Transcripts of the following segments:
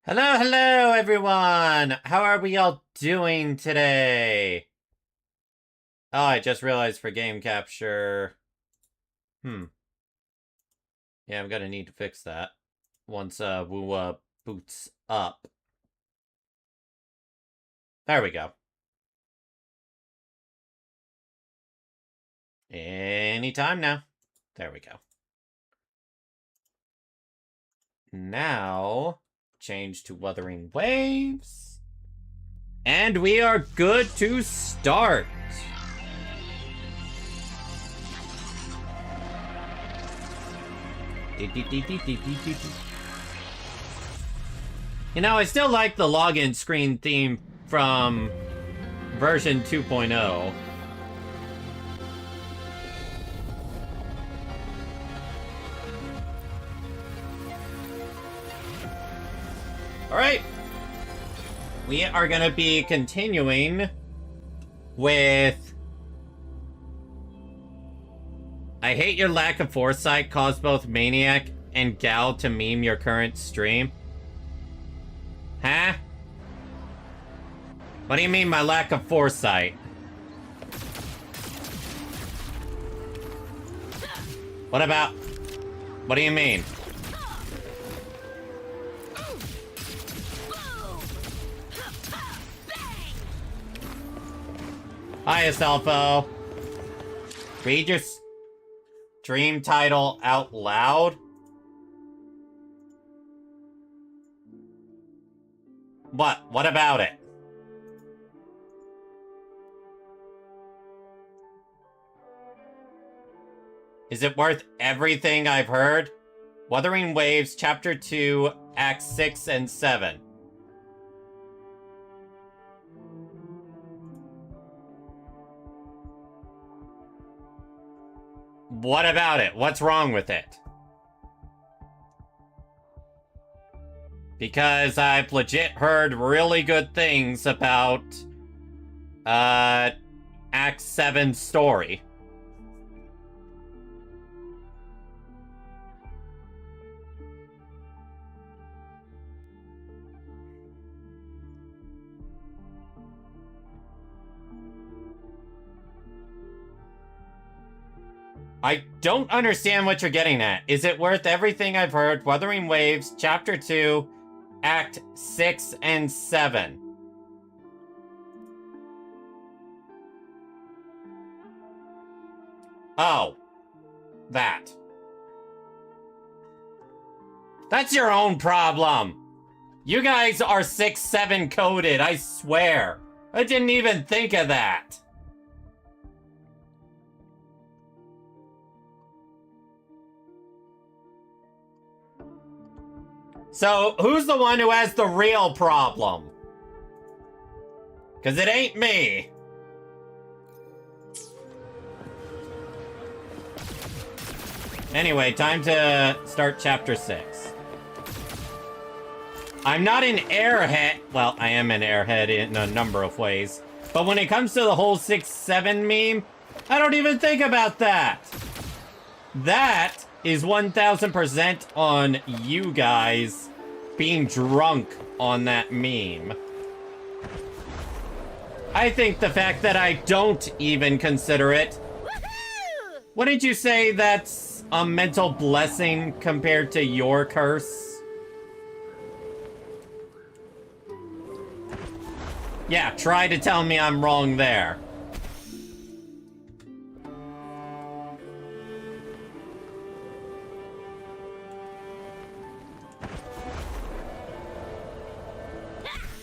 Hello, hello, everyone! How are we all doing today? Oh, I just realized for game capture... Yeah, I'm gonna need to fix that once, Wu, boots up. There we go. Anytime now. There we go. Now, change to Wuthering Waves. And we are good to start. You know, I still like the login screen theme from version 2.0. Alright. We are gonna be continuing with... I hate your lack of foresight caused both Maniac and Gal to meme your current stream. Huh? What do you mean my lack of foresight? What about... What do you mean? Hi, Astolfo. Read your stream title out loud? What? What about it? Is it worth everything I've heard? Wuthering Waves, Chapter 2, Acts 6 and 7. What about it? What's wrong with it? Because I've legit heard really good things about, Act 7's story. I don't understand what you're getting at. Is it worth everything I've heard? Wuthering Waves, Chapter 2, Act 6 and 7. Oh. That. That's your own problem. You guys are 6-7 coded, I swear. I didn't even think of that. So, who's the one who has the real problem? Because it ain't me. Anyway, time to start Chapter 6. I'm not an airhead. Well, I am an airhead in a number of ways. But when it comes to the whole 6-7 meme, I don't even think about that. That is 1000% on you guys being drunk on that meme. I think the fact that I don't even consider it... What did you say that's a mental blessing compared to your curse? Yeah, try to tell me I'm wrong there.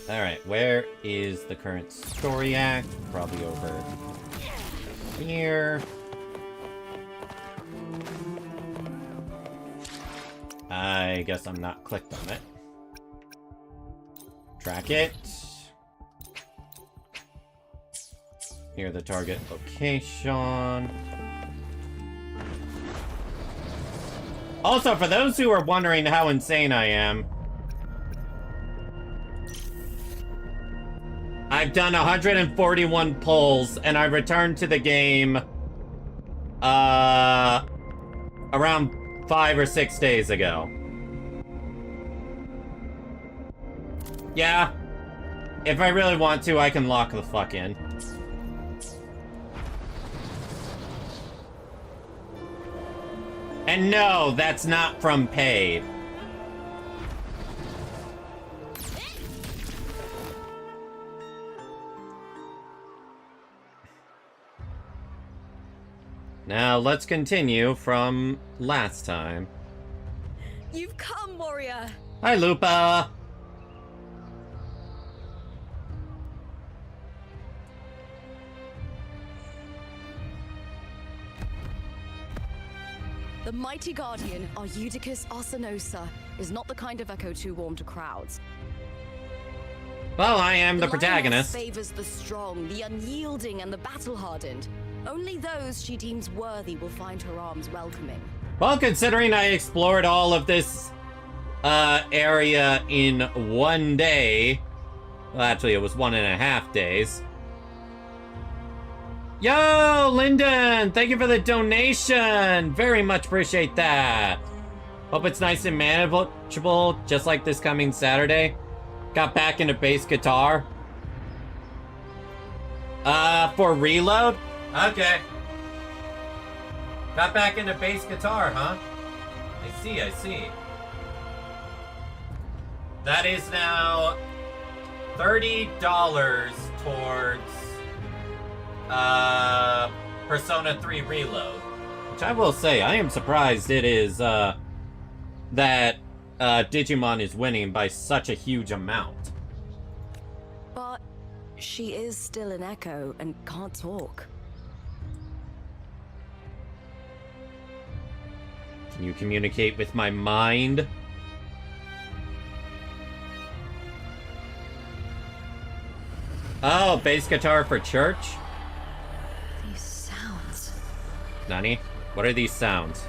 Alright, where is the current story act? Probably over here. I guess I'm not clicked on it. Track it. Near the target location. Also, for those who are wondering how insane I am, I've done 141 pulls, and I returned to the game, around 5 or 6 days ago. Yeah. If I really want to, I can lock the fuck in. And no, that's not from paid. Now, let's continue from last time. You've come, warrior! Hi, Lupa! The mighty guardian, Eudicus Arsenosa, is not the kind of echo too warm to crowds. Well, I am the protagonist. Lioness favors the strong, the unyielding, and the battle-hardened. Only those she deems worthy will find her arms welcoming. Well, considering I explored all of this area in 1 day, well, actually, it was 1.5 days. Yo, Lyndon! Thank you for the donation! Very much appreciate that. Hope it's nice and manageable, just like this coming Saturday. Got back into bass guitar. For reload? Okay. Got back into bass guitar, huh? I see, I see. That is now $30 towards Persona 3 Reload. Which I will say, I am surprised it is that Digimon is winning by such a huge amount. But she is still an echo and can't talk. Can you communicate with my mind? Oh, bass guitar for church? These sounds. Nani? What are these sounds?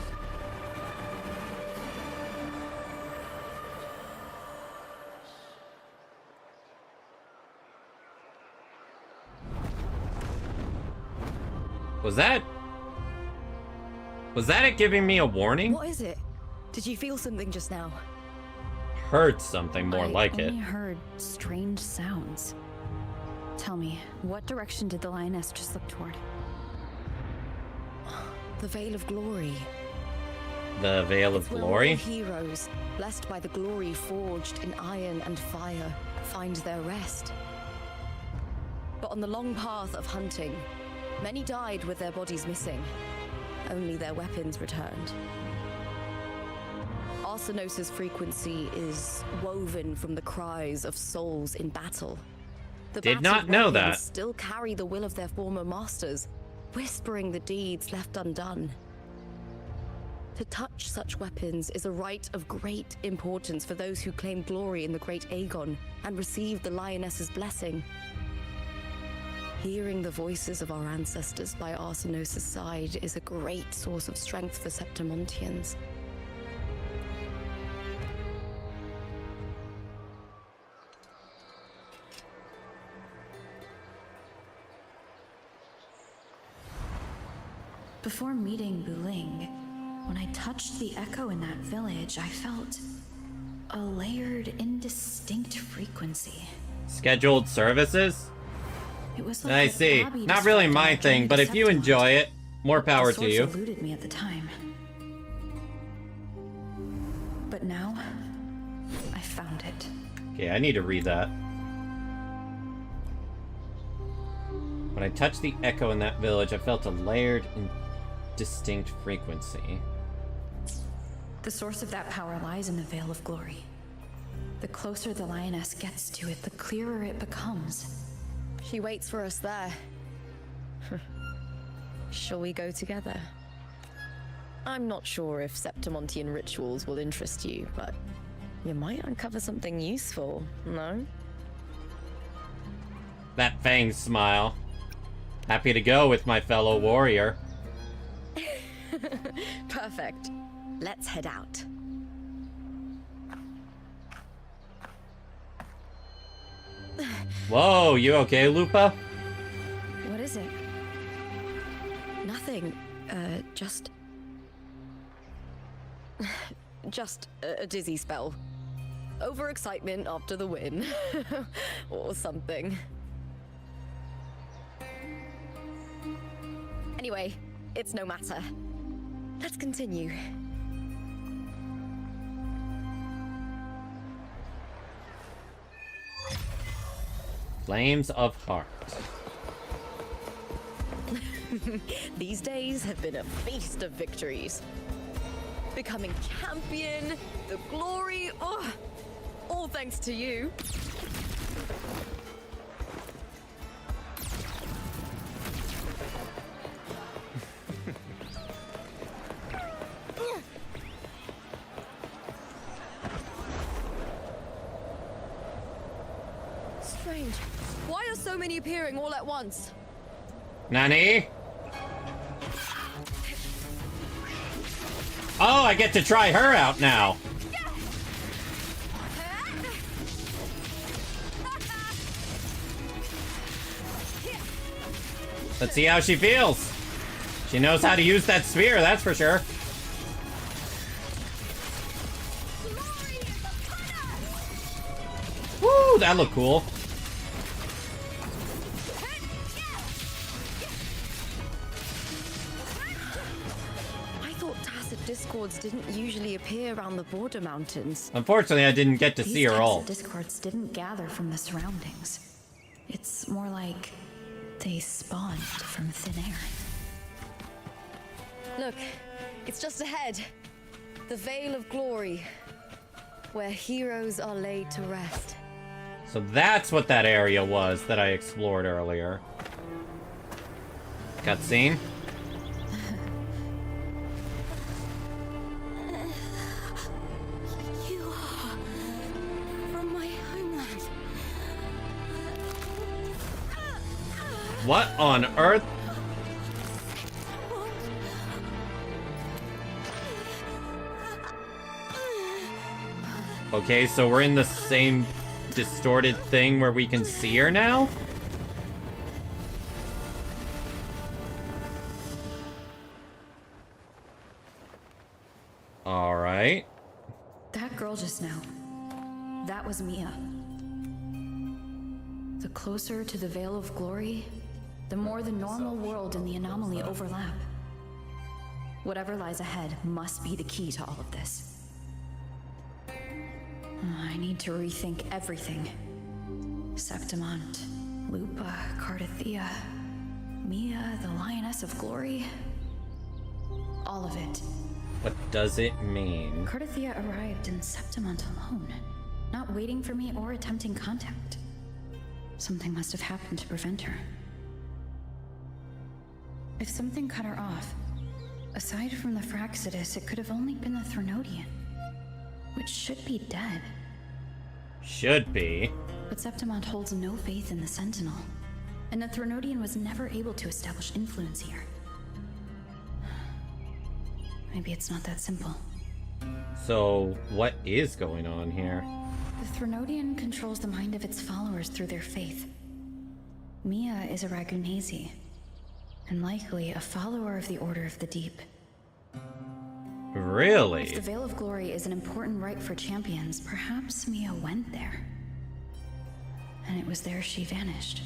Was that it giving me a warning? What is it? Did you feel something just now? Heard something more like it. I only heard strange sounds. Tell me, what direction did the lioness just look toward? The Veil of Glory. The Veil of It's where Glory? all heroes, blessed by the glory forged in iron and fire, find their rest. But on the long path of hunting, many died with their bodies missing. Only their weapons returned. Arsenosa's frequency is woven from the cries of souls in battle. The Did battled not know weapons that. still carry the will of their former masters, whispering the deeds left undone. To touch such weapons is a rite of great importance for those who claim glory in the great Aegon and receive the lioness's blessing. Hearing the voices of our ancestors by Arsenosa's side is a great source of strength for Septimontians. Before meeting Buling, when I touched the echo in that village, I felt a layered, indistinct frequency. Scheduled services? It was like I the see. lobby Not really described my in thing, but if you Decepticon. enjoy it, more power The to you. source eluded me at the time. But now, I found it. Okay, I need to read that. When I touched the echo in that village, I felt a layered and distinct frequency. The source of that power lies in the Veil of Glory. The closer the lioness gets to it, the clearer it becomes. She waits for us there. Shall we go together? I'm not sure if Septimontian rituals will interest you, but you might uncover something useful, no? That fang smile. Happy to go with my fellow warrior. Perfect. Let's head out. Whoa, you okay, Lupa? What is it? Nothing. Just... just a dizzy spell. Overexcitement after the win. Or something. Anyway, it's no matter. Let's continue. Flames of Heart. These days have been a feast of victories. Becoming champion, the glory, oh, all thanks to you. Strange. Why are so many appearing all at once? Nani? Oh, I get to try her out now. Let's see how she feels. She knows how to use that spear, that's for sure. Woo, that looked cool. Discords didn't usually appear around the border mountains. Unfortunately, I didn't get to see her all. These discords didn't gather from the surroundings. It's more like they spawned from thin air. Look, it's just ahead. The Veil of Glory, where heroes are laid to rest. So that's what that area was that I explored earlier. Cutscene. What on earth? Okay, so we're in the same distorted thing where we can see her now? Alright. That girl just now, that was Mia. The closer to the Veil of Glory, the more the normal world and the anomaly overlap. Whatever lies ahead must be the key to all of this. I need to rethink everything. Septimont, Lupa, Cardathea, Mia, the Lioness of Glory. All of it. What does it mean? Cardathea arrived in Septimont alone, not waiting for me or attempting contact. Something must have happened to prevent her. If something cut her off, aside from the Fraxidus, it could have only been the Threnodian, which should be dead. Should be. But Septimont holds no faith in the Sentinel, and the Threnodian was never able to establish influence here. Maybe it's not that simple. So, what is going on here? The Threnodian controls the mind of its followers through their faith. Mia is a Ragunasi, and likely a follower of the Order of the Deep. Really? If the Veil of Glory is an important rite for champions, perhaps Mia went there. And it was there she vanished.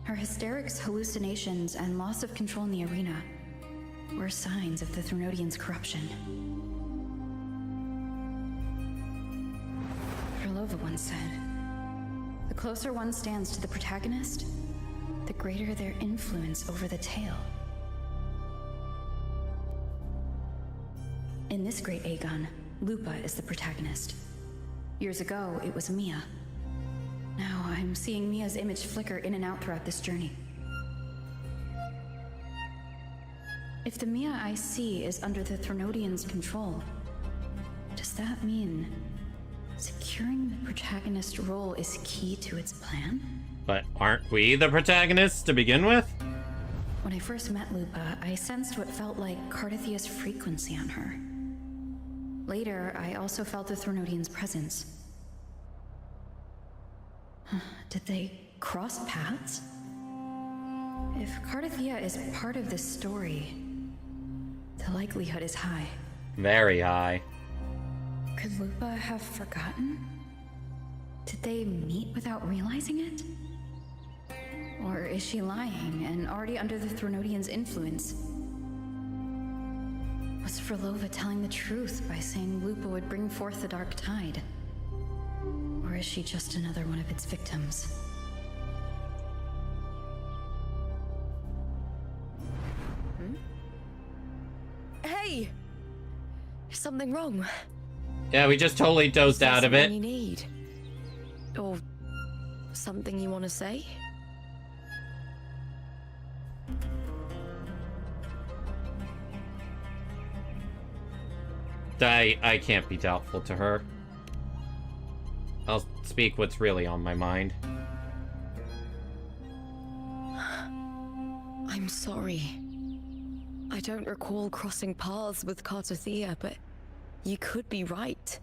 Her hysterics, hallucinations, and loss of control in the arena were signs of the Threnodian's corruption. Krylova once said, "The closer one stands to the protagonist, the greater their influence over the tale." In this great Aegon, Lupa is the protagonist. Years ago, it was Mia. Now I'm seeing Mia's image flicker in and out throughout this journey. If the Mia I see is under the Threnodian's control, does that mean securing the protagonist role is key to its plan? But aren't we the protagonists to begin with? When I first met Lupa, I sensed what felt like Cardathea's frequency on her. Later, I also felt the Threnodian's presence. Did they cross paths? If Cardathea is part of this story, the likelihood is high. Very high. Could Lupa have forgotten? Did they meet without realizing it? Or is she lying and already under the Thronodian's influence? Was Frolova telling the truth by saying Lupa would bring forth the Dark Tide? Or is she just another one of its victims? Hey! Is something wrong? Yeah, we just totally dozed out of it. Something you need? Or something you want to say? I can't be doubtful to her. I'll speak what's really on my mind. I'm sorry. I don't recall crossing paths with Cartothea, but you could be right.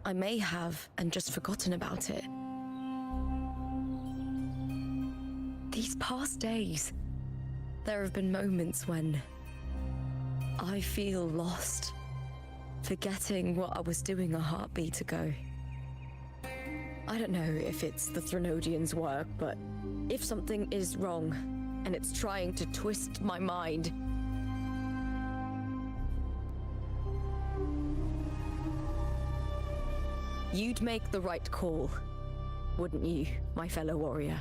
I may have, and just forgotten about it. These past days, there have been moments when I feel lost, forgetting what I was doing a heartbeat ago. I don't know if it's the Threnodian's work, but if something is wrong, and it's trying to twist my mind, you'd make the right call, wouldn't you, my fellow warrior?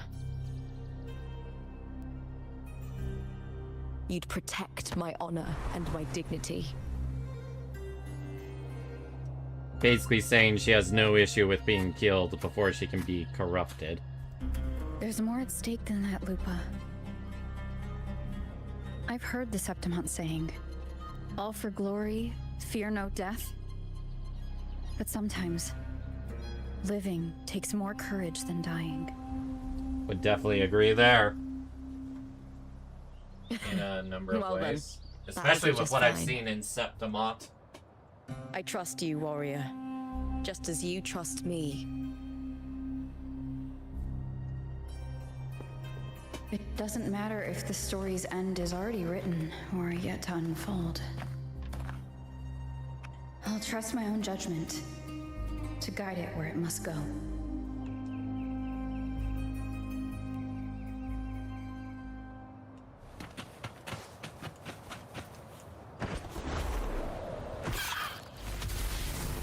You'd protect my honor and my dignity. Basically saying she has no issue with being killed before she can be corrupted. There's more at stake than that, Lupa. I've heard the Septimont saying, all for glory, fear no death. But sometimes, living takes more courage than dying. Would definitely agree there. In a number of Well then, ways. Especially with just what I've fine. seen in Septimont. I trust you, warrior. Just as you trust me. It doesn't matter if the story's end is already written or yet to unfold. I'll trust my own judgment to guide it where it must go.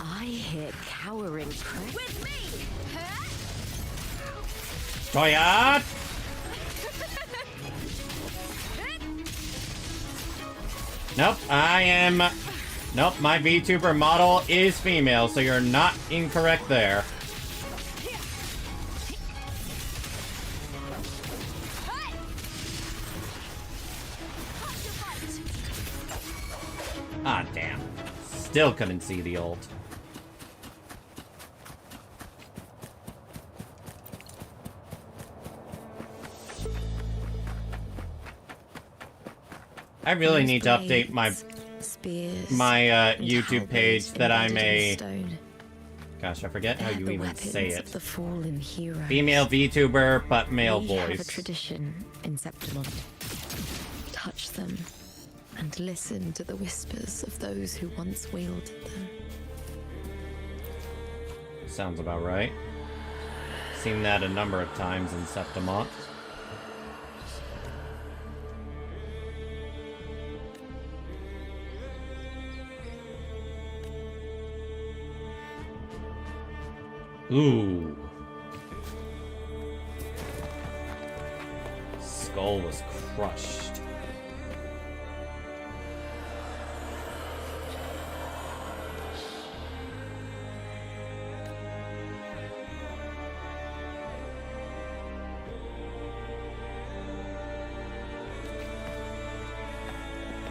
I hear cowering prey. With me! Toya! Nope, Nope, my VTuber model is female, so you're not incorrect there. Ah, damn. Still couldn't see the ult. I really need to update my YouTube page that I'm a... Gosh, I forget how you even say it. Female VTuber, but male We have a voice. tradition in Septimont. Touch them and listen to the whispers of those who once wielded them. Sounds about right. Seen that a number of times in Septimont. Ooh. Skull was crushed.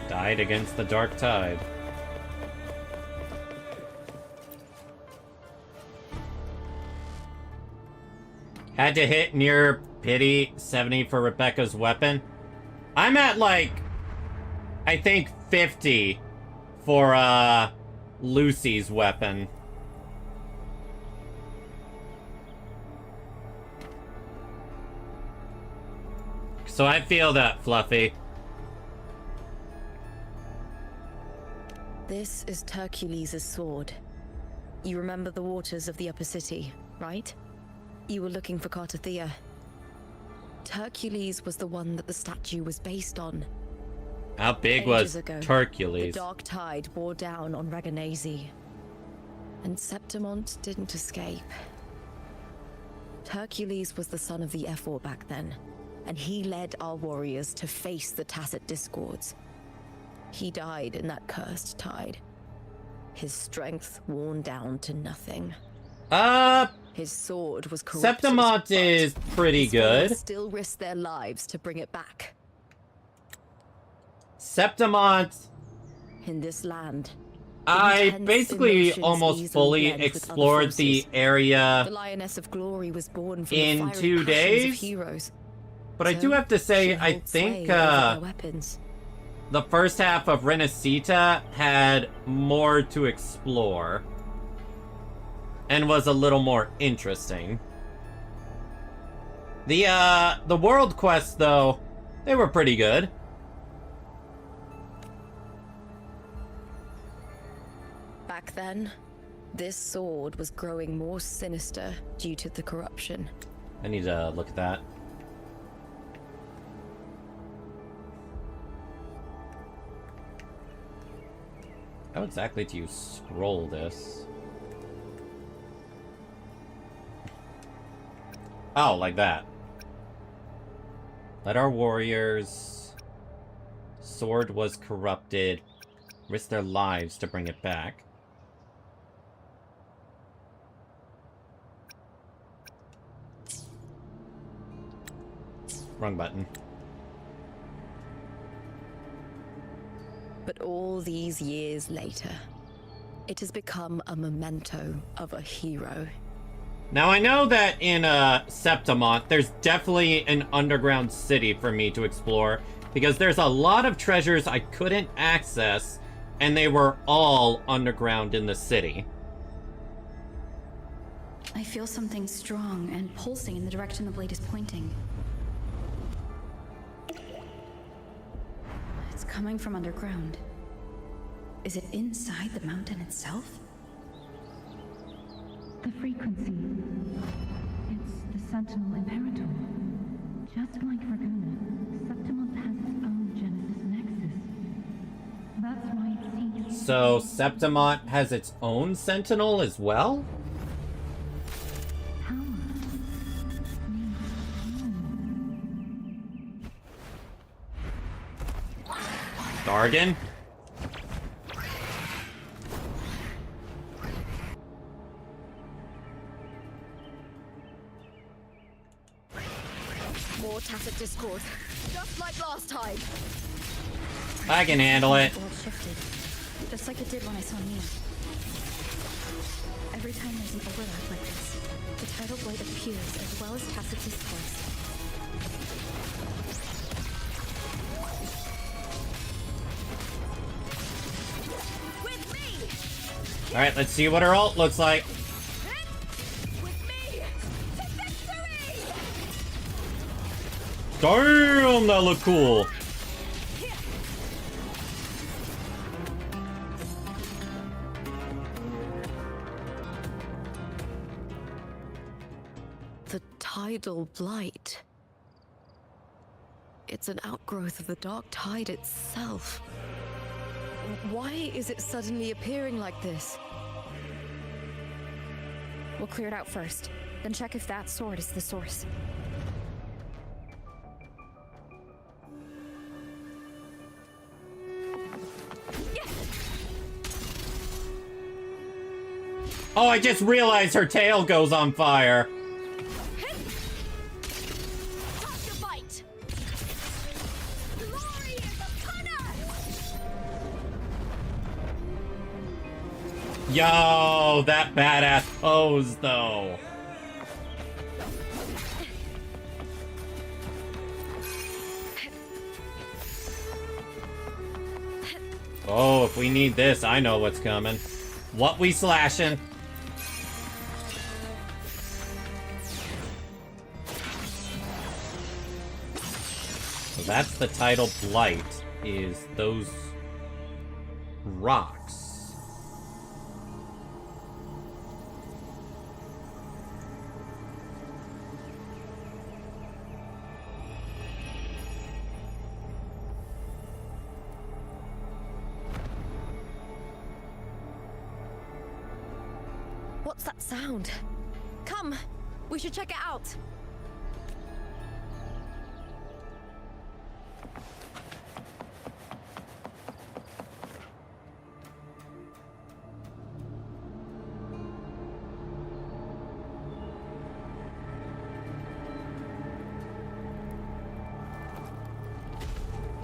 Died against the Dark Tide. Had to hit near pity 70 for Rebecca's weapon. I'm at like, I think 50 for Lucy's weapon. So I feel that, Fluffy. This is Hercules' sword. You remember the waters of the upper city, right? You were looking for Cartathea. Hercules was the one that the statue was based on. How big Ages was ago, Hercules? The dark tide bore down on Reganese, and Septimont didn't escape. Hercules was the son of the Ephor back then, and he led our warriors to face the Tacit Discords. He died in that cursed tide, his strength worn down to nothing. His sword was corrupted. Septimont is pretty his good. warriors still risked their lives to bring it back. Septimont, In this land, I intense basically emotions almost easily fully blend with other explored the forces. area, The Lioness of Glory was born from in the fiery 2 passions days? of heroes. but I So do have to she say, I held think sway over their weapons. the first half of Renacita had more to explore and was a little more interesting. The world quests, though, they were pretty good. Back then, this sword was growing more sinister due to the corruption. I need to look at that. How exactly do you scroll this? Oh, like that. Let our warriors... Sword was corrupted. Risk their lives to bring it back. Wrong button. But all these years later, it has become a memento of a hero. Now, I know that in Septimont, there's definitely an underground city for me to explore, because there's a lot of treasures I couldn't access, and they were all underground in the city. I feel something strong and pulsing in the direction the blade is pointing. It's coming from underground. Is it inside the mountain itself? The frequency. It's the Sentinel Imperator. Just like Dragona, Septimont has its own Genesis Nexus. That's why it seeks... So, Septimont has its own Sentinel as well? power. Dargan? More Tacit Discord, just like last time. I can handle it. The world shifted, just like it did when I saw Mia. Every time there's an overlap like this, the tidal blade appears as well as tacit discourse. With me! Alright, let's see what her ult looks like. With me! To victory! Damn, that looked cool. The tidal blight. It's an outgrowth of the dark tide itself. Why is it suddenly appearing like this? We'll clear it out first, then check if that sword is the source. Oh, I just realized her tail goes on fire. Time to fight! Glory is upon us! Yo, that badass pose, though. Oh, if we need this, I know what's coming. What we slashing? So that's the tidal blight, is those rocks. What's that sound? Come, we should check it out.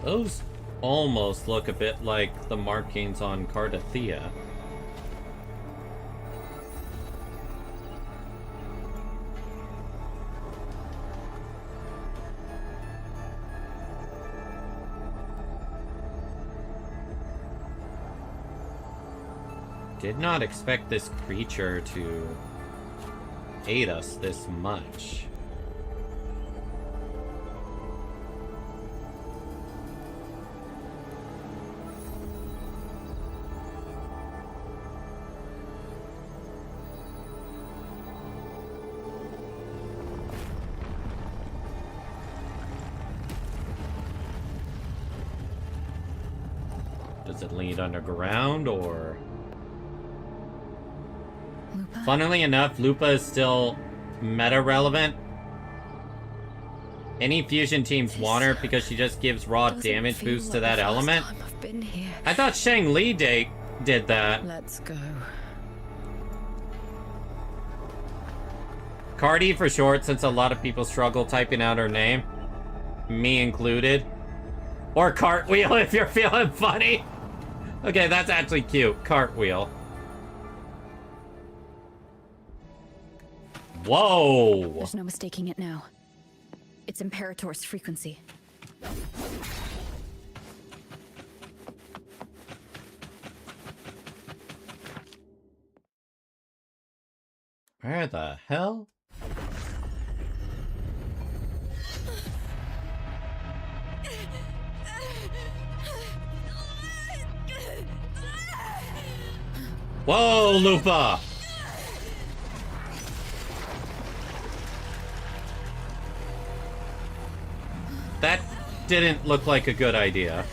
Those almost look a bit like the markings on Cardathea. Did not expect this creature to aid us this much. Does it lead underground, or... Lupa? Funnily enough, Lupa is still meta-relevant. Any fusion teams want her because she just gives raw damage boost to that element. I've been here. I thought Shang Li did that. Let's go. Cardi for short, since a lot of people struggle typing out her name. Me included. Or Cartwheel if you're feeling funny. Okay, that's actually cute. Cartwheel. Whoa! There's no mistaking it now. It's Imperator's frequency. Where the hell? Whoa, Lupa! That didn't look like a good idea.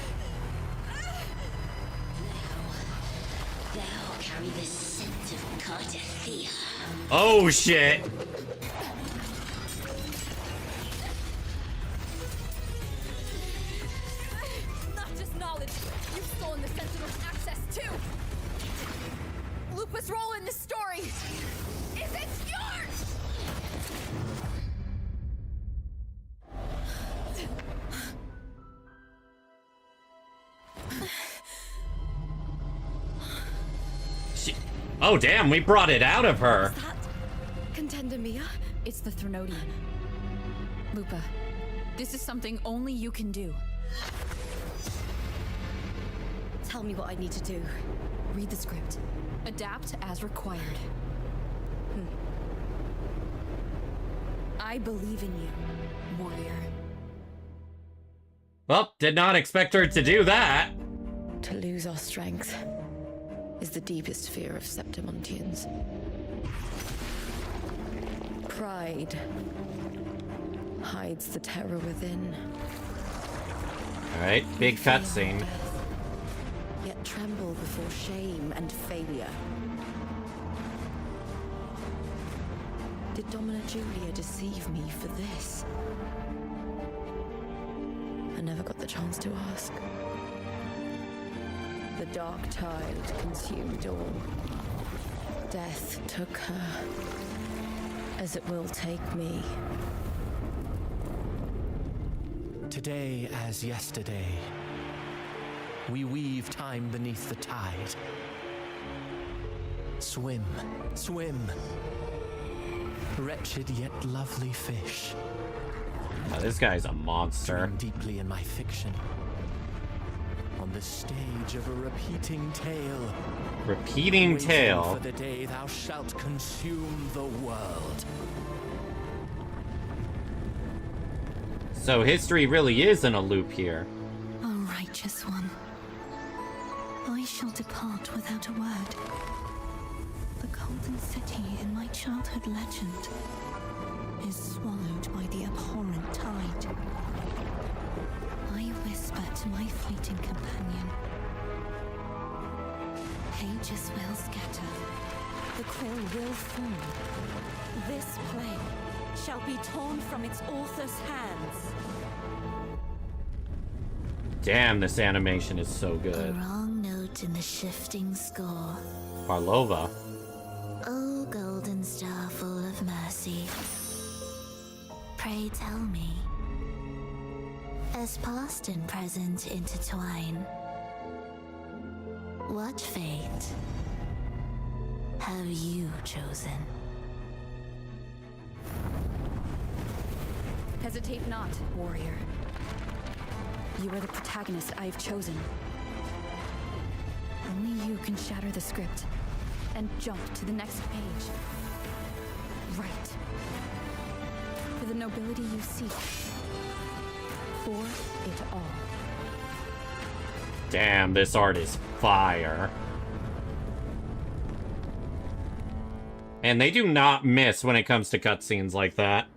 Thou carry the scent of Cardathea. Oh shit! Not just knowledge, you've stolen the Sentinel's access too! Lupa's role in this story isn't yours! Oh damn, we brought it out of her! Is that Contender Mia? It's the Threnodian. Lupa, this is something only you can do. Tell me what I need to do. Read the script. Adapt as required. I believe in you, warrior. Well, did not expect her to do that. To lose our strength is the deepest fear of Septimontians. Pride hides the terror within. Alright, big We fear cutscene. death, yet tremble before shame and failure. Did Domina Julia deceive me for this? I never got the chance to ask. The dark tide consumed all. Death took her, as it will take me. Today as yesterday, we weave time beneath the tide. Swim, swim, wretched yet lovely fish. Oh, this guy's a monster. Swim deeply in my fiction. On the stage of a repeating tale. Repeating Waiting tale. for the day thou shalt consume the world. So history really is in a loop here. O righteous one, I shall depart without a word. The golden city in my childhood legend is swallowed by the abhorrent tide. I whisper to my fleeting companion. Pages will scatter, the quill will form. This play shall be torn from its author's hands. Damn, this animation is so A good. wrong note in the shifting score. Parlova. Oh, golden star full of mercy. Pray tell me, as past and present intertwine, what fate have you chosen? Hesitate not, warrior. You are the protagonist I have chosen. Only you can shatter the script and jump to the next page. Right. For the nobility you seek. For it all. Damn, this art is fire. And they do not miss when it comes to cutscenes like that.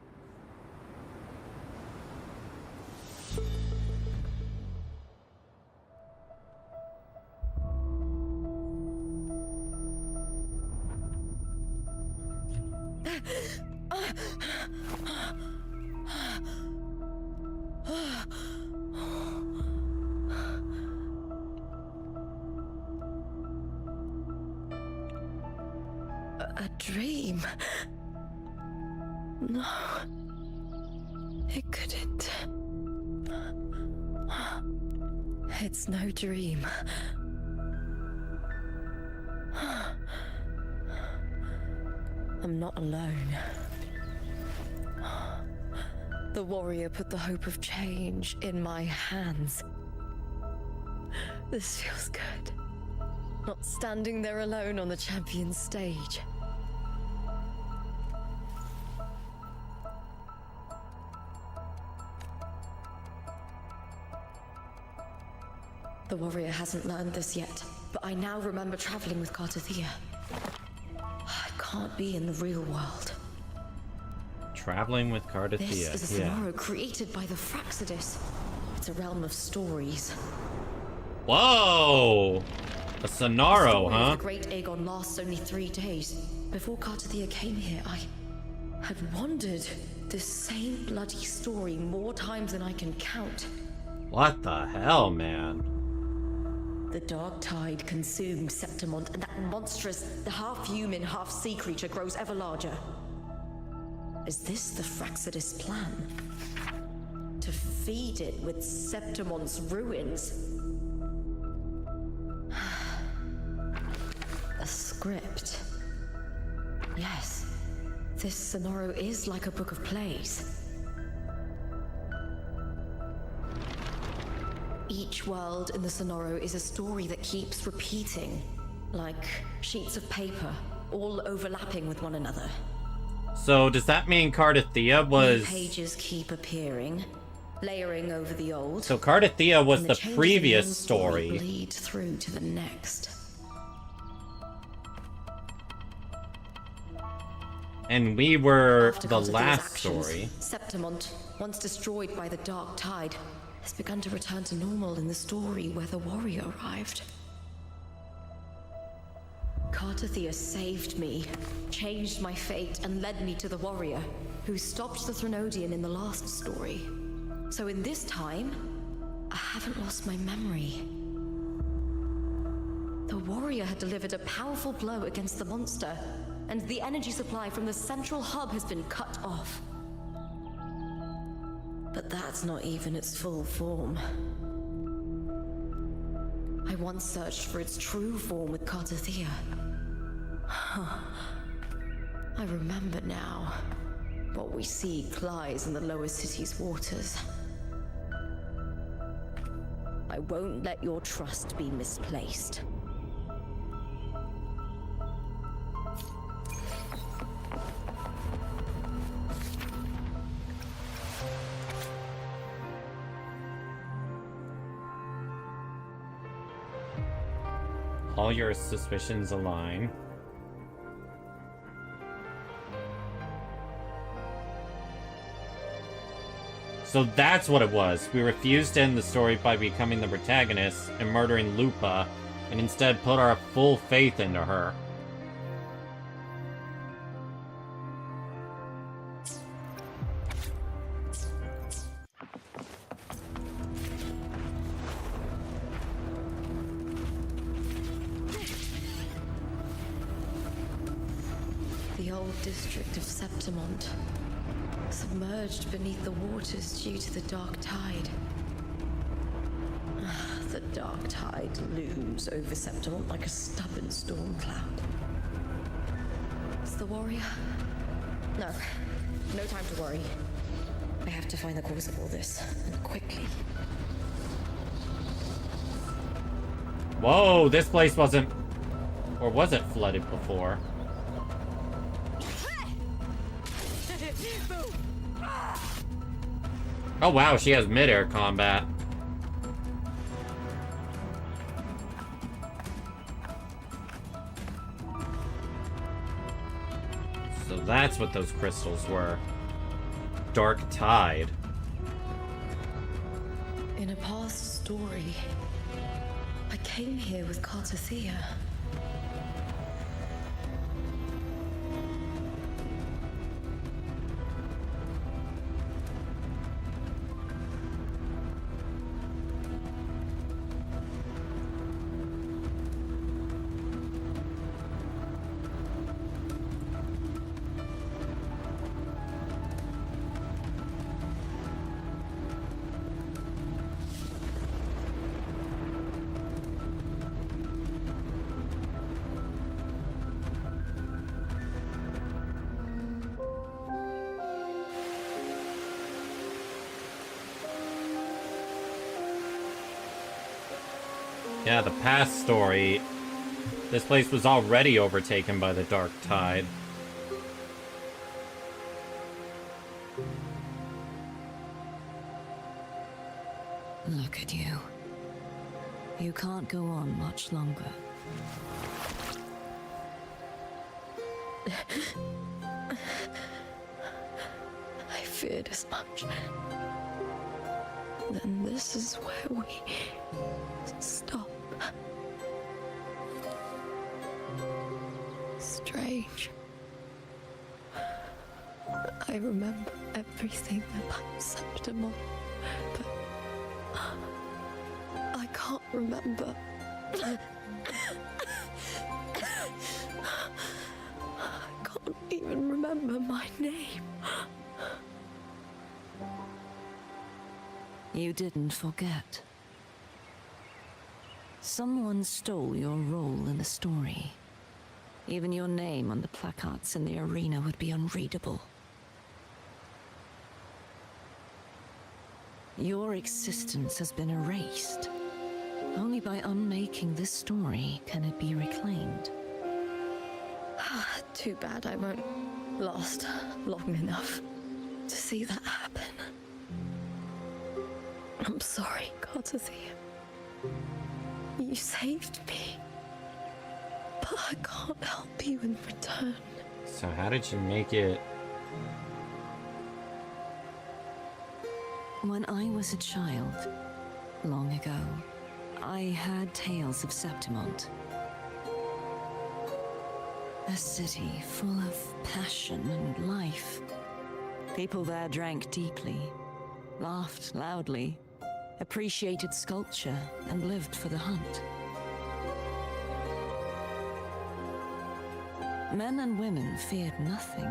A dream? No. It couldn't. It's no dream. I'm not alone. The warrior put the hope of change in my hands. This feels good. Not standing there alone on the champion's stage. The warrior hasn't learned this yet, but I now remember traveling with Cartathea. I can't be in the real world. Traveling with Cartathea. This is a scenario created by the Fraxidus. It's a realm of stories. Whoa! A Sonaro, huh? The Great Aegon lasts only 3 days. Before Cartathea came here, I had wandered this same bloody story more times than I can count. What the hell, man? The dark tide consumed Septimont, and that monstrous, half-human, half-sea creature grows ever larger. Is this the Fraxidus plan? To feed it with Septimont's ruins? A script. Yes, this scenario is like a book of plays. Each world in the scenario is a story that keeps repeating, like sheets of paper, all overlapping with one another. So does that mean Cartathea was... New pages keep appearing, layering over the old. So Cartathea was and the changes in previous one story. Lead through to the next. And we were After the Cartathea's last actions, story. Septimont, once destroyed by the dark tide, has begun to return to normal in the story where the warrior arrived. Cartathea saved me, changed my fate, and led me to the warrior, who stopped the Threnodian in the last story. So in this time, I haven't lost my memory. The warrior had delivered a powerful blow against the monster, and the energy supply from the central hub has been cut off. But that's not even its full form. I once searched for its true form with Cartathea. I remember now. What we seek lies in the lower city's waters. I won't let your trust be misplaced. All your suspicions align. So that's what it was. We refused to end the story by becoming the protagonist and murdering Lupa, and instead put our full faith into her. district of Septimont, submerged beneath the waters due to the dark tide. The dark tide looms over Septimont like a stubborn storm cloud. Is the warrior? No. No time to worry. I have to find the cause of all this, and quickly. Whoa, this place wasn't... Or was it flooded before? Oh wow, she has mid-air combat. So that's what those crystals were. Dark Tide. In a past story, I came here with Cartothea. Yeah, the past story. This place was already overtaken by the Dark Tide. Look at you. You can't go on much longer. I feared as much. Then this is where we stop. Strange. I remember everything about Septimon, but I can't remember. I can't even remember my name. You didn't forget. Someone stole your role in the story. Even your name on the placards in the arena would be unreadable. Your existence has been erased. Only by unmaking this story can it be reclaimed. Too bad I won't last long enough to see that happen. I'm sorry, Cartothea. You saved me. But I can't help you in return. So how did you make it? When I was a child, long ago, I heard tales of Septimont. A city full of passion and life. People there drank deeply, laughed loudly, appreciated sculpture, and lived for the hunt. Men and women feared nothing.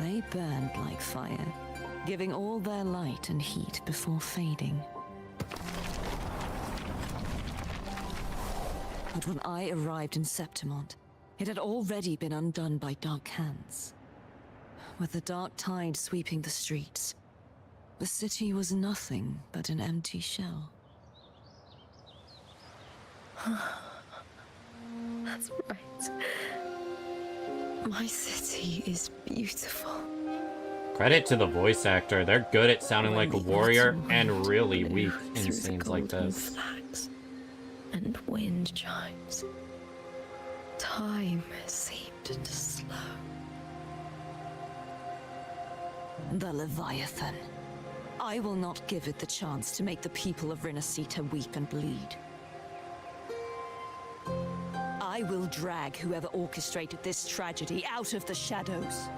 They burned like fire, giving all their light and heat before fading. But when I arrived in Septimont, it had already been undone by dark hands. With the dark tide sweeping the streets, the city was nothing but an empty shell. That's right. My city is beautiful. Credit to the voice actor. They're good at sounding like a warrior and really weak in scenes like this. Flags and wind chimes. Time seemed to slow. The Leviathan. I will not give it the chance to make the people of Rinasita weep and bleed. I will drag whoever orchestrated this tragedy out of the shadows.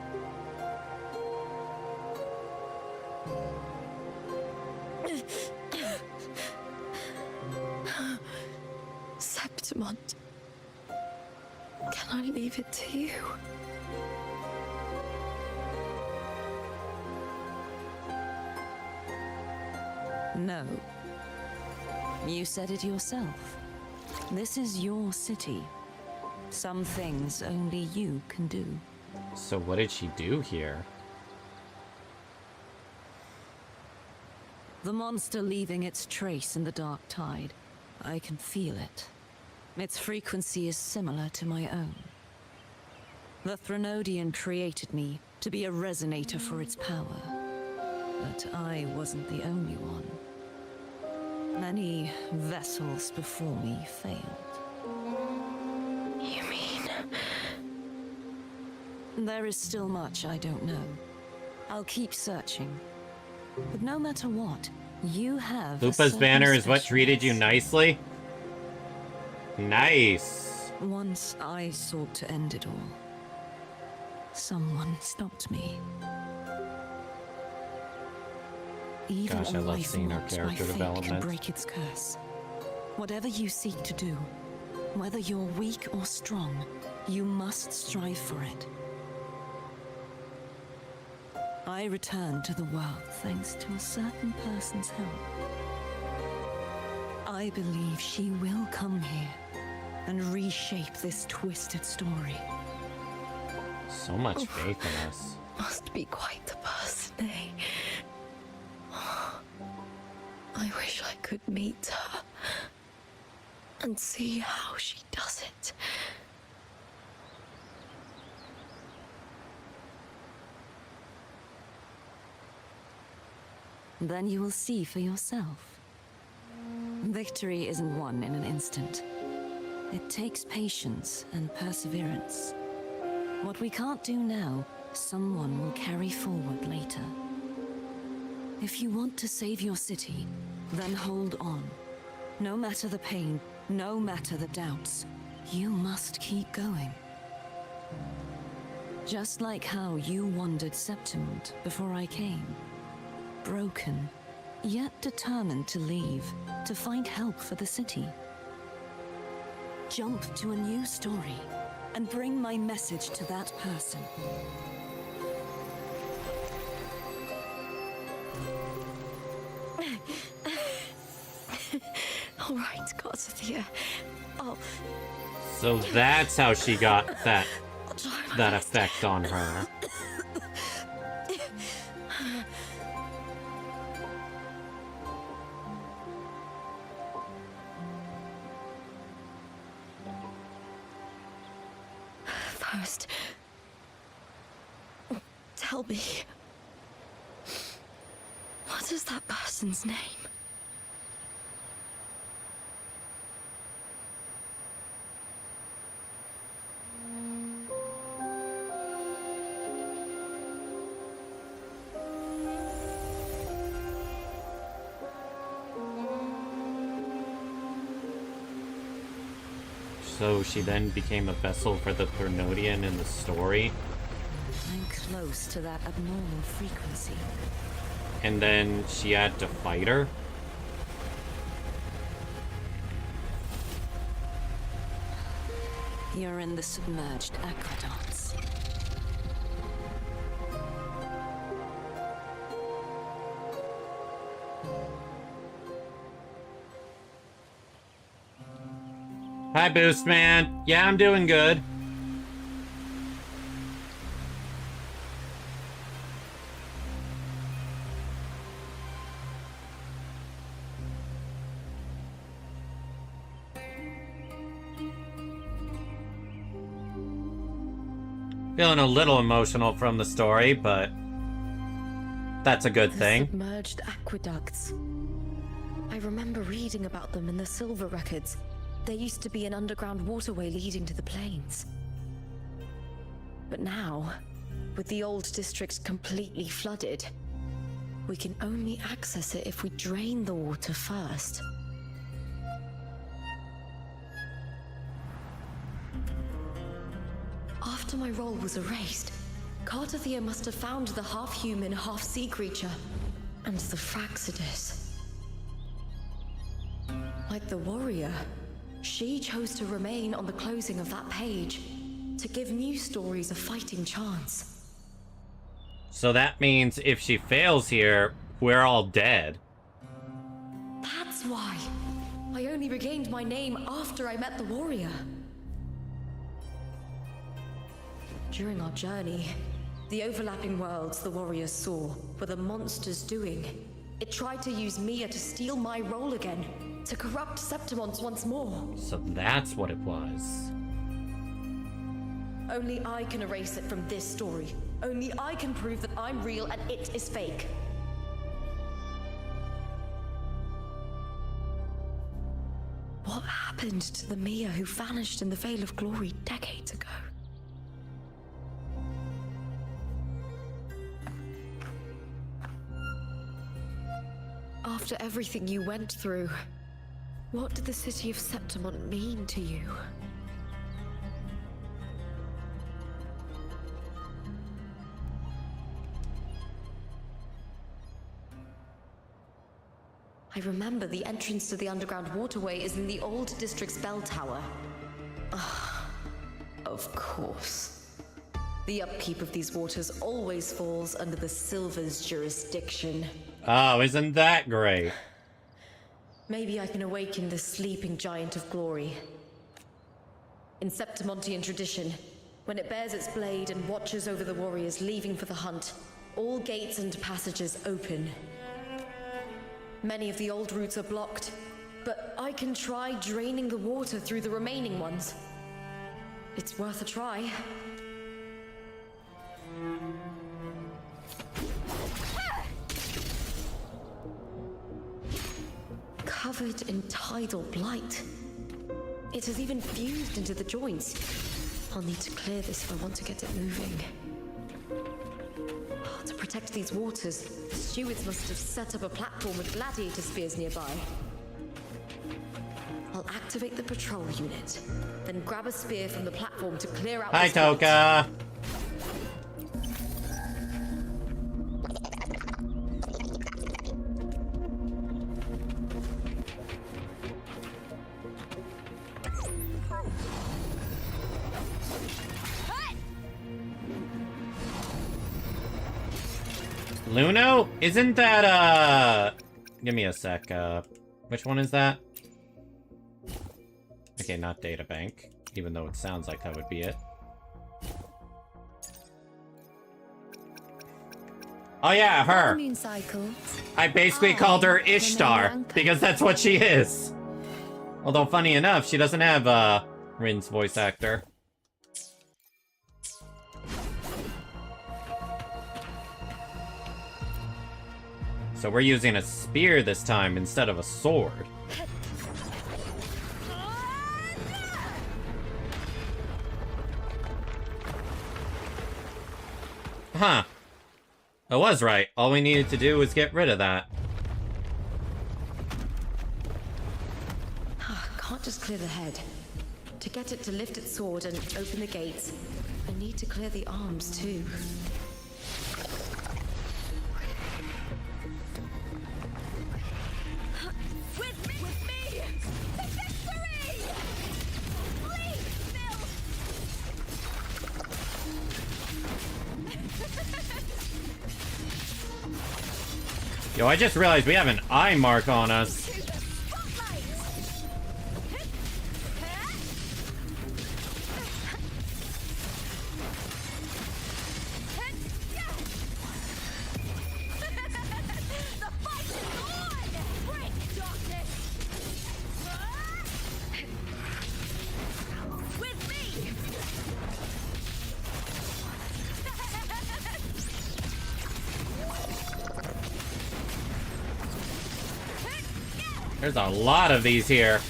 Septimont. Can I leave it to you? No. You said it yourself. This is your city. Some things only you can do. So what did she do here? The monster leaving its trace in the dark tide. I can feel it. Its frequency is similar to my own. The Threnodian created me to be a resonator for its power. But I wasn't the only one. Many vessels before me failed. You mean? There is still much I don't know. I'll keep searching. But no matter what, you have Lupa's banner is what treated you nicely? Nice. Once I sought to end it all. Someone stopped me. Even Gosh, I a love life seeing our marked by character fate development. can break its curse. Whatever you seek to do, whether you're weak or strong, you must strive for it. I returned to the world thanks to a certain person's help. I believe she will come here and reshape this twisted story. So much faith in us. Must be quite the person, eh? I wish I could meet her and see how she does it. Then you will see for yourself. Victory isn't won in an instant. It takes patience and perseverance. What we can't do now, someone will carry forward later. If you want to save your city, then hold on. No matter the pain, no matter the doubts, you must keep going. Just like how you wandered Septimund before I came. Broken, yet determined to leave, to find help for the city. Jump to a new story, and bring my message to that person. All right, gods of the air. Oh, So that's how she got that I'll try my that best. effect on her. First, tell me, what is that person's name? So she then became a vessel for the Threnodian in the story. I'm close to that abnormal frequency. And then she had to fight her. You're in the submerged aqueducts. Hi, Boost Man. Yeah, I'm doing good. Feeling a little emotional from the story, but that's a good The thing. submerged aqueducts. I remember reading about them in the Silver Records. There used to be an underground waterway leading to the plains. But now, with the old district completely flooded, we can only access it if we drain the water first. After my role was erased, Cartathea must have found the half-human, half-sea creature, and the Fraxidus. Like the warrior, she chose to remain on the closing of that page, to give new stories a fighting chance. So that means if she fails here, we're all dead. why. I only regained my name after I met the warrior. During our journey, the overlapping worlds the warriors saw were the monsters doing. It tried to use Mia to steal my role again, to corrupt Septimons once more. So that's what it was. Only I can erase it from this story. Only I can prove that I'm real and it is fake. What happened to the Mia who vanished in the Veil of Glory decades ago? After everything you went through, what did the city of Septimon mean to you? I remember the entrance to the underground waterway is in the old district's bell tower. Ah, of course. The upkeep of these waters always falls under the Silver's jurisdiction. Oh, isn't that great? Maybe I can awaken the sleeping giant of glory. In Septimontian tradition, when it bears its blade and watches over the warriors leaving for the hunt, all gates and passages open. Many of the old routes are blocked, but I can try draining the water through the remaining ones. It's worth a try. Covered in tidal blight. It has even fused into the joints. I'll need to clear this if I want to get it moving. To protect these waters, the stewards must have set up a platform with gladiator spears nearby. I'll activate the patrol unit, then grab a spear from the platform to clear out Hi, this vault. Toka. Luno? Isn't that, give me a sec, which one is that? Okay, not databank, even though it sounds like that would be it. Oh yeah, her! Moon cycle. I basically called her Ishtar, Anchor. because that's what she is! Although, funny enough, she doesn't have, Rin's voice actor. So we're using a spear this time instead of a sword. Huh. I was right. All we needed to do was get rid of that. Can't just clear the head. To get it to lift its sword and open the gates, I need to clear the arms too. Yo, I just realized we have an eye mark on us. There's a lot of these here.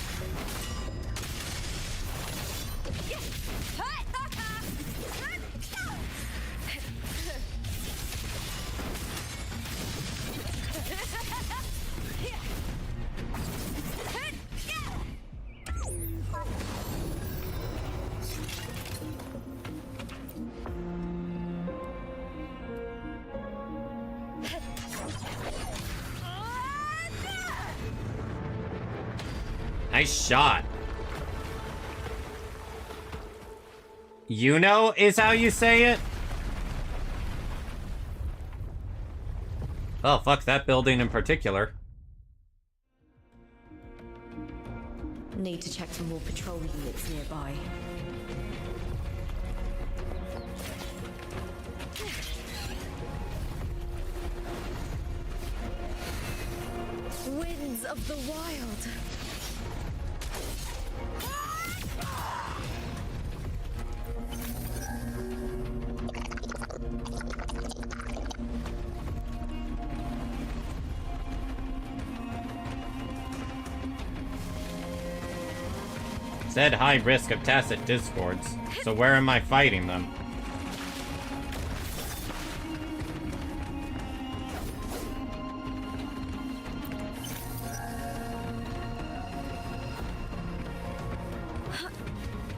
Nice shot. You know is how you say it? Oh, fuck that building in particular. Need to check for more patrol units nearby. Winds of the wild. Said high risk of tacit discords. So where am I fighting them?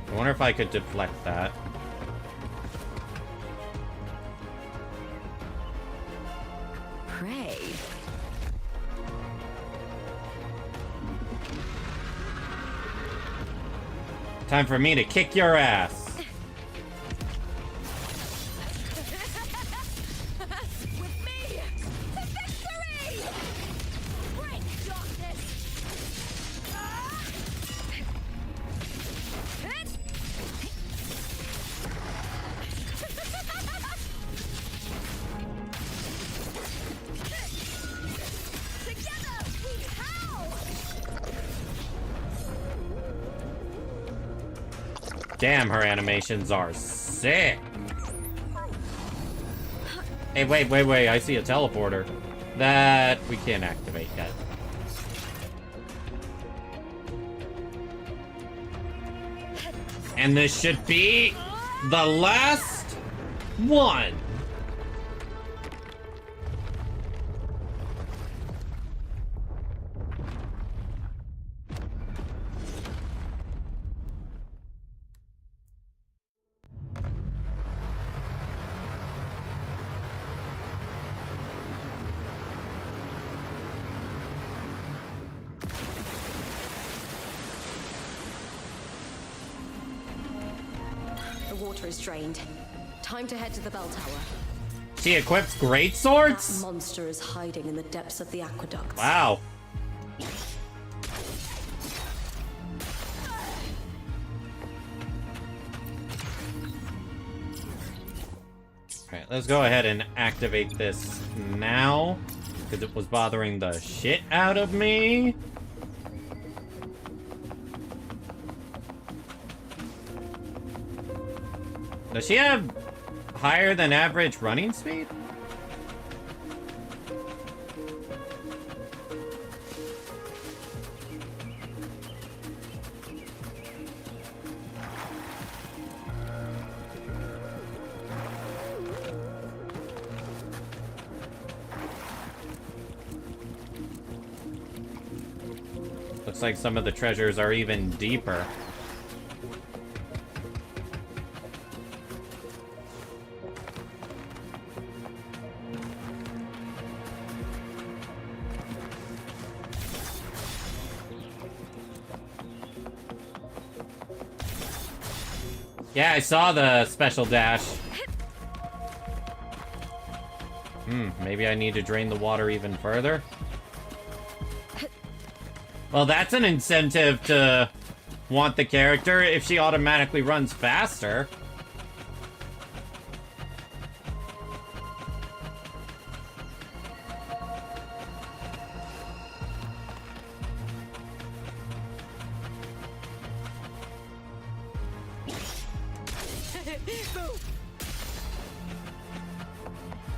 I wonder if I could deflect that. Pray. Time for me to kick your ass. With me to victory! Break darkness! Together we howl! Damn, her animations are sick. Hey, wait. I see a teleporter that we can't activate yet. And this should be the last one. The water is drained. Time to head to the bell tower. She equips great That swords? monster is hiding in the depths of the aqueducts. Wow. Alright, let's go ahead and activate this now, because it was bothering the shit out of me. Does she have higher than average running speed? Looks like some of the treasures are even deeper. Yeah, I saw the special dash. Maybe I need to drain the water even further. Well, that's an incentive to want the character if she automatically runs faster.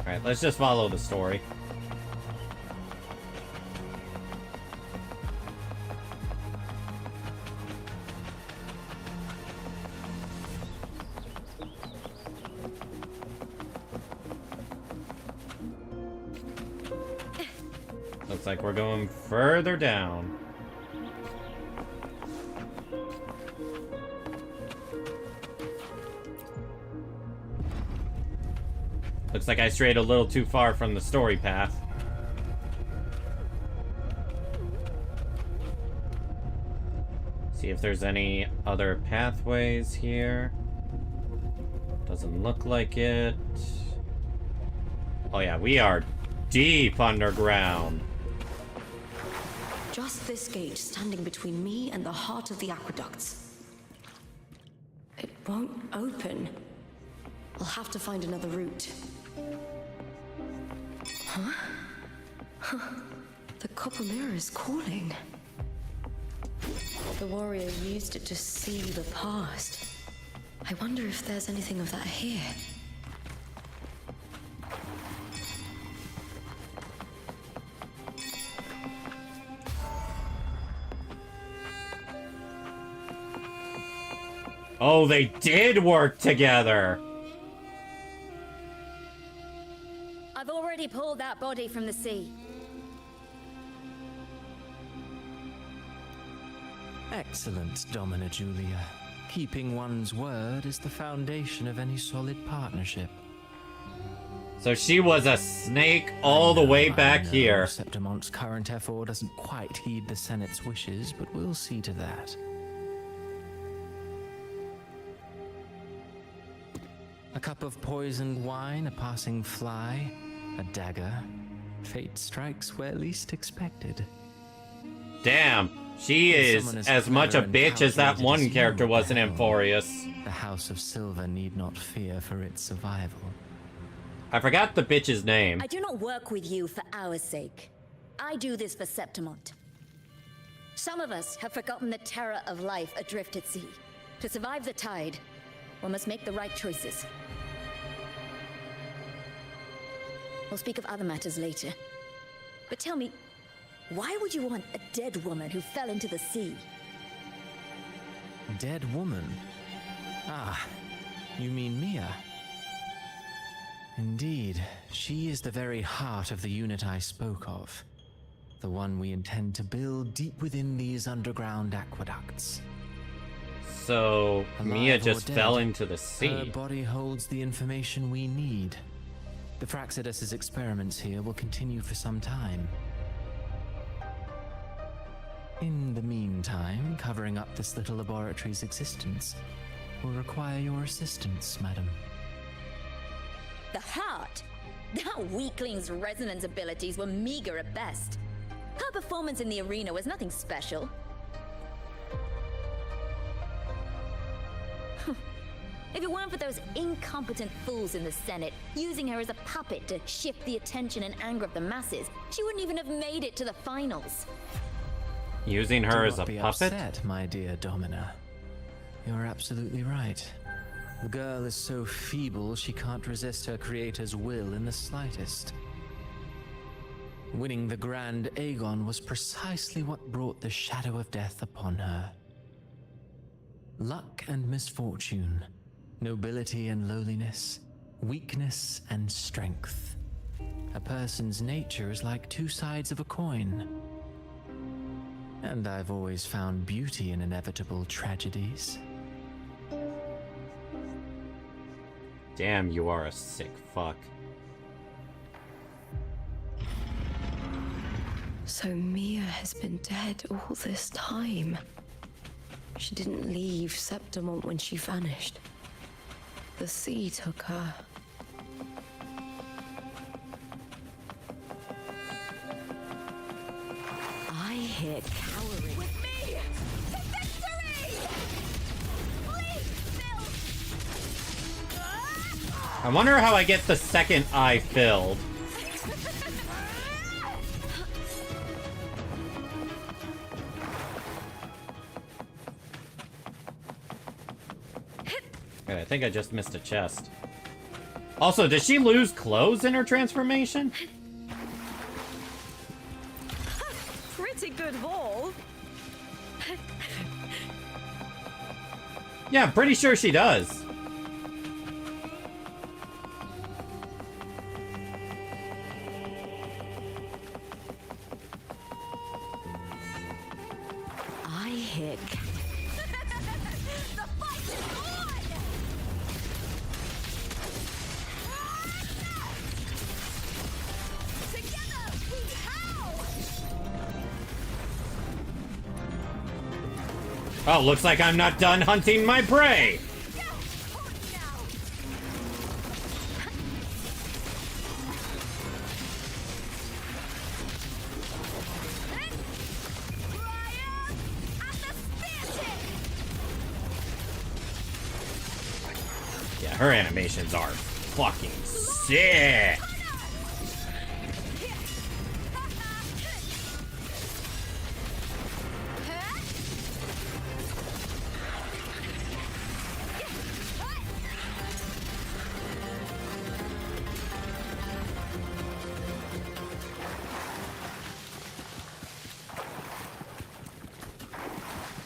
Alright, let's just follow the story. Looks like we're going further down. Looks like I strayed a little too far from the story path. See if there's any other pathways here. Doesn't look like it. Oh yeah, we are deep underground. just this gate standing between me and the heart of the aqueducts. It won't open. I'll have to find another route. Huh? The copper mirror is calling. The warrior used it to see the past. I wonder if there's anything of that here. Oh, they did work together! I've already pulled that body from the sea. Excellent, Domina Julia. Keeping one's word is the foundation of any solid partnership. So she was a snake all the way back here. Septimon's current effort doesn't quite heed the Senate's wishes, but we'll see to that. A cup of poisoned wine, a passing fly, a dagger. Fate strikes where least expected. Damn, she is as much a bitch as that one character was in Amphorius. The House of Silver need not fear for its survival. I forgot the bitch's name. I do not work with you for our sake. I do this for Septimont. Some of us have forgotten the terror of life adrift at sea. To survive the tide, one must make the right choices. We'll speak of other matters later. But tell me, why would you want a dead woman who fell into the sea? Dead woman? Ah, you mean Mia? Indeed, she is the very heart of the unit I spoke of. The one we intend to build deep within these underground aqueducts. So, Mia Alive or just dead, fell into the her sea. body holds the information we need. The Fraxidus's experiments here will continue for some time. In the meantime, covering up this little laboratory's existence will require your assistance, madam. The heart? That weakling's resonance abilities were meager at best. Her performance in the arena was nothing special. If it weren't for those incompetent fools in the Senate, using her as a puppet to shift the attention and anger of the masses, she wouldn't even have made it to the finals. Using her Do as a not be puppet? upset, my dear Domina. You're absolutely right. The girl is so feeble she can't resist her creator's will in the slightest. Winning the Grand Aegon was precisely what brought the shadow of death upon her. Luck and misfortune, nobility and lowliness, weakness and strength. A person's nature is like two sides of a coin. And I've always found beauty in inevitable tragedies. Damn, you are a sick fuck. So Mia has been dead all this time. She didn't leave Septimont when she vanished. The sea took her. I hear cowering. With me! To victory! Please, Bill! I wonder how I get the second eye filled. Okay, I think I just missed a chest. Also, does she lose clothes in her transformation? Pretty good haul. Yeah, I'm pretty sure she does. I hear The fight is on! Together we howl! Oh, looks like I'm not done hunting my prey. Go! Hold it now! her animations are fucking sick.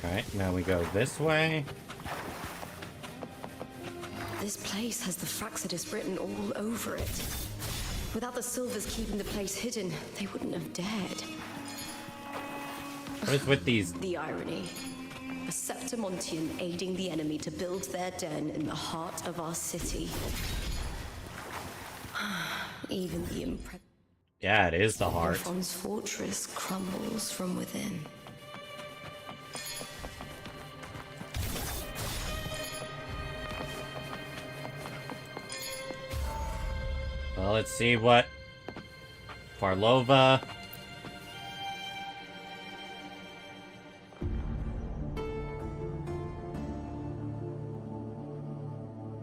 Alright, now we go this way. This place has the Fractsidus written all over it. Without the Silvers keeping the place hidden, they wouldn't have dared. What is with these? The irony. A Septimontian aiding the enemy to build their den in the heart of our city. Even the Yeah, it is the heart. Orphan's fortress crumbles from within. Well, let's see what Farlova.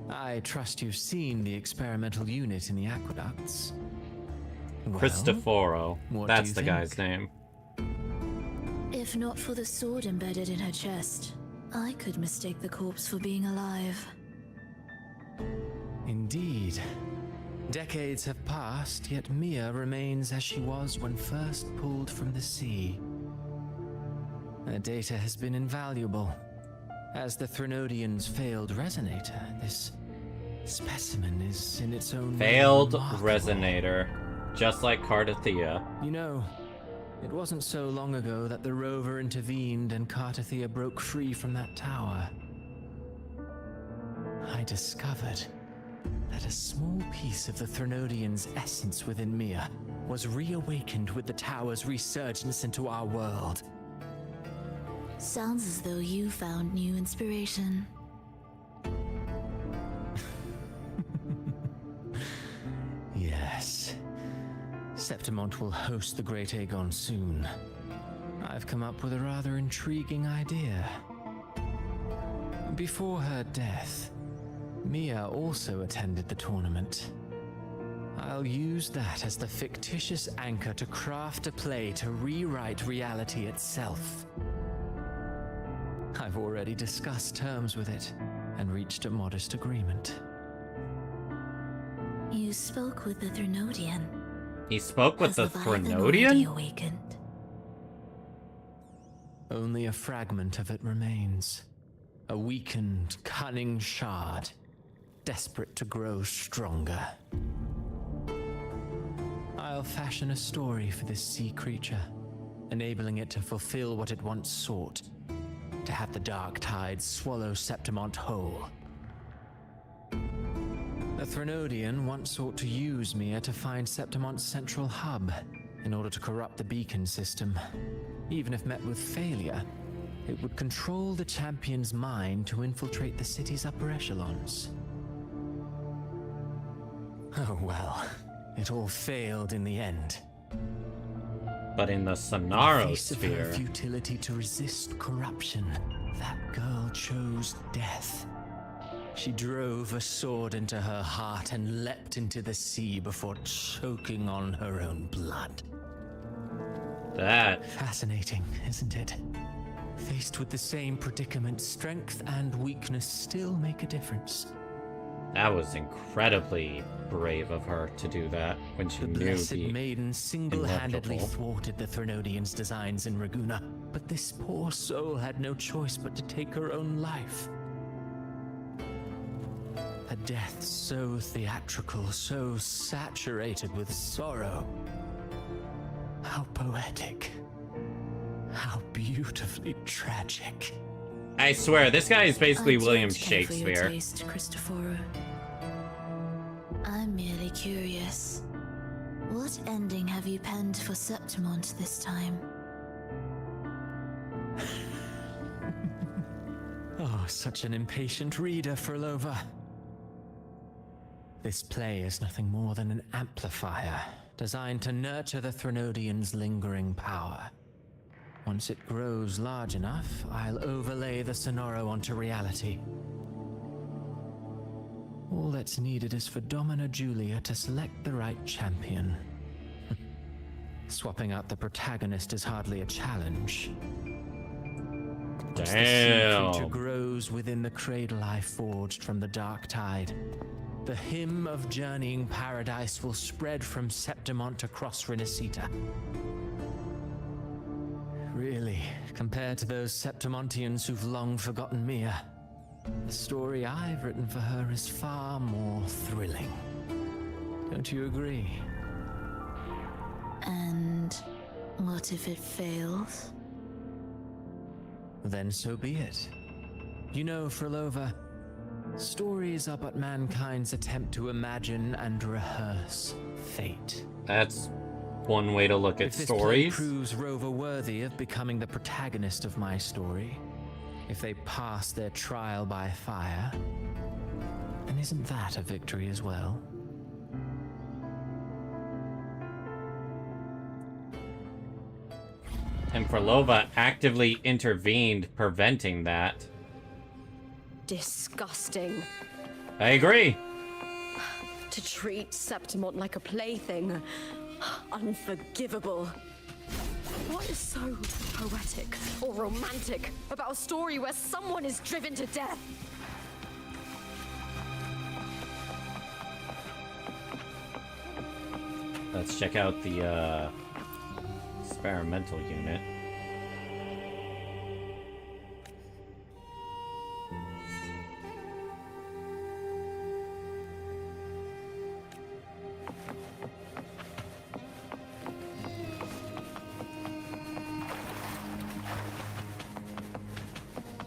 I trust you've seen the experimental unit in the aqueducts. Well, Cristoforo. what That's do the you guy's think? name. If not for the sword embedded in her chest, I could mistake the corpse for being alive. Indeed. Decades have passed, yet Mia remains as she was when first pulled from the sea. Her data has been invaluable. As the Threnodian's failed resonator, this specimen is in its own way Failed remarkable. resonator. Just like Cardathea. You know, it wasn't so long ago that the rover intervened and Cardathea broke free from that tower. I discovered that a small piece of the Threnodian's essence within Mia was reawakened with the tower's resurgence into our world. Sounds as though you found new inspiration. Yes. Septimont will host the Great Aegon soon. I've come up with a rather intriguing idea. Before her death, Mia also attended the tournament. I'll use that as the fictitious anchor to craft a play to rewrite reality itself. I've already discussed terms with it and reached a modest agreement. You spoke with the Threnodian. He spoke with the Has Leviathan already Threnodian? awakened? Only a fragment of it remains. A weakened, cunning shard, desperate to grow stronger. I'll fashion a story for this sea creature, enabling it to fulfill what it once sought, to have the dark tides swallow Septimont whole. The Threnodian once sought to use Mia to find Septimont's central hub in order to corrupt the beacon system. Even if met with failure, it would control the champion's mind to infiltrate the city's upper echelons. Oh well, it all failed in the end. But in the In the Sonaro face of her sphere. futility to resist corruption, that girl chose death. She drove a sword into her heart and leapt into the sea before choking on her own blood. That. Fascinating, isn't it? Faced with the same predicament, strength and weakness still make a difference. That was incredibly brave of her to do that when she The knew Blessed the Maiden single-handedly inevitable. thwarted the Threnodian's designs in Raguna, but this poor soul had no choice but to take her own life. A death so theatrical, so saturated with sorrow. How poetic. How beautifully tragic. I swear, this guy is basically I don't William care for your Shakespeare. taste, Cristoforo. I'm merely curious. What ending have you penned for Septimont this time? Oh, such an impatient reader, Frolova. This play is nothing more than an amplifier designed to nurture the Threnodian's lingering power. Once it grows large enough, I'll overlay the Sonaro onto reality. All that's needed is for Domina Julia to select the right champion. Swapping out the protagonist is hardly a challenge. As the sea creature grows within the cradle I forged from the dark tide, the hymn of journeying paradise will spread from Septimont across Renacita. Really, compared to those Septimontians who've long forgotten Mia, the story I've written for her is far more thrilling. Don't you agree? And what if it fails? Then so be it. You know, Frolova, stories are but mankind's attempt to imagine and rehearse fate. That's one way to look at If this stories. play proves Rover worthy of becoming the protagonist of my story, if they pass their trial by fire, then isn't that a victory as well? And Frolova actively intervened, preventing that. Disgusting. I agree. To treat Septimont like a plaything. Unforgivable. What is so poetic or romantic about a story where someone is driven to death? Let's check out the experimental unit.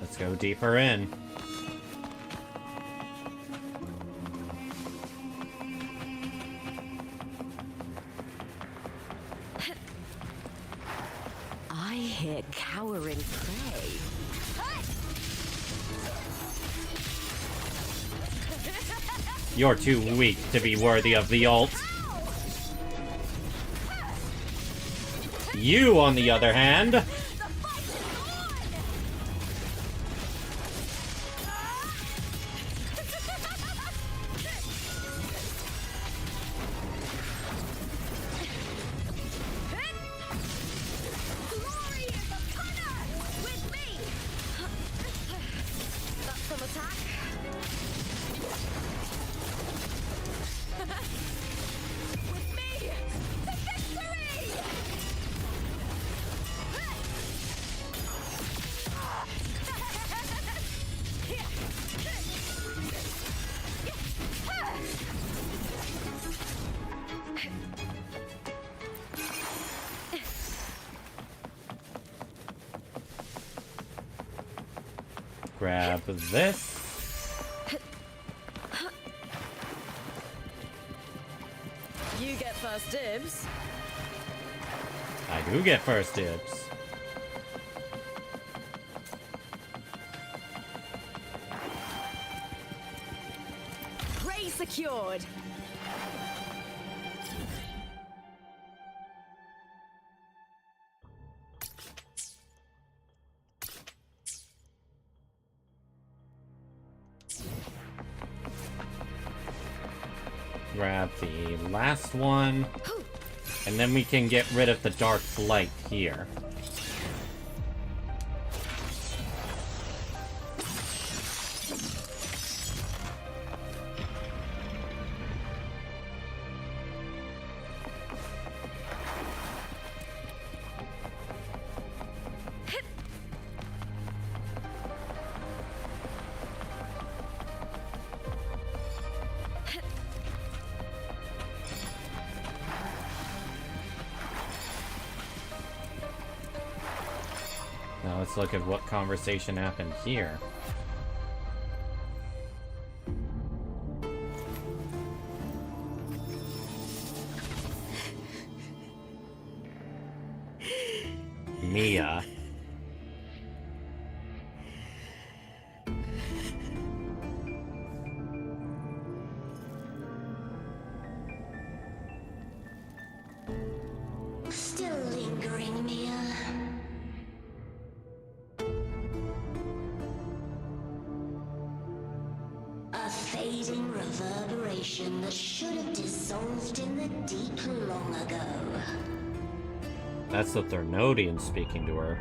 Let's go deeper in. I hear cowering prey. You're too weak to be worthy of the ult. You, on the other hand... Grab this. You get first dibs. I do get first dibs. Prey secured. Grab the last one. And then we can get rid of the dark blight here. Now let's look at what conversation happened here. Mia. Still lingering, Mia. A fading reverberation that should have dissolved in the deep long ago. That's the Thernodian speaking to her.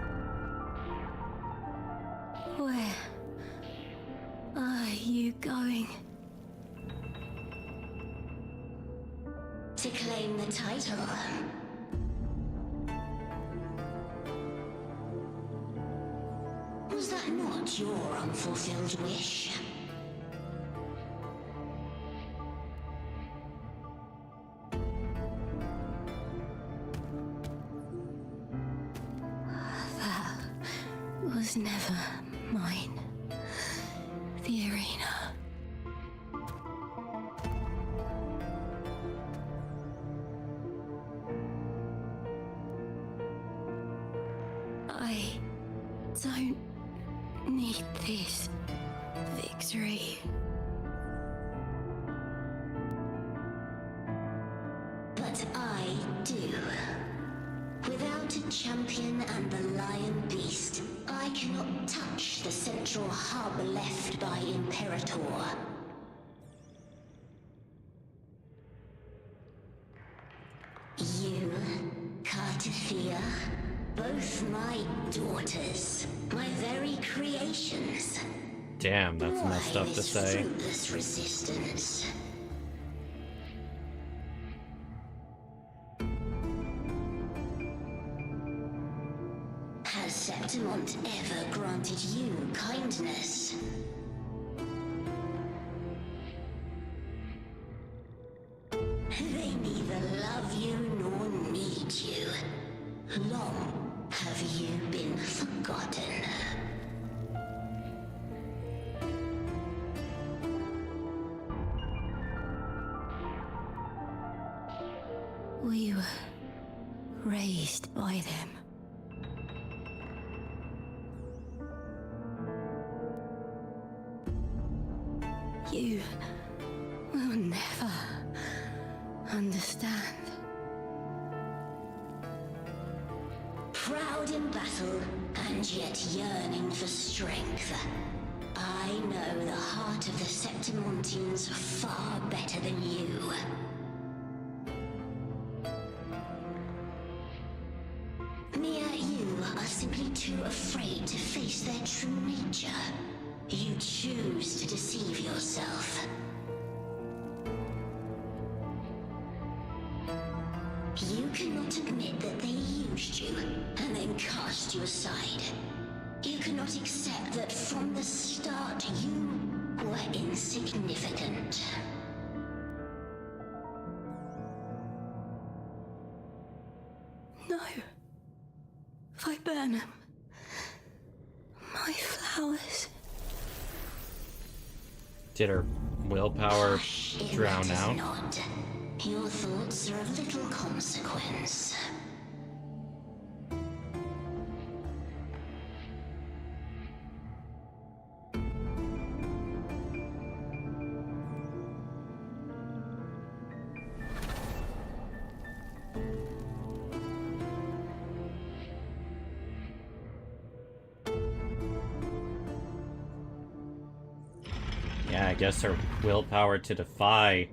Where are you going? To claim the title. Was that not your unfulfilled wish? Was never mine. The arena. I don't need this victory. But I do. Without a champion and the lion beast, I cannot touch the central hub left by Imperator. You, Cartafia, both my daughters, my very creations. Damn, that's messed up to This say. fruitless resistance. Has Septimont ever granted you kindness? They neither love you nor need you. Long have you been forgotten. We were raised by them. You will never understand. Proud in battle, and yet yearning for strength. I know the heart of the Septimontians far better than you. Mia, you are simply too afraid to face their true nature. You choose to deceive yourself. You cannot admit that they used you and then cast you aside. You cannot accept that from the start you were insignificant. No. Viburnum. My flowers. Did her willpower It drown matters out? not. Your thoughts are of little consequence. Yeah, I guess her willpower to defy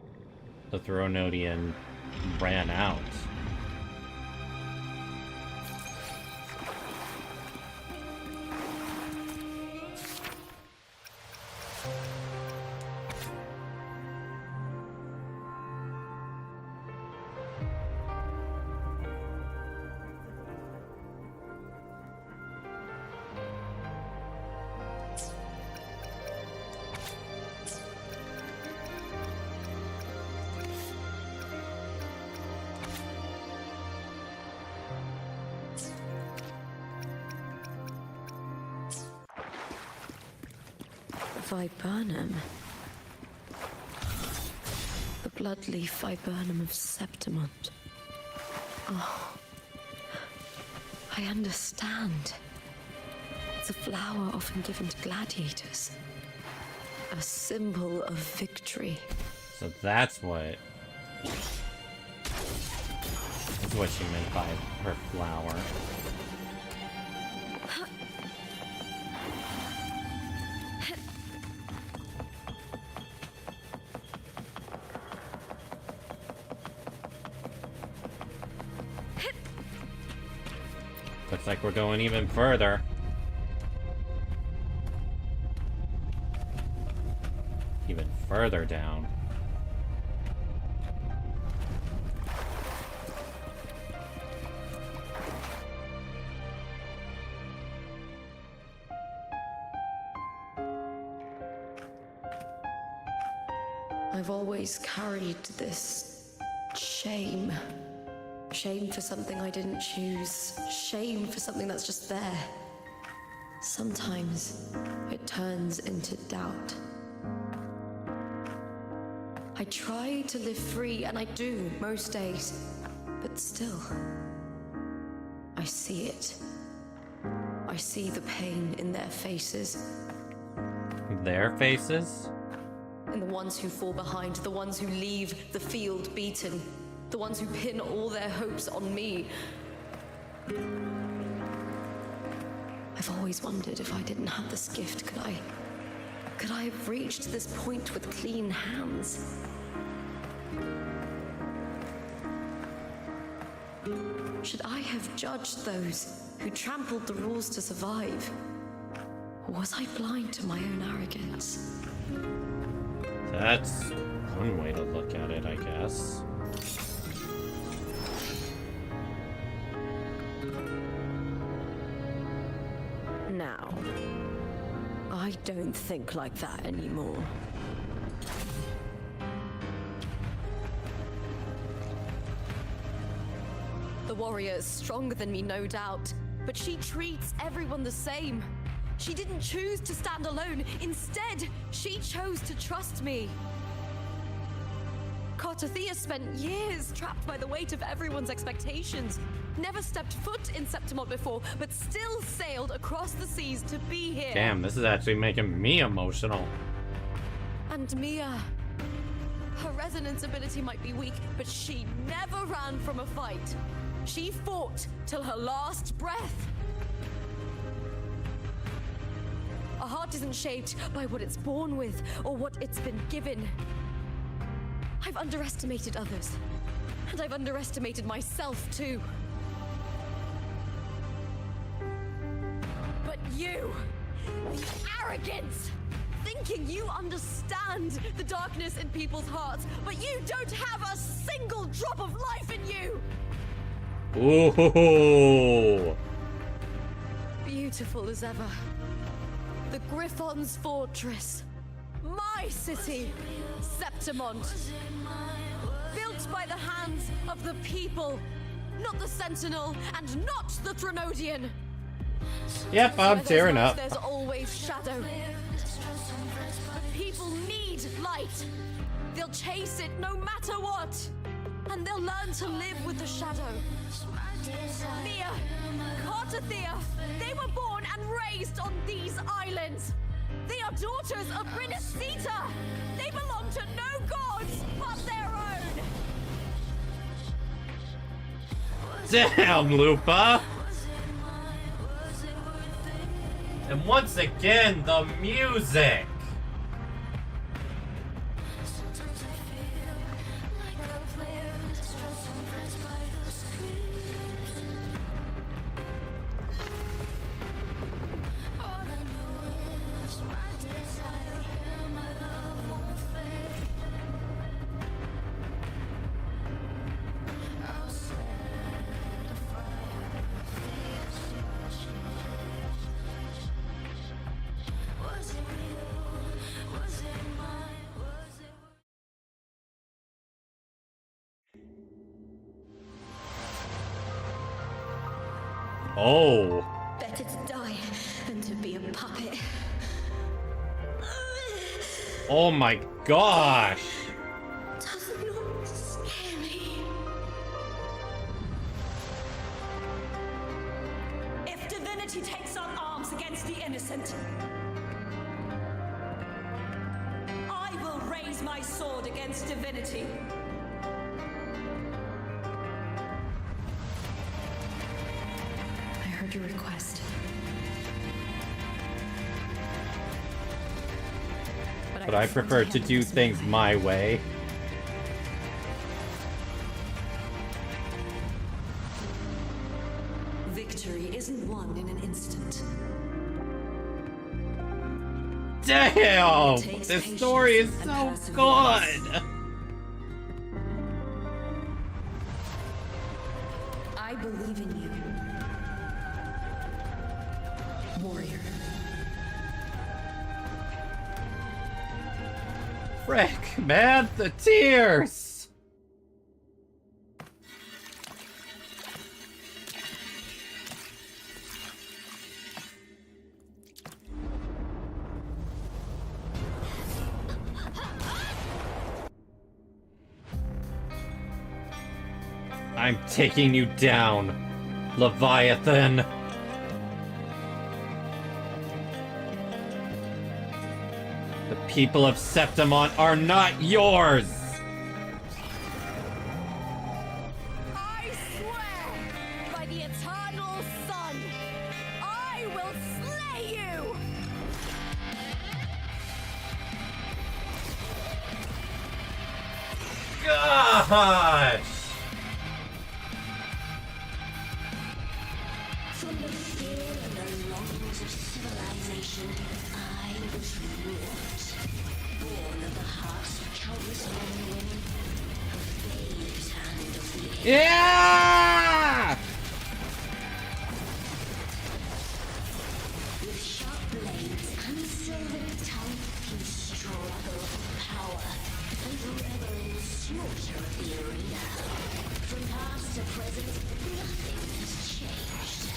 the Thronodian ran out. Viburnum. The bloodleaf viburnum of Septimont. Oh, I understand. It's a flower often given to gladiators. A symbol of victory. So that's what she meant by her flower. Looks like we're going even further. Even further down. I've always carried this shame. Shame for something I didn't choose. Shame for something that's just there. Sometimes it turns into doubt. I try to live free, and I do most days. But still, I see it. I see the pain in their faces. Their faces? And the ones who fall behind, the ones who leave the field beaten, the ones who pin all their hopes on me. I've always wondered if I didn't have this gift, could I have reached this point with clean hands? Should I have judged those who trampled the rules to survive? Or was I blind to my own arrogance? That's one way to look at it, I guess. Now, I don't think like that anymore. The warrior is stronger than me, no doubt, but she treats everyone the same. She didn't choose to stand alone. Instead, she chose to trust me. Cartothea spent years trapped by the weight of everyone's expectations. Never stepped foot in Septimont before, but still sailed across the seas to be here. Damn, this is actually making me emotional. And Mia. Her resonance ability might be weak, but she never ran from a fight. She fought till her last breath. A heart isn't shaped by what it's born with or what it's been given. I've underestimated others, and I've underestimated myself too. But you, the arrogance, thinking you understand the darkness in people's hearts, but you don't have a single drop of life in you. Ooh. Beautiful as ever. The Griffon's fortress. My city, Septimont. Built by the hands of the people. Not the Sentinel and not the Trinodian. Yep, I'm tearing up. There's always shadow. The people need light. They'll chase it no matter what. And they'll learn to live with the shadow. Mia, Cartothea, they were born and raised on these islands. They are daughters of Brinacita. They belong to no gods but their own. Damn, Lupa! And once again, the music! Oh. Better to die than to be a puppet. Oh my gosh. Does it not scare me? If divinity takes up arms against the innocent, I will raise my sword against divinity. I heard your request. But I prefer to do things my way. Victory isn't isn't won in an instant. Damn! It takes This story is patience so and perseverance. good! I believe in you. Warrior. Frick, man, the tears! I'm taking you down, Leviathan! The people of Septimont are not yours! I swear by the eternal sun, I will slay you! Gosh! From the fear and the longings of civilization, I was wrought. Born of the hearts of countless men and women, a babe's hand of the air. Yeah! With sharp blades and silver tongue, you struggle for power, and forever in the slaughter of the arena. From past to present, nothing has changed.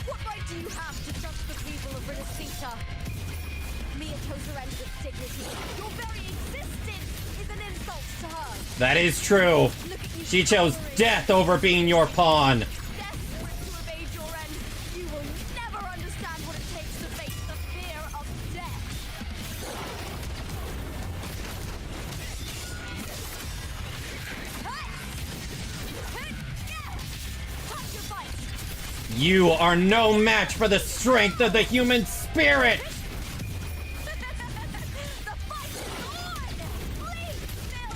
What right do you have to judge the people of Ridicita? Mia chose her end with dignity. Your very existence is an insult to her. That is true. Look at you She chose cowering. death over being your pawn. Desperate to evade your end, you will never understand what it takes to face the fear of death. Touch your fight. You are no match for the strength of the human spirit! The fight is on! Please, Phil!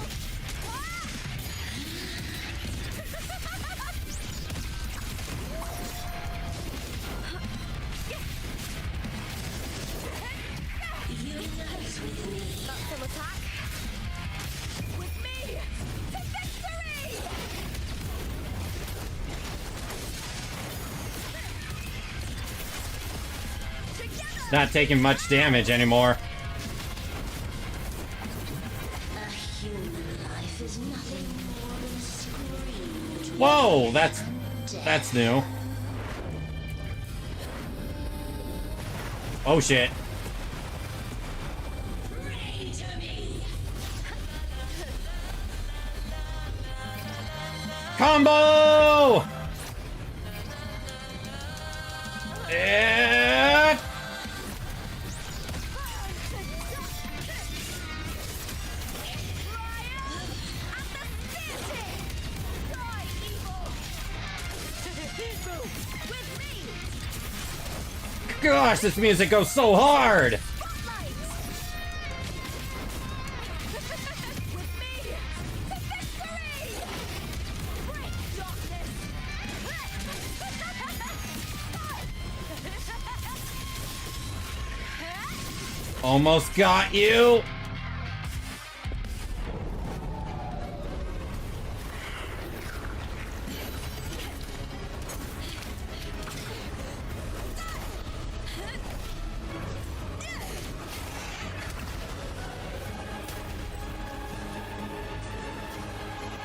Unite with me. That's some attack. With me to victory! Together! Not taking much damage anymore. A human life is nothing more than a scream. Whoa, that's new. Oh shit. Pray to me. Combo! Eh. Gosh, this music goes so hard! Almost got you!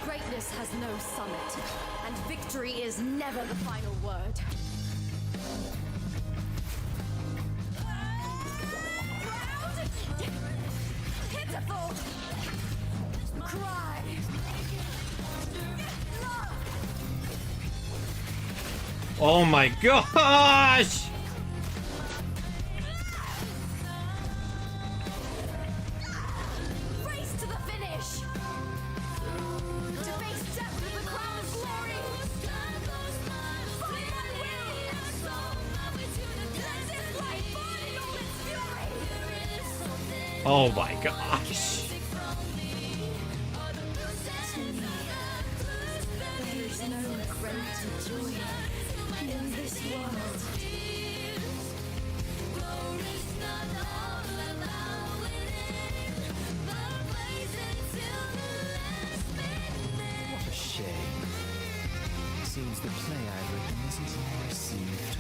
Greatness has no summit, and victory is never the final word. Pitiful! Cry! Oh my gosh! Race to the finish! To face death with the crown of glory! Follow my will! Let this light burn in all its fury! Oh my gosh! greater joy in this world. What a shame. Seems the play I've written isn't well received.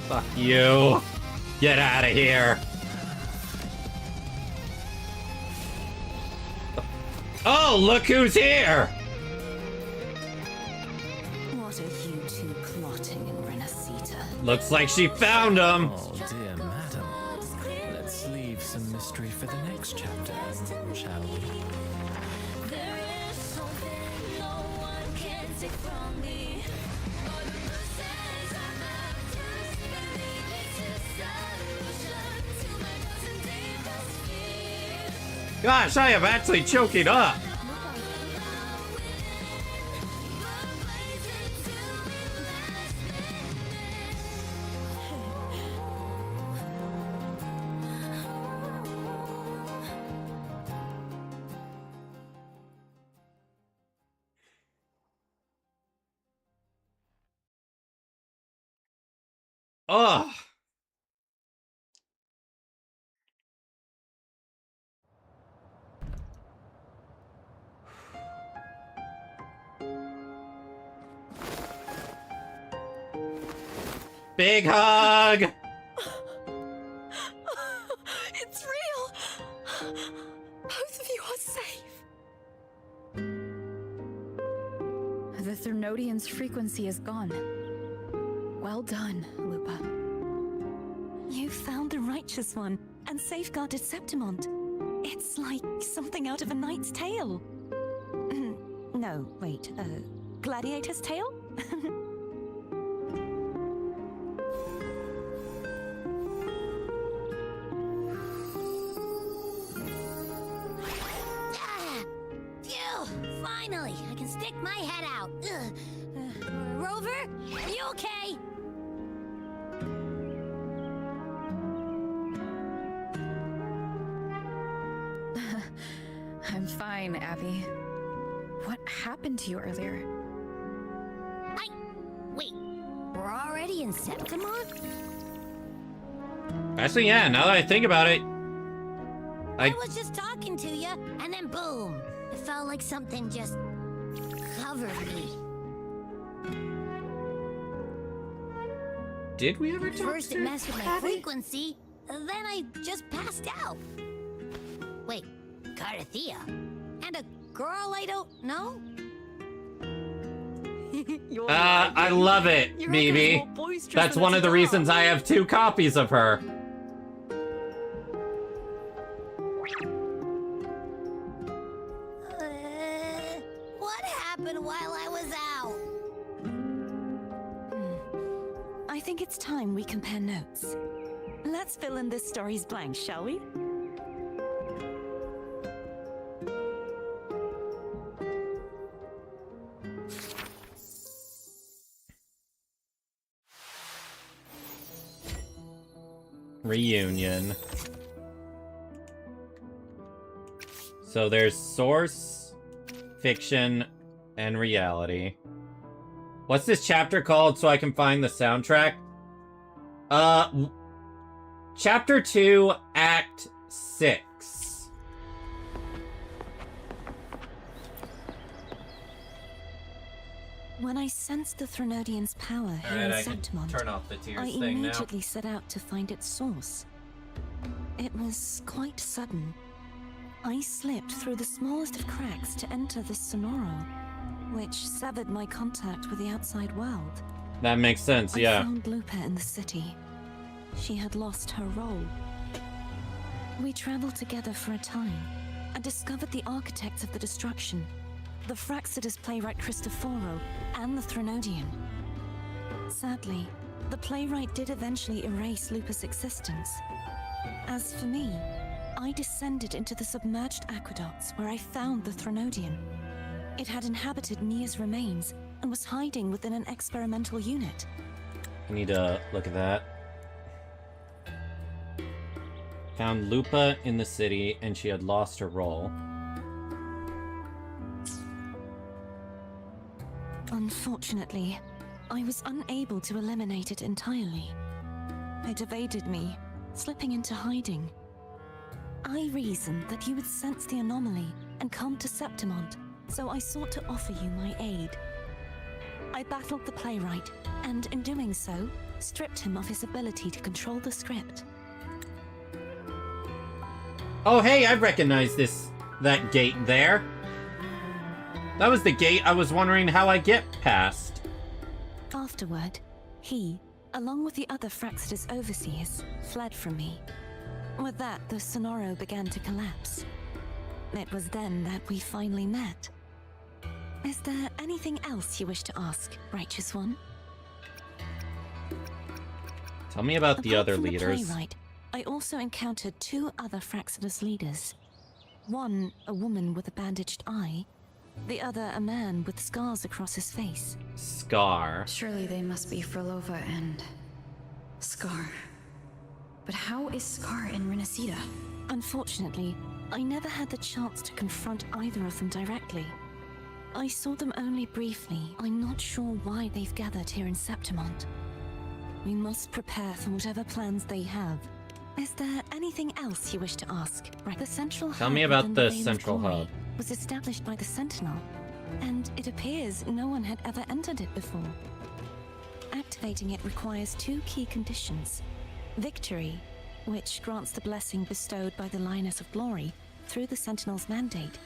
Fuck you. Get out of here. Oh, look who's here! What are you two plotting in Renacita? Looks like she found him. Oh, dear madam. Let's leave some mystery for the next chapter, shall we? Gosh, I am actually choking up. Ugh. Big hug! It's real! Both of you are safe. The Threnodian's frequency is gone. Well done, Lupa. You found the righteous one and safeguarded Septimont. It's like something out of a knight's tale. No, wait, gladiator's tale? Phew! Finally, I can stick my head out. Rover, are you okay? I'm fine, Abby. What happened to you earlier? Wait, we're already in Septimont? Actually, yeah, now that I think about it. I was just talking to you, and then boom! It felt like something just covered me. Did we ever talk First to it messed with my frequency, then I just passed out. Wait, Carthea? And a girl I don't know? I love it, Mimi. That's one of the reasons I have 2 copies of her. What happened while I was out? I think it's time we compare notes. Let's fill in this story's blanks, shall we? Reunion. So there's source, fiction, and reality. What's this chapter called so I can find the soundtrack? Chapter 2, Act 6. When I sensed the Threnodian's power here in Septimont, turn off the tears I thing now. immediately set out to find its source. It was quite sudden. I slipped through the smallest of cracks to enter the Sonoro, which severed my contact with the outside world. That makes sense, I yeah. found Lupa in the city. She had lost her role. We traveled together for a time and discovered the architects of the destruction, the Fraxidus playwright Cristoforo, and the Threnodian. Sadly, the playwright did eventually erase Lupa's existence. As for me, I descended into the submerged aqueducts where I found the Threnodian. It had inhabited Nia's remains and was hiding within an experimental unit. I need to look at that. Found Lupa in the city, and she had lost her role. Unfortunately, I was unable to eliminate it entirely. It evaded me, slipping into hiding. I reasoned that you would sense the anomaly and come to Septimont, so I sought to offer you my aid. I battled the playwright, and in doing so, stripped him of his ability to control the script. Oh, hey, I recognize that gate there. That was the gate I was wondering how I get past. Afterward, he, along with the other Fraxidus overseers, fled from me. With that, the Sonoro began to collapse. It was then that we finally met. Is there anything else you wish to ask, Righteous One? Tell me about the other leaders. The playwright, I also encountered 2 other Fraxidus leaders. One, a woman with a bandaged eye. The other, a man with scars across his face. Scar. Surely they must be Frolova and Scar. But how is Scar in Renacida? Unfortunately, I never had the chance to confront either of them directly. I saw them only briefly. I'm not sure why they've gathered here in Septimont. We must prepare for whatever plans they have. Is there anything else you wish to ask? Right. The central hub. Tell me about the central hub. Was established by the Sentinel, and it appears no one had ever entered it before. Activating it requires 2 key conditions. Victory, which grants the blessing bestowed by the Lioness of Glory through the Sentinel's mandate,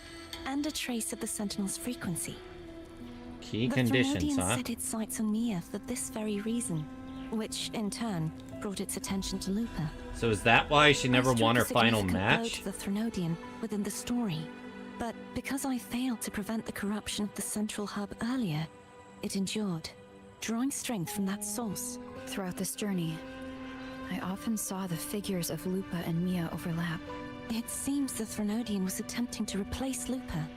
and a trace of the Sentinel's frequency. Key conditions, The huh? set its sights on Mia for this very reason, which in turn brought its attention to Lupa. So is that why she never won her final match? To the Threnodian within the story, but because I failed to prevent the corruption of the central hub earlier, it endured, drawing strength from that source. Throughout this journey, I often saw the figures of Lupa and Mia overlap. It seems the Threnodian was attempting to replace Lupa,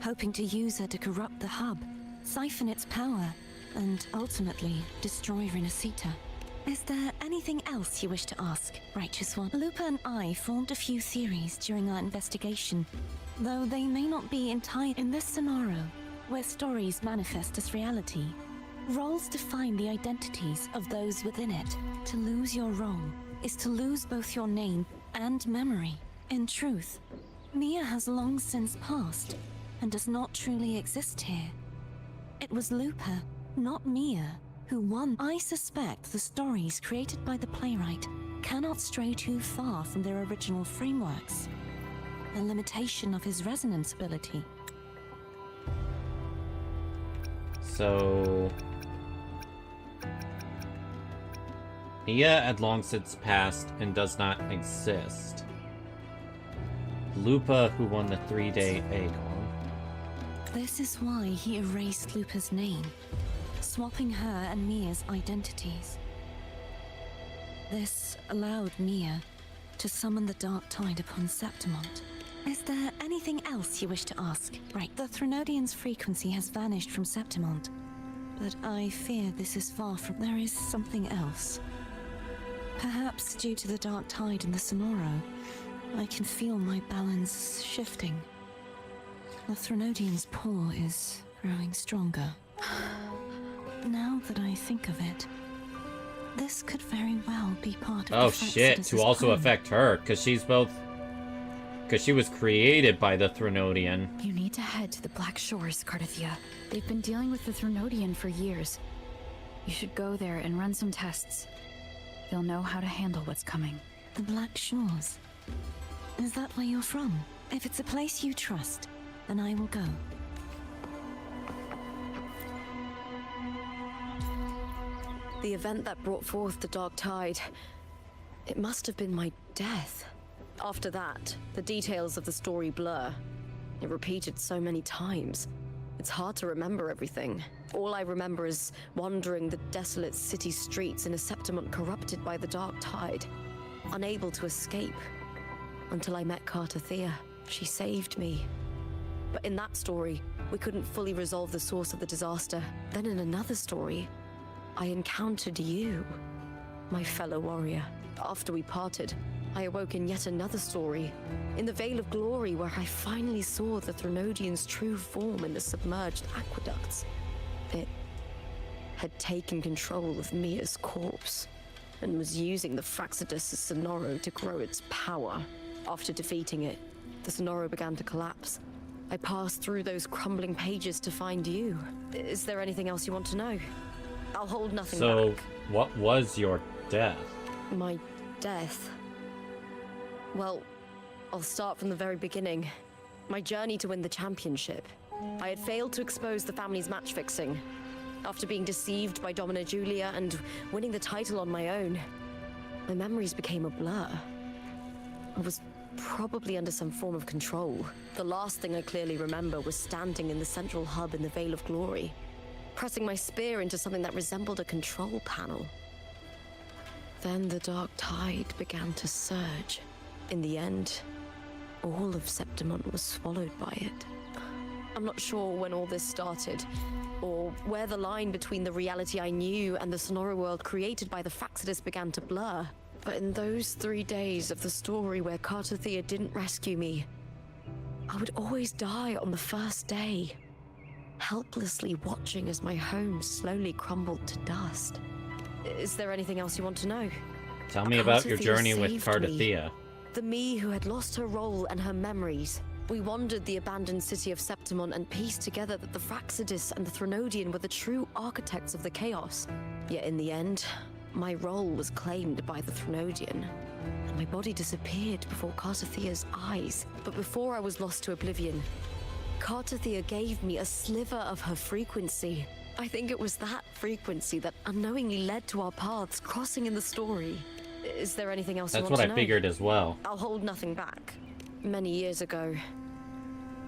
hoping to use her to corrupt the hub, siphon its power, and ultimately destroy Renacita. Is there anything else you wish to ask, Righteous One? Lupa and I formed a few theories during our investigation, though they may not be entire. In this scenario, where stories manifest as reality, roles define the identities of those within it. To lose your role is to lose both your name and memory. In truth, Mia has long since passed, and does not truly exist here. It was Lupa, not Mia, who won. I suspect the stories created by the playwright cannot stray too far from their original frameworks, a limitation of his resonance ability. So... Mia had long since passed and does not exist. Lupa, who won the 3-day Aegon. This is why he erased Lupa's name, swapping her and Mia's identities. This allowed Mia to summon the Dark Tide upon Septimont. Is there anything else you wish to ask? Right, the Threnodian's frequency has vanished from Septimont, but I fear this is far from... There is something else. Perhaps due to the Dark Tide in the Sonoro, I can feel my balance shifting. The Threnodian's paw is growing stronger. Now that I think of it, this could very well be part of Oh the shit, to Fraxidus' also plan. affect her, because she's both... Because she was created by the Threnodian. You need to head to the Black Shores, Cardathia. They've been dealing with the Threnodian for years. You should go there and run some tests. They'll know how to handle what's coming. The Black Shores? Is that where you're from? If it's a place you trust, then I will go. The event that brought forth the Dark Tide, it must have been my death. After that, the details of the story blur. It repeated so many times. It's hard to remember everything. All I remember is wandering the desolate city streets in a Septimont corrupted by the Dark Tide, unable to escape. Until I met Cardathia. She saved me. But in that story, we couldn't fully resolve the source of the disaster. Then in another story, I encountered you, my fellow warrior. After we parted, I awoke in yet another story, in the Veil of Glory, where I finally saw the Threnodian's true form in the submerged aqueducts. had taken control of Mia's corpse and was using the Fraxidus' Sonoro to grow its power. After defeating it, the Sonoro began to collapse. I passed through those crumbling pages to find you. Is there anything else you want to know? I'll hold nothing So, back. what was your death? My death? Well, I'll start from the very beginning. My journey to win the championship. I had failed to expose the family's match fixing. After being deceived by Domina Julia and winning the title on my own, my memories became a blur. I was probably under some form of control. The last thing I clearly remember was standing in the central hub in the Veil of Glory, pressing my spear into something that resembled a control panel. Then the dark tide began to surge. In the end, all of Septimont was swallowed by it. I'm not sure when all this started, or where the line between the reality I knew and the Sonora world created by the Fraxidus began to blur. But in those 3 days of the story where Cartothea didn't rescue me, I would always die on the first day, helplessly watching as my home slowly crumbled to dust. Is there anything else you want to know? Tell me about your Cartothea journey with saved Cartothea. me. The me who had lost her role and her memories. We wandered the abandoned city of Septimont and pieced together that the Fraxidus and the Threnodian were the true architects of the chaos. Yet in the end, my role was claimed by the Threnodian, and my body disappeared before Cartothea's eyes. But before I was lost to oblivion, Cartothea gave me a sliver of her frequency. I think it was that frequency that unknowingly led to our paths crossing in the story. Is there anything else you That's want what to I know? figured as well. I'll hold nothing back. Many years ago,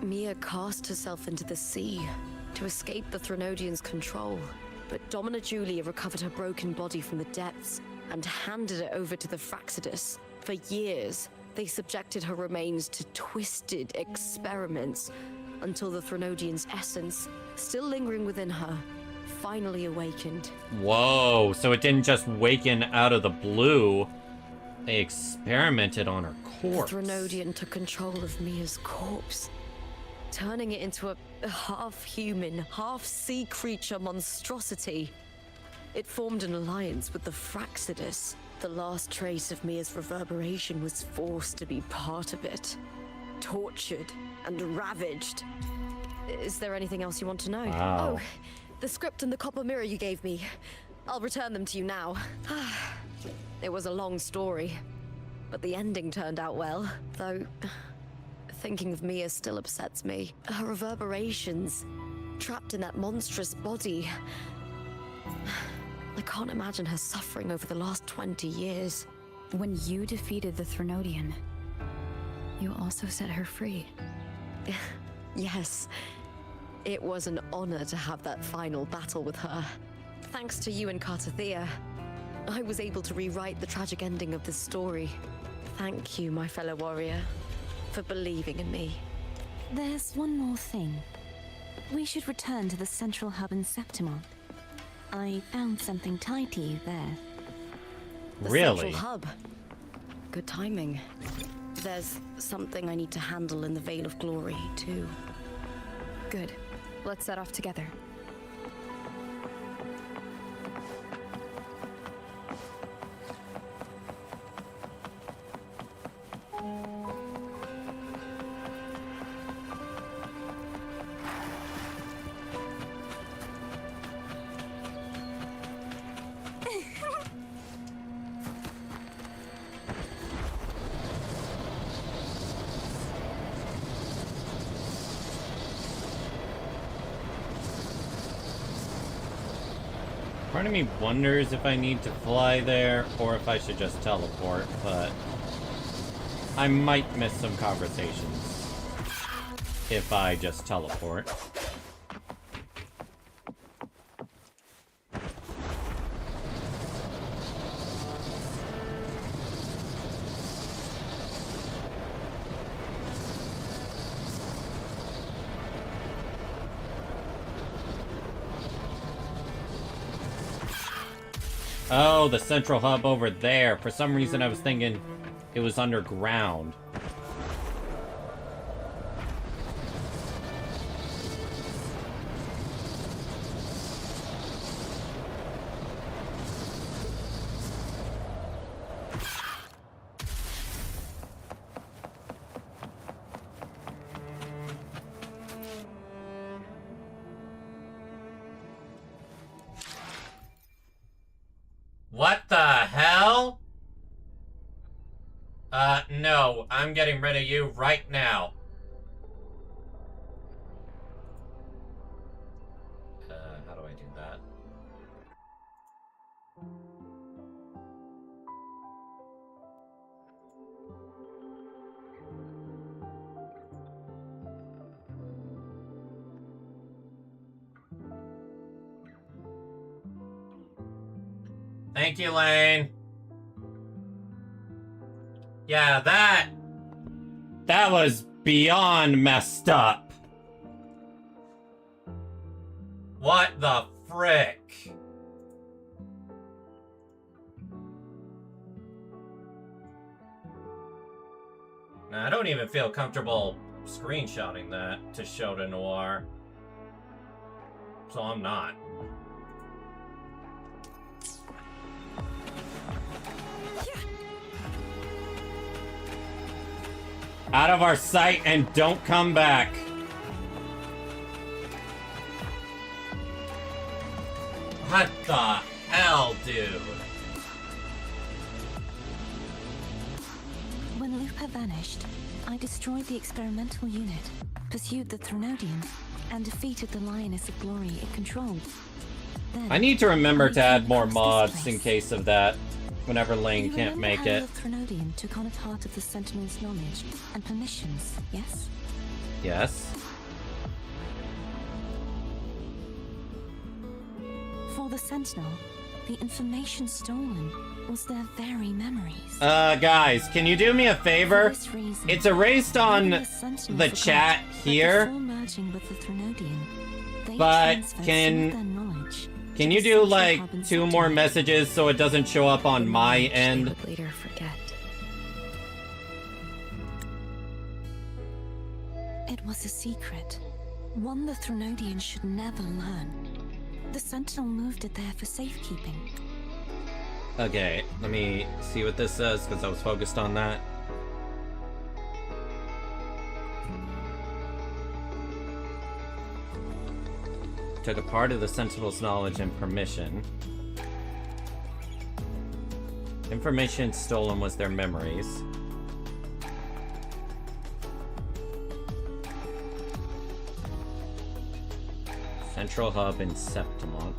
Mia cast herself into the sea to escape the Threnodian's control. But Domina Julia recovered her broken body from the depths and handed it over to the Fraxidus. For years, they subjected her remains to twisted experiments until the Threnodian's essence, still lingering within her, finally awakened. Whoa, so it didn't just waken out of the blue. They experimented on her corpse. The Threnodian took control of Mia's corpse, turning it into a half-human, half-sea creature monstrosity. It formed an alliance with the Fraxidus. The last trace of Mia's reverberation was forced to be part of it. Tortured and ravaged. Is there anything else you want to know? Wow. Oh, the script and the copper mirror you gave me. I'll return them to you now. It was a long story, but the ending turned out well, though thinking of Mia still upsets me. Her reverberations, trapped in that monstrous body. I can't imagine her suffering over the last 20 years. When you defeated the Threnodian, you also set her free. Yes, it was an honor to have that final battle with her. Thanks to you and Cartothea, I was able to rewrite the tragic ending of this story. Thank you, my fellow warrior, for believing in me. There's one more thing. We should return to the central hub in Septimont. I found something tied to you there. The Really? central hub. Good timing. There's something I need to handle in the Veil of Glory, too. Good. Let's set off together. Part of me wonders if I need to fly there or if I should just teleport, but I might miss some conversations if I just teleport. Oh, the central hub over there. For some reason I was thinking it was underground. What the hell? No. I'm getting rid of you right now. How do I do that? Thank you, Lane. Yeah, that was beyond messed up. What the frick? Now, I don't even feel comfortable screenshotting that to show to Noir. So I'm not. Out of our sight and don't come back. What the hell, dude? When Lupa vanished, I destroyed the experimental unit, pursued the Threnodian, and defeated the Lioness of Glory it controlled. Then, I need to remember to add more across this mods in place. case of that. Whenever Lane You can't remember make how it. the Threnodian took on a part of the Sentinel's knowledge and permissions, yes? Yes. For the Sentinel, the information stolen was their very memories. Guys, can you do me a favor? For this reason, It's erased on even the Sentinel the forgot chat that here, before merging with the Threnodian, they but transferred can- some of their knowledge Can to you the do Central like Hub in 2 more September. messages so it doesn't show up on my Knowledge they end? would later forget. It was a secret, one the Threnodian should never learn. The Sentinel moved it there for safekeeping. Okay, let me see what this says because I was focused on that. Took a part of the Sentinel's knowledge and permission. Information stolen was their memories. Central Hub in Septimont.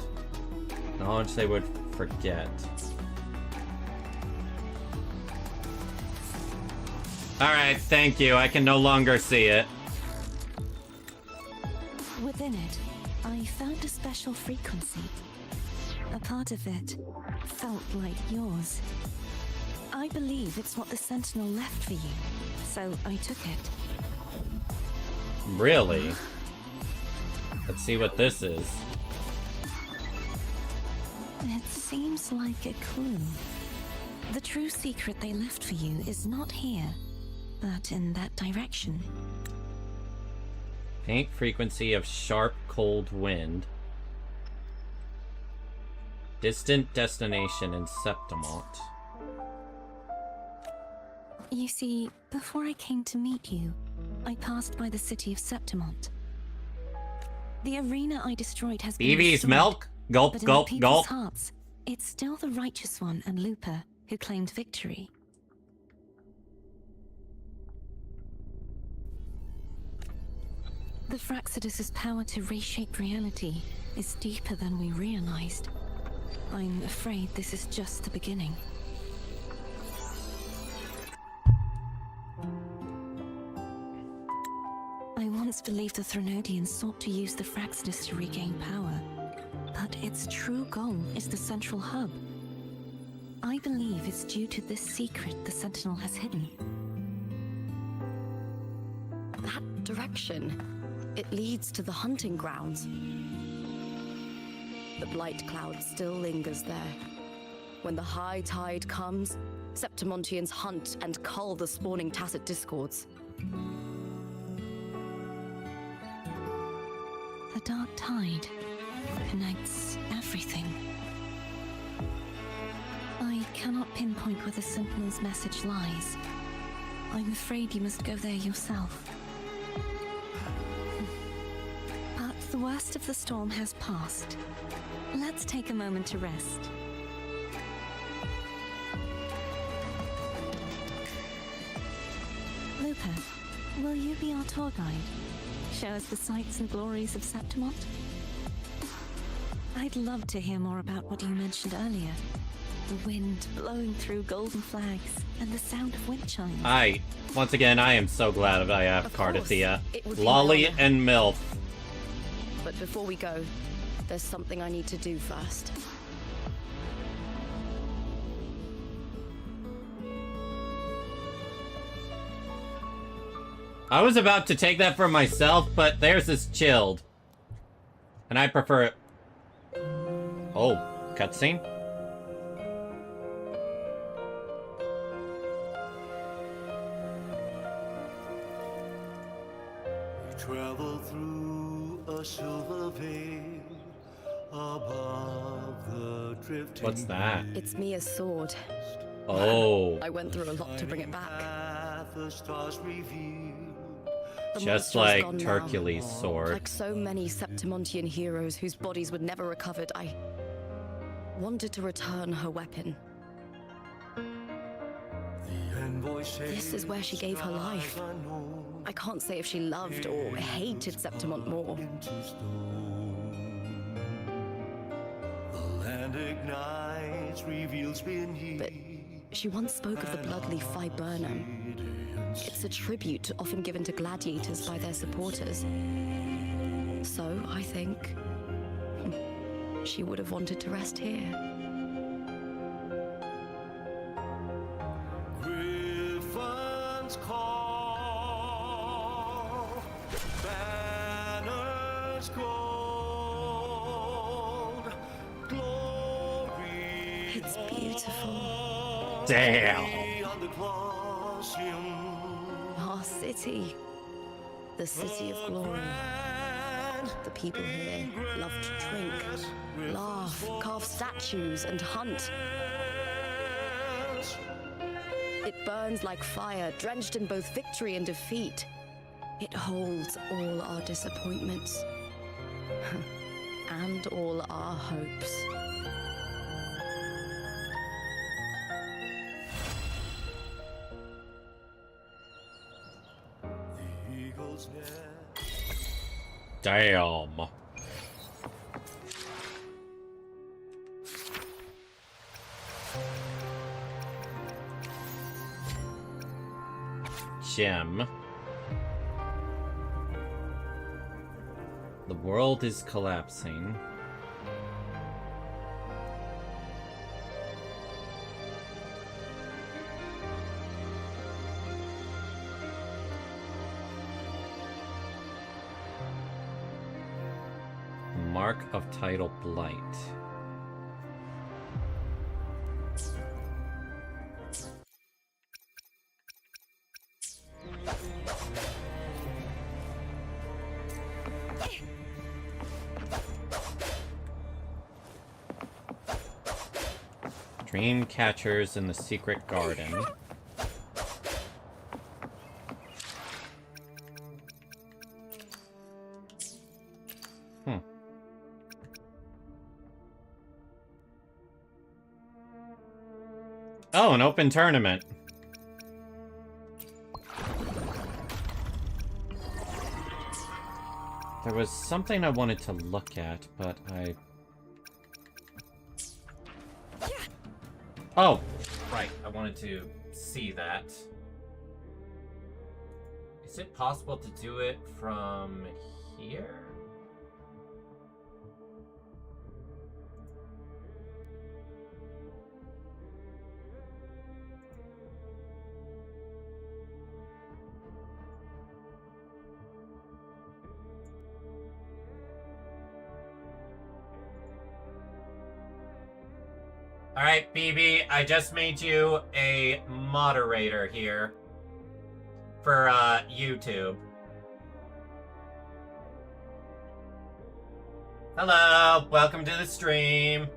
Knowledge they would forget. Alright, thank you. I can no longer see it. Within it, I found a special frequency. A part of it felt like yours. I believe it's what the Sentinel left for you, so I took it. Really? Let's see what this is. It seems like a clue. The true secret they left for you is not here, but in that direction. Faint frequency of sharp, cold wind. Distant destination in Septimont. You see, before I came to meet you, I passed by the city of Septimont. The arena I destroyed has been BB's restored, milk? Gulp, but in gulp, the people's gulp. hearts, it's still the Righteous One and Lupa who claimed victory. The Fraxidus's power to reshape reality is deeper than we realized. I'm afraid this is just the beginning. I once believed the Threnodians sought to use the Fraxidus to regain power, but its true goal is the Central Hub. I believe it's due to this secret the Sentinel has hidden. That direction, it leads to the hunting grounds. The blight cloud still lingers there. When the high tide comes, Septimontians hunt and cull the spawning tacit discords. The dark tide connects everything. I cannot pinpoint where the Sentinel's message lies. I'm afraid you must go there yourself. But the worst of the storm has passed. Let's take a moment to rest. her. Will you be our tour guide? Show us the sights and glories of Septimont? I'd love to hear more about what you mentioned earlier. The wind blowing through golden flags and the sound of wind chimes. Once again, I am so glad that I have Of course, Cardathea. it would be Lolly an honor. and MILF. But before we go, there's something I need to do first. I was about to take that for myself, but theirs is chilled. And I prefer it. Oh, cutscene? We travel through a silver veil above the drifting. What's that? It's Mia's sword. Oh. I went through a lot to bring it back. The stars reveal. The Just monster's like gone now. Hercules' sword. Like so many Septimontian heroes whose bodies were never recovered, I wanted to return her weapon. This is where she gave her life. I can't say if she loved or hated Septimont more. The land ignites, reveals beneath. But she once spoke of the bloodleaf viburnum. It's a tribute often given to gladiators by their supporters. So, I think, she would have wanted to rest here. Griffins call, banners gold, glory. It's beautiful. Damn. On the Colosseum. Our city. The city of glory. The people here love to drink, laugh, carve statues, and hunt. It burns like fire, drenched in both victory and defeat. It holds all our disappointments. And all our hopes. Damn. Gem. The world is collapsing. Mark of Tidal Blight. Dream catchers in the secret garden. Oh, an open tournament. There was something I wanted to look at, but I... Oh! Right, I wanted to see that. Is it possible to do it from here? Alright, BB, I just made you a moderator here for YouTube. Hello, welcome to the stream.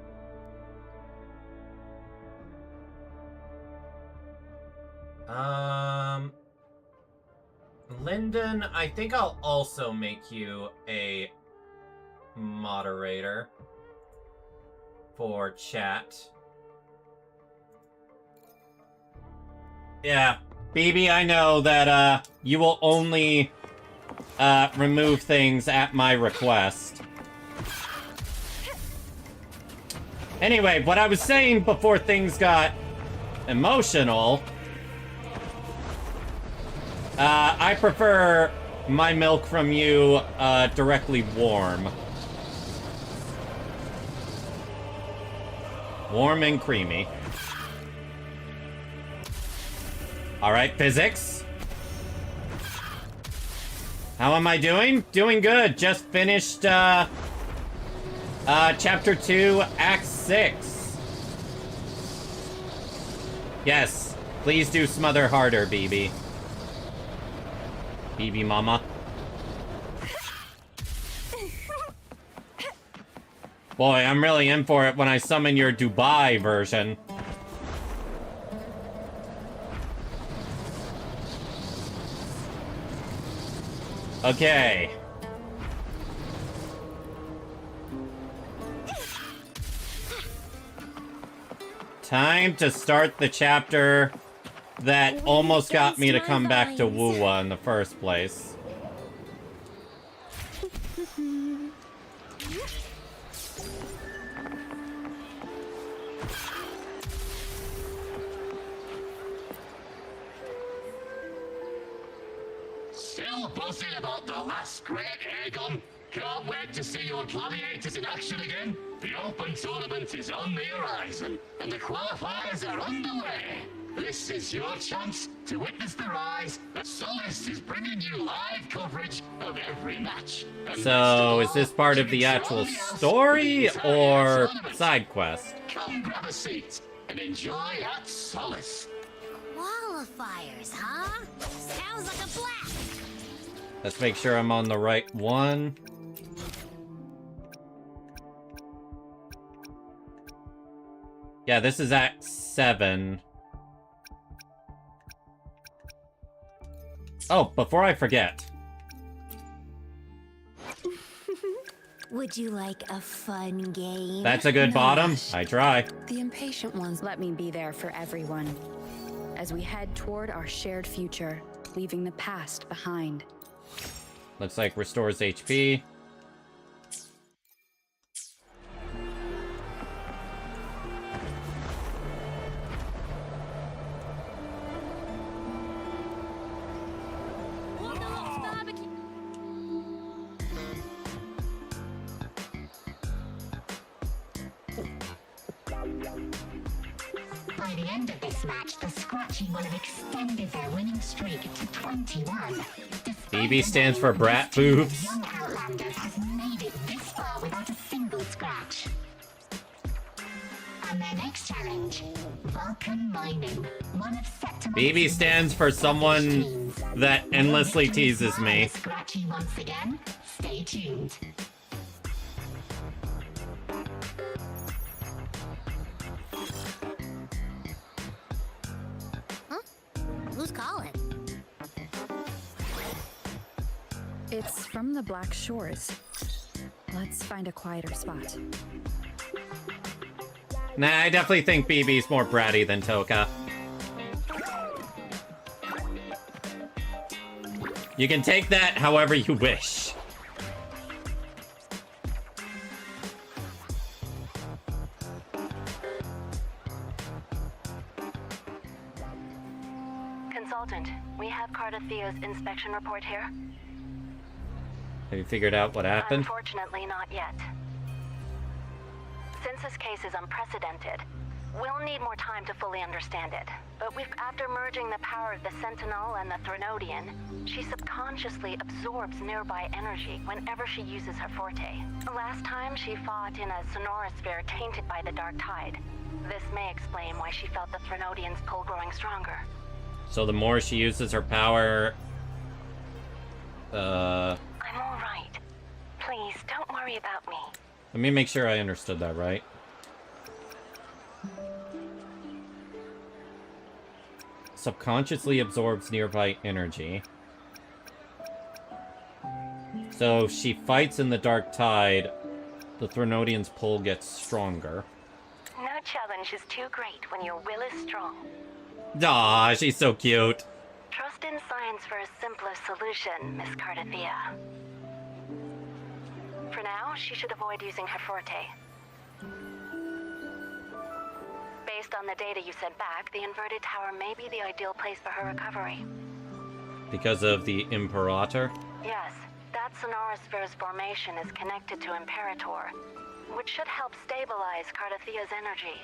Lyndon, I think I'll also make you a moderator for chat. Yeah, BB, I know that, you will only, remove things at my request. Anyway, what I was saying before things got emotional, I prefer my milk from you, directly warm. Warm and creamy. Alright, physics. How am I doing? Doing good. Just finished, Chapter 2, Act 6. Yes, please do smother harder, BB. BB mama. Boy, I'm really in for it when I summon your Dubai version. Okay. Time to start the chapter that almost got me to come back to Wuwa in the first place. Still buzzing about the last great Aegon? Can't wait to see your gladiators in action again. The Open Tournament is on the horizon, and the qualifiers are underway. This is your chance to witness the rise, and Solace is bringing you live coverage of every match. And So, is this part of the actual story or side quest? Come grab a seat and enjoy at Solace. Qualifiers, huh? Sounds like a blast! Let's make sure I'm on the right one. Yeah, this is Act 7. Oh, before I forget. Would you like a fun game? That's a good bottom. I try. The impatient ones let me be there for everyone. As we head toward our shared future, leaving the past behind. Looks like restores HP. By the end of this match, the Scratchy will have extended their winning streak to 21. BB stands for Brat Boobs. Young Outlanders has made it this far without a single scratch. And their next challenge, Vulcan Mining, one of Septimus. BB stands for someone that endlessly teases me. Scratchy once again. Stay tuned. Who's calling? It's from the Black Shores. Let's find a quieter spot. Nah, I definitely think BB's more bratty than Toka. You can take that however you wish. Consultant, we have Cardathio's inspection report here. Have you figured out what happened? Unfortunately, not yet. Since this case is unprecedented, we'll need more time to fully understand it. But after merging the power of the Sentinel and the Threnodian, she subconsciously absorbs nearby energy whenever she uses her forte. Last time, she fought in a sonorosphere tainted by the Dark Tide. This may explain why she felt the Threnodian's pull growing stronger. So the more she uses her power... I'm all right. Please, don't worry about me. Let me make sure I understood that right. Subconsciously absorbs nearby energy. So she fights in the Dark Tide. The Threnodian's pull gets stronger. No challenge is too great when your will is strong. Aw, she's so cute. trust in science for a simpler solution, Miss Cardathea. For now, she should avoid using her forte. Based on the data you sent back, the inverted tower may be the ideal place for her recovery. Because of the Imperator? Yes, that Sonorosphere's formation is connected to Imperator, which should help stabilize Cardathea's energy.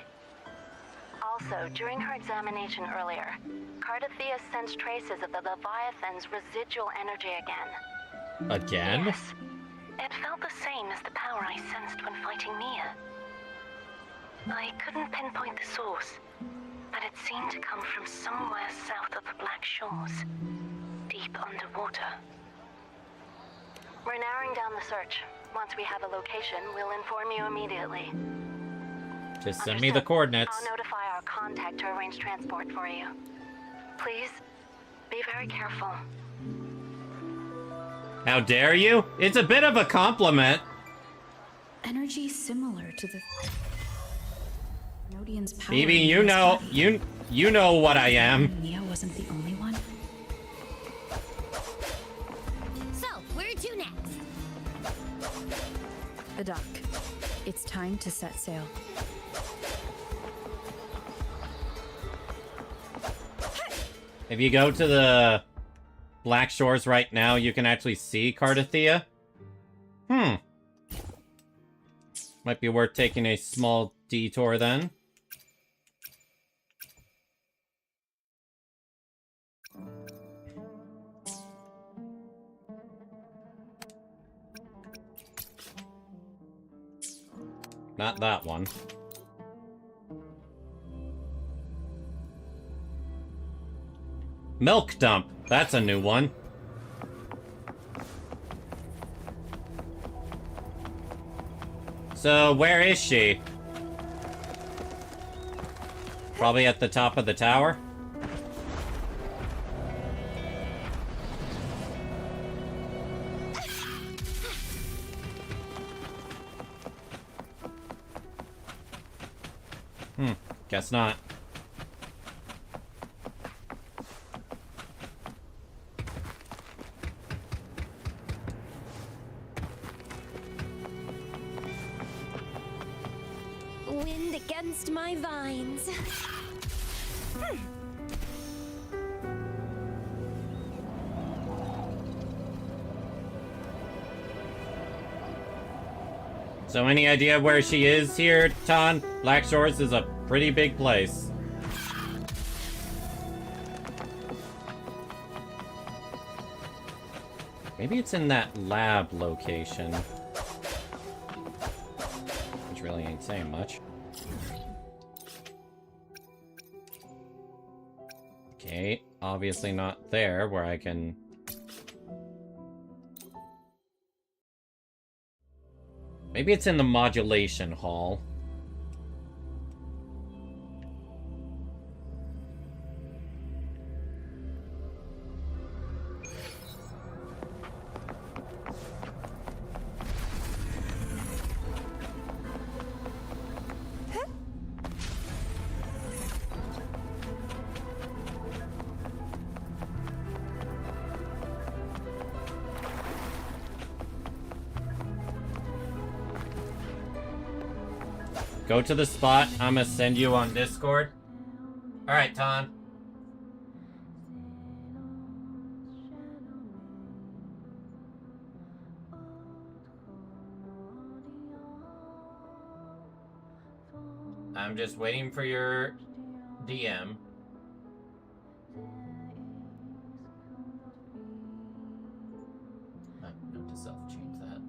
Also, during her examination earlier, Cardathea sensed traces of the Leviathan's residual energy again. Again? Yes. It felt the same as the power I sensed when fighting Mia. I couldn't pinpoint the source, but it seemed to come from somewhere south of the Black Shores, deep underwater. We're narrowing down the search. Once we have a location, we'll inform you immediately. Just send me the coordinates. I'll notify our contact to arrange transport for you. Please, be very careful. How dare you? It's a bit of a compliment. Energy similar to the Nodian's power. Phoebe, you know what I am. Mia wasn't the only one. So, where to next? The dock. It's time to set sail. If you go to the Black Shores right now, you can actually see Cardathea. Might be worth taking a small detour then. Not that one. Milk dump. That's a new one. So, where is she? Probably at the top of the tower? Guess not. Wind against my vines. So any idea where she is here, Ton? Black Shores is a pretty big place. Maybe it's in that lab location. Which really ain't saying much. Okay, obviously not there where I can... Maybe it's in the modulation hall. Go to the spot. I'm gonna send you on Discord. Alright, Ton. I'm just waiting for your DM. Note to self, change that.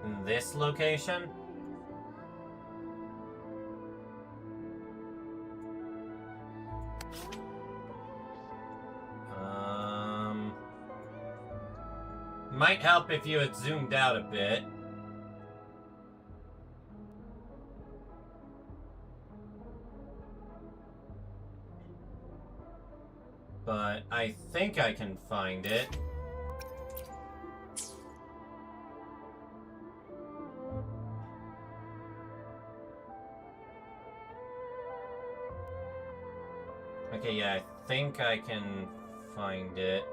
In this location? Might help if you had zoomed out a bit. But I think I can find it. Okay, yeah, I think I can find it.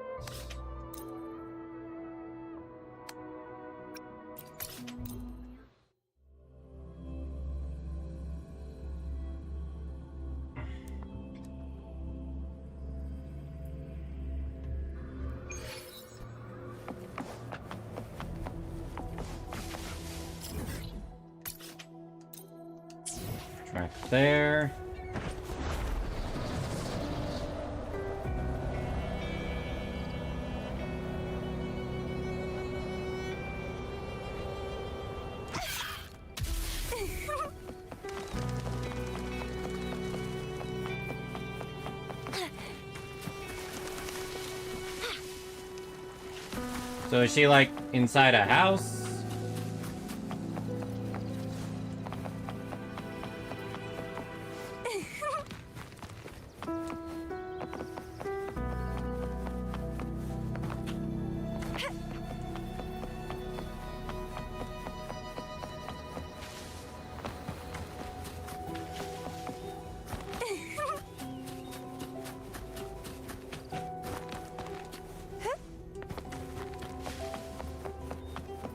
Track there. So is she like inside a house?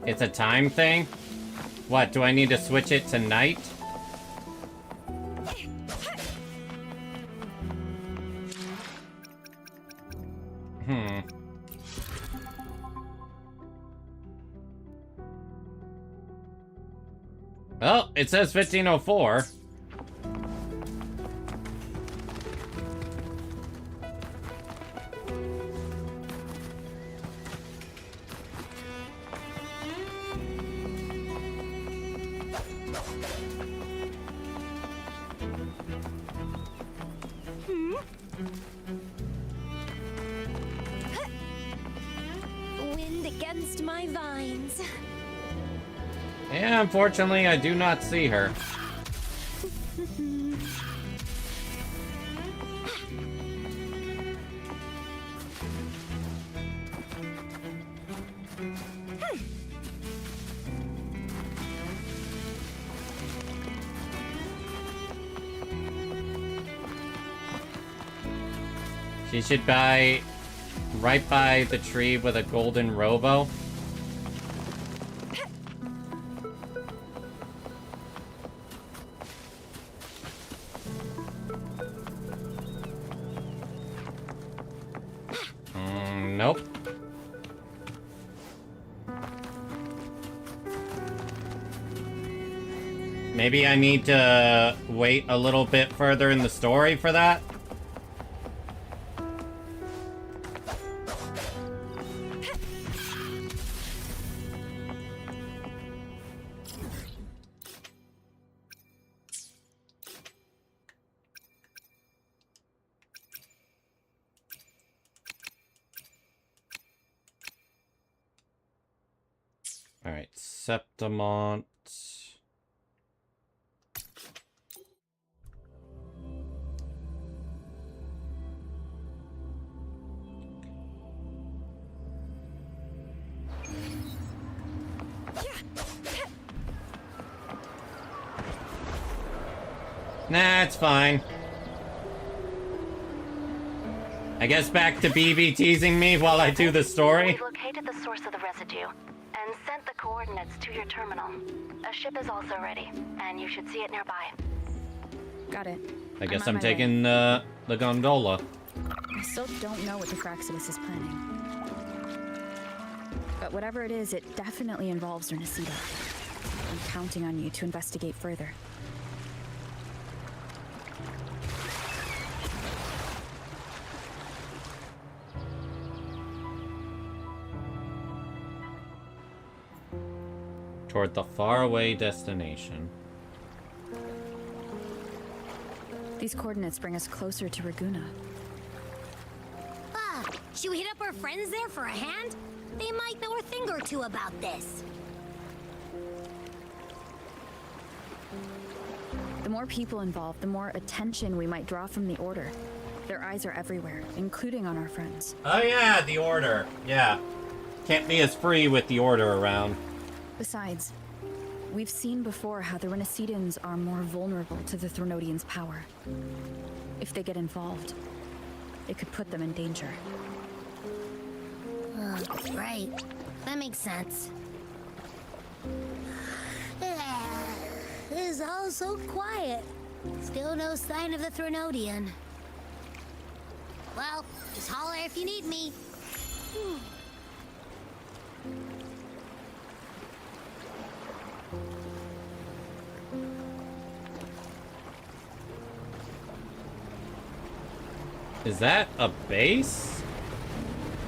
It's a time thing? What, do I need to switch it to night? Oh, it says 1504. Wind against my vines. Yeah, unfortunately, I do not see her. She should buy right by the tree with a golden robo. Nope. Maybe I need to wait a little bit further in the story for that. All right, Septimont. Nah, it's fine. I guess back to BB teasing me while I do the story. We've located the source of the residue and sent the coordinates to your terminal. A ship is also ready, and you should see it nearby. Got it. I guess on I'm my taking the gondola. I still don't know what the Fraxidus is planning. But whatever it is, it definitely involves Renesita. I'm counting on you to investigate further. Toward the faraway destination. These coordinates bring us closer to Raguna. Should we hit up our friends there for a hand? They might know a thing or two about this. The more people involved, the more attention we might draw from the Order. Their eyes are everywhere, including on our friends. Oh yeah, the Order. Yeah. Can't be as free with the Order around. Besides, we've seen before how the Renacedans are more vulnerable to the Threnodians' power. If they get involved, it could put them in danger. Right. That makes sense. It's all so quiet. Still no sign of the Threnodian. Well, just holler if you need me. Is that a base?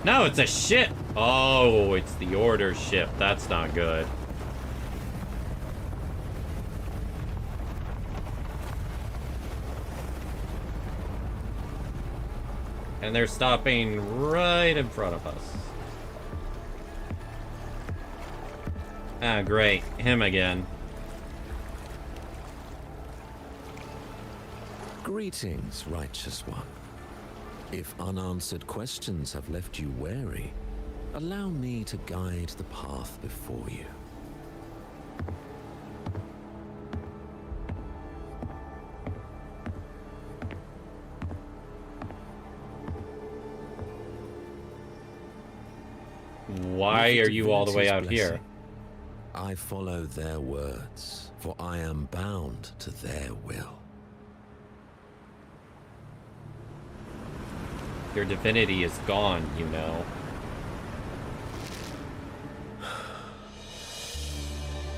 No, it's a ship. Oh, it's the Order ship. That's not good. And they're stopping right in front of us. Ah, great. Him again. Greetings, righteous one. If unanswered questions have left you wary, allow me to guide the path before you. Why are you all the way out here? I follow their words, for I am bound to their will. Your divinity is gone, you know.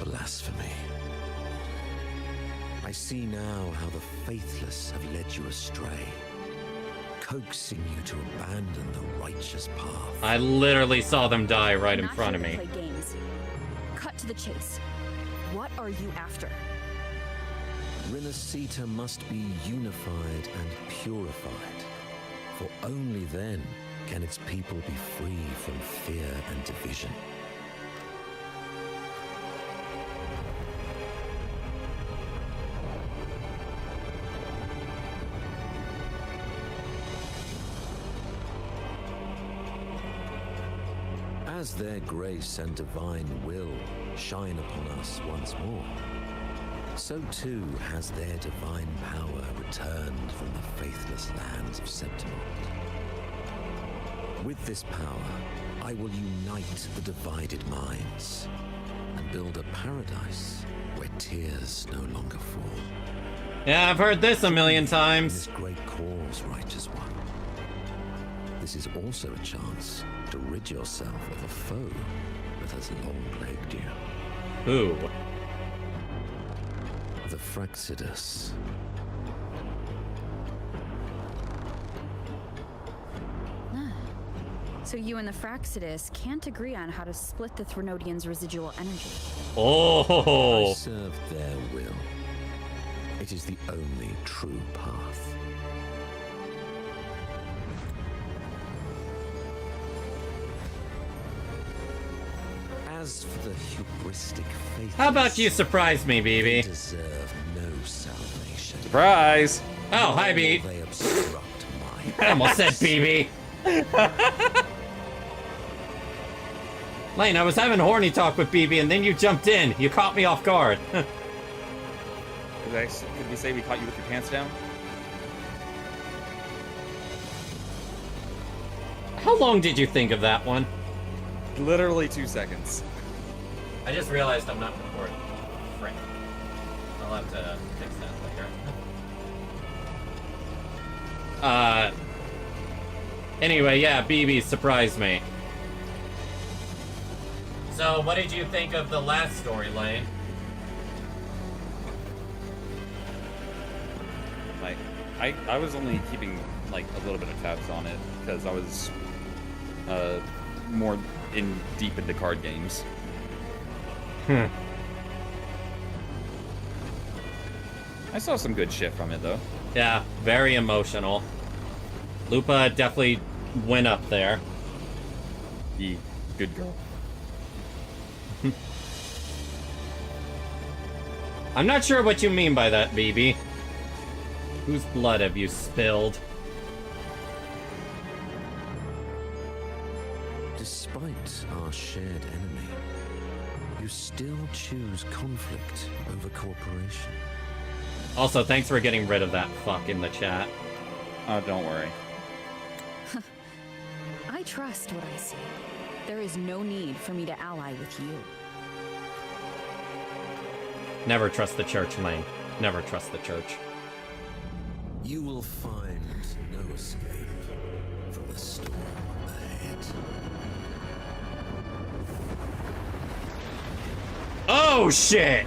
Blasphemy. I see now how the faithless have led you astray, coaxing you to abandon the righteous path. I literally saw them die right in Not front of here me. to play games. Cut to the chase. What are you after? Renacita must be unified and purified, for only then can its people be free from fear and division. As their grace and divine will shine upon us once more, so too has their divine power returned from the faithless lands of Septimont. With this power, I will unite the divided minds and build a paradise where tears no longer fall. Yeah, I've heard this a million times. This great cause, righteous one. This is also a chance to rid yourself of a foe that has long plagued you. Who? The Fraxidus. So you and the Fraxidus can't agree on how to split the Threnodians' residual energy. Oh! I serve their will. It is the only true path. As for the hubristic faith, How about you surprise me, they BB? deserve no salvation. Surprise! Oh, hi, They B. obstruct my I almost said BB. Lane, I was having horny talk with BB and then you jumped in. You caught me off guard. Could we say we caught you with your pants down? How long did you think of that one? Literally 2 seconds. I just realized I'm not recording. Frick. I'll have to fix that later. Anyway, yeah, BB surprised me. So, what did you think of the last story, Lane? Like, I was only keeping like a little bit of tabs on it because I was more deep into card games. I saw some good shit from it though. Yeah, very emotional. Lupa definitely went up there. Good girl. I'm not sure what you mean by that, BB. Whose blood have you spilled? Despite our shared enemy, you still choose conflict over cooperation. Also, thanks for getting rid of that fuck in the chat. Oh, don't worry. I trust what I see. There is no need for me to ally with you. Never trust the church, Lane. Never trust the church. You will find no escape from the storm ahead. Oh, shit!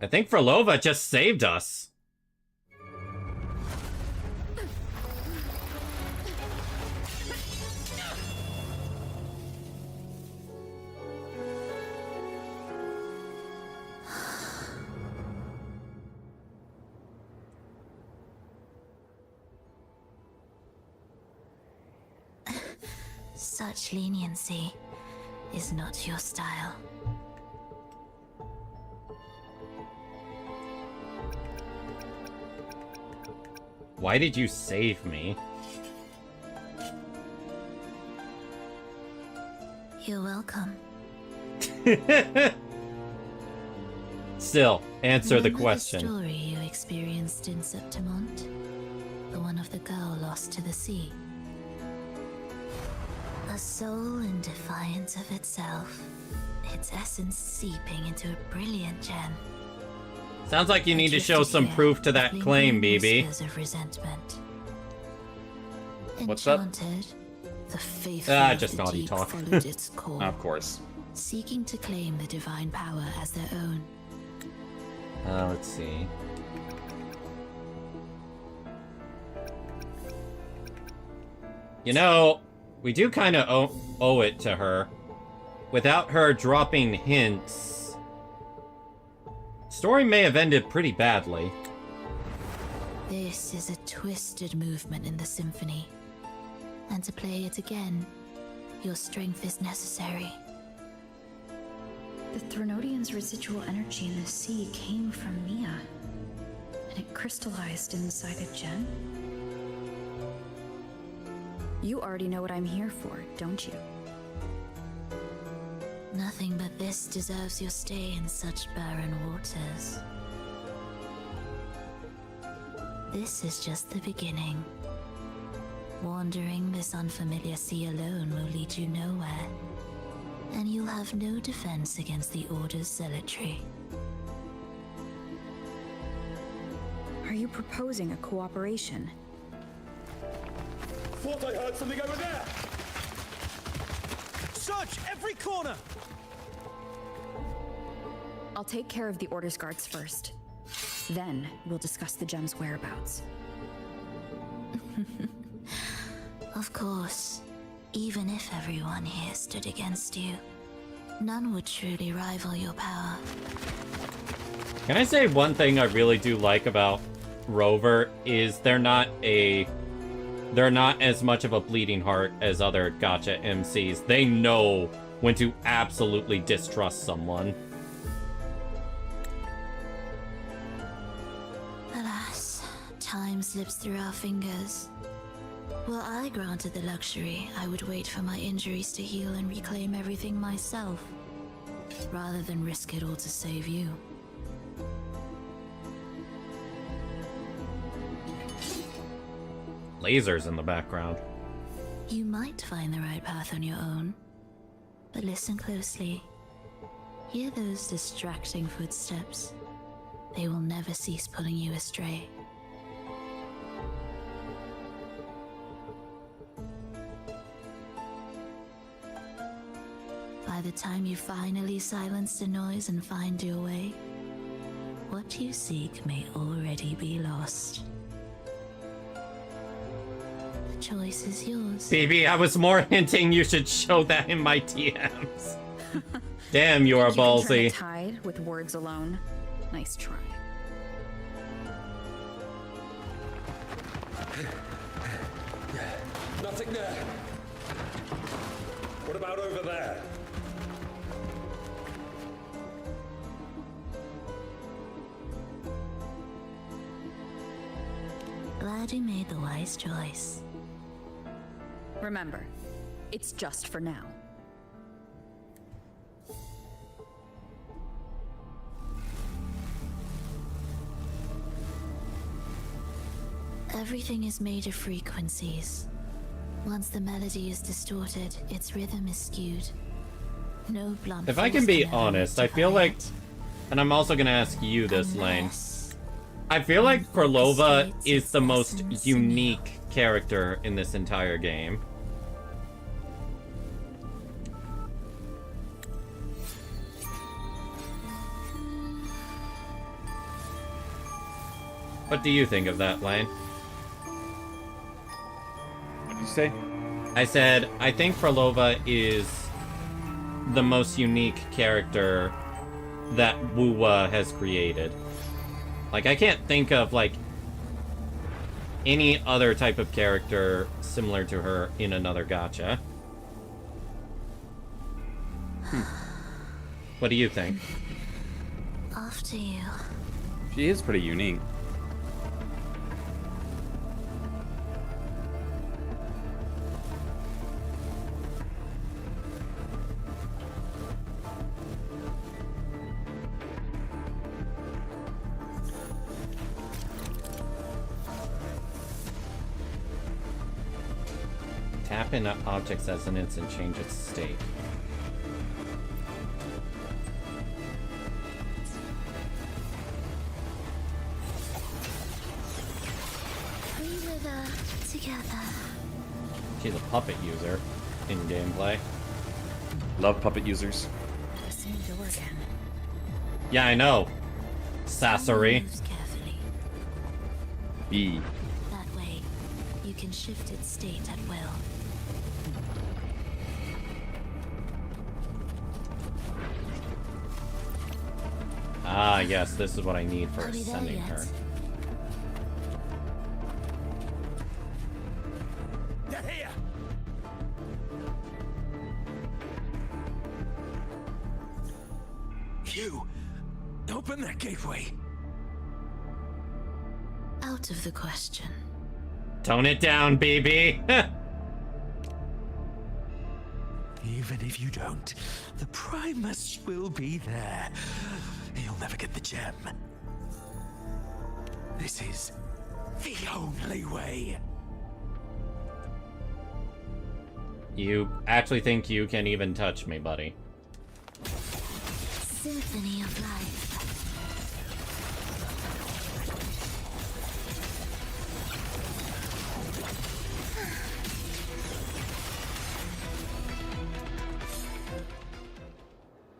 I think Frolova just saved us. Such leniency is not your style. Why did you save me? You're welcome. Still, answer the Remember question. The story you experienced in Septimont? The one of the girl lost to the sea. A soul in defiance of itself, its essence seeping into a brilliant gem. Sounds like you need to show some proof to that claim, BB. Of resentment. What's up? Enchanted, the faithful Just of the naughty deep talk. followed its call, Of course. seeking to claim the divine power as their own. Let's see. You know, we do kind of owe it to her. Without her dropping hints, story may have ended pretty badly. This is a twisted movement in the symphony. And to play it again, your strength is necessary. The Threnodian's residual energy in the sea came from Mia, and it crystallized inside a gem. You already know what I'm here for, don't you? Nothing but this deserves your stay in such barren waters. This is just the beginning. Wandering this unfamiliar sea alone will lead you nowhere, and you'll have no defense against the Order's zealotry. Are you proposing a cooperation? Thought I heard something over there! Search every corner! I'll take care of the Order's guards first. Then we'll discuss the gem's whereabouts. Of course, even if everyone here stood against you, none would truly rival your power. Can I say one thing I really do like about Rover is they're not as much of a bleeding heart as other gacha MCs. They know when to absolutely distrust someone. Alas, time slips through our fingers. Were I granted the luxury, I would wait for my injuries to heal and reclaim everything myself, rather than risk it all to save you. Lasers in the background. You might find the right path on your own, but listen closely. Hear those distracting footsteps. They will never cease pulling you astray. By the time you finally silence the noise and find your way, what you seek may already be lost. The choice is yours. BB, I was more hinting you should show that in my DMs. Damn, you are You can turn ballsy. a tide with words alone. Nice try. Nothing there. What about over there? Glad you made the wise choice. Remember, it's just for now. Everything is made of frequencies. Once the melody is distorted, its rhythm is skewed. No blunt If I can force be ever honest, I rectify feel like, it. and I'm also gonna ask you this, Lane. I feel like Perlova is the most unique character in this entire game. What do you think of that, Lane? What did you say? I said, I think Perlova is the most unique character that Wuwa has created. Like, I can't think of, like, any other type of character similar to her in another gacha. What do you think? After you. She is pretty unique. Tap in objects as an instant, change its state. We wither together. She's a puppet user in gameplay. Love puppet users. Same door again. Yeah, I know. Sasori. Moves carefully. B. That way, you can shift its state at will. Ah, yes, this is what I need for Are we there sending yet? her. They're here! You! Open that gateway! Out of the question. Tone it down, BB. Even if you don't, the Primus will be there. You'll never get the gem. This is the only way. You actually think you can even touch me, buddy? Symphony of life.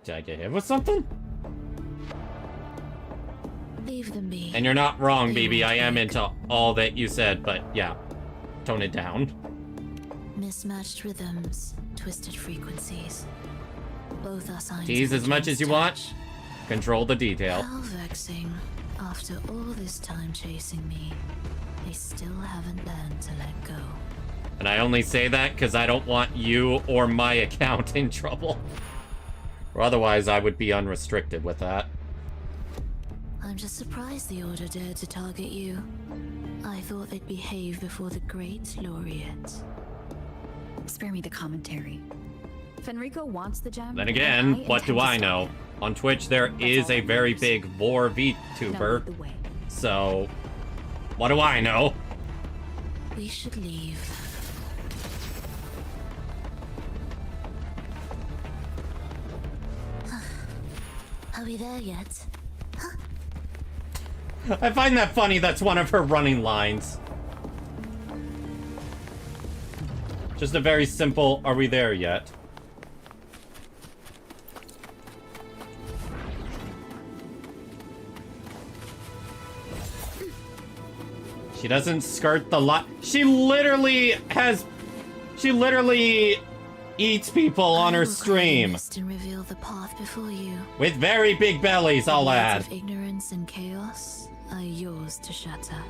Did I get hit with something? Leave them be. And you're not wrong, They BB. won't I am break. into all that you said, but yeah. Tone it down. Mismatched rhythms, twisted frequencies. Both are signs. Tease of as much Jane's as you want. Control the detail. How vexing. After all this time chasing me, they still haven't learned to let go. And I only say that because I don't want you or my account in trouble. Or otherwise, I would be unrestricted with that. I'm just surprised the Order dared to target you. I thought they'd behave before the great laureate. Spare me the commentary. Fenrico wants the gem. Then and again, I what do intend I to know? stop him. On Twitch, there is all a that very matters. big Vor Now VTuber. lead the way. So, what do I know? We should leave. Are we there yet? I find that funny. That's one of her running lines. Just a very simple, are we there yet? She doesn't skirt the lot. She literally eats people on her stream. And reveal the path before you. With very big bellies, I'll add. Of ignorance and chaos are yours to shatter.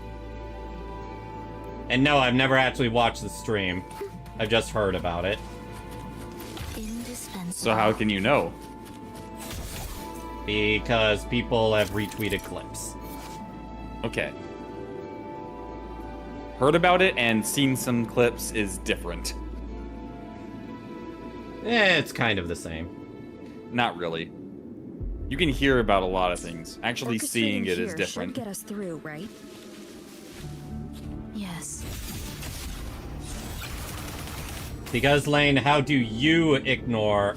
And no, I've never actually watched the stream. I've just heard about it. Indispensable. So how can you know? Because people have retweeted clips. Okay. Heard about it and seen some clips is different. It's kind of the same. Not really. You can hear about a lot of things. Actually seeing it is different. Should get us through, right? Yes. Because, Lane, how do you ignore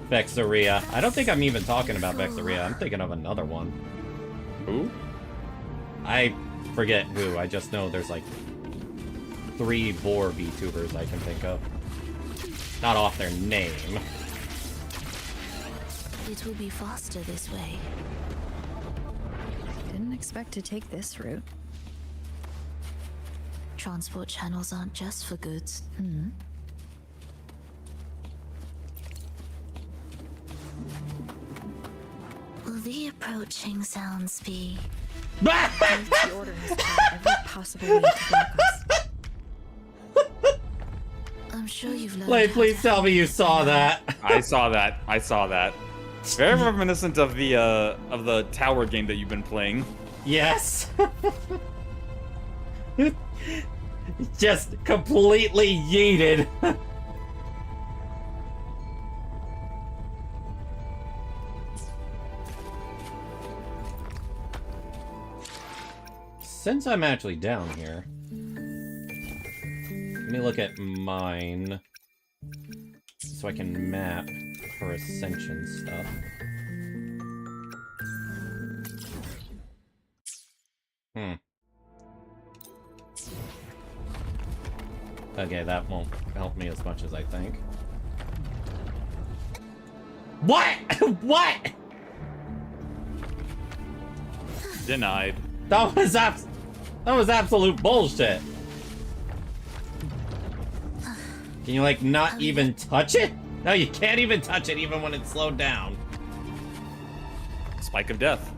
Vexaria? I don't think I'm even talking about Vexaria. I'm thinking of another one. Who? I forget who. I just know there's like 3 boar VTubers I can think of. Not off their name. It will be faster this way. Didn't expect to take this route. Transport channels aren't just for goods. Will the approaching sounds be... The Order has tried every possible way to block us. I'm sure you've learned. Lane, please tell me you saw that. I saw that. I saw that. Very reminiscent of the tower game that you've been playing. Yes. Just completely yeeted. Since I'm actually down here, let me look at mine so I can map for Ascension stuff. Okay, that won't help me as much as I think. What? What? Denied. That was absolute bullshit. Can you, like, not even touch it? No, you can't even touch it, even when it's slowed down. Spike of death.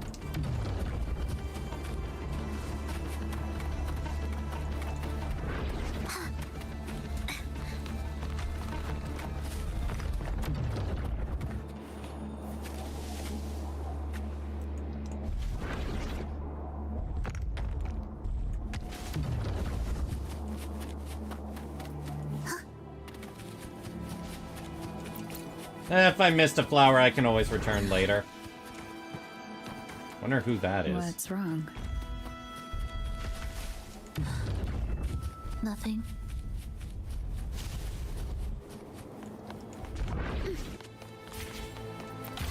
If I missed a flower, I can always return later. Wonder who that is. What's wrong? Nothing.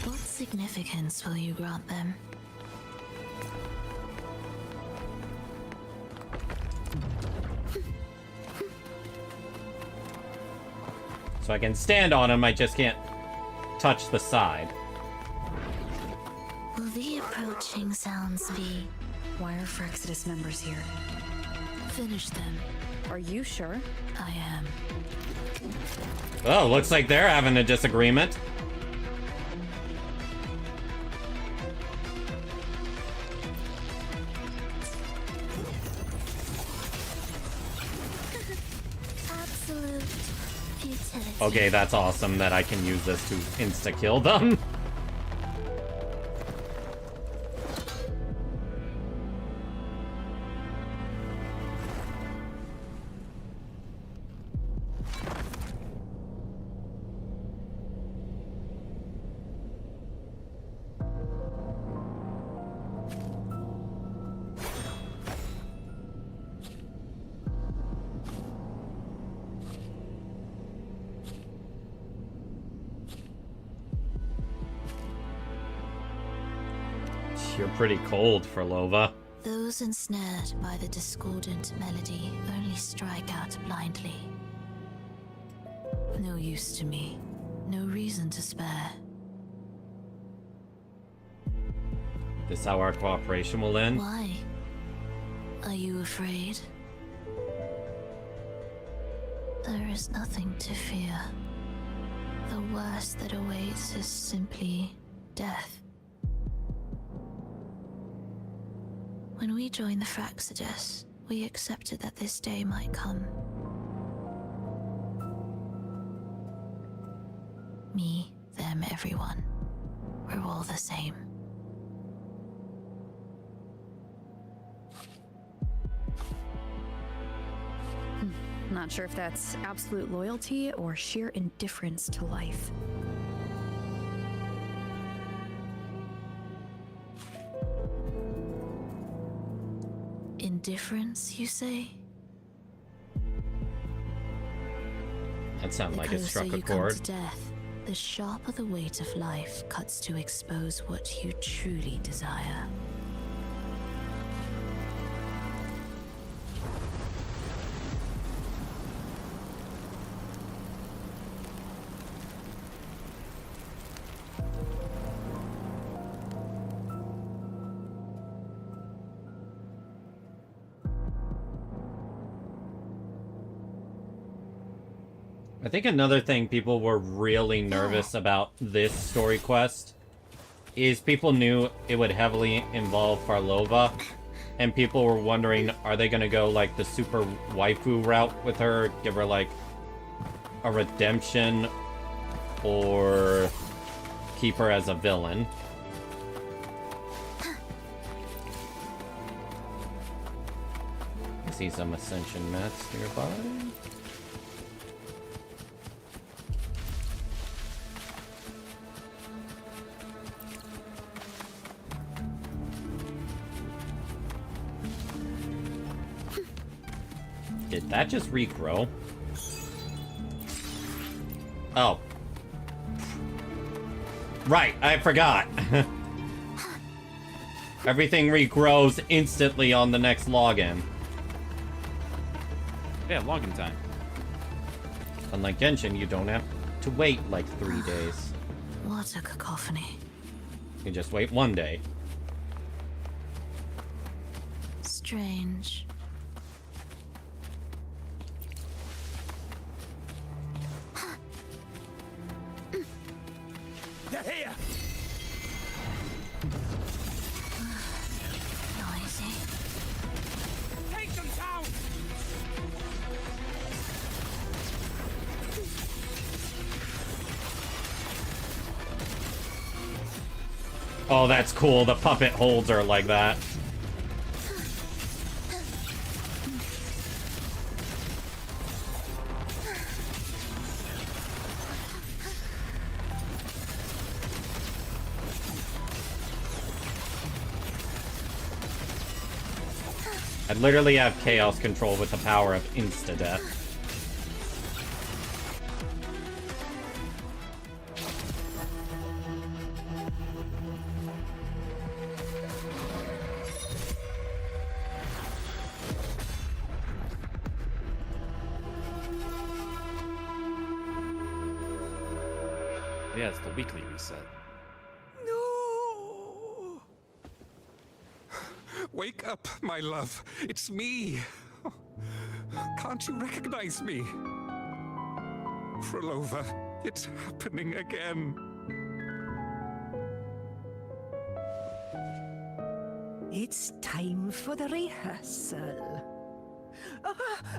What significance will you grant them? So I can stand on him, I just can't touch the side. Will the approaching sounds be... Why are Frexodus members here? Finish them. Are you sure? I am. Oh, looks like they're having a disagreement. Absolute futility. Okay, that's awesome that I can use this to insta-kill them. You're pretty cold for Lova. Those ensnared by the discordant melody only strike out blindly. No use to me. No reason to spare. This how our cooperation will end? Why? Are you afraid? There is nothing to fear. The worst that awaits is simply death. When we joined the Fraxidus, we accepted that this day might come. Me, them, everyone. We're all the same. Not sure if that's absolute loyalty or sheer indifference to life. Indifference, you say? That sounded like it struck a The closer you chord. come to death, the sharper the weight of life cuts to expose what you truly desire. I think another thing people were really nervous about this story quest is people knew it would heavily involve Farlova, and people were wondering, are they gonna go like the super waifu route with her, give her like a redemption, or keep her as a villain? I see some ascension mats nearby. Did that just regrow? Oh. Right, I forgot. Everything regrows instantly on the next login. Yeah, login time. Unlike Genshin, you don't have to wait like 3 days. What a cacophony. You just wait 1 day. Strange. They're here! Noisy. Take them down! Oh, that's cool. The puppet holds her like that. I literally have chaos control with the power of insta-death. Yeah, it's the weekly reset. No! Wake up, my love. It's me. Can't you recognize me? Frolova, it's happening again. It's time for the rehearsal.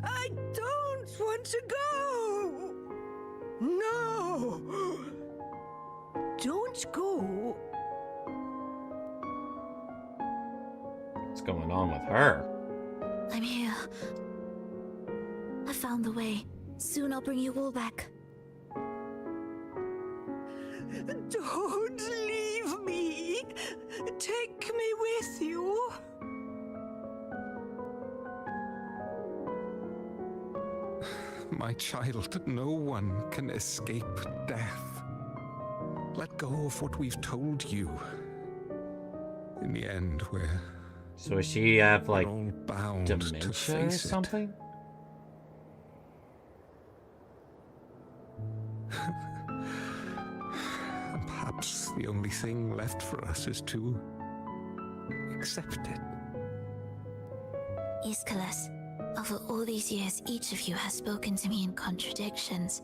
I don't want to go! No! Don't go! What's going on with her? I'm here. I found the way. Soon I'll bring you all back. Don't leave me! Take me with you! My child, no one can escape death. Let go of what we've told you. In the end, we're... So does she have, like, bound dementia to or face it. something? And perhaps the only thing left for us is to accept it. Aeschylus, over all these years, each of you has spoken to me in contradictions.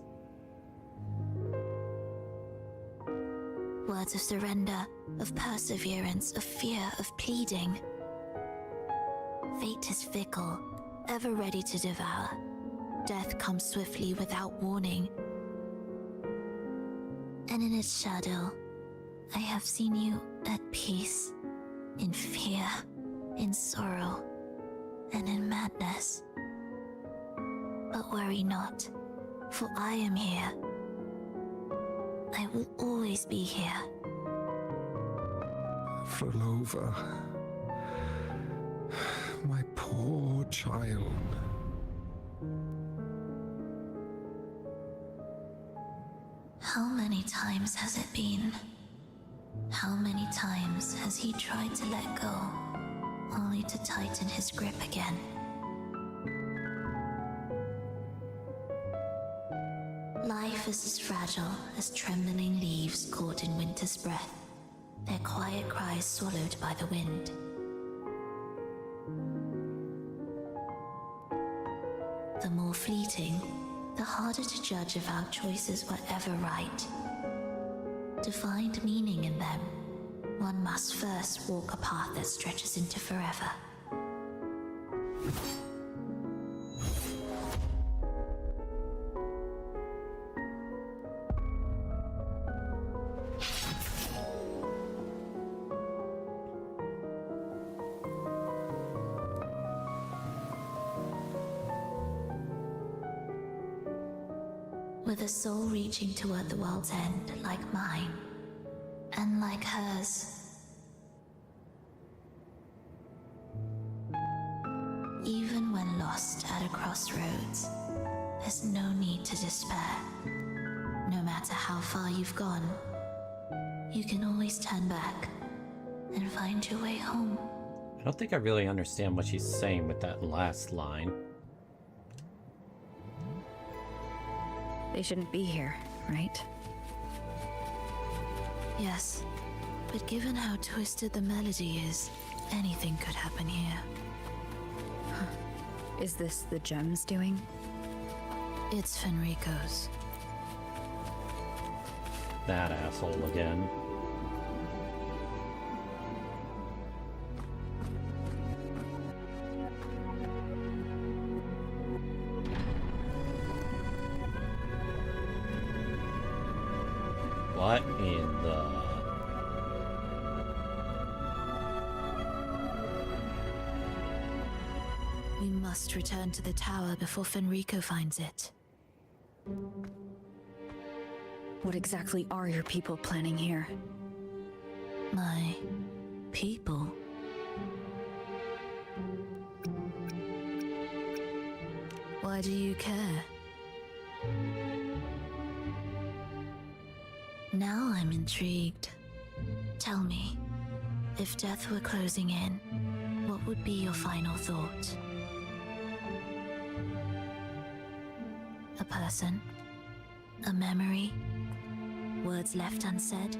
Words of surrender, of perseverance, of fear, of pleading. Fate is fickle, ever ready to devour. Death comes swiftly without warning. And in its shadow, I have seen you at peace, in fear, in sorrow, and in madness. But worry not, for I am here. I will always be here. Frolova, my poor child. How many times has it been? How many times has he tried to let go, only to tighten his grip again? Life is as fragile as trembling leaves caught in winter's breath, their quiet cries swallowed by the wind. The more fleeting, the harder to judge if our choices were ever right. To find meaning in them, one must first walk a path that stretches into forever. With a soul reaching toward the world's end like mine, and like hers. Even when lost at a crossroads, there's no need to despair. No matter how far you've gone, you can always turn back and find your way home. I don't think I really understand what she's saying with that last line. They shouldn't be here, right? Yes, but given how twisted the melody is, anything could happen here. Is this the gem's doing? It's Fenrico's. That asshole again. What in the... We must return to the tower before Fenrico finds it. What exactly are your people planning here? My people? Why do you care? Now I'm intrigued. Tell me, if death were closing in, what would be your final thought? A person? A memory? Words left unsaid?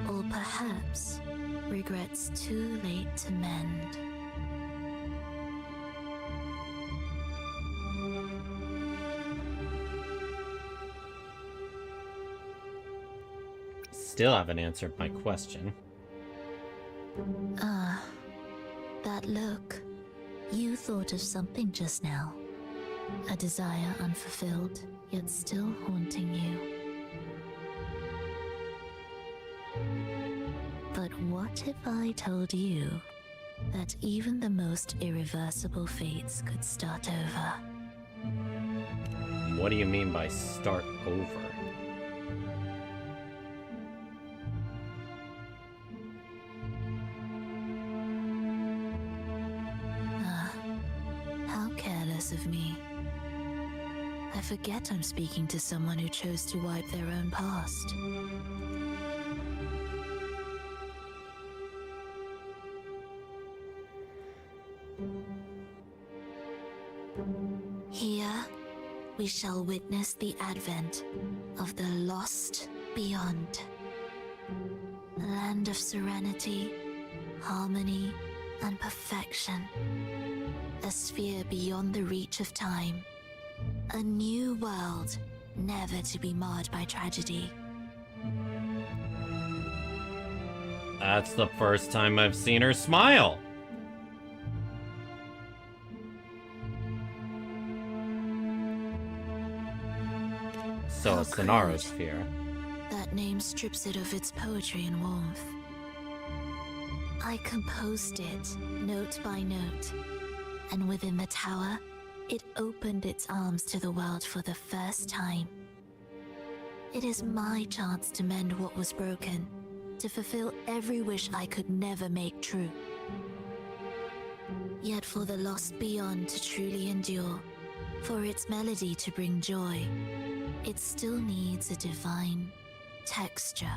Or perhaps regrets too late to mend? Still haven't answered my question. Ah, that look. You thought of something just now. A desire unfulfilled, yet still haunting you. But what if I told you that even the most irreversible fates could start over? What do you mean by start over? How careless of me. I forget I'm speaking to someone who chose to wipe their own past. Here, we shall witness the advent of the lost beyond. A land of serenity, harmony, and perfection. A sphere beyond the reach of time. A new world, never to be marred by tragedy. That's the first time I've seen her smile. So How a Sonaro crude. sphere. That name strips it of its poetry and warmth. I composed it, note by note, and within the tower, it opened its arms to the world for the first time. It is my chance to mend what was broken, to fulfill every wish I could never make true. Yet for the lost beyond to truly endure, for its melody to bring joy, it still needs a divine texture.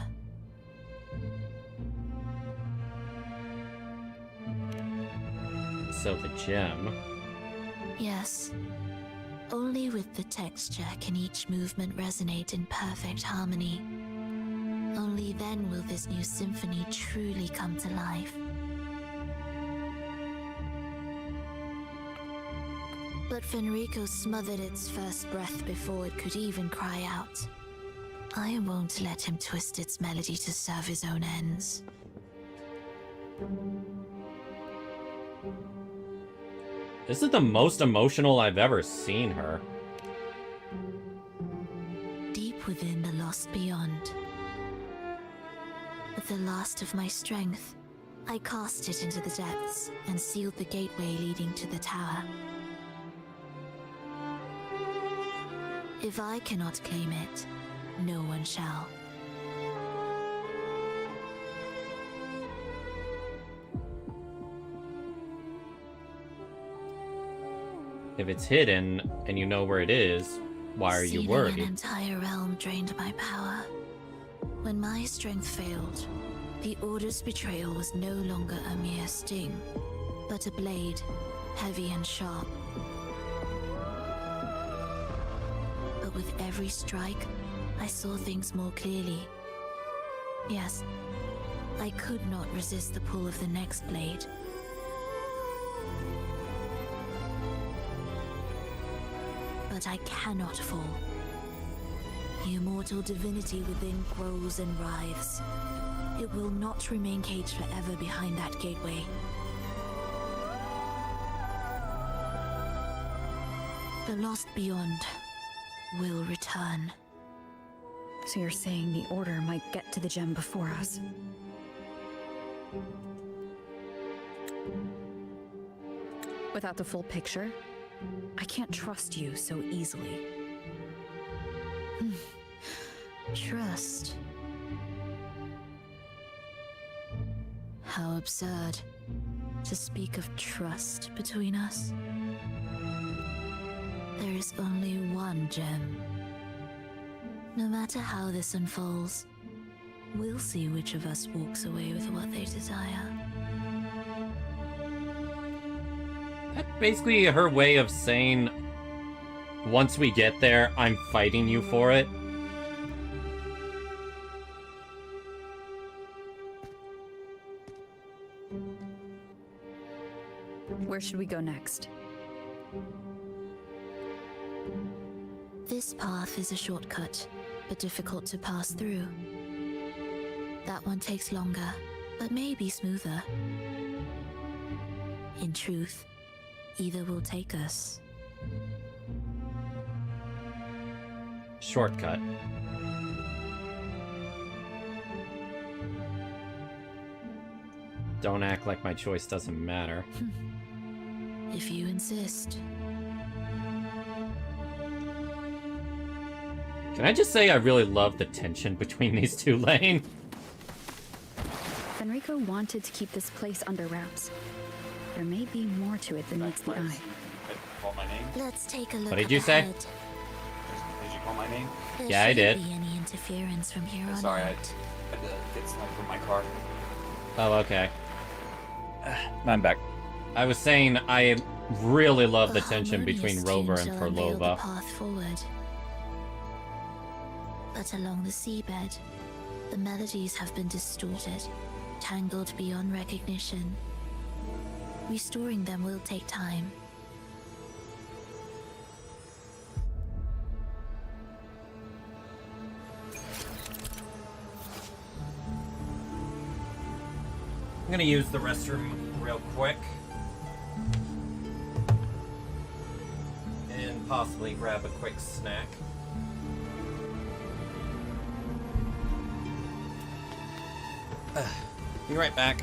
So the gem. Yes. Only with the texture can each movement resonate in perfect harmony. Only then will this new symphony truly come to life. But Fenrico smothered its first breath before it could even cry out. I won't let him twist its melody to serve his own ends. This is the most emotional I've ever seen her. Deep within the lost beyond, with the last of my strength, I cast it into the depths and sealed the gateway leading to the tower. If I cannot claim it, no one shall. If it's hidden and you know where it is, why are you Sealing worried? An entire realm drained my power. When my strength failed, the Order's betrayal was no longer a mere sting, but a blade, heavy and sharp. But with every strike, I saw things more clearly. Yes, I could not resist the pull of the next blade. But I cannot fall. The immortal divinity within grows and writhes. It will not remain caged forever behind that gateway. The lost beyond will return. So you're saying the Order might get to the gem before us? Without the full picture, I can't trust you so easily. Trust. How absurd to speak of trust between us. There is only one gem. No matter how this unfolds, we'll see which of us walks away with what they desire. That's basically her way of saying, once we get there, I'm fighting you for it. Where should we go next? This path is a shortcut, but difficult to pass through. That one takes longer, but may be smoother. In truth, either will take us. Shortcut. Don't act like my choice doesn't matter. If you insist. Can I just say I really love the tension between these two, Lane? Fenrico wanted to keep this place under wraps. There may be more to it than meets the eye. Did you call my name? Let's take a look. What did you say? ahead. Did you call my name? There Yeah, I did. shouldn't be any interference from here on Sorry, I out. had to get something from my car. Oh, okay. I'm back. I was saying I really love the A tension between harmonious Rover tune and shall unveil the Perlova. path forward. But along the seabed, the melodies have been distorted, tangled beyond recognition. Restoring them will take time, gonna use the restroom real quick. And possibly grab a quick snack. Be right back.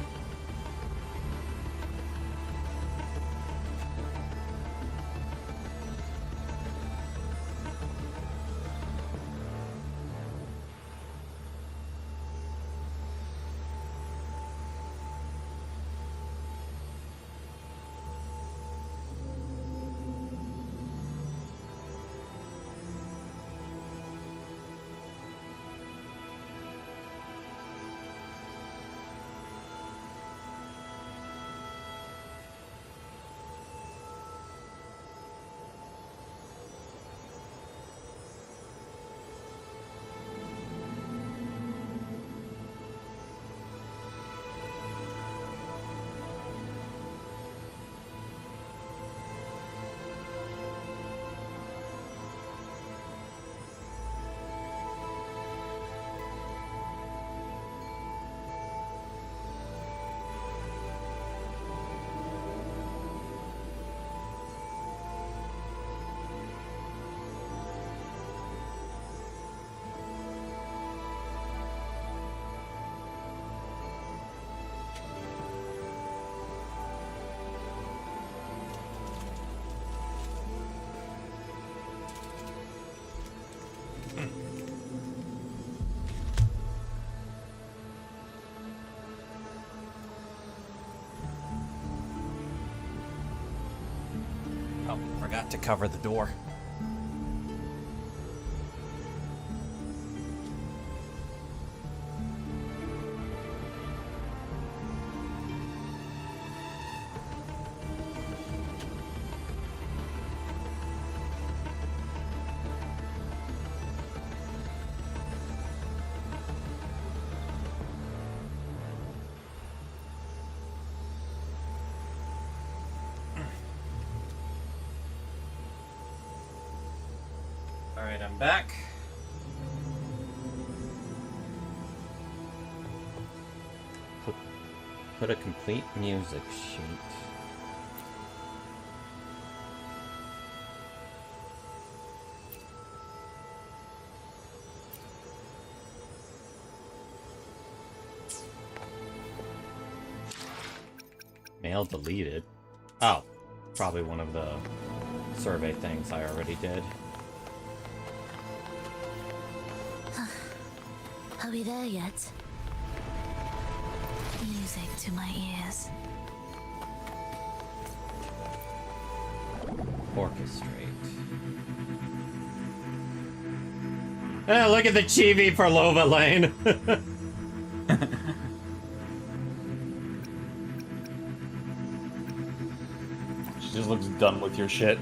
Oh, forgot to cover the door. Alright, I'm back. Put a complete music sheet. Mail deleted. Oh, probably one of the survey things I already did. Are we there yet? Music to my ears. Orchestrate. Look at the chibi for Lova Lane. She just looks done with your shit.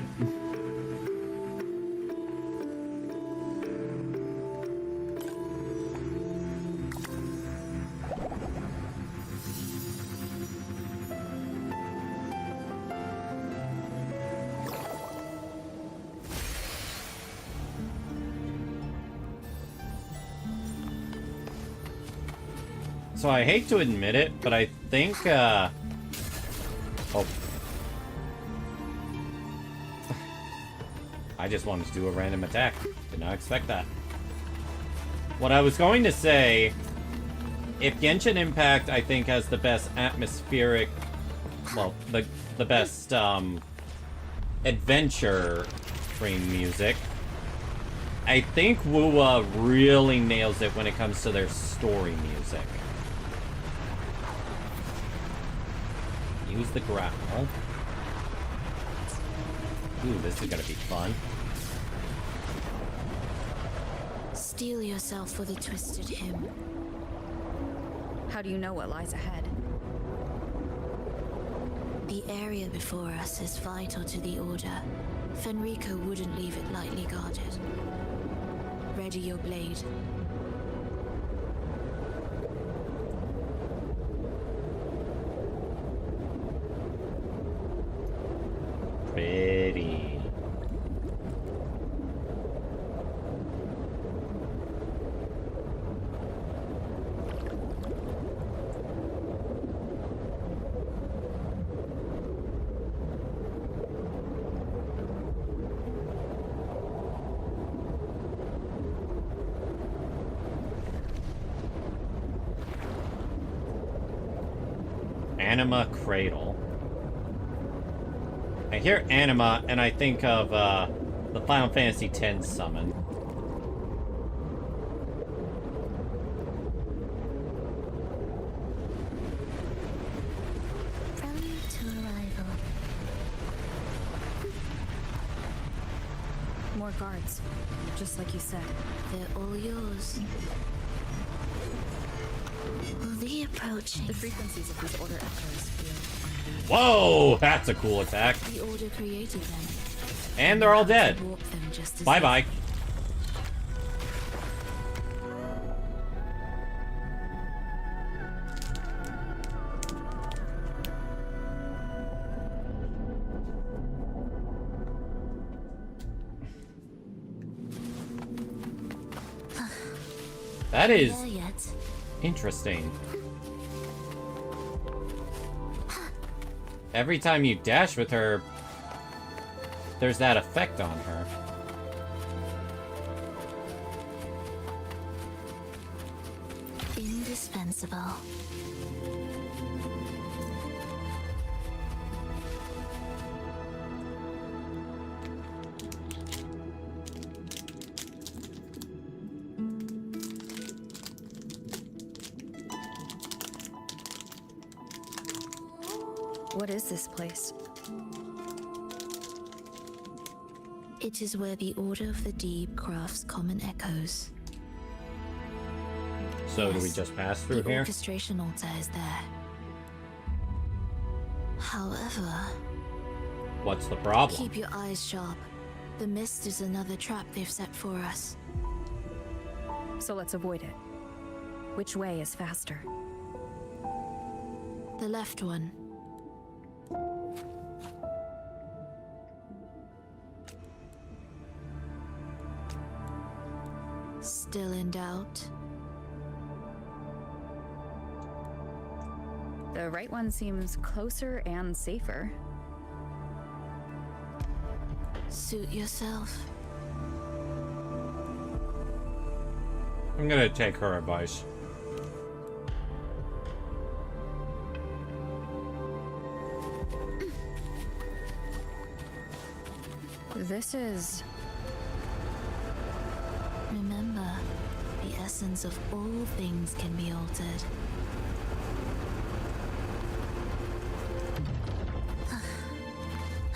So I hate to admit it, but I think, oh. I just wanted to do a random attack. Did not expect that. What I was going to say, if Genshin Impact, I think, has the best atmospheric, well, the best, adventure theme music, I think Wuwa really nails it when it comes to their story music. Use the grapple. Ooh, this is gonna be fun. Steel yourself for the twisted hymn. How do you know what lies ahead? The area before us is vital to the Order. Fenrico wouldn't leave it lightly guarded. Ready your blade. Pretty. Anima Cradle. I hear Anima, and I think of the Final Fantasy X summon. Prelude to arrival. More guards, just like you said. They're all yours. Will they approach? The frequencies of these order echoes feel Whoa! That's a cool attack. The order created them. And they're all dead. Bye-bye. That is interesting. Every time you dash with her, there's that effect on her. Indispensable. What is this place? It is where the Order of the Deep crafts common echoes. So do we just pass through The here? orchestration altar is there. However, What's the problem? keep your eyes sharp. The mist is another trap they've set for us. So let's avoid it. Which way is faster? The left one. Still in doubt? The right one seems closer and safer. Suit yourself. I'm gonna take her advice. This is... Remember, the essence of all things can be altered.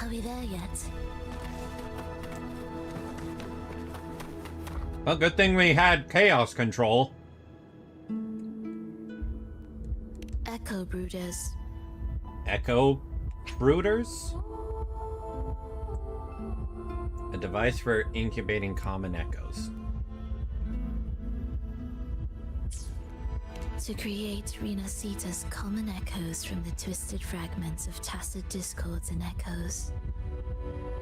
Are we there yet? Well, good thing we had chaos control. Echo Brooders. Echo Brooders? A device for incubating common echoes. To create Rena Sita's common echoes from the twisted fragments of tacit discords and echoes.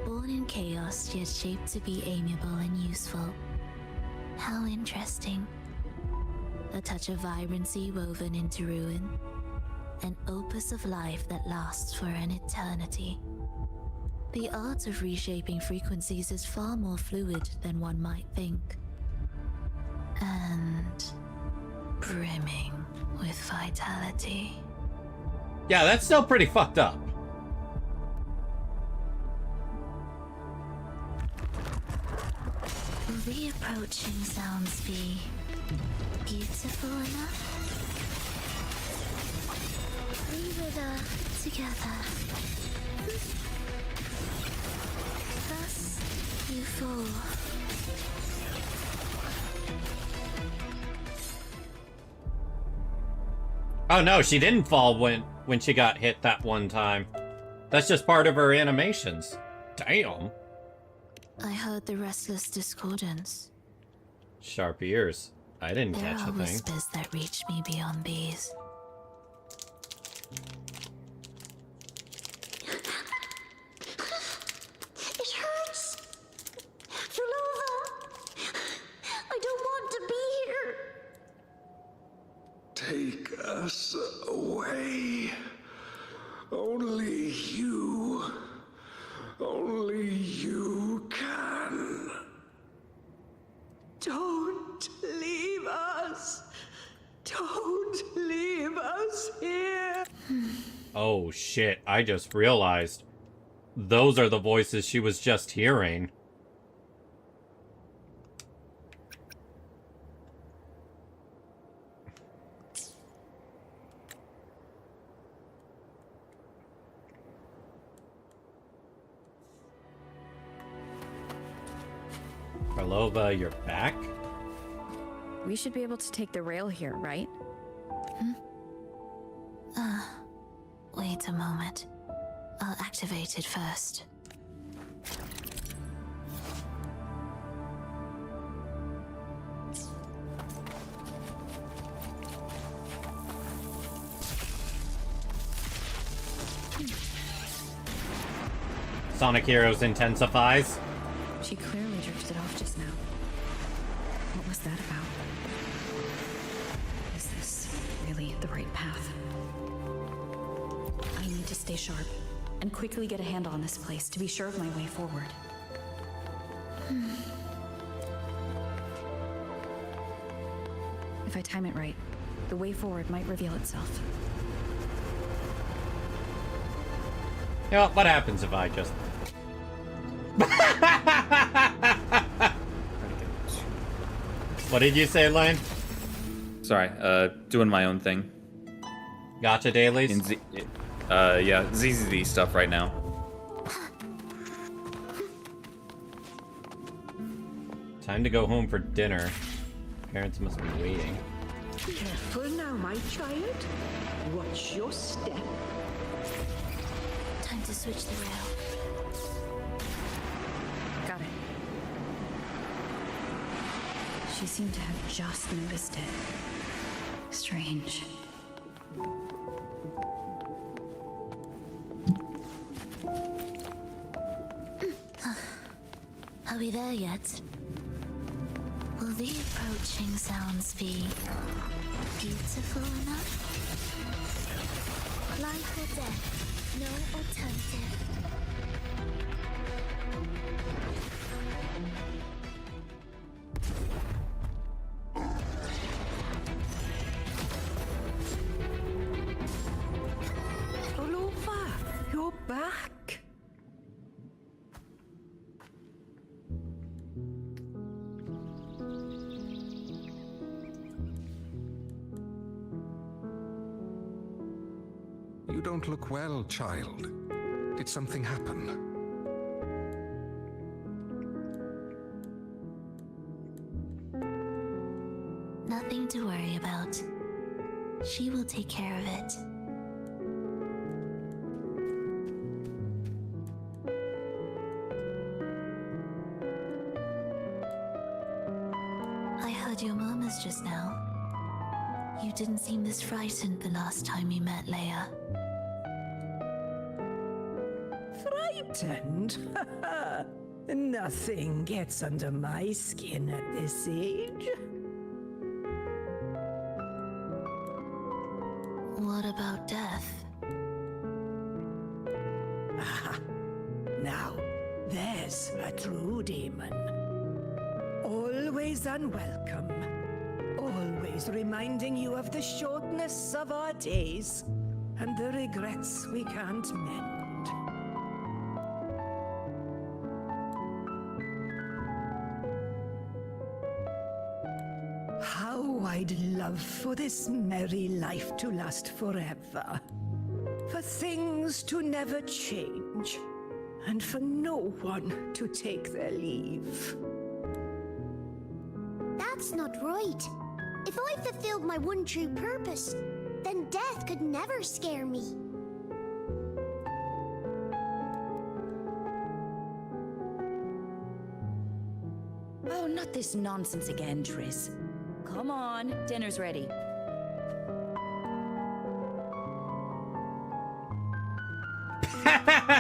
Born in chaos, yet shaped to be amiable and useful. How interesting. A touch of vibrancy woven into ruin. An opus of life that lasts for an eternity. The art of reshaping frequencies is far more fluid than one might think. And brimming with vitality. Yeah, that's still pretty fucked up. Will the approaching sounds be beautiful enough? We will together. Thus, you fall. Oh no, she didn't fall when she got hit that one time. That's just part of her animations. Damn. I heard the restless discordance. Sharp ears. I didn't There catch are a thing. whispers that reach me beyond these. It hurts. Julova, I don't want to be here. Take us away. Only you can. Don't leave us. Don't leave us here. Oh shit, I just realized. Those are the voices she was just hearing. Karlova, you're back? We should be able to take the rail here, right? Wait a moment. I'll activate it first. Sonic Heroes intensifies. She clearly drifted off just now. What was that about? Is this really the right path? I need to stay sharp and quickly get a handle on this place to be sure of my way forward. If I time it right, the way forward might reveal itself. You know, what happens if I just... What did you say, Lane? Sorry, doing my own thing. Gotcha dailies? Yeah, ZZZ stuff right now. Time to go home for dinner. Parents must be waiting. Careful now, my child. Watch your step. Time to switch the rail. Got it. She seemed to have just noticed it. Strange. Are we there yet? Will the approaching sounds be beautiful enough? Life or death, no alternative. Karlova, you're back. You don't look well, child. Did something happen? Nothing to worry about. She will take care of it. I heard your murmurs just now. You didn't seem this frightened the last time you met Leia. Frightened? Nothing gets under my skin at this age. What about death? Now, there's a true demon. Always unwelcome. Always reminding you of the shortness of our days and the regrets we can't mend. How I'd love for this merry life to last forever. For things to never change. And for no one to take their leave. That's not right. If I fulfilled my one true purpose, then death could never scare me. Oh, not this nonsense again, Triss. Come on, dinner's ready.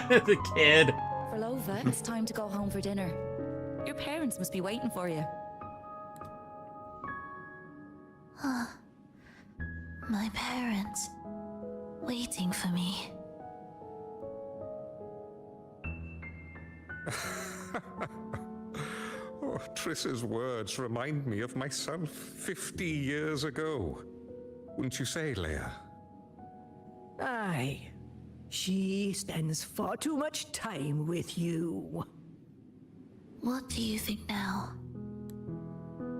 The kid. Karlova, it's time to go home for dinner. Your parents must be waiting for you. My parents, waiting for me. Oh, Triss's words remind me of myself 50 years ago. Wouldn't you say, Leia? Aye, She spends far too much time with you. What do you think now?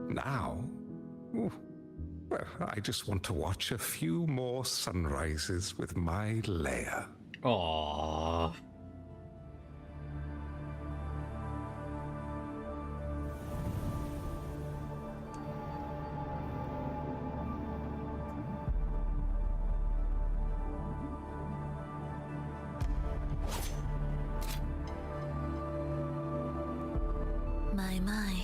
Now? Ooh. Well, I just want to watch a few more sunrises with my Leia. Aww. My.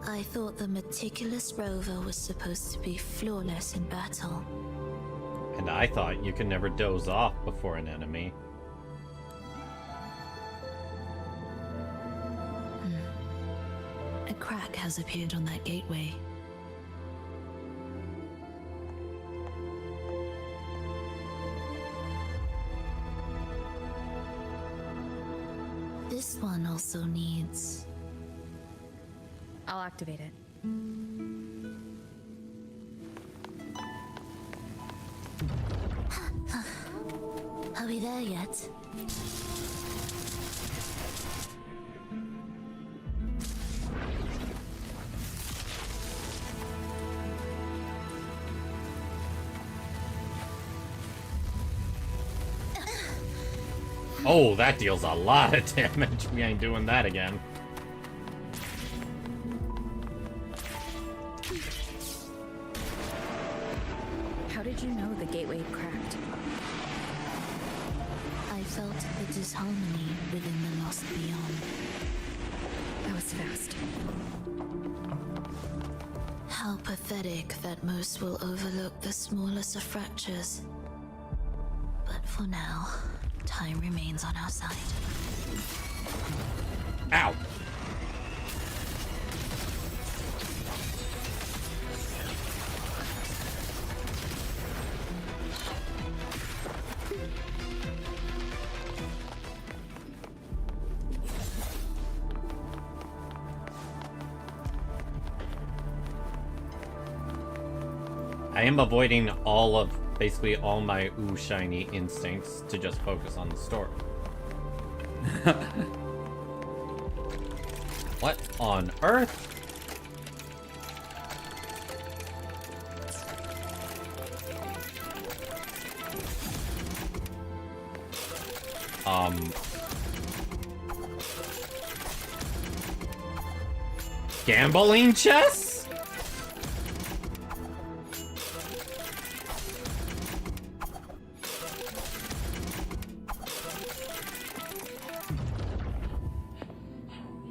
I thought the meticulous rover was supposed to be flawless in battle. And I thought you could never doze off before an enemy. A crack has appeared on that gateway. This one also needs... I'll activate it. Are we there yet? Oh, that deals a lot of damage. We ain't doing that again. How did you know the gateway cracked? I felt the disharmony within the lost beyond. That was fast. How pathetic that most will overlook the smallest of fractures. But for now, time remains on our side. Ow! I am avoiding basically all my ooh shiny instincts to just focus on the story. What on earth? Gambling chess?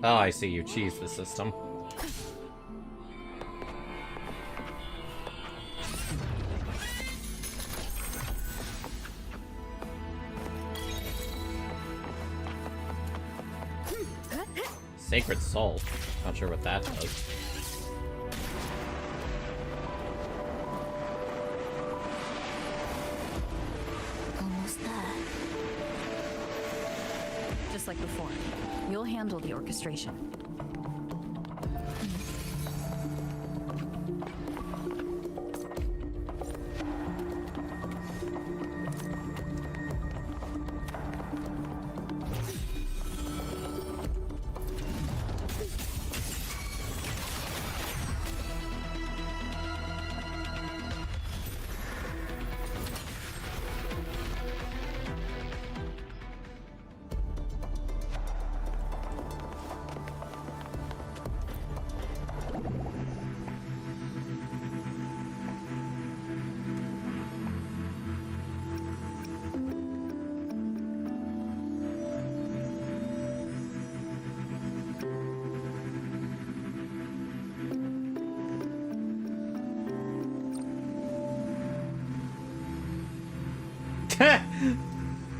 Oh, I see, you cheese the system. Sacred Soul. Not sure what that does. Almost there. Just like before. You'll handle the orchestration.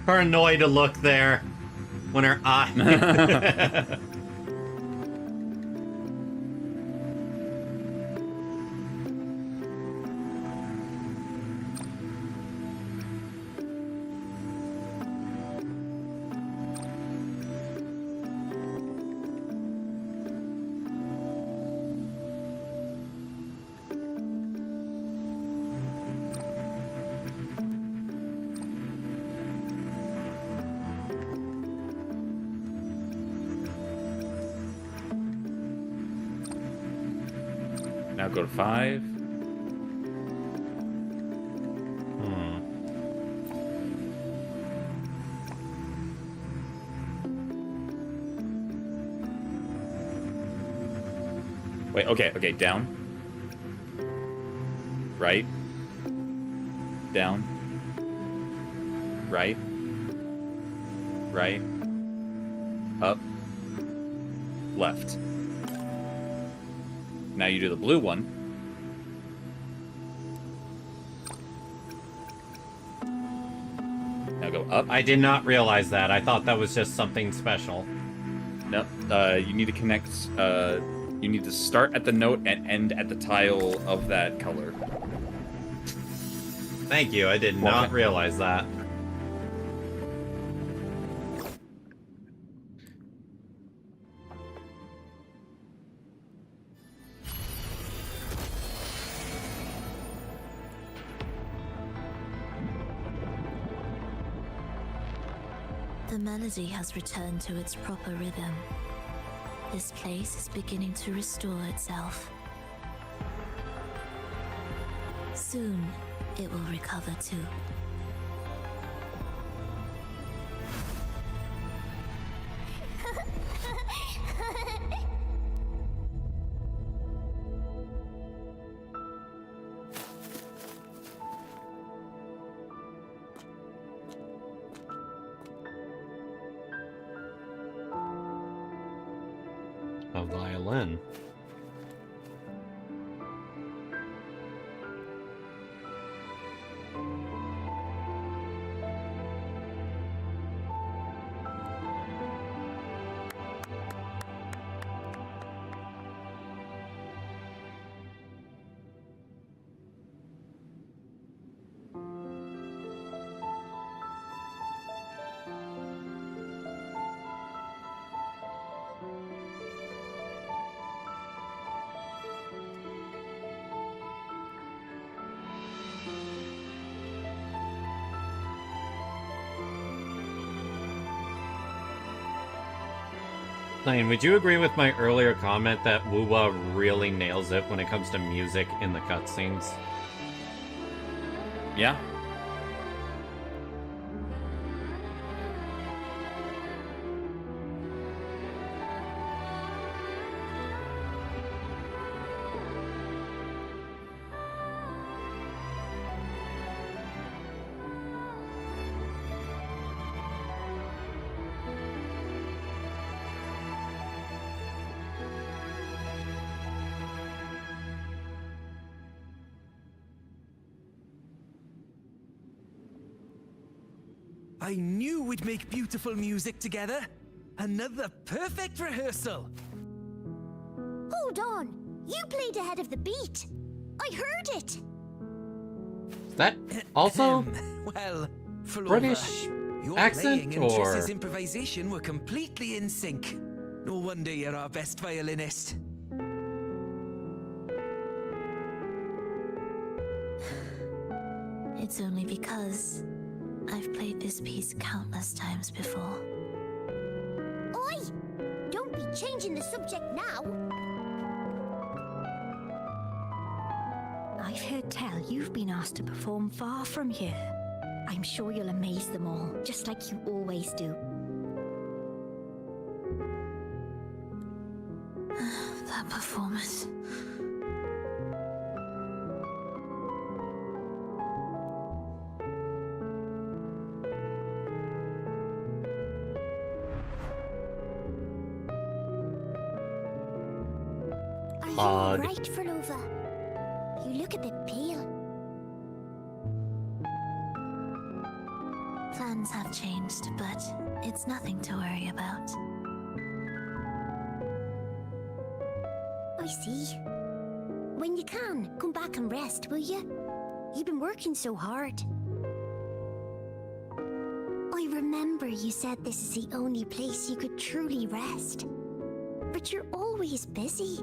Her annoyed look there when her eye. Now go to 5. Wait, okay, down. Right. Down. Right. Right. Up. Left. Now you do the blue one. Now go up. I did not realize that. I thought that was just something special. Nope. You need to connect, you need to start at the note and end at the tile of that color. Thank you. I did not realize that. The melody has returned to its proper rhythm. This place is beginning to restore itself. Soon, it will recover too. A violin. Lane, would you agree with my earlier comment that Wuwa really nails it when it comes to music in the cutscenes? Yeah. I knew we'd make beautiful music together. Another perfect rehearsal. Hold on. You played ahead of the beat. I heard it. That also well, British your accent, playing and or Triss's improvisation were completely in sync. No wonder you're our best violinist. It's only because I've played this piece countless times before. Oi! Don't be changing the subject now. I've heard tell you've been asked to perform far from here. I'm sure you'll amaze them all, just like you always do. That performance. Are you right, Fernova? You look a bit pale. Plans have changed, but it's nothing to worry about. I see. When you can, come back and rest, will you? You've been working so hard. I remember you said this is the only place you could truly rest. But you're always busy.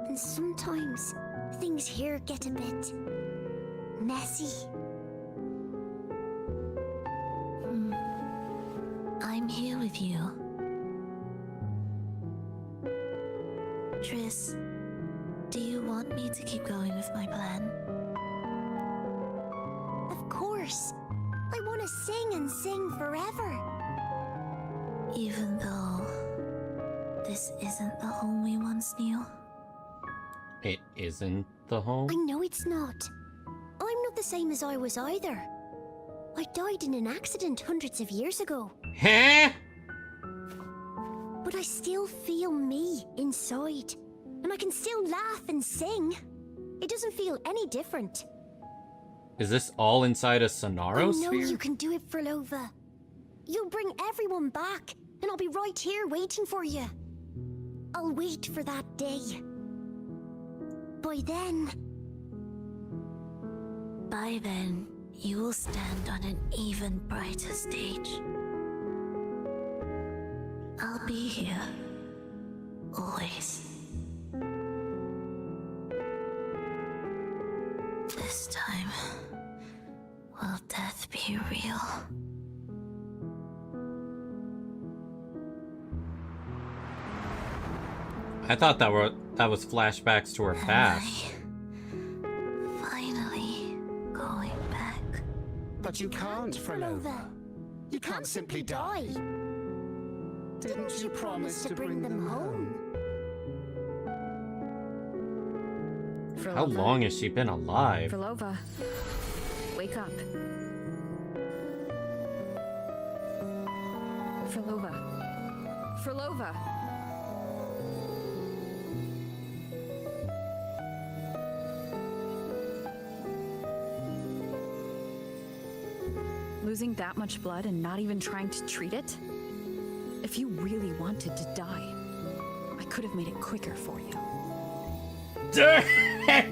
And sometimes things here get a bit messy. I'm here with you. Triss, do you want want me to keep going with my plan? Of course. I want to sing and sing forever. Even though this isn't the home we once knew. It isn't the home? I know it's not. I'm not the same as I was either. I died in an accident hundreds of years ago. Huh? But I still feel me inside. And I can still laugh and sing. It doesn't feel any different. Is this all inside a Sonaro I know sphere? you can do it, Frolova. You'll bring everyone back, and I'll be right here waiting for you. I'll wait for that day. By then, you will stand on an even brighter stage. I'll be here. Always. This time, will death be real? I thought that was flashbacks to her past. Finally going back. But you can't, Frolova. You can't simply die. Didn't you promise to bring them home? How long has she been alive? Frolova, wake up. Frolova. Frolova. Losing that much blood and not even trying to treat it? If you really wanted to die, I could have made it quicker for you. Damn!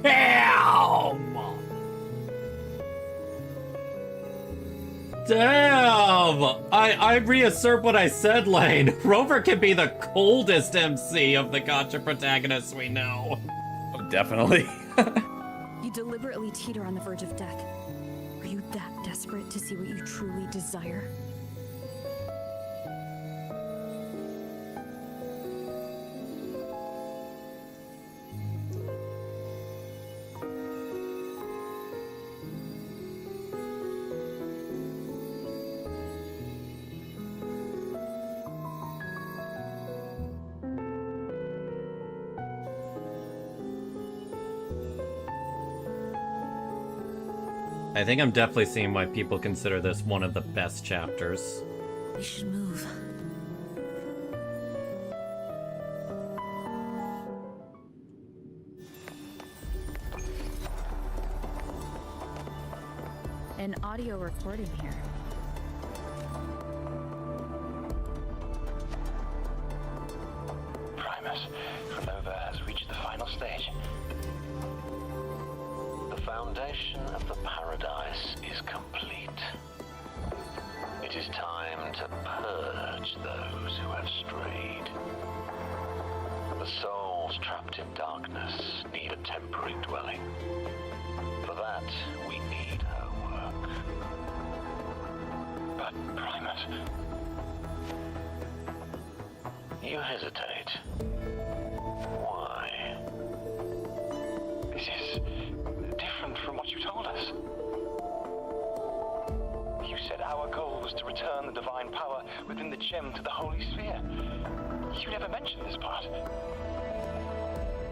Damn! I reassert what I said, Lane. Rover can be the coldest MC of the gotcha protagonists we know. Oh, definitely. You deliberately teeter on the verge of death. Are you that desperate to see what you truly desire? I think I'm definitely seeing why people consider this one of the best chapters. We should move. An audio recording here. Primus, Frolova has reached the final stage. The foundation of the paradise is complete. It is time to purge those who have strayed. The souls trapped in darkness need a temporary dwelling. For that, we need her work. But, Primus, you hesitate. Why? This is different from what you told us. You said our goal was to return the divine power within the gem to the Holy Sphere. You never mentioned this part.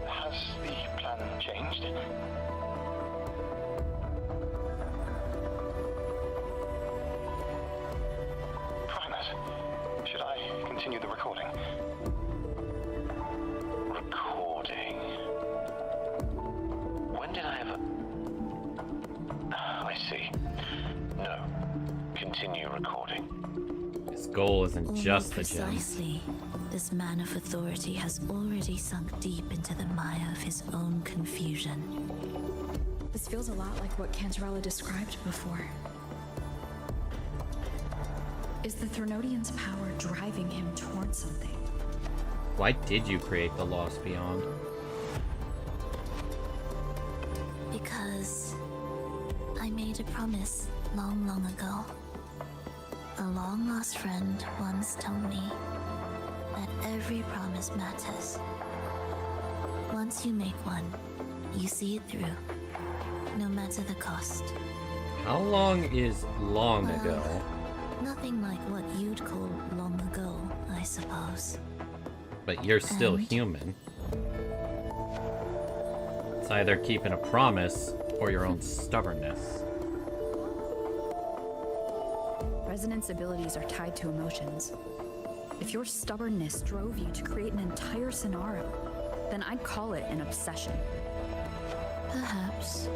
Has the plan changed? Primus, should I continue the recording? Recording? When did I ever... I see. No. Continue recording. His goal isn't just the gem. Precisely. This man of authority has already sunk deep into the mire of his own confusion. This feels a lot like what Cantarella described before. Is the Threnodian's power driving him towards something? Why did you create the Lost Beyond? Because I made a promise long, long ago. A long-lost friend once told me that every promise matters. Once you make one, You see it through, no matter the cost. How long is long Well, ago? Nothing like what you'd call long ago, I suppose. But you're still human. It's either keeping a promise or your own stubbornness. Resonance abilities are tied to emotions. If your stubbornness drove you to create an entire scenario, then I'd call it an obsession. Perhaps.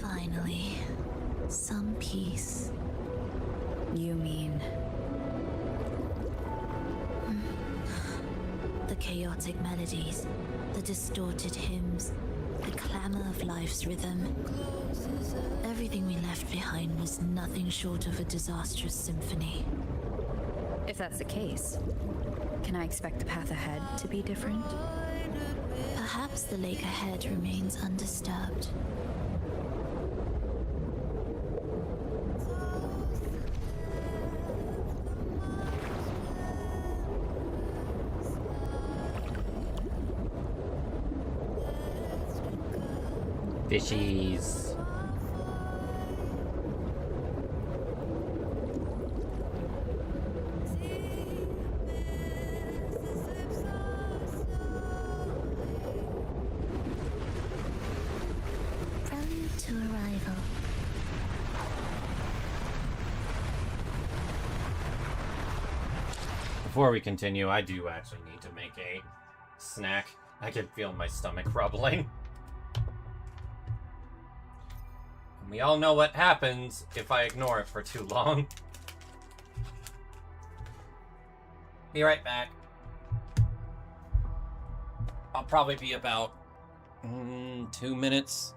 Finally, some peace. You mean? The chaotic melodies, the distorted hymns, the clamor of life's rhythm. Everything we left behind was nothing short of a disastrous symphony. If that's the case, can I expect the path ahead to be different? Perhaps the lake ahead remains undisturbed. Fishies. Prelude to arrival. Before we continue, I do actually need to make a snack. I can feel my stomach rumbling. We all know what happens if I ignore it for too long. Be right back. I'll probably be about 2 minutes.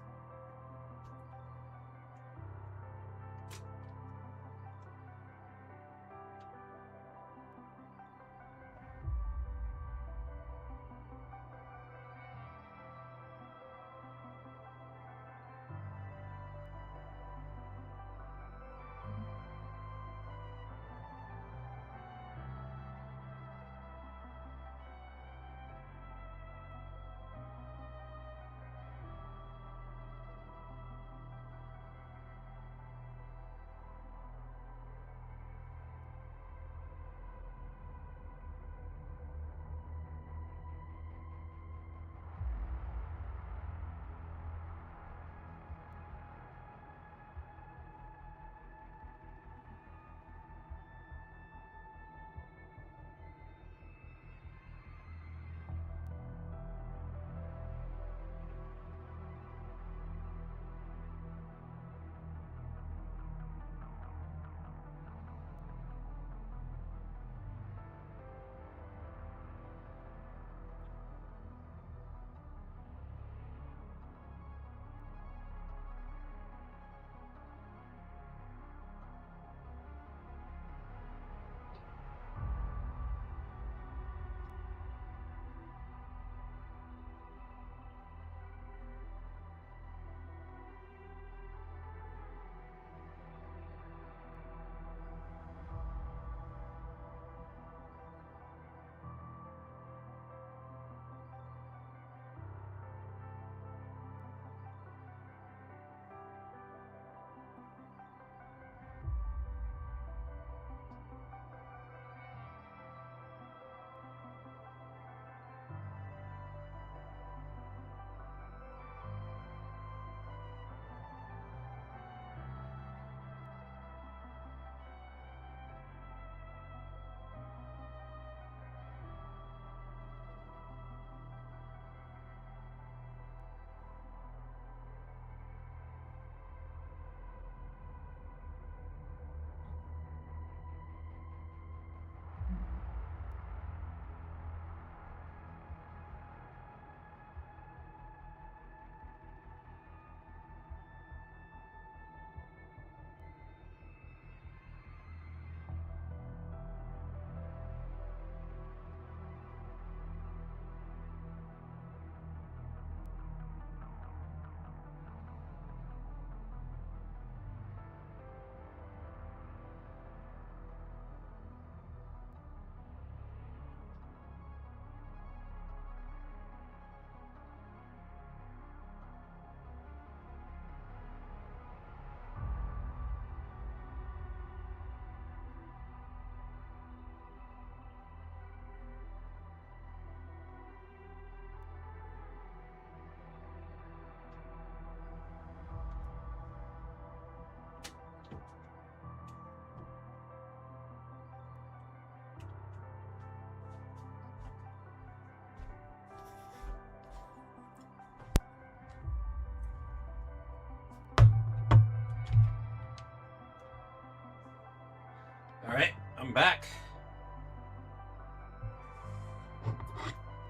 I'm back.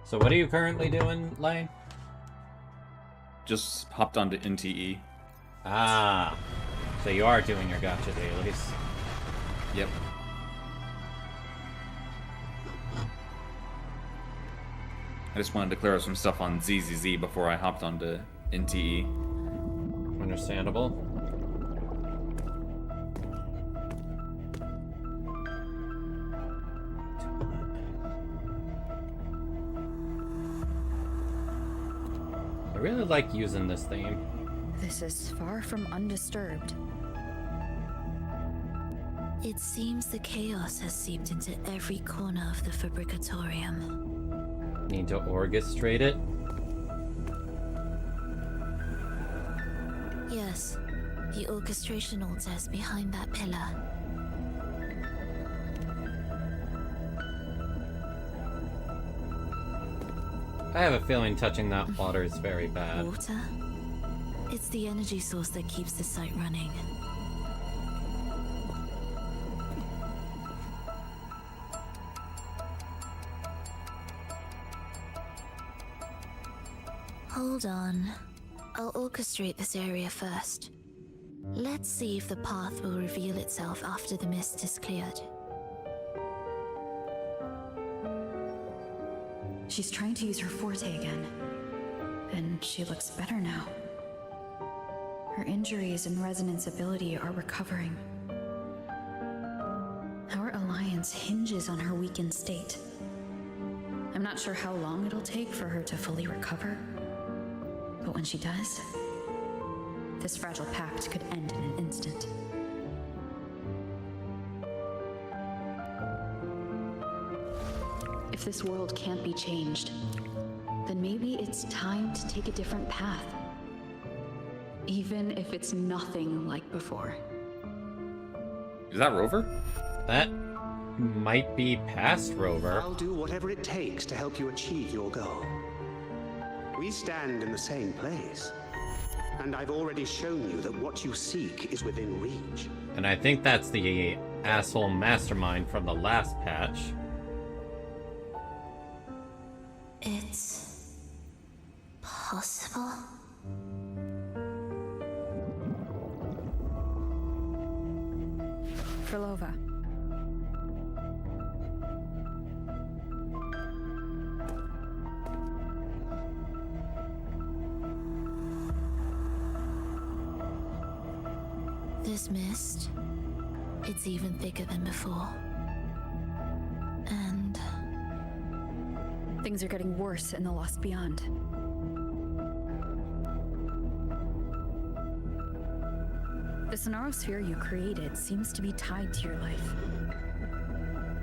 So what are you currently doing, Lane? Just hopped onto NTE. Ah, so you are doing your gotcha dailies. Yep. I just wanted to clear up some stuff on ZZZ before I hopped onto NTE. Understandable. I really like using this theme. This is far from undisturbed. It seems the chaos has seeped into every corner of the Fabricatorium. Need to orchestrate it? Yes, the orchestration altar is behind that pillar. I have a feeling touching that water is very bad. Water? It's the energy source that keeps the site running. Hold on. I'll orchestrate this area first. Let's see if the path will reveal itself after the mist is cleared. She's trying to use her forte again. And she looks better now. Her injuries and resonance ability are recovering. Our alliance hinges on her weakened state. I'm not sure how long it'll take for her to fully recover. But when she does, this fragile pact could end in an instant. If this world can't be changed, then maybe it's time to take a different path. Even if it's nothing like before. Is that Rover? That might be past Rover. I'll do whatever it takes to help you achieve your goal. We stand in the same place, and I've already shown you that what you seek is within reach. And I think that's the asshole mastermind from the last patch. It's possible. Frolova. This mist, it's even thicker than before. And things are getting worse in the Lost Beyond. The Sonarosphere you created seems to be tied to your life.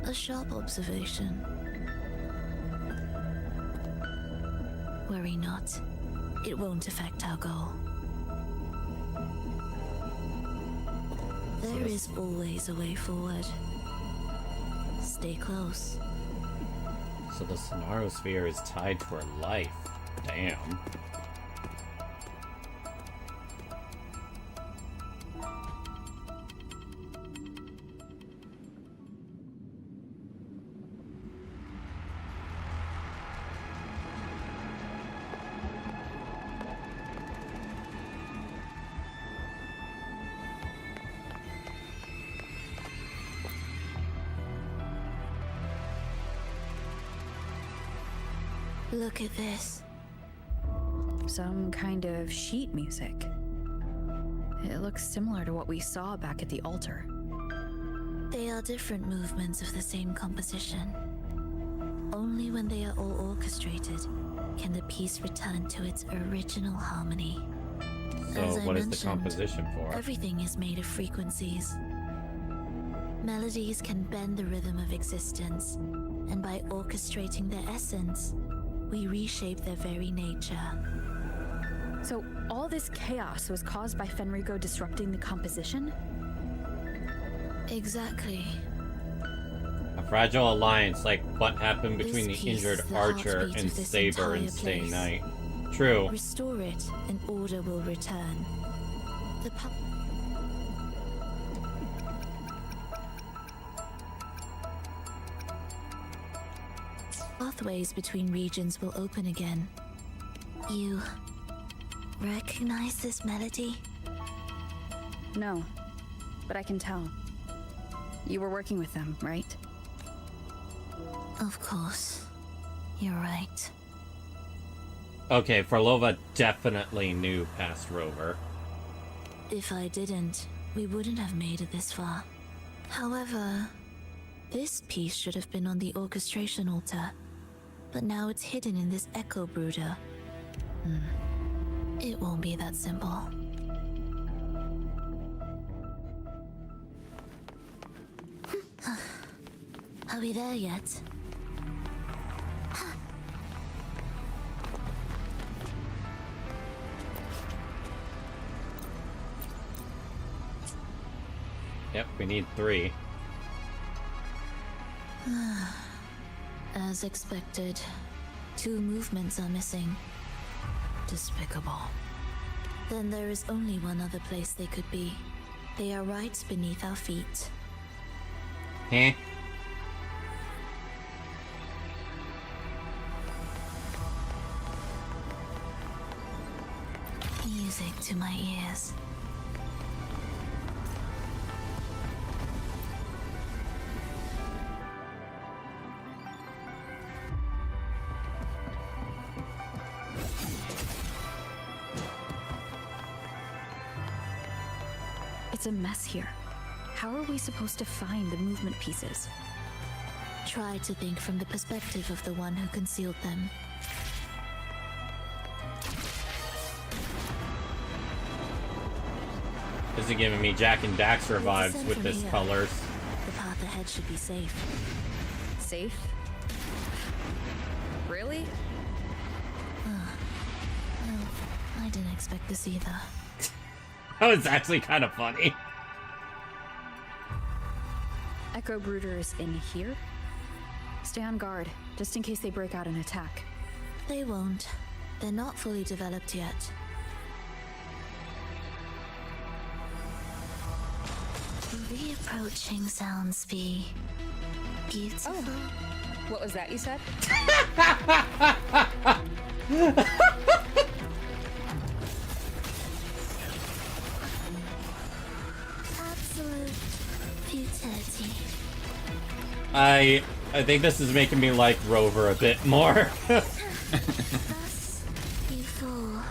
a sharp observation. Worry not. It won't affect our goal. There is always a way forward. Stay close. So the Sonarosphere is tied to her life. Damn. Look at this. Some kind of sheet music. It looks similar to what we saw back at the altar. They are different movements of the same composition. Only when they are all orchestrated can the piece return to its original harmony. So what is the composition for? Everything is made of frequencies. Melodies can bend the rhythm of existence, and by orchestrating their essence, we reshape their very nature. So all this chaos was caused by Fenrico disrupting the composition? Exactly. A fragile alliance like what happened between This the injured piece, the Archer heartbeat and of this Saber in entire Stay place. Night. True. Restore it, and order will return. Pathways between regions will open again. You recognize this melody? No, but I can tell. You were working with them, right? Of course. You're right. Okay, Frolova definitely knew past Rover. If I didn't, we wouldn't have made it this far. However, this piece should have been on the orchestration altar, but now it's hidden in this echo brooder. It won't be that simple. Are we there yet? Yep, we need 3. As expected, 2 movements are missing. Despicable. Then there is only one other place they could be. They are right beneath our feet. Huh? Music to my ears. It's a mess here. How are we supposed to find the movement pieces? Try to think from the perspective of the one who concealed them. This is giving me Jack and Daxter vibes with from this here, colors. The path ahead should be safe. Safe? Really? Well, I didn't expect this either. That was actually kind of funny. Echo Brooder is in here? Stay on guard, just in case they break out and attack. They won't. They're not fully developed yet. Reapproaching sounds be beautiful. Oh. What was that you said? Absolute futility. I think this is making me like Rover a bit more. Thus, you fall.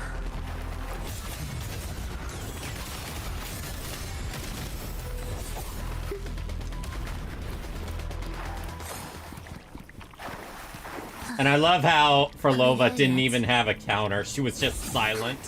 And I love how Frolova didn't even have a counter. She was just silent.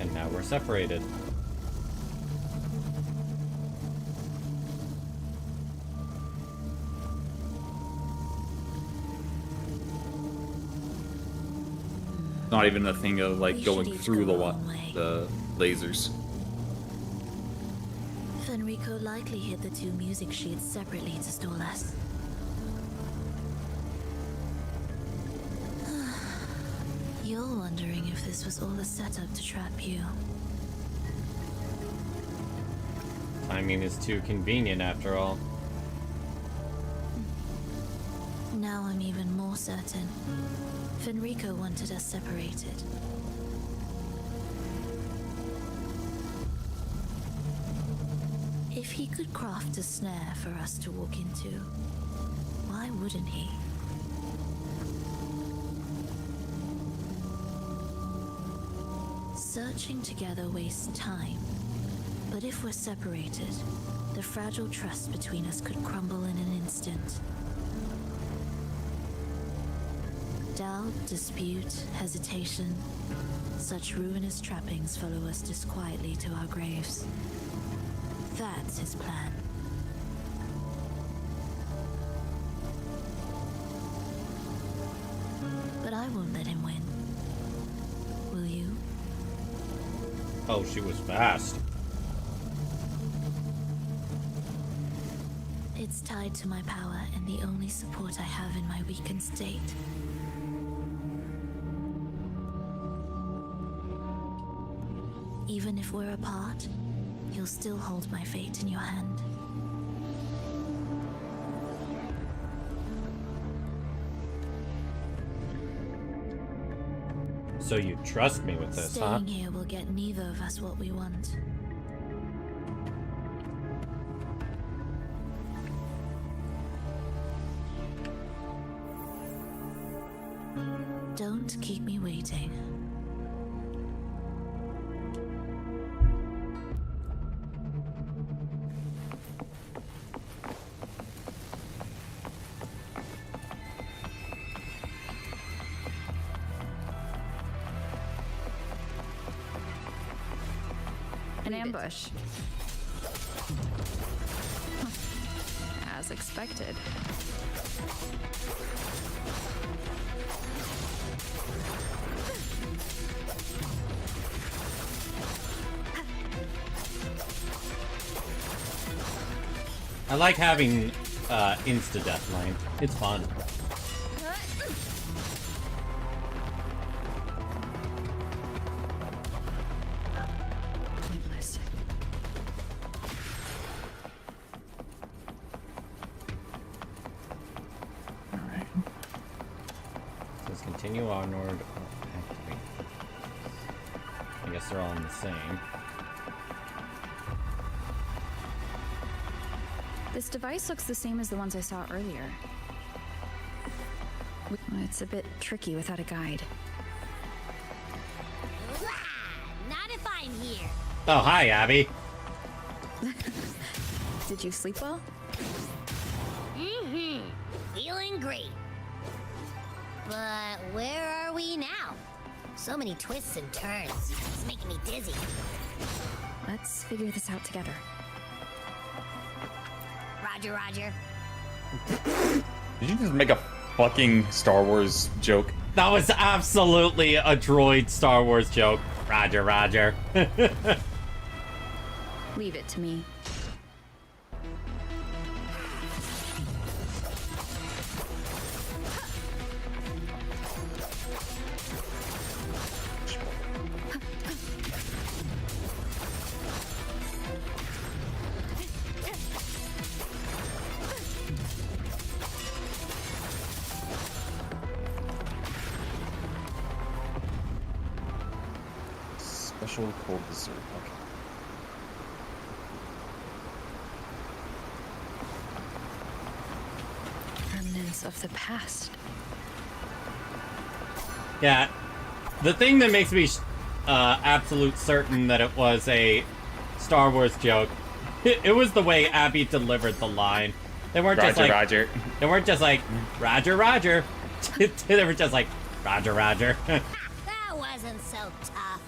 And now we're separated. Not even a thing of like going through the lasers. Fenrico likely hid the 2 music sheets separately to stall us. You're wondering if this was all a setup to trap you. Timing is too convenient after all. Now I'm even more certain. Fenrico wanted us separated. If he could craft a snare for us to walk into, why wouldn't he? Searching together wastes time, but if we're separated, the fragile trust between us could crumble in an instant. Doubt, dispute, hesitation, such ruinous trappings follow us disquietly to our graves. That's his plan. I won't let him win. Will you? Oh, she was fast. It's tied to my power and the only support I have in my weakened state. Even if we're apart, you'll still hold my fate in your hand. So you trust me with this, huh? Staying here will get neither of us what we want. Don't keep me waiting. An ambush. As expected. I like having insta-death lane. It's fun. Alright. Let's continue onward. Oh, activate. I guess they're all in the same. This device looks the same as the ones I saw earlier. It's a bit tricky without a guide. Not if I'm here. Oh, hi, Abby. Did you sleep well? Mm-hmm. Feeling great. But where are we now? So many twists and turns. It's making me dizzy. Let's figure this out together. Roger, Roger. Did you just make a fucking Star Wars joke? That was absolutely a droid Star Wars joke. Roger, Roger. Leave it to me. Special cold dessert. Okay. Remnants of the past. Yeah. The thing that makes me absolute certain that it was a Star Wars joke, it was the way Abby delivered the line. They weren't just like Roger. They weren't just like Roger, Roger. They were just like Roger, Roger. That wasn't so tough.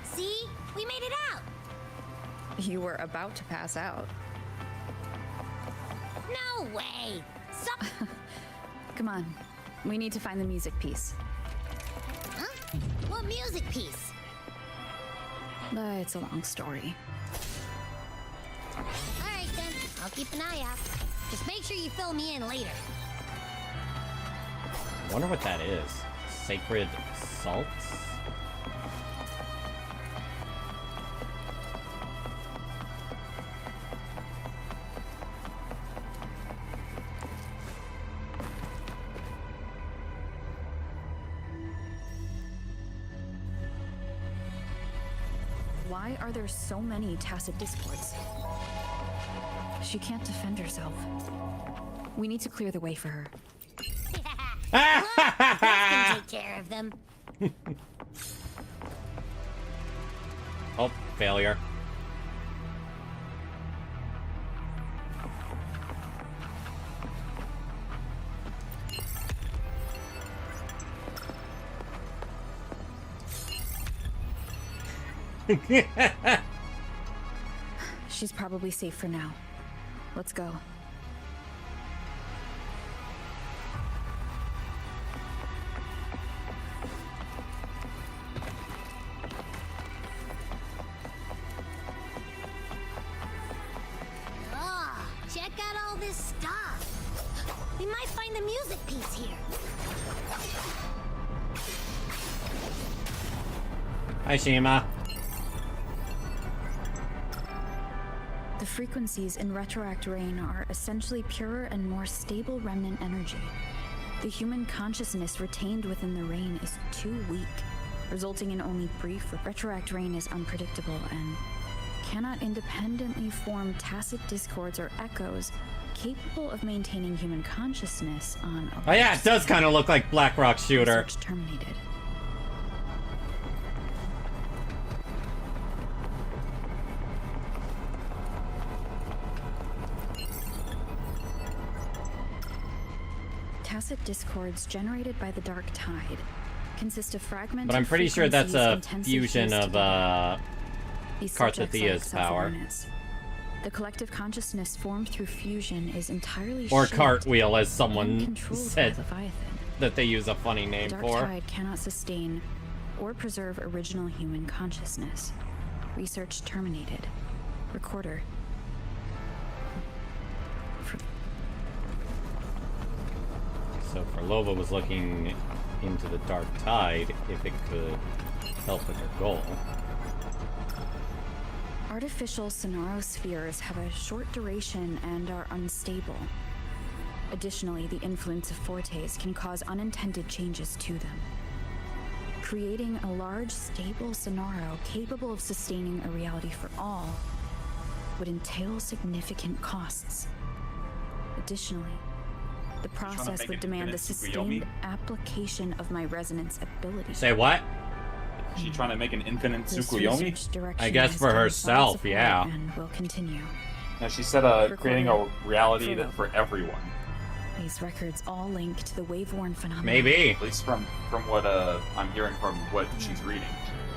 See? We made it out. You were about to pass out. No way. Come on. We need to find the music piece. Huh? What music piece? It's a long story. All right then. I'll keep an eye out. Just make sure you fill me in later. I wonder what that is. Sacred salts? Why are there so many tacit discords? She can't defend herself. We need to clear the way for her. This can take care of them. Oh, failure. She's probably safe for now. Let's go. might find the music piece here. Hi, Shima. The frequencies in Retroact Rain are essentially purer and more stable remnant energy. The human consciousness retained within the rain is too weak, resulting in only brief. Retroact Rain is unpredictable and cannot independently form tacit discords or echoes capable of maintaining human consciousness on a... Oh yeah, it does kind of look like Black Rock Shooter. Research terminated. Tacit discords generated by the Dark Tide consist of fragmented But I'm pretty sure that's a frequencies fusion of These subjects Carthathea's lack power. self-awareness. The collective consciousness formed through fusion is entirely Or shaped cartwheel, as and someone controlled by said Leviathan. that they use a funny The name Dark for. Tide cannot sustain or preserve original human consciousness. Research terminated. Recorder. So Farlova was looking into the Dark Tide if it could help with her goal. Artificial sonarospheres have a short duration and are unstable. Additionally, the influence of fortes can cause unintended changes to them. Creating a large, stable sonaro capable of sustaining a reality for all would entail significant costs. Additionally, the process would demand the sustained application of my resonance ability. Say what? Is she trying to make an infinite This Tsukuyomi? research direction I guess has for gotten herself, support yeah. And will continue. Now she said creating a reality that for everyone. These records all link to the wave-worn phenomenon. Maybe. At least from what I'm hearing from what she's reading.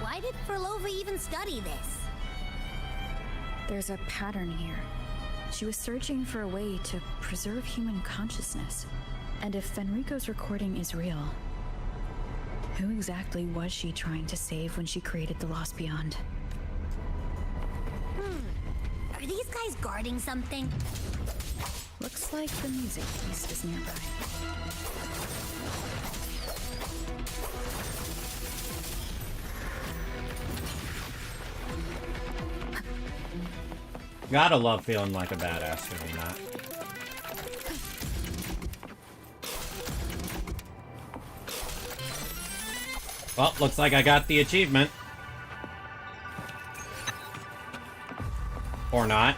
Why did Furlova even study this? There's a pattern here. She was searching for a way to preserve human consciousness. And if Fenrico's recording is real, who exactly was she trying to save when she created the Lost Beyond? Are these guys guarding something? Looks like the music beast is nearby. Gotta love feeling like a badass doing that. Well, looks like I got the achievement. Or not.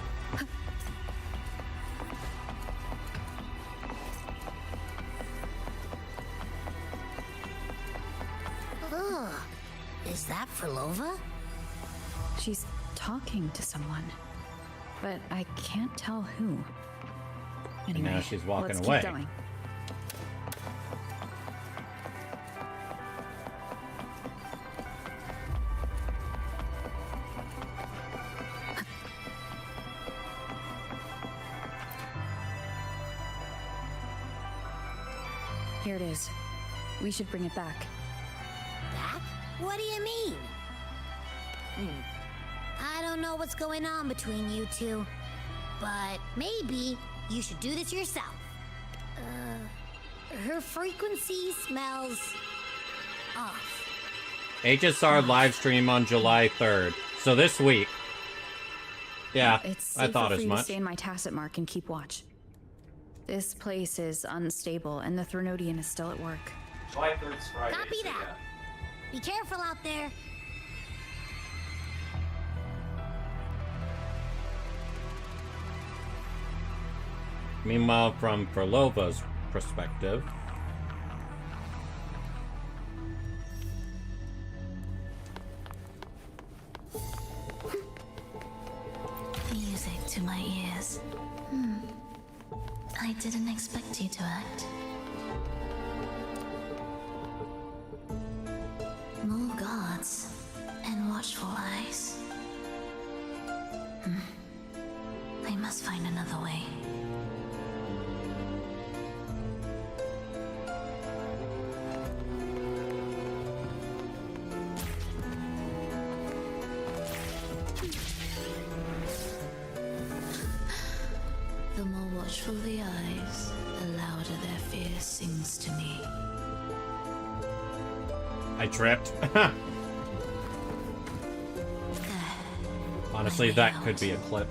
Ugh. Is that Furlova? She's talking to someone, but I can't tell who. Anyway, now she's walking let's away. Keep going. Here it is. We should bring it back. Back? What do you mean? I don't know what's going on between you two, but maybe you should do this yourself. Her frequency smells off. HSR live stream on July 3rd. So this week. Yeah, It's I thought safer as for you to much. stay in my tacit mark and keep watch. This place is unstable, and the Threnodian is still at work. July 3rd's Friday. Copy that. Be careful out there. Meanwhile, from Furlova's perspective, Music to my ears. I didn't expect you to act. More guards and watchful eyes. I must find another way. The more watchful the eyes, the louder their I tripped. Honestly, that could be a clip.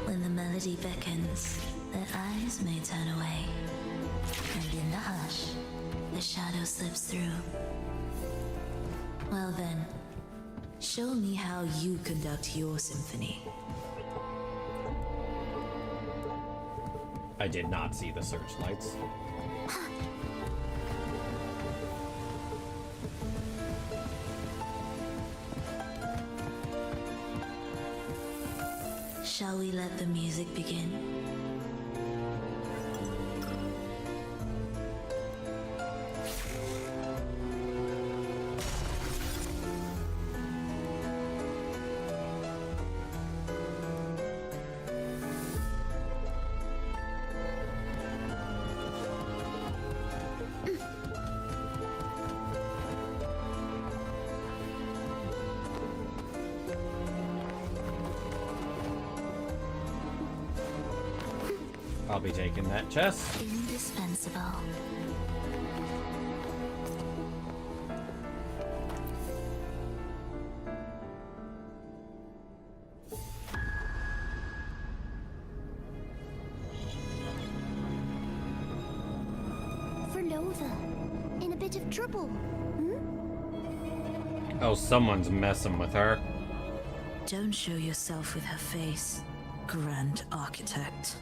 When the melody beckons, their eyes may turn away. And in the hush, the shadow slips through. Well then, show me how you conduct your symphony. I did not see the searchlights. Shall we let the music begin? I'll be taking that chest. Indispensable. Nova, in a bit of trouble. Oh, someone's messing with her. Don't show yourself with her face, Grand Architect.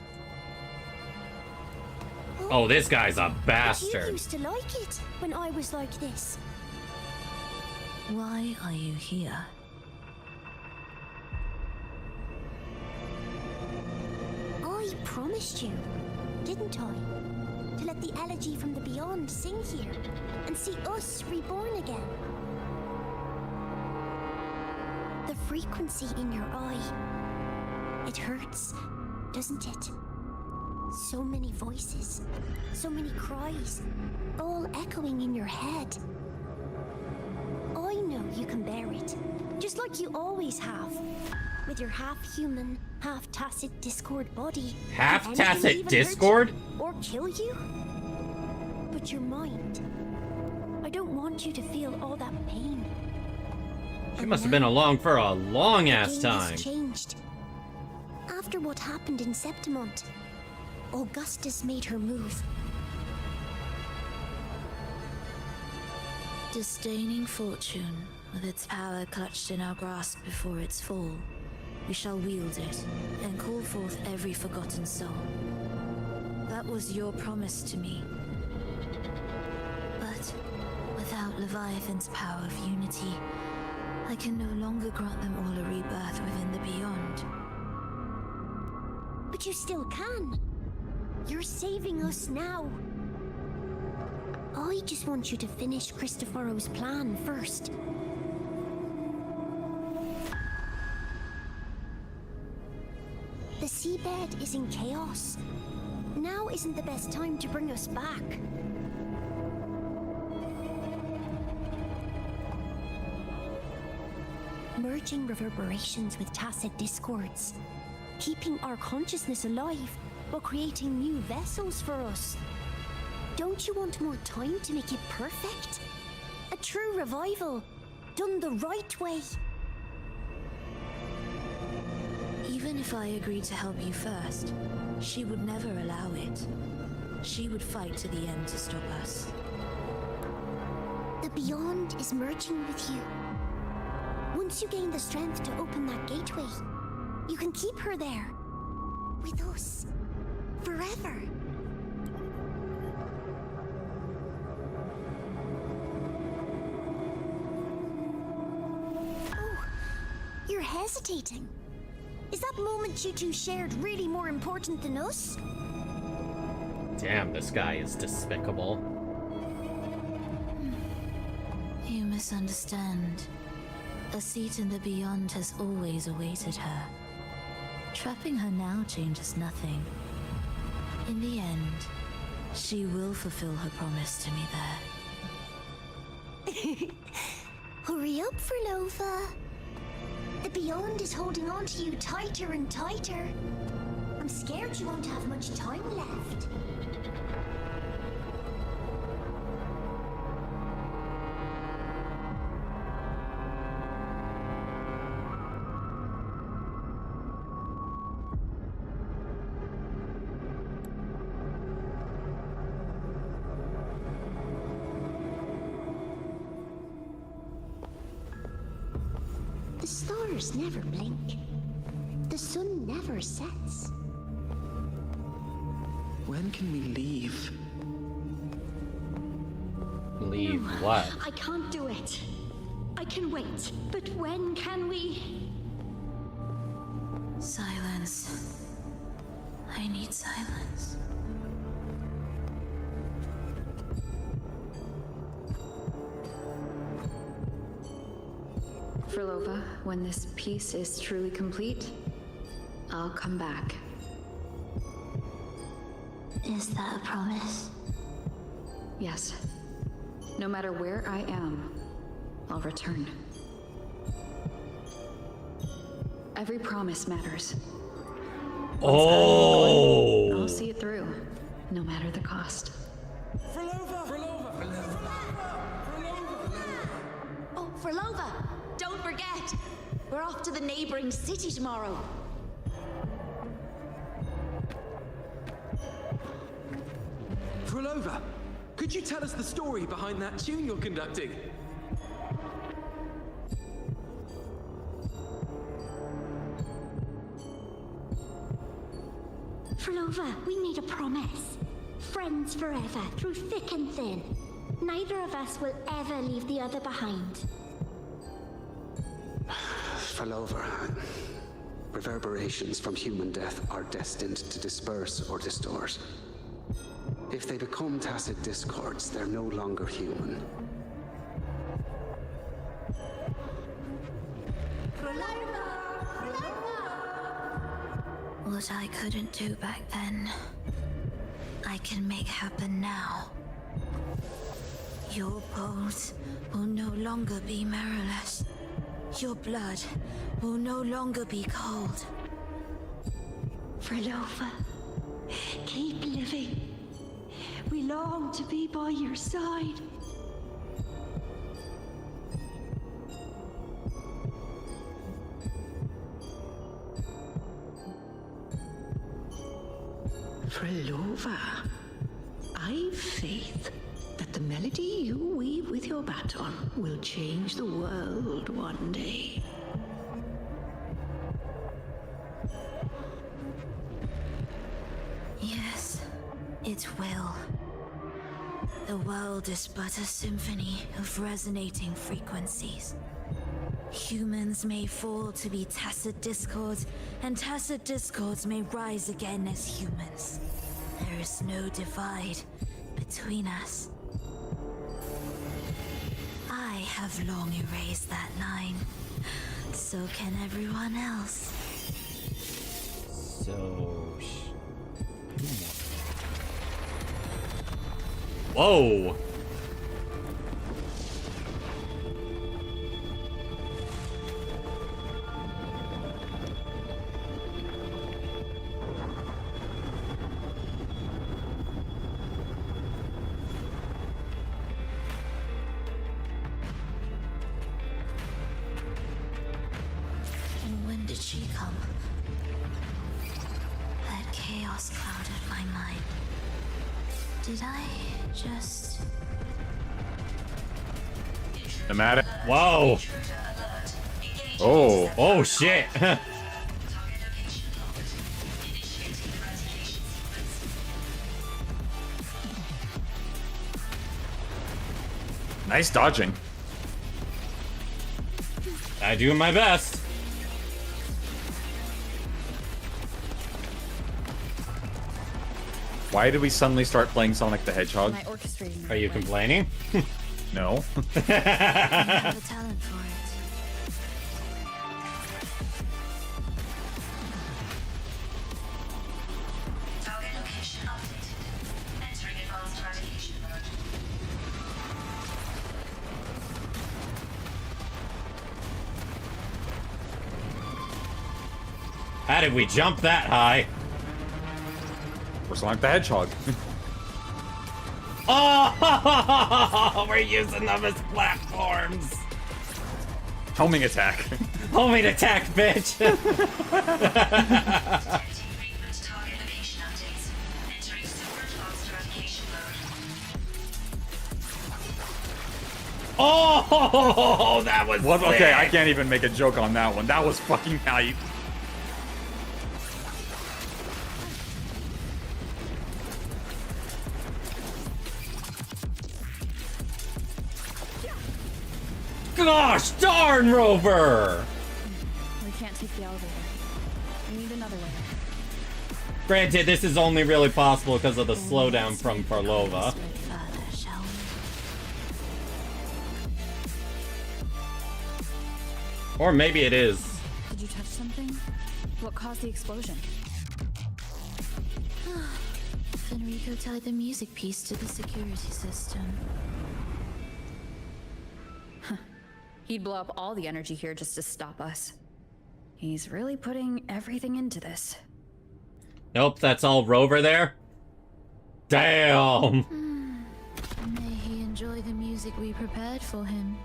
Oh, this guy's a You bastard. used to like it when I was like this. Why are you here? I promised you, didn't I? To let the elegy from the beyond sing here and see us reborn again. The frequency in your eye, it hurts, doesn't it? So many voices, so many cries, all echoing in your head. I know you can bear it, just like you always have. With your half-human, half-tacit Discord body. Half-tacit Discord? Or kill you? But your mind, I don't want you to feel all that pain. She must have been along for a long-ass The game time. has changed. After what happened in Septimont, Augustus made her move. Disdaining fortune, with its power clutched in our grasp before its fall, we shall wield it and call forth every forgotten soul. That was your promise to me. But without Leviathan's power of unity, I can no longer grant them all a rebirth within the beyond. But you still can. You're saving us now. I just want you to finish Cristoforo's plan first. The seabed is in chaos. Now isn't the best time to bring us back. Merging reverberations with tacit discords. Keeping our consciousness alive while creating new vessels for us. Don't you want more time to make it perfect? A true revival, done the right way. Even if I agreed to help you first, she would never allow it. She would fight to the end to stop us. The Beyond is merging with you. Once you gain the strength to open that gateway, you can keep her there. With us. Forever. Oh, you're hesitating. Is that moment you two shared really more important than us? Damn, this guy is despicable. You misunderstand. A seat in the beyond has always awaited her. Trapping her now changes nothing. In the end, she will fulfill her promise to me there. Hurry up, Furlova. The Beyond is holding on to you tighter and tighter. I'm scared you won't have much time left. The stars never blink. The sun never sets. When can we leave? Leave what? I can't do it. I can wait, but when can we? Silence. I need silence. Frolova, when this piece is truly complete, I'll come back. Is that a promise? Yes. No matter where I am, I'll return. Every promise matters. Oh! I'll see it through, no matter the cost. Oh, Frolova! Don't forget! We're off to the neighboring city tomorrow. Frolova, could you tell us the story behind that tune you're conducting? Frolova, we made a promise. Friends forever, through thick and thin. Neither of us will ever leave the other behind. Frolova, reverberations from human death are destined to disperse or distort. If they become tacit discords, they're no longer human. What I couldn't do back then, I can make happen now. Your bones will no longer be marrowless. Your blood will no longer be cold. Frolova, keep living. We long to be by your side. Frolova, I've faith that the melody you weave with your baton will change the world one day. Yes, it will. The world is but a symphony of resonating frequencies. Humans may fall to be tacit discords, and tacit discords may rise again as humans. There is no divide between us. I have long erased that line. So can everyone else. So... Whoa! And when did she come? That chaos clouded my mind. Did I just... The matter. Whoa! Oh. Oh shit! Nice dodging. I do my best. Why did we suddenly start playing Sonic the Hedgehog? My orchestrating. Are you complaining? No. I have a talent for it. Target location updated. Entering advanced eradication mode. How did we jump that high? We're Sonic the Hedgehog. Oh, we're using them as platforms. Homing attack. Homing attack, bitch. Target location updates. Entering super advanced eradication mode. Oh, that was what? sick. Okay, I can't even make a joke on that one. That was fucking hype. Gosh darn, Rover! We can't take the elevator. We need another way. Granted, this is only really possible because of the slowdown from Farlova. Or maybe it is. Did you touch something? What caused the explosion? Fenrico tied the music piece to the security system. He'd blow up all the energy here just to stop us. He's really putting everything into this. Nope, that's all Rover there. Damn! May he enjoy the music we prepared for him.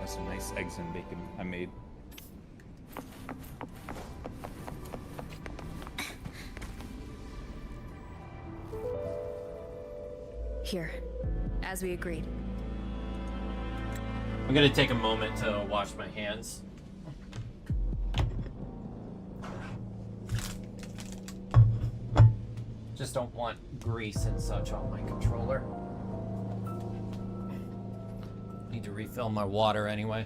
That's some nice eggs and bacon I made. Here, as we agreed. I'm gonna take a moment to wash my hands. Just don't want grease and such on my controller. Need to refill my water anyway.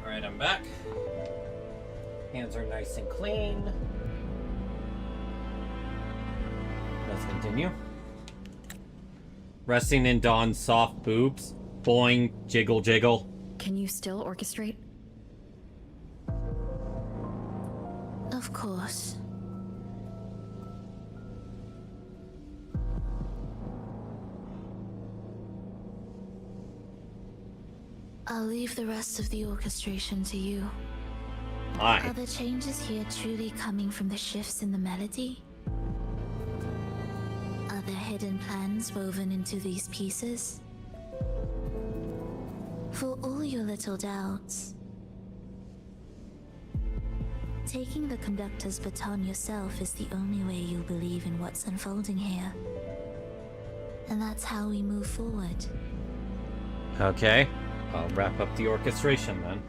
Alright, I'm back. Hands are nice and clean. Let's continue. Resting in Dawn's soft boobs. Boing, jiggle, jiggle. Can you still orchestrate? Of course. I'll leave the rest of the orchestration to you. Aye. Are the changes here truly coming from the shifts in the melody? Are there hidden plans woven into these pieces? For all your little doubts, taking the conductor's baton yourself is the only way you'll believe in what's unfolding here. And that's how we move forward. Okay, I'll wrap up the orchestration then.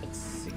Let's see.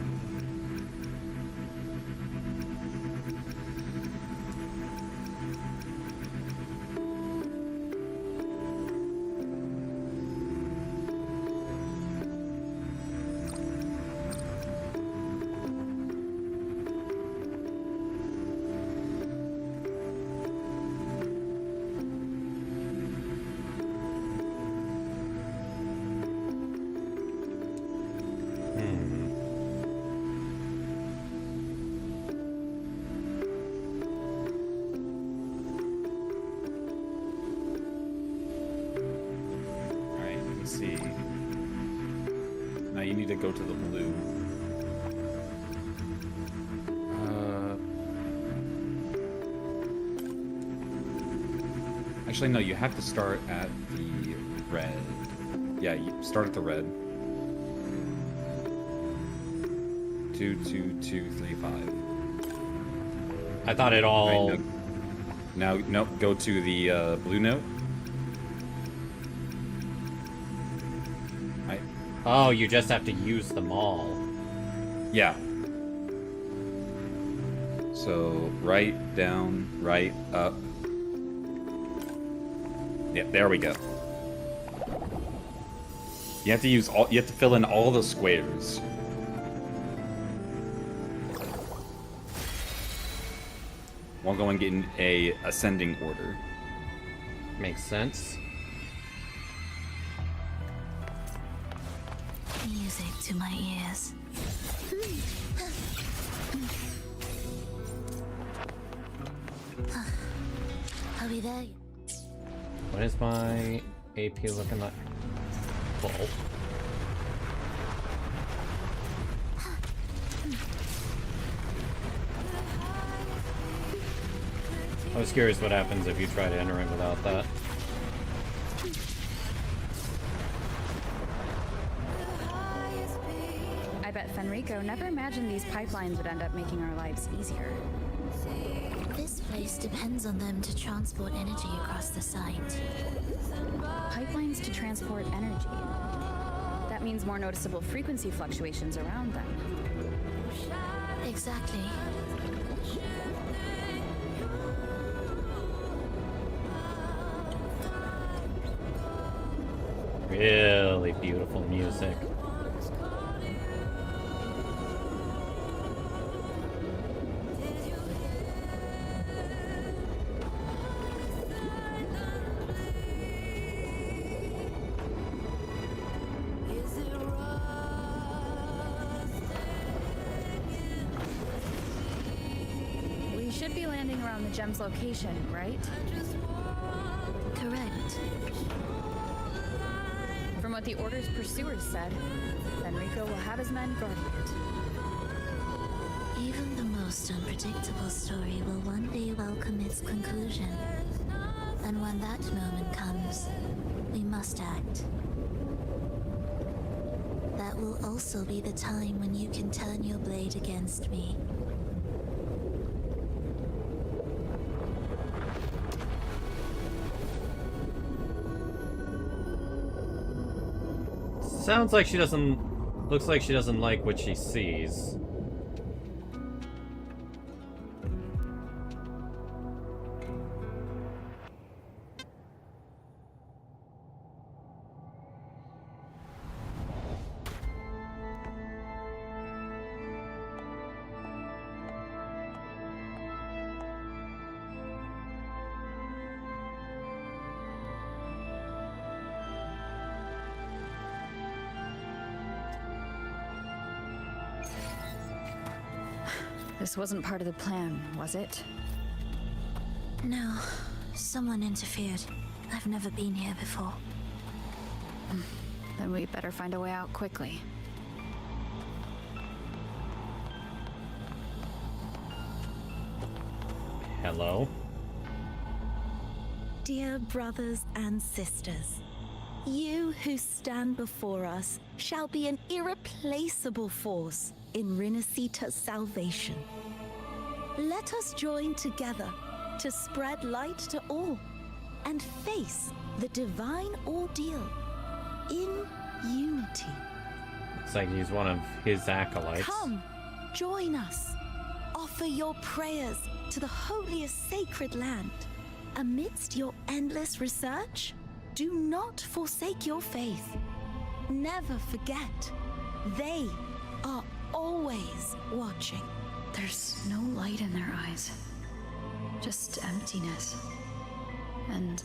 Alright, let me see. Now you need to go to the blue. Actually, no, you have to start at the red. Yeah, you start at the red. 2, 2, 2, 3, 5. I thought it all... Right, now, no, go to the blue note. Right. Oh, you just have to use them all. Yeah. So, right, down, right, up. Yeah, there we go. You have to use all, you have to fill in all the squares. While going in a ascending order. Makes sense. Music to my ears. Are we there? What is my AP looking like? Full. I was curious what happens if you try to enter it without that. I bet Fenrico never imagined these pipelines would end up making our lives easier. This place depends on them to transport energy across the site. Pipelines to transport energy. That means more noticeable frequency fluctuations around them. Exactly. Really beautiful music. We should be landing around the gem's location, right? Correct. From what the Order's pursuers said, Fenrico will have his men guarding it. Even the most unpredictable story will one day welcome its conclusion. And when that moment comes, we must act. That will also be the time when you can turn your blade against me. Sounds like she doesn't... Looks like she doesn't like what she sees. This wasn't part of the plan, was it? No, someone interfered. I've never been here before. Then we better find a way out quickly. Hello? Dear brothers and sisters, you who stand before us shall be an irreplaceable force in Rinasita's salvation. Let us join together to spread light to all and face the divine ordeal in unity. Looks like he's one of his acolytes. Come, join us. Offer your prayers to the holiest sacred land. Amidst your endless research, do not forsake your faith. Never forget, they are always watching. There's no light in their eyes. Just emptiness. And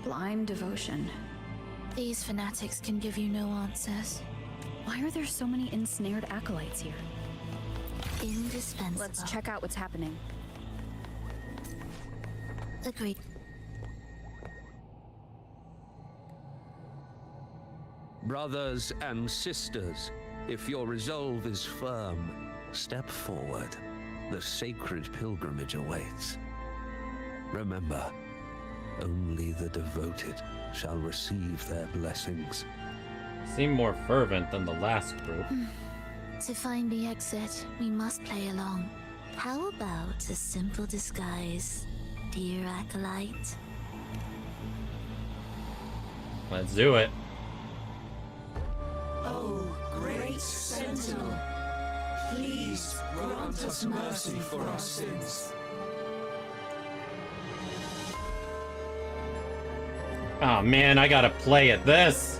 blind devotion. These fanatics can give you no answers. Why are there so many ensnared acolytes here? Indispensable. Let's check out what's happening. Agreed. Brothers and sisters, if your resolve is firm, step forward. The sacred pilgrimage awaits. Remember, Only the devoted shall receive their blessings. Seem more fervent than the last group. To find the exit, we must play along. How about a simple disguise, dear acolyte? Let's do it. Oh, great Sentinel, please grant us mercy for our sins. Oh man, I gotta play at this.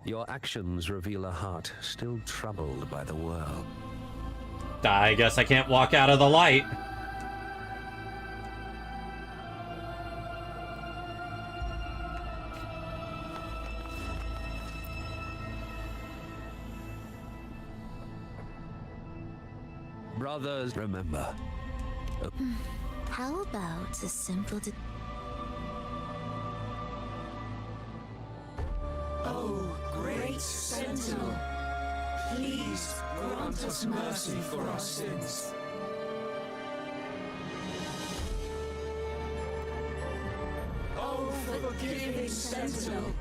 Your actions reveal a heart still troubled by the world. I guess I can't walk out of the light. Brothers, remember. How about a simple Oh, great Sentinel, please grant us mercy for our sins. Oh, forgiving Sentinel,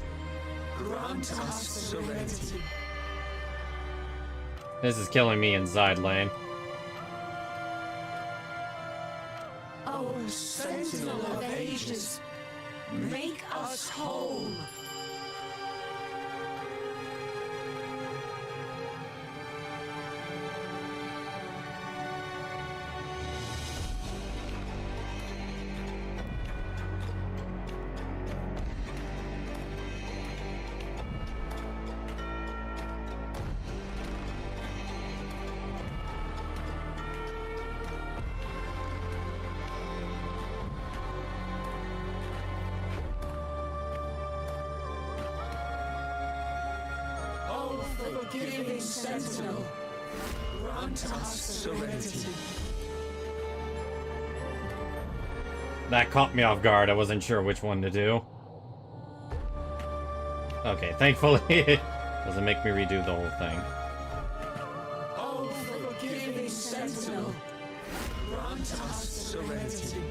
grant us serenity. This is killing me inside lane. Oh, Sentinel of ages, make us whole. Forgiving Sentinel, grant us serenity. That caught me off guard. I wasn't sure which one to do. Okay, thankfully it doesn't make me redo the whole thing. Oh, forgiving Sentinel, grant us serenity.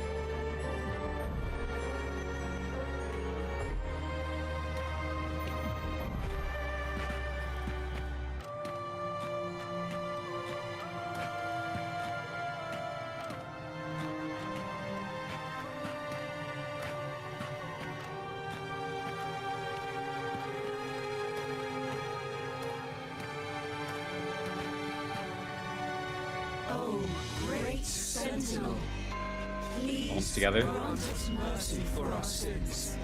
Oh, great Sentinel, please Almost together. grant us mercy for our sins.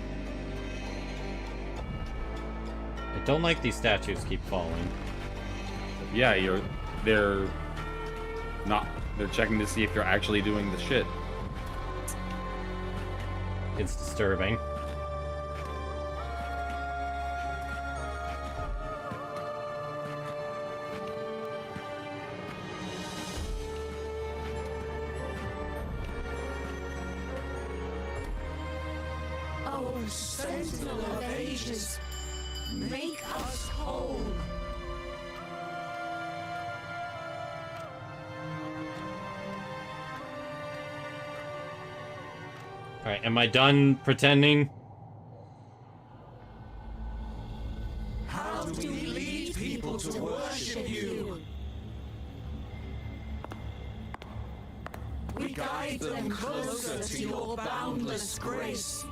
I don't like these statues keep falling. Yeah, they're checking to see if you're actually doing the shit. It's disturbing. Oh, Sentinel of ages, make us whole. Alright, am I done pretending? How do we lead people to worship you? We guide them closer to your boundless grace.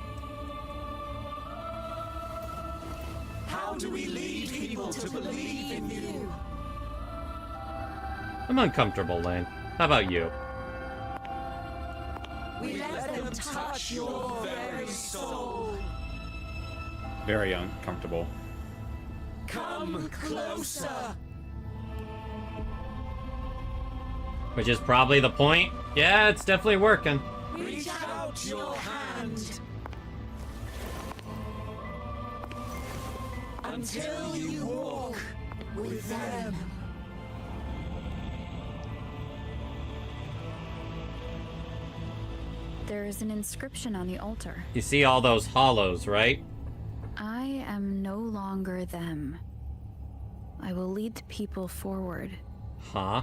How do we lead people to believe in you? I'm uncomfortable, Lane. How about you? We let them touch your very soul. Very uncomfortable. Come closer. Which is probably the point. Yeah, it's definitely working. Reach out your hand. Until you walk with them. There is an inscription on the altar. You see all those hollows, right? I am no longer them. I will lead the people forward, Huh?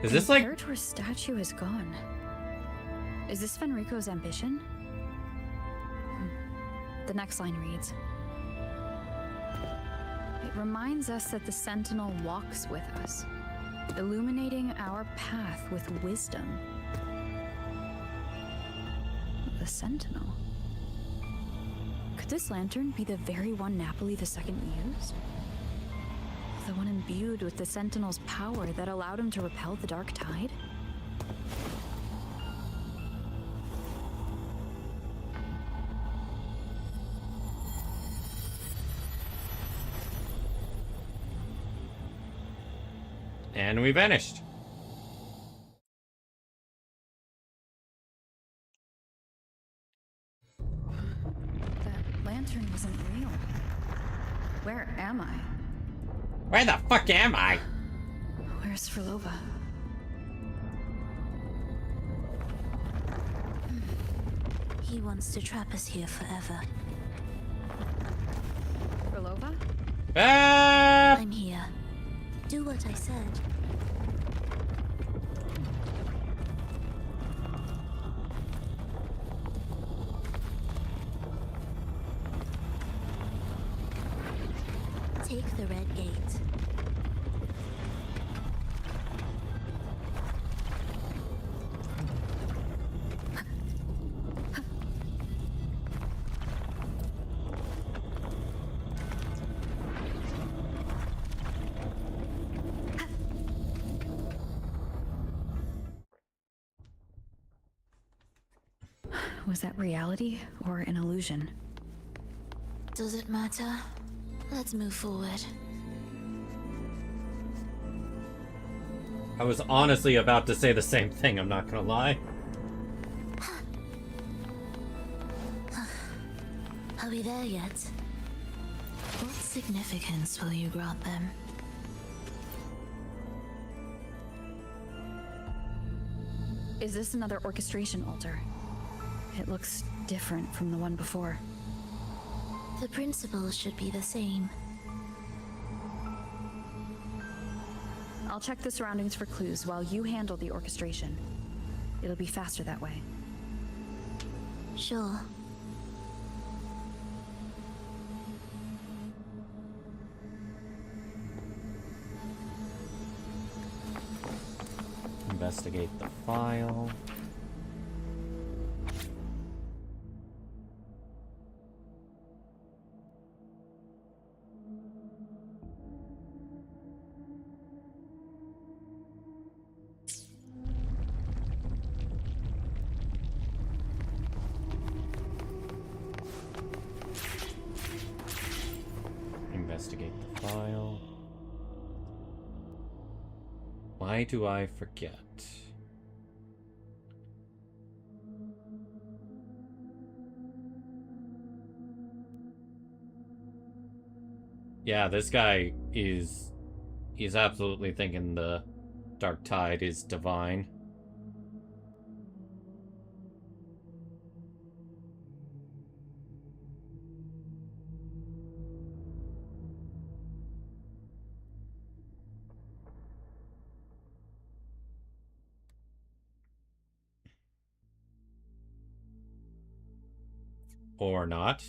Is this like... The Imperator's statue is gone. Is this Fenrico's ambition? The next line reads, "It reminds us that the Sentinel walks with us, illuminating our path with wisdom." The Sentinel? Could this lantern be the very one Napoli II used? The one imbued with the Sentinel's power that allowed him to repel the Dark Tide? And we vanished. That lantern wasn't real. Where am I? Where the fuck am I? Where's Frolova? He wants to trap us here forever. Frolova? Ah! I'm here. Do what I said. Take the red gate. Was that reality or an illusion? Does it matter? Let's move forward. I was honestly about to say the same thing, I'm not gonna lie. Are we there yet? What significance will you grant them? Is this another orchestration altar? It looks different from the one before. The principles should be the same. I'll check the surroundings for clues while you handle the orchestration. It'll be faster that way. Sure. Investigate the file. Investigate the file. Why do I forget? Yeah, this guy is... he's absolutely thinking the Dark Tide is divine. Or not.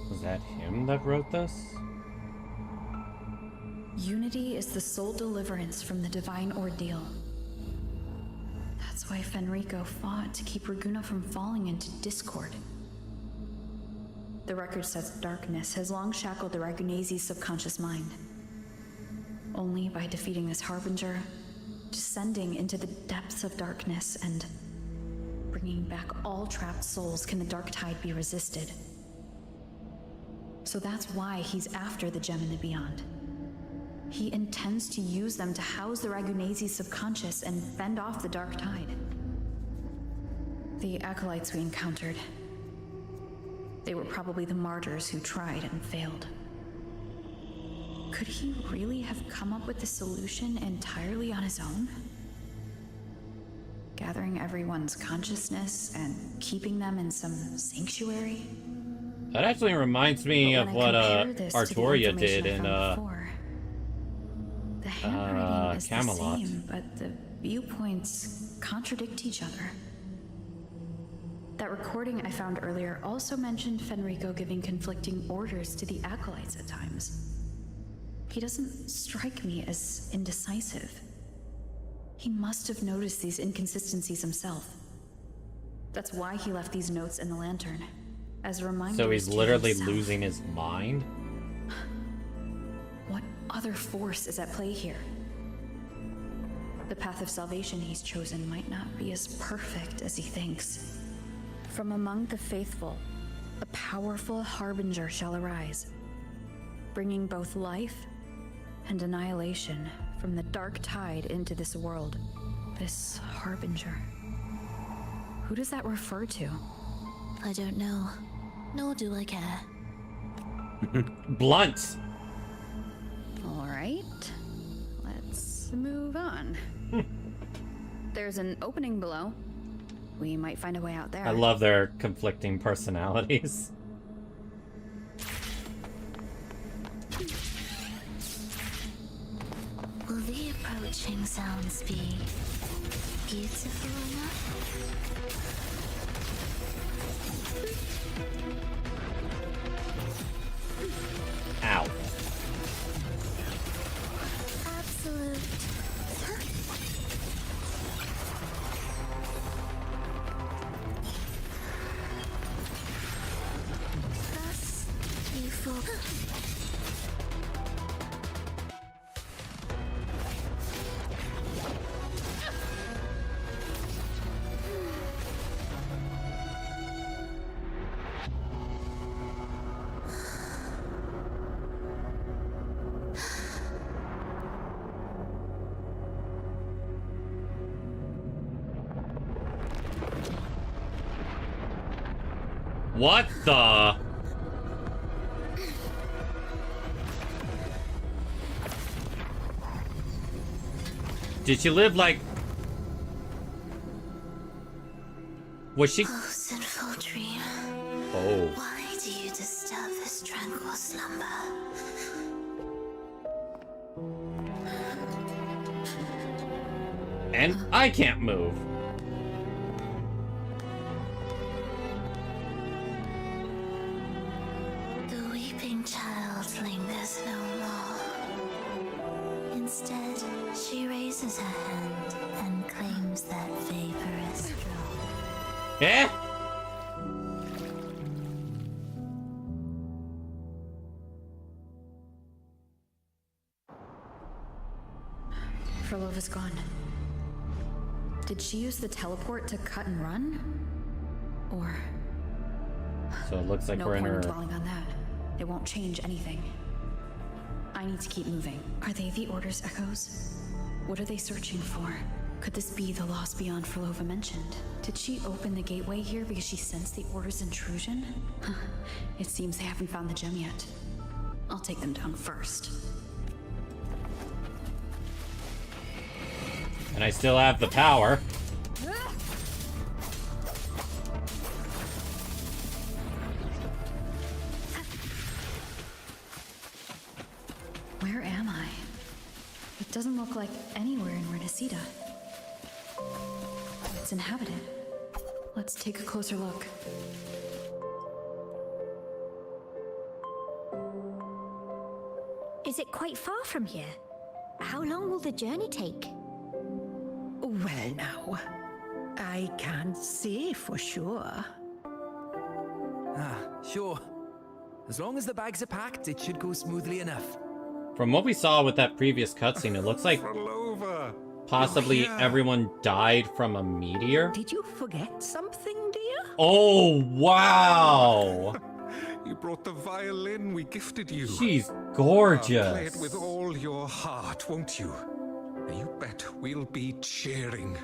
Was that him that wrote this? Unity is the sole deliverance from the divine ordeal. That's why Fenrico fought to keep Raguna from falling into discord. The record says darkness has long shackled the Ragunese's subconscious mind. Only by defeating this harbinger, descending into the depths of darkness, and bringing back all trapped souls can the Dark Tide be resisted. So that's why he's after the gem in the beyond. He intends to use them to house the Ragunazi's subconscious and fend off the dark tide. The acolytes we encountered, they were probably the martyrs who tried and failed. Could he really have come up with the solution entirely on his own? Gathering everyone's consciousness and keeping them in some sanctuary? That actually reminds me of what Artoria did in the handwriting is Camelot. the same, but the viewpoints contradict each other. That recording I found earlier also mentioned Fenrico giving conflicting orders to the acolytes at times. He doesn't strike me as indecisive. He must have noticed these inconsistencies himself. That's why he left these notes in the lantern, as reminders. So he's to literally himself. losing his mind? What other force is at play here? The path of salvation he's chosen might not be as perfect as he thinks. From among the faithful, a powerful harbinger shall arise, bringing both life and annihilation from the dark tide into this world. This harbinger. Who does that refer to? I don't know. Nor do I care. Blunt. All right, let's move on. There's an opening below. We might find a way out there. I love their conflicting personalities. Will the approaching sounds be beautiful enough? Ow. Absolute. Thus, you fall. What the? Did she live like... Was she... Oh, sinful dream. Oh. Why do you disturb this tranquil slumber? And I can't move. The weeping child lingers no more. Instead, she raises her hand and claims that vaporous drop. Eh? Frolov is gone. Did she use the teleport to cut and run? Or... So it looks like no we're in point her... dwelling on that. It won't change anything. I need to keep moving. Are they the Order's echoes? What are they searching for? Could this be the lost beyond Frolova mentioned? Did she open the gateway here because she sensed the Order's intrusion? Huh. It seems they haven't found the gem yet. I'll take them down first. And I still have the power. Where am I? It doesn't look like anywhere in Renacida. It's inhabited. Let's take a closer look. Is it quite far from here? How long will the journey take? Well, now, I can't say for sure. Ah, sure. As long as the bags are packed, it should go smoothly enough. From what we saw with that previous cutscene, it looks like possibly everyone died from a meteor. Did you forget something, dear? Oh, wow! You brought the violin we gifted you. She's gorgeous. Play it with all your heart, won't you? You bet we'll be cheering.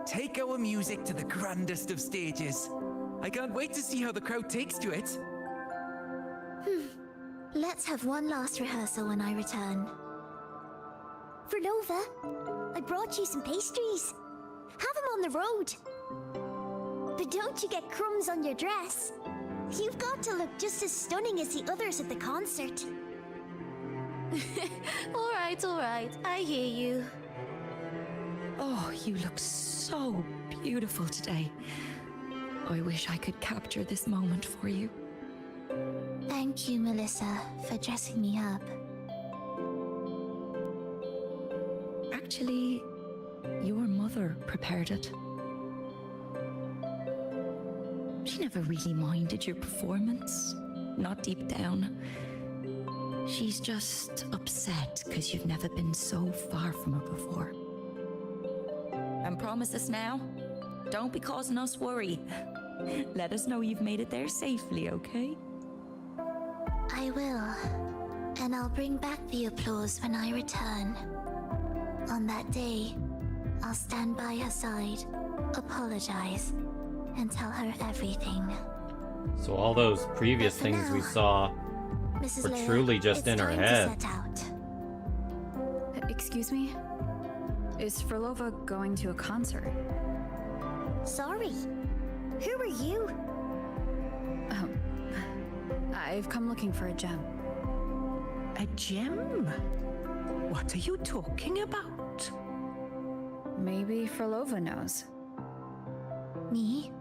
Take our music to the grandest of stages. I can't wait to see how the crowd takes to it. Let's have one last rehearsal when I return. Vernova, I brought you some pastries. Have them on the road. But don't you get crumbs on your dress. You've got to look just as stunning as the others at the concert. All right, I hear you. Oh, you look so beautiful today. I wish I could capture this moment for you. Thank you, Melissa, for dressing me up. Actually, your mother prepared it. She never really minded your performance, not deep down. She's just upset because you've never been so far from her before. And promise us now, don't be causing us worry. Let us know you've made it there safely, okay? I will. And I'll bring back the applause when I return. On that day, I'll stand by her side, apologize, and tell her everything. So all those previous But for things we now, saw Mrs. were Leia, truly just it's in her time to head. set out. Excuse me? Is Frolova going to a concert? Sorry. Who are you? Oh, I've come looking for a gem. A gem? What are you talking about? Maybe Frolova knows. Me?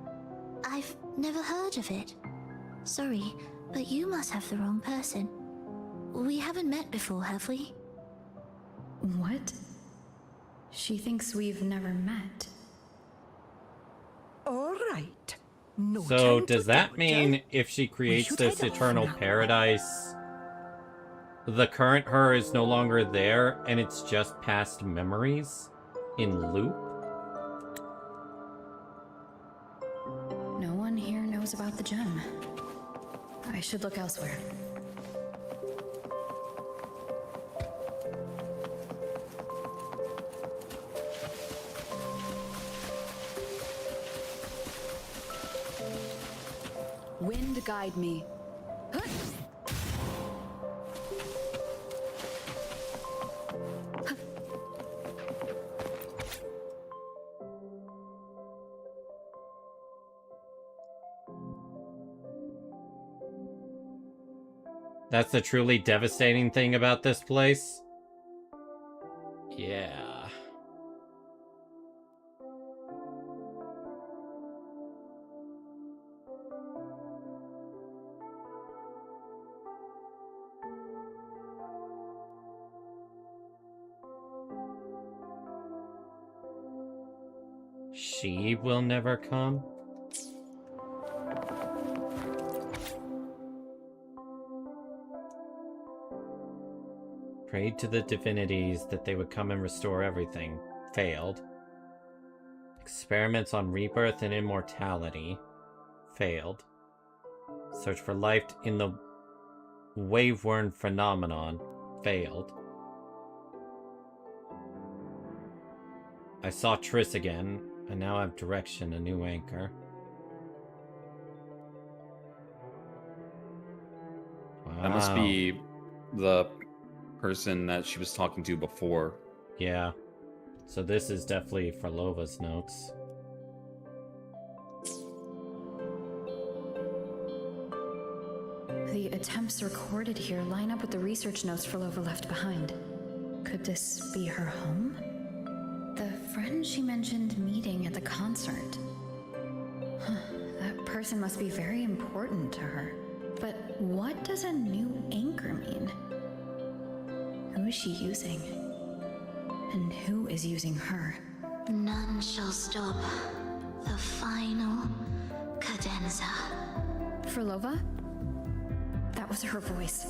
I've never heard of it. Sorry, but you must have the wrong person. We haven't met before, have we? What? She thinks we've never met. All right. No So time does to that dawdle. mean if she creates should this head off eternal now. paradise, the current her is no longer there and it's just past memories in loop? No one here knows about the gem. I should look elsewhere. Wind guide me. That's the truly devastating thing about this place. Yeah. She will never come? Prayed to the divinities that they would come and restore everything. Failed. Experiments on rebirth and immortality. Failed. Search for life in the wave-worn phenomenon. Failed. I saw Triss again, and now I have direction, a new anchor. Wow. That must be the person that she was talking to before. Yeah. So this is definitely Frolova's notes. The attempts recorded here line up with the research notes Frolova left behind. Could this be her home? The friend she mentioned meeting at the concert. Huh, that person must be very important to her. But what does a new anchor mean? Who is she using? And who is using her? None shall stop the final cadenza. Frolova? That was her voice.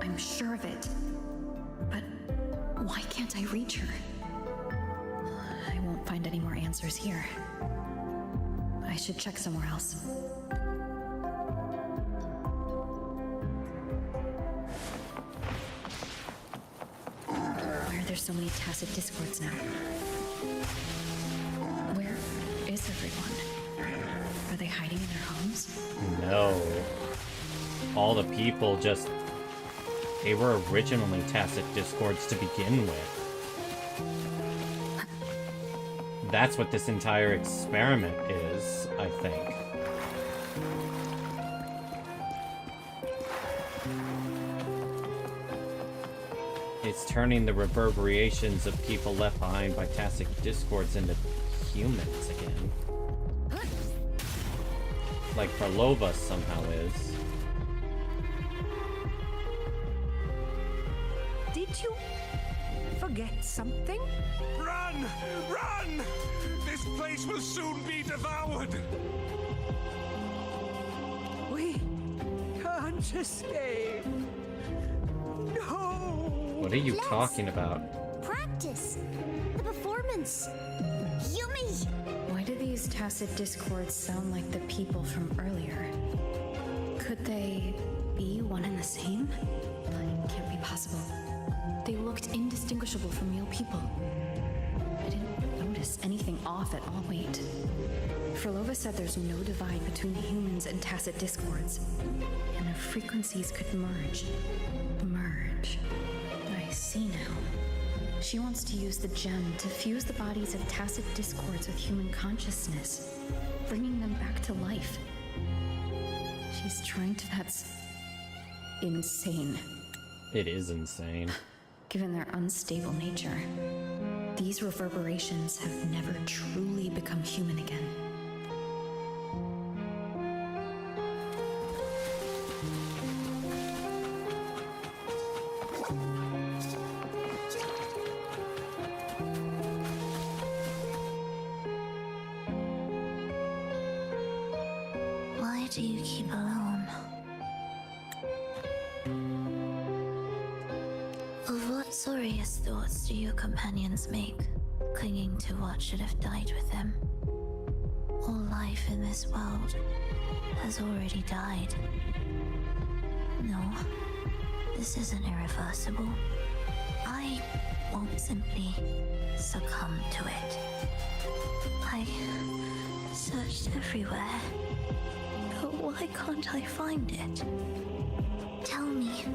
I'm sure of it. But why can't I reach her? I won't find any more answers here. I should check somewhere else. so many tacit discords now. Where is everyone? Are they hiding in their homes? No. All the people just... They were originally tacit discords to begin with. That's what this entire experiment is, I think. It's turning the reverberations of people left behind by tacit discords into humans again. Like Farlova somehow is. Did you forget something? Run! Run! This place will soon be devoured! We can't escape. No! What are you talking about? Practice. The performance. Yummy. Why do these tacit discords sound like the people from earlier? Could they be one and the same? That can't be possible. They looked indistinguishable from real people. I didn't notice anything off at all. Wait. Frolova said there's no divide between humans and tacit discords, and their frequencies could merge. Merge. I see now. She wants to use the gem to fuse the bodies of tacit discords with human consciousness, bringing them back to life. She's trying to... That's... insane. It is insane. Given their unstable nature, these reverberations have never truly become human again. Why do you keep alone? Of what sorriest thoughts do your companions make, clinging to what should have died with them? All life in this world has already died. No, this isn't irreversible. I won't simply succumb to it. I searched everywhere, but why can't I find it? Tell me,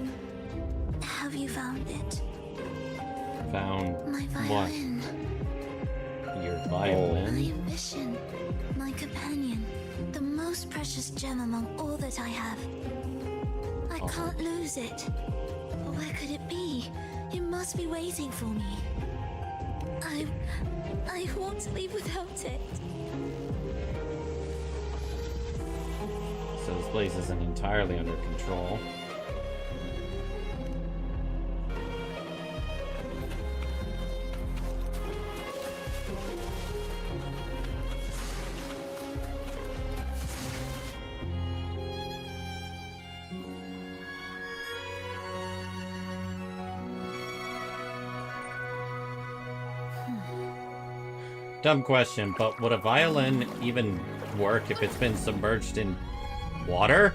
have you found it? Found My what? violin. Your violin? My ambition. My companion. The most precious gem among all that I have. I can't lose it. Where could it be? It must be waiting for me. I won't leave without it. So this place isn't entirely under control. Dumb question, but would a violin even work if it's been submerged in water?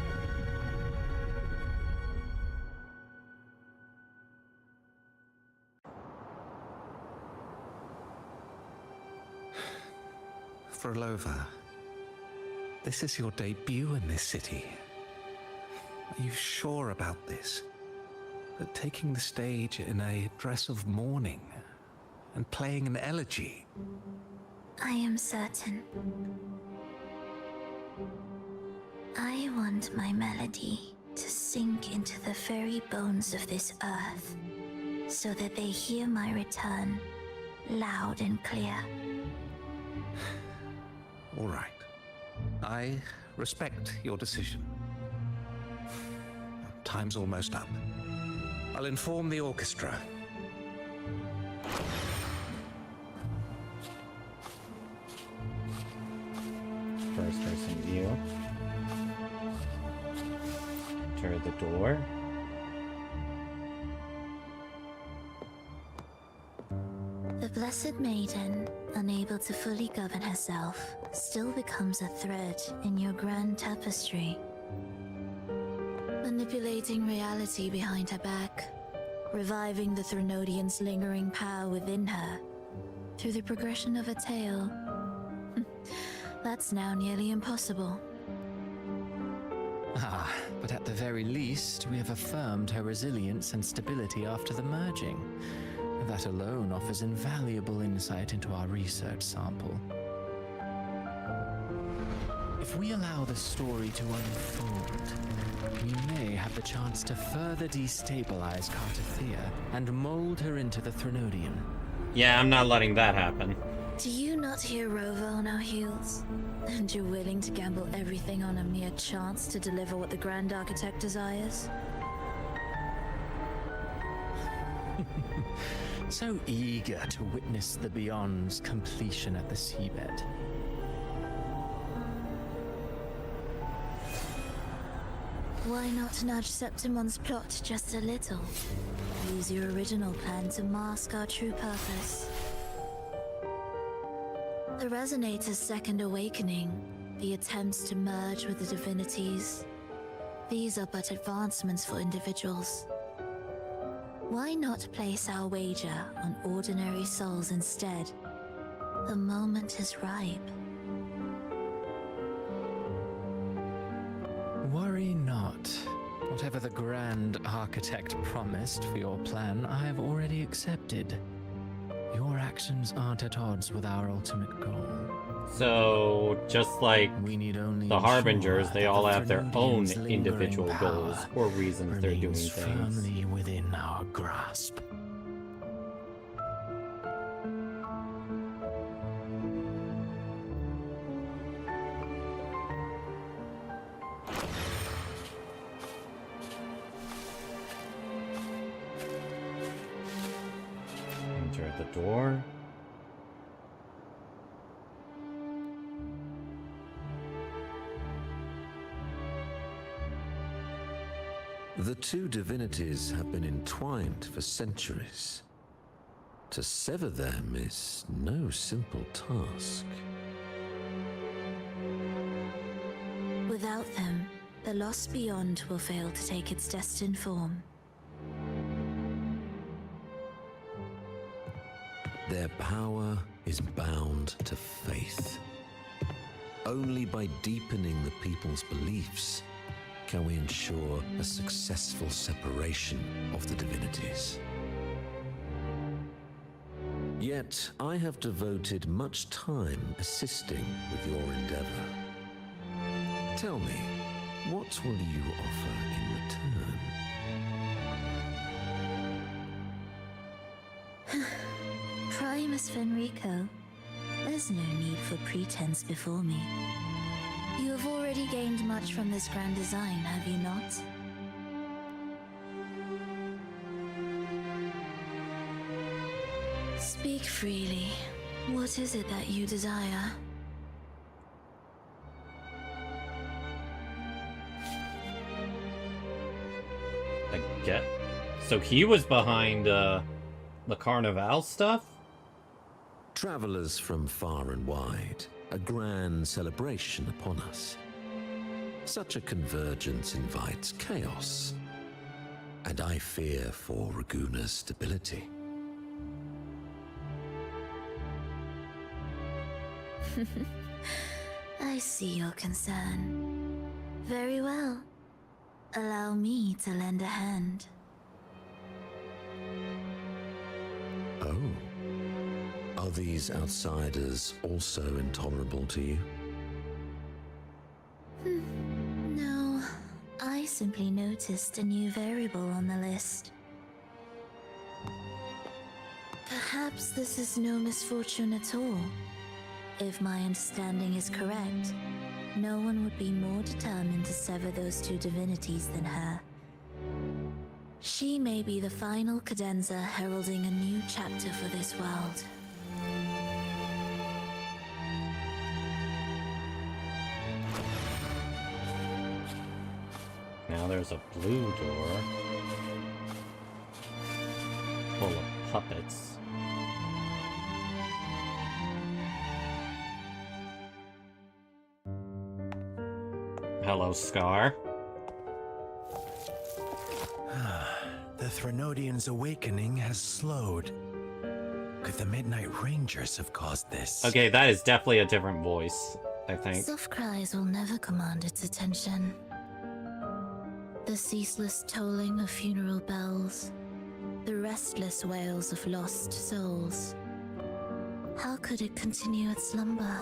Frolova, this is your debut in this city. Are you sure about this? That taking the stage in a dress of mourning and playing an elegy? I am certain. I want my melody to sink into the very bones of this earth, so that they hear my return loud and clear. All right. I respect your decision. Time's almost up. I'll inform the orchestra. First person view. Enter the door. The Blessed Maiden, unable to fully govern herself, still becomes a thread in your grand tapestry. Manipulating reality behind her back, reviving the Threnodian's lingering power within her through the progression of a tale. That's now nearly impossible. Ah, but at the very least, we have affirmed her resilience and stability after the merging. That alone offers invaluable insight into our research sample. If we allow the story to unfold, we may have the chance to further destabilize Cartathea and mold her into the Threnodian. Yeah, I'm not letting that happen. Do you not hear Rover on our heels? And you're willing to gamble everything on a mere chance to deliver what the Grand Architect desires? So eager to witness the Beyond's completion at the seabed. Why not nudge Septimon's plot just a little? Use your original plan to mask our true purpose. The Resonator's second awakening, the attempts to merge with the divinities, these are but advancements for individuals. Why not place our wager on ordinary souls instead? The moment is ripe. Worry not. Whatever the Grand Architect promised for your plan, I have already accepted. Your actions aren't at odds with our ultimate goal. So, just like we need only the Harbingers, they all the have their own Threnodian's individual lingering goals power or reasons they're doing remains things. firmly within our grasp. Enter at the door. The two divinities have been entwined for centuries. To sever them is no simple task. Without them, the lost beyond will fail to take its destined form. Their power is bound to faith. Only by deepening the people's beliefs can we ensure a successful separation of the divinities. Yet, I have devoted much time assisting with your endeavor. Tell me, what will you offer in return? Primus Fenrico, there's no need for pretense before me. You have already gained much from this grand design, have you not? Speak freely. What is it that you desire? I get. So he was behind the Carnival stuff? Travelers from far and wide, a grand celebration upon us. Such a convergence invites chaos, and I fear for Raguna's stability. I see your concern. Very well. Allow me to lend a hand. Oh. Are these outsiders also intolerable to you? No, I simply noticed a new variable on the list. Perhaps this is no misfortune at all. If my understanding is correct, no one would be more determined to sever those two divinities than her. She may be the final cadenza heralding a new chapter for this world. Now there's a blue door full of puppets. Hello, Scar. The Threnodian's awakening has slowed. Could the Midnight Rangers have caused this? Okay, that is definitely a different voice, I think. Soft cries will never command its attention. The ceaseless tolling of funeral bells, the restless wails of lost souls. How could it continue its slumber?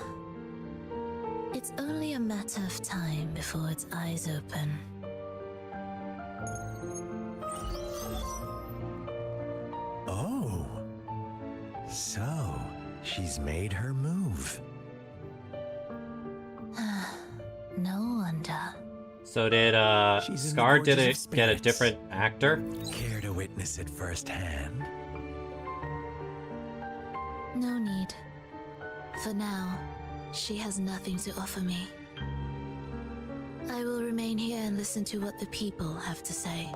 It's only a matter of time before its eyes open. Oh. So, she's made her move. No wonder. So did, Scar, did it get a different actor? Care to witness it firsthand? No need. For now, she has nothing to offer me. I will remain here and listen to what the people have to say.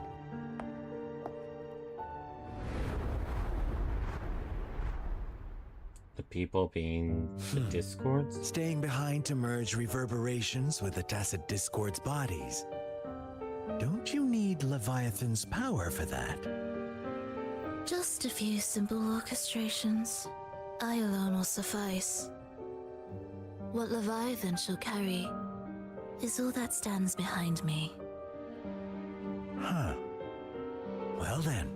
The people being the Discords? Staying behind to merge reverberations with the tacit Discord's bodies. Don't you need Leviathan's power for that? Just a few simple orchestrations. I alone will suffice. What Leviathan shall carry is all that stands behind me. Huh. Well then,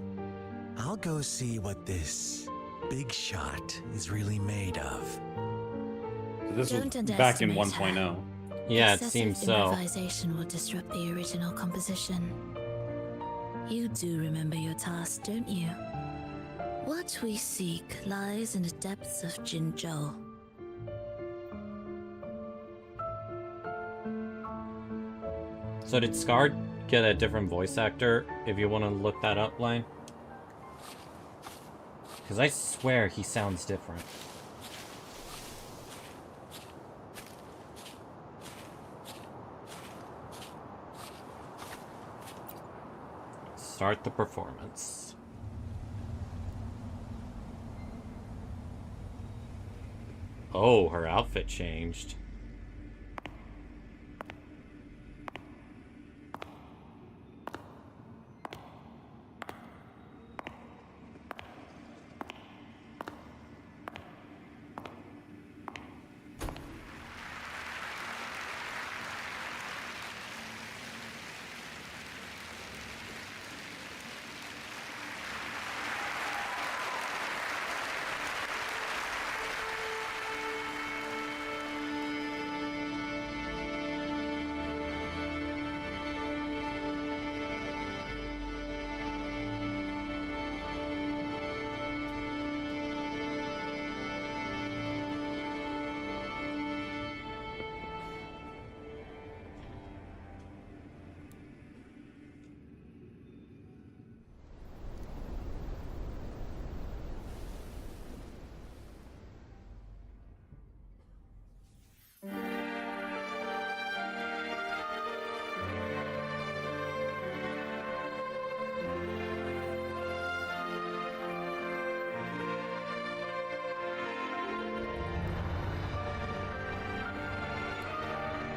I'll go see what this big shot is really made of. So this was Don't back in underestimate 1.0. her. Yeah, it Excessive seems so. Improvisation will disrupt the original composition. You do remember your task, don't you? What we seek lies in the depths of Jinzhou. So did Scar get a different voice actor, if you want to look that up, Lane? Because I swear he sounds different. Start the performance. Oh, her outfit changed.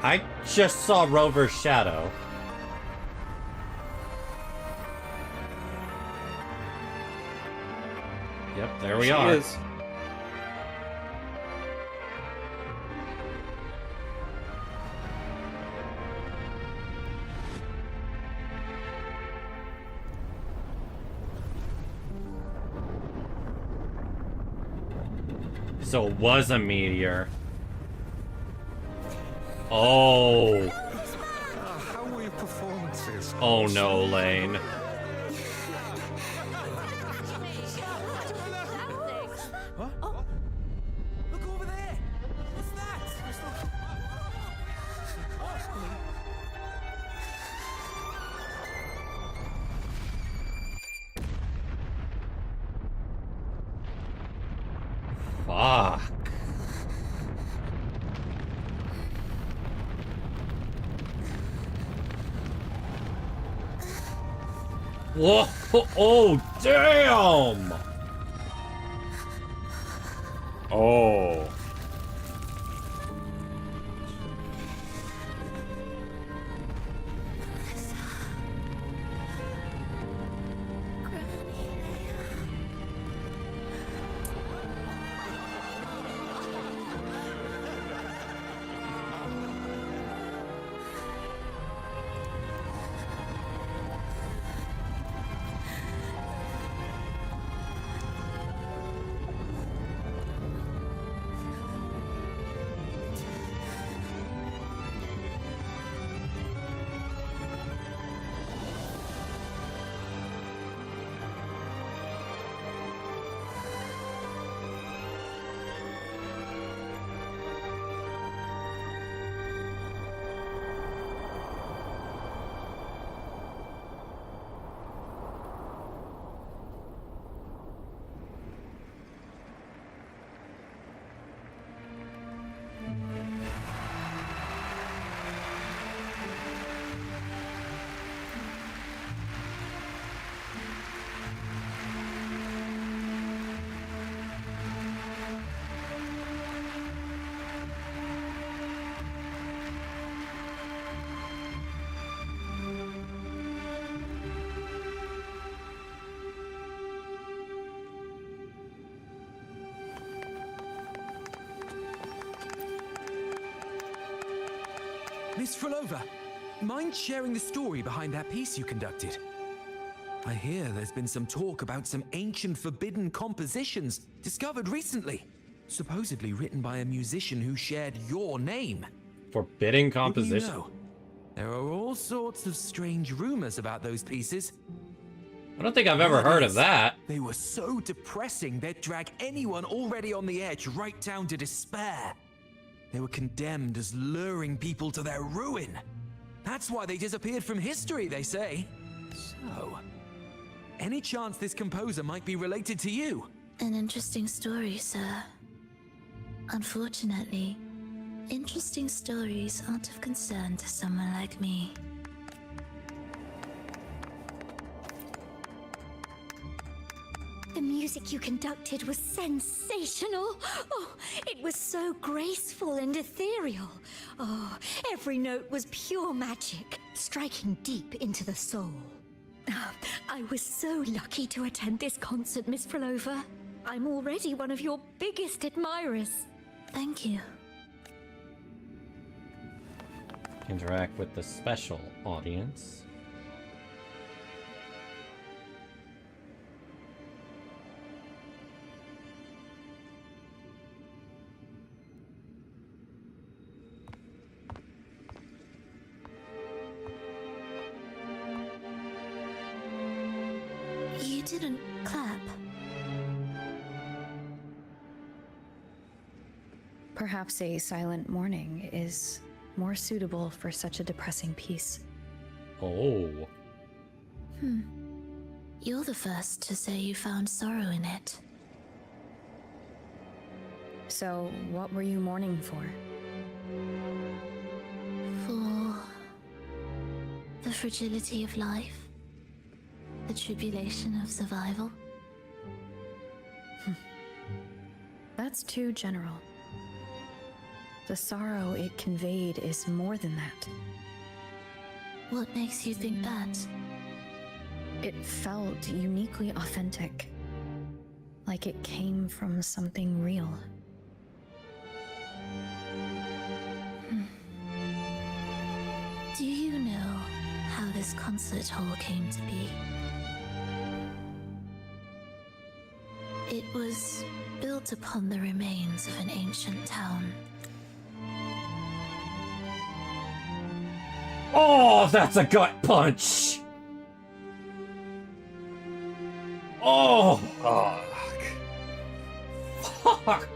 I just saw Rover's shadow. Yep, there we are. Is. So it was a meteor. Oh. How were your performances? Oh no, Lane. What? Oh, look over there! What's that? Fuck. Whoa! Oh, damn! Oh. Miss Frolova, mind sharing the story behind that piece you conducted? I hear there's been some talk about some ancient forbidden compositions discovered recently, supposedly written by a musician who shared your name. Forbidden composition? You know, there are all sorts of strange rumors about those pieces. I don't think I've ever heard of that. They were so depressing they'd drag anyone already on the edge right down to despair. They were condemned as luring people to their ruin. That's why they disappeared from history, they say. So, any chance this composer might be related to you? An interesting story, sir. Unfortunately, interesting stories aren't of concern to someone like me. The music you conducted was sensational. Oh, it was so graceful and ethereal. Oh, every note was pure magic, striking deep into the soul. I was so lucky to attend this concert, Miss Frolova. I'm already one of your biggest admirers. Thank you. Interact with the special audience. You didn't clap. Perhaps a silent mourning is more suitable for such a depressing piece. Oh. You're the first to say you found sorrow in it. So, what were you mourning for? For the fragility of life, the tribulation of survival. That's too general. The sorrow it conveyed is more than that. What makes you think that? It felt uniquely authentic, like it came from something real. Do you know how this concert hall came to be? It was built upon the remains of an ancient town. Oh, that's a gut punch! Oh! Fuck,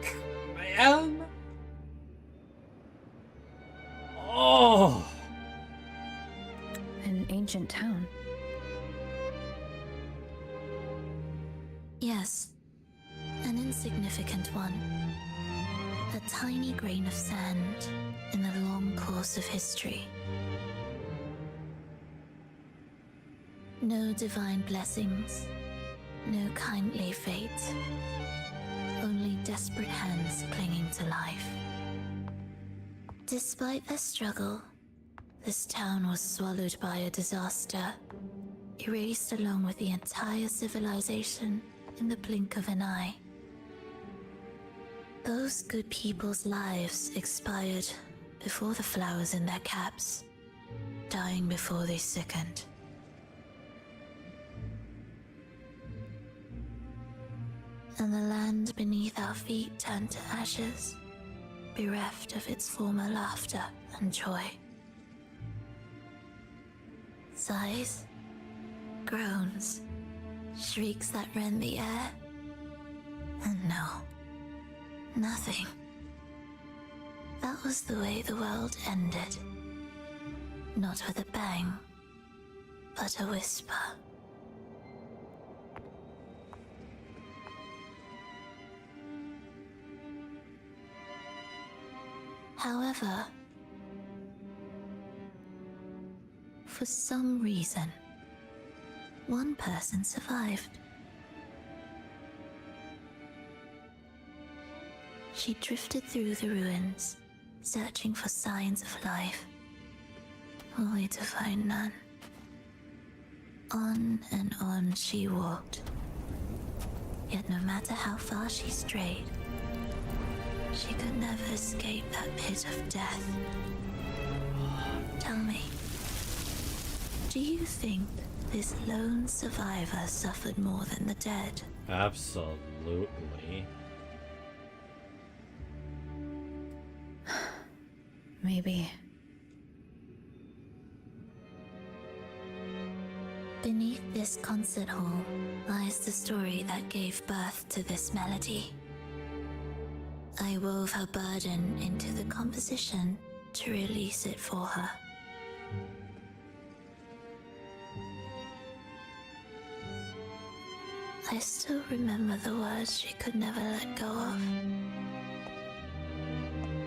man! Oh! An ancient town. Yes, an insignificant one. A tiny grain of sand in the long course of history. No divine blessings, no kindly fate. Only desperate hands clinging to life. Despite their struggle, this town was swallowed by a disaster, erased along with the entire civilization in the blink of an eye. Those good people's lives expired before the flowers in their caps, dying before they sickened. And the land beneath our feet turned to ashes, bereft of its former laughter and joy. Sighs, groans, shrieks that rend the air, and no, nothing. That was the way the world ended. Not with a bang, but a whisper. However, for some reason, one person survived. She drifted through the ruins, searching for signs of life, only to find none. On and on she walked. Yet no matter how far she strayed, she could never escape that pit of death. Do you think this lone survivor suffered more than the dead? Absolutely. Maybe. Beneath this concert hall lies the story that gave birth to this melody. I wove her burden into the composition to release it for her. I still remember the words she could never let go of.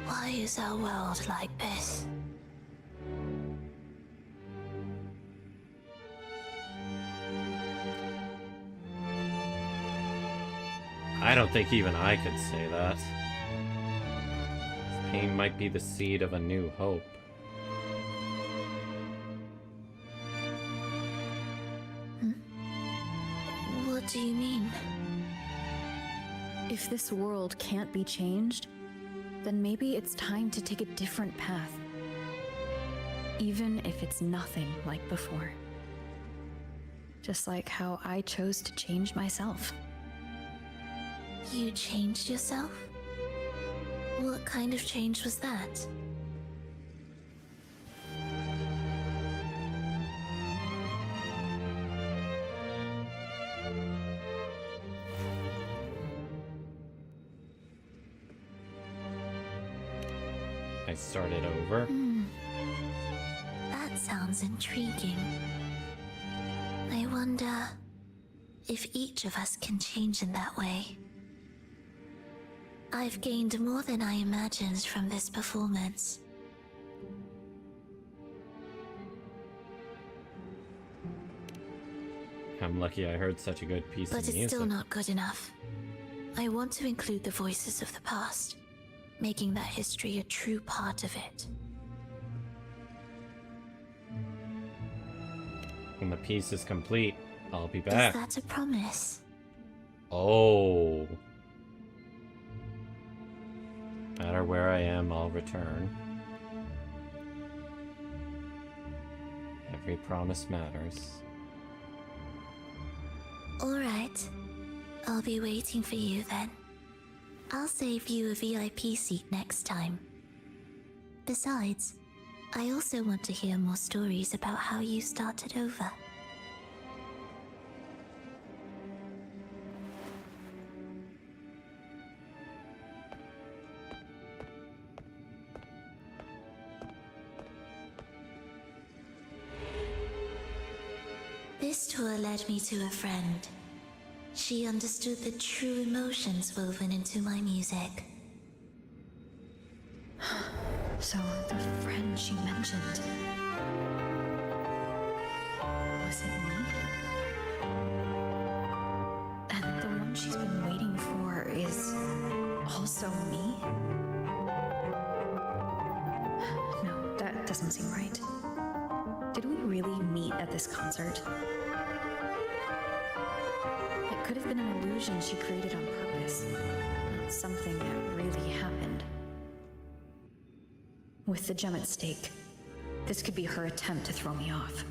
Why is our world like this? I don't think even I could say that. This pain might be the seed of a new hope. What do you mean? If this world can't be changed, then maybe it's time to take a different path. Even if it's nothing like before. Just like how I chose to change myself. You changed yourself? What kind of change was that? I started over. That sounds intriguing. I wonder if each of us can change in that way. I've gained more than I imagined from this performance. I'm lucky I heard such a good piece But of it's music. still not good enough. I want to include the voices of the past, making that history a true part of it. When the piece is complete, I'll be Is back. that a promise? Oh. No matter where I am, I'll return. Every promise matters. Alright. I'll be waiting for you then. I'll save you a VIP seat next time. Besides, I also want to hear more stories about how you started over. This tour led me to a friend. She understood the true emotions woven into my music. So, the friend she mentioned... was it me? And the one she's been waiting for is... also me? No, that doesn't seem right. Did we really meet at this concert? It could have been an illusion she created on purpose, not something that really happened. With the gem at stake, this could be her attempt to throw me off.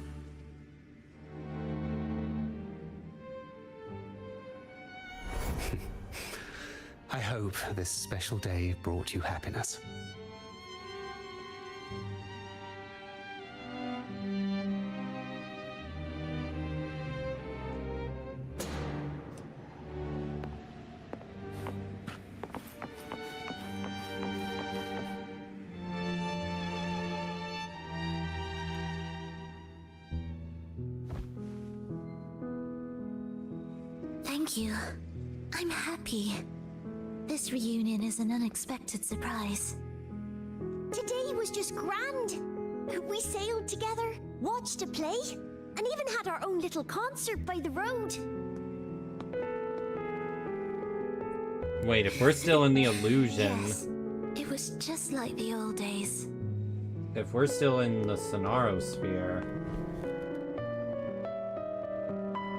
I hope this special day brought you happiness. Thank you. I'm happy. This reunion is an unexpected surprise. Today was just grand. We sailed together, watched a play, and even had our own little concert by the road. Wait, if we're still in the illusion... Yes, it was just like the old days. If we're still in the Sonaro sphere...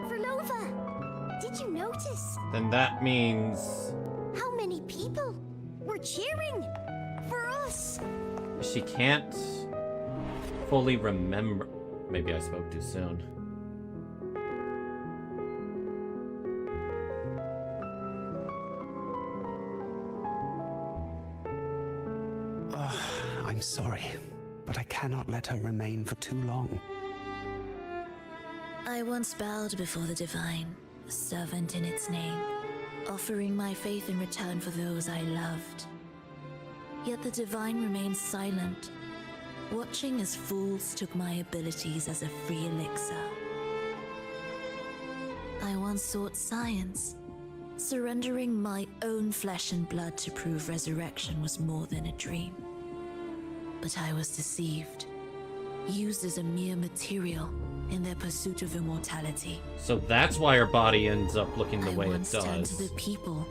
Verlova, did you notice then that means... how many people were cheering for us? she can't fully remember... Maybe I spoke too soon. I'm sorry, but I cannot let her remain for too long. I once bowed before the divine, a servant in its name, offering my faith in return for those I loved. Yet the divine remained silent, watching as fools took my abilities as a free elixir. I once sought science, surrendering my own flesh and blood to prove resurrection was more than a dream. But I was deceived, used as a mere material in their pursuit of immortality. So that's why her body ends up looking the way it once turned to does. the people,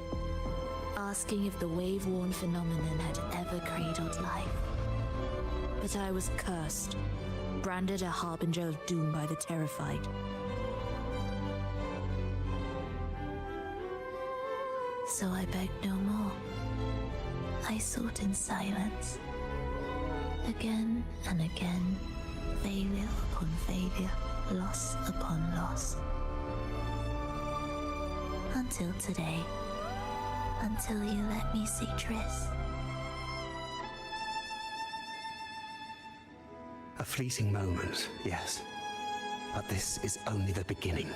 asking if the wave-worn phenomenon had ever cradled life. But I was cursed, branded a harbinger of doom by the terrified. So I begged no more. I sought in silence. Again and again, failure upon failure, loss upon loss. Until today. Until you let me see Triss. A fleeting moment, yes. But this is only the beginning.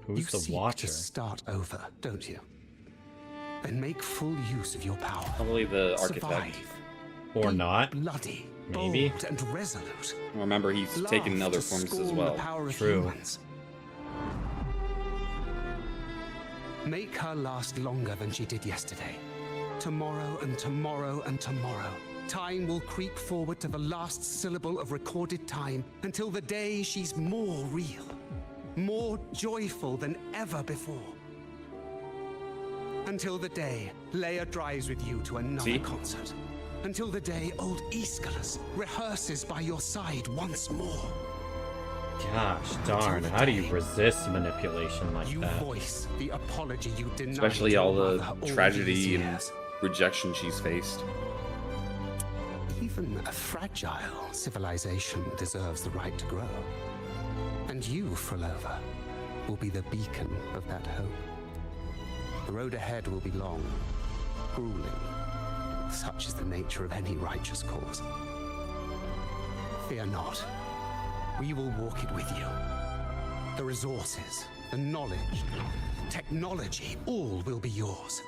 Who's the seek Watcher? to start over, don't you? Then make full use of your power. Probably the architect. Survive. Or not. Bloody, Maybe. bold, and resolute. Remember, he's Laugh taken other to forms as scorn well. The power of True. humans. Make her last longer than she did yesterday. Tomorrow and tomorrow and tomorrow. Time will creep forward to the last syllable of recorded time until the day she's more real, more joyful than ever before. Until the day Leia drives with you to another concert. Until the day old Aeschylus rehearses by your side once more. Gosh darn, how do you resist manipulation like You that? voice the apology you denied Especially to all your the mother all tragedy these and years. rejection she's faced. Even a fragile civilization deserves the right to grow. And you, Frolova, will be the beacon of that hope. The road ahead will be long, grueling. Such is the nature of any righteous cause. Fear not. We will walk it with you. The resources, the knowledge, technology, all will be yours.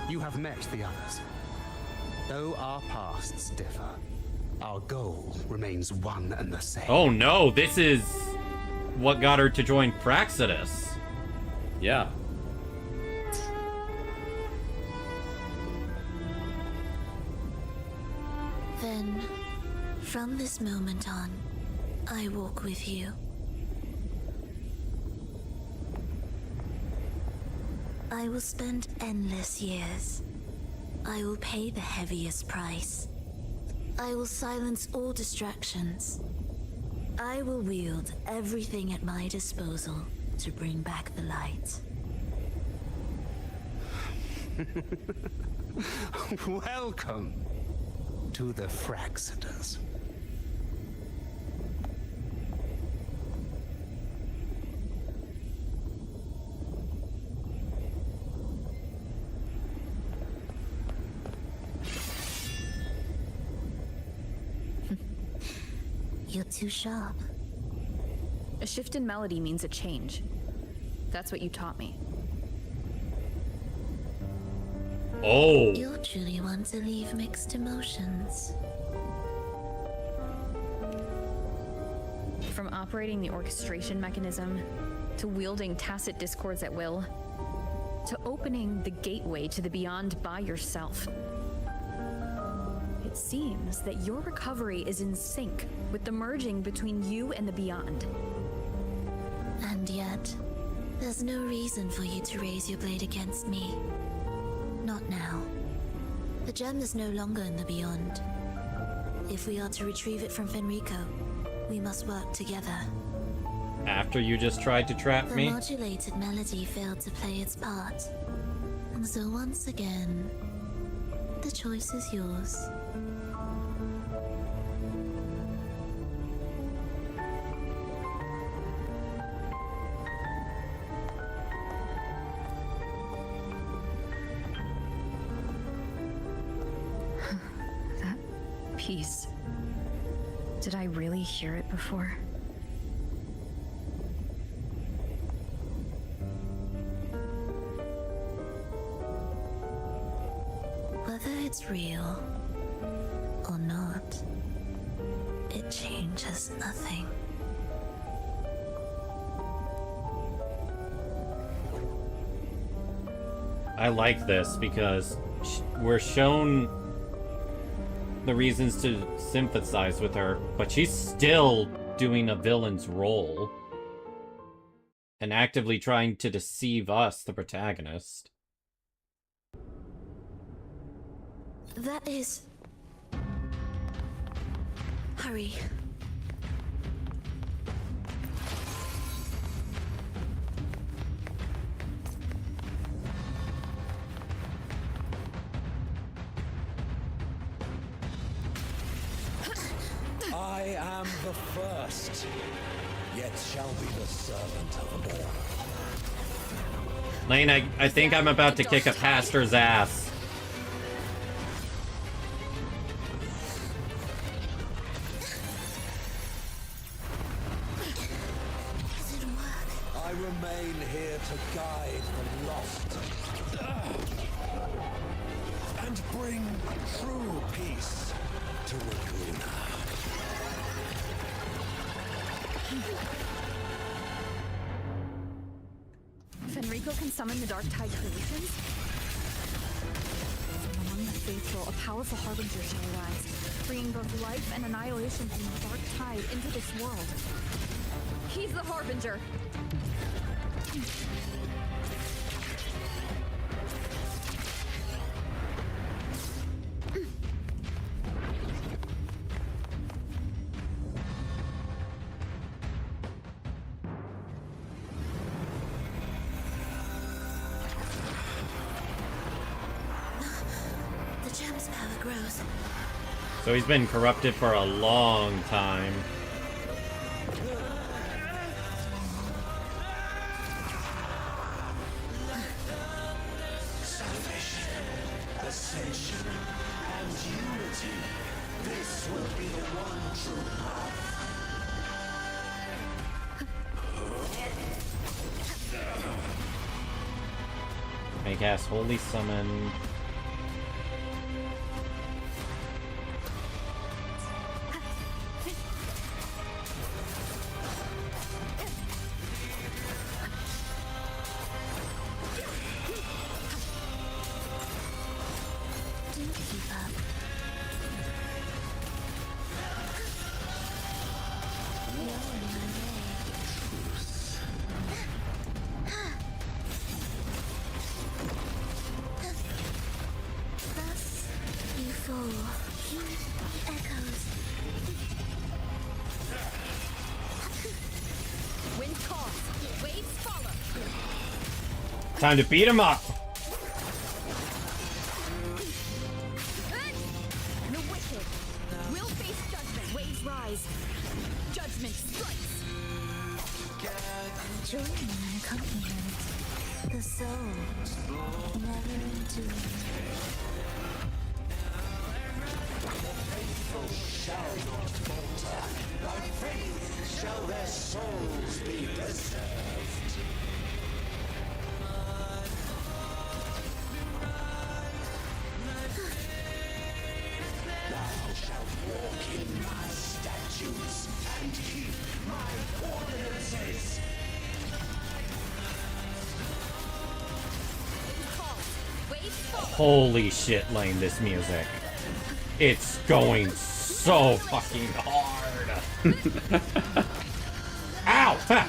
You have met the others. Though our pasts differ, our goal remains one and the same. Oh no, this is what got her to join Praxidus. Yeah. Then, from this moment on, I walk with you. I will spend endless years. I will pay the heaviest price. I will silence all distractions. I will wield everything at my disposal to bring back the light. Welcome to the Praxidus. You're too sharp. A shift in melody means a change. That's what you taught me. Oh. You're truly one to leave mixed emotions. From operating the orchestration mechanism, to wielding tacit discords at will, to opening the gateway to the beyond by yourself. It seems that your recovery is in sync with the merging between you and the beyond. And yet, there's no reason for you to raise your blade against me. Not now. The gem is no longer in the beyond. If we are to retrieve it from Fenrico, we must work together. After you just tried to trap The me? modulated melody failed to play its part. And so once again, the choice is yours. peace. Did I really hear it before? Whether it's real or not, it changes nothing. I like this because we're shown the reasons to sympathize with her, but she's still doing a villain's role and actively trying to deceive us, the protagonist. That is... Hurry. I am the first, yet shall be the servant of all. Lane, I think I'm about to kick a pastor's ass. I remain here to guide the lost and bring true peace to Laguna. Fenrico can summon the Dark Tide creations? Among the faithful, a powerful harbinger shall arise, bringing both life and annihilation from the Dark Tide into this world. He's the harbinger! The gem's power grows. So he's been corrupted for a long time. Salvation, ascension, and unity. This will be the one true path. I cast Holy Summon. Don't give up. You're on my way. Thus, you fall. Echoes. Wind calls, waves follow. Time to beat him up. The wicked will face judgment. Waves rise. Judgment strikes. Join my accompaniment. The soul never endures. Faithful shall not falter. By faith shall their souls be preserved. Thou shalt walk in my statutes and keep my ordinances. Holy shit, Lane, this music. It's going so fucking hard. Ow! Ha!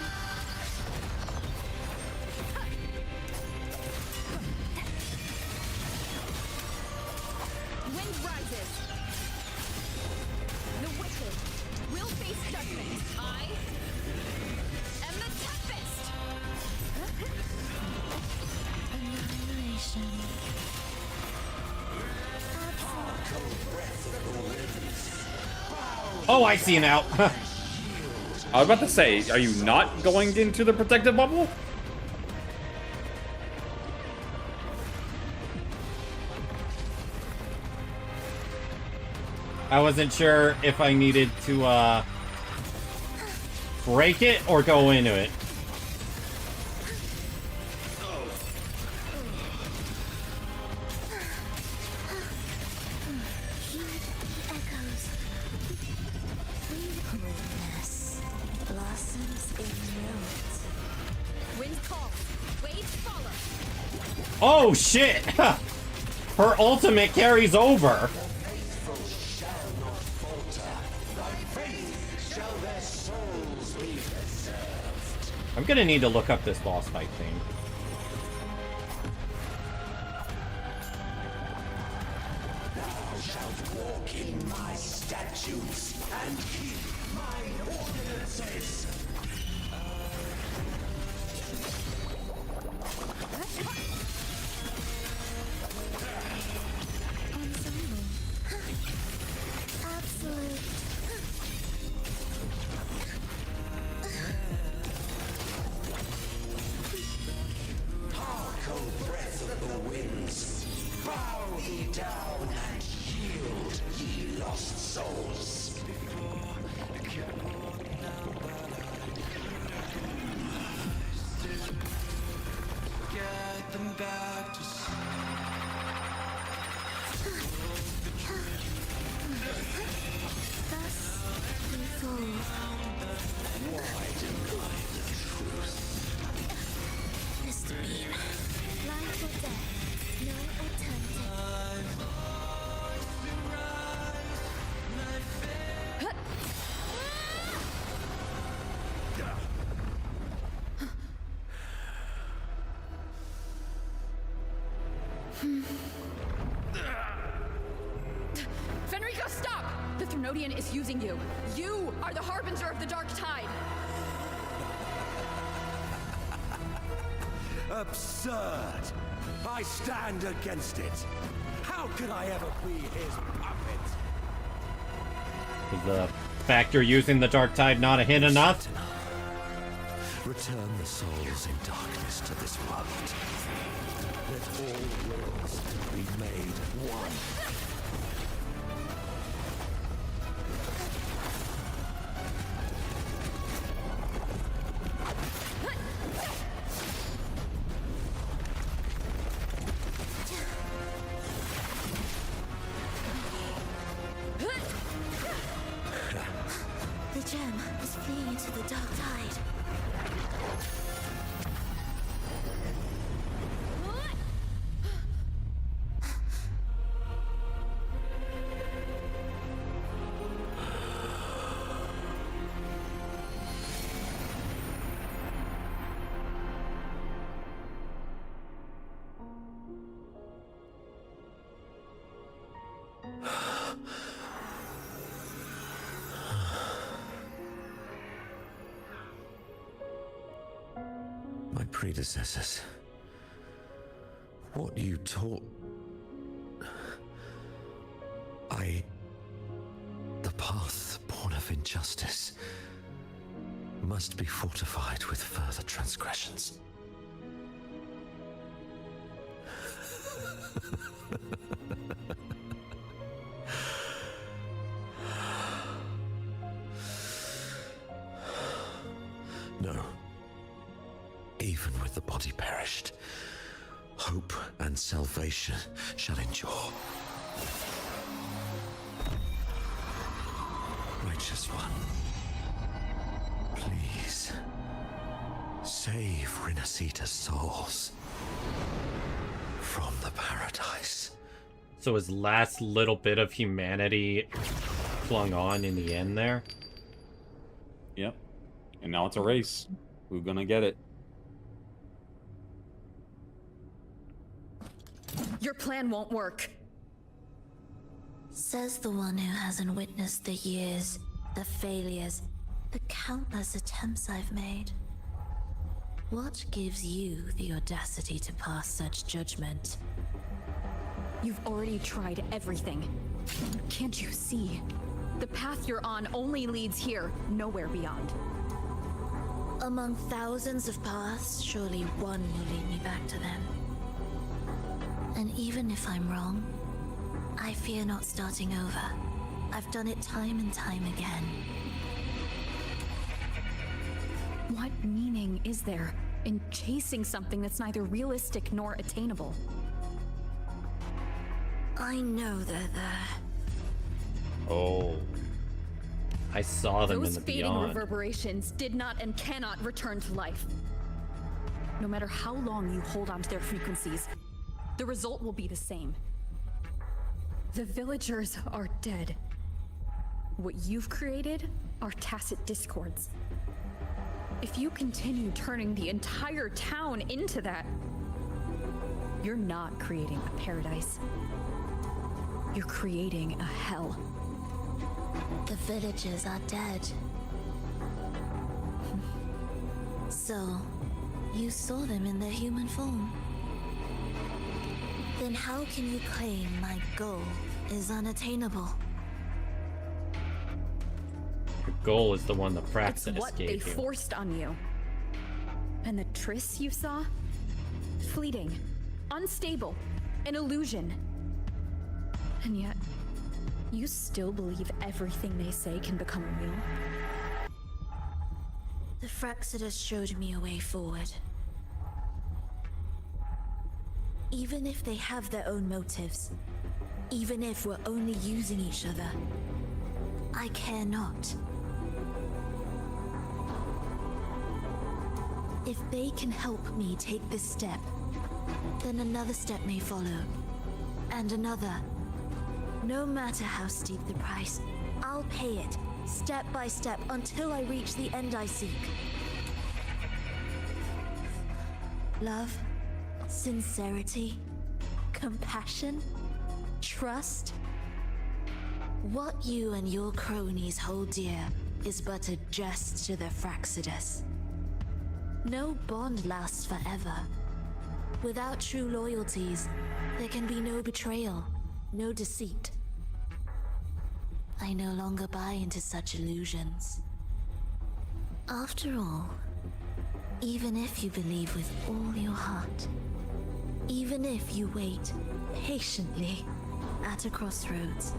Wind rises. The wicked will face judgment. I am the tempest. Annihilation. Oh, I see now. I was about to say, are you not going into the protective bubble? I wasn't sure if I needed to, break it or go into it. Echoes. Fruitfulness blossoms in notes. Wind call. Waves follow. Oh, shit! Her ultimate carries over. I'm gonna need to look up this boss fight thing. Thou shalt walk in my statutes and keep my ordinances. Absolute. Hark, O breath of the winds, bow ye down and yield, ye lost souls. Get them back to Thus we fall. Why deny the truth? Mr. Beam, life or death, no alternative. Fenrico, stop! The Threnodian is using you. You are the harbinger of the dark tide. Absurd! I stand against it. How could I ever be his puppet? Is the fact you're using the Dark Tide not a hint enough? Return the souls in darkness to this world. Let all worlds be made one. The gem is fleeing into the dark tide. My predecessors. What you taught. The path born of injustice must be fortified with further transgressions. No. Even with the body perished, hope and salvation shall endure. Righteous One, please save Rinasita's souls from the paradise. So his last little bit of humanity clung on in the end there? Yep. And now it's a race. Who's gonna get it? Your plan won't work. Says the one who hasn't witnessed the years, the failures, the countless attempts I've made. What gives you the audacity to pass such judgment? You've already tried everything. Can't you see? The path you're on only leads here, nowhere beyond. Among thousands of paths, surely one will lead me back to them. And even if I'm wrong, I fear not starting over. I've done it time and time again. What meaning is there in chasing something that's neither realistic nor attainable? I know they're there. Oh. I saw them Those in the fading beyond. reverberations did not and cannot return to life. No matter how long you hold on to their frequencies, the result will be the same. The villagers are dead. What you've created are tacit discords. If you continue turning the entire town into that, you're not creating a paradise. You're creating a hell. The villagers are dead. So, you saw them in their human form. Then how can you claim my goal is unattainable? Your goal is the one the It's Praxis what they gave you. forced on you. And the tryst you saw? Fleeting, unstable, an illusion. And yet, you still believe everything they say can become real? The Fraxidus showed me a way forward. Even if they have their own motives, even if we're only using each other, I care not. If they can help me take this step, then another step may follow, and another. No matter how steep the price, I'll pay it, step by step, until I reach the end I seek. Love, sincerity, compassion, trust. What you and your cronies hold dear is but a jest to the Fraxidus. No bond lasts forever. Without true loyalties, there can be no betrayal, no deceit. I no longer buy into such illusions. After all, even if you believe with all your heart, even if you wait patiently at a crossroads,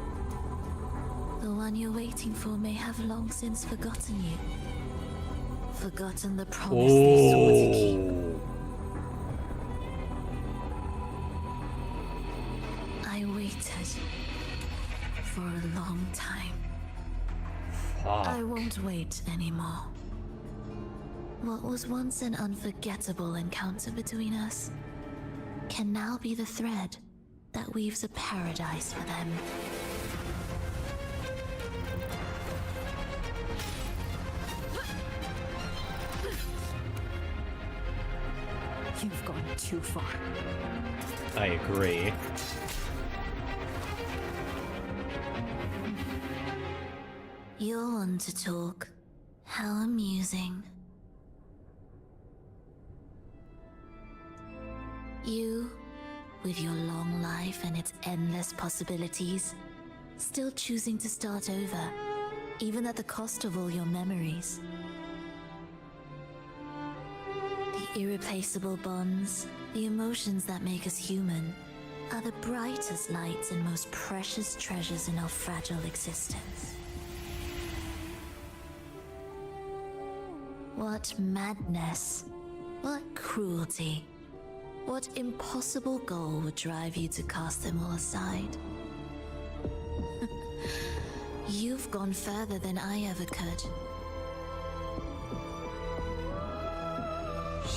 the one you're waiting for may have long since forgotten you. Forgotten the promise they swore to keep. I waited for a long time. Fuck. I won't wait anymore. What was once an unforgettable encounter between us can now be the thread that weaves a paradise for them. You've gone too far. I agree. You're one to talk. How amusing. You, with your long life and its endless possibilities, still choosing to start over, even at the cost of all your memories. The irreplaceable bonds, the emotions that make us human, are the brightest lights and most precious treasures in our fragile existence. What madness, what cruelty, what impossible goal would drive you to cast them all aside? You've gone further than I ever could.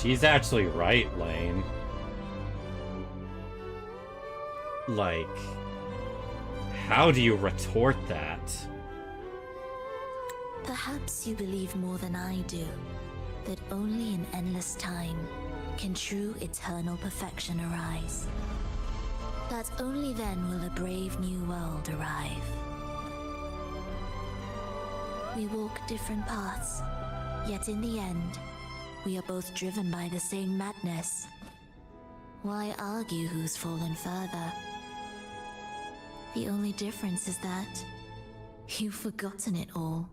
She's actually right, Lane. Like, how do you retort that? Perhaps you believe more than I do, that only in endless time can true eternal perfection arise. That only then will a brave new world arrive. We walk different paths, yet in the end, we are both driven by the same madness. Why argue who's fallen further? The only difference is that you've forgotten it all.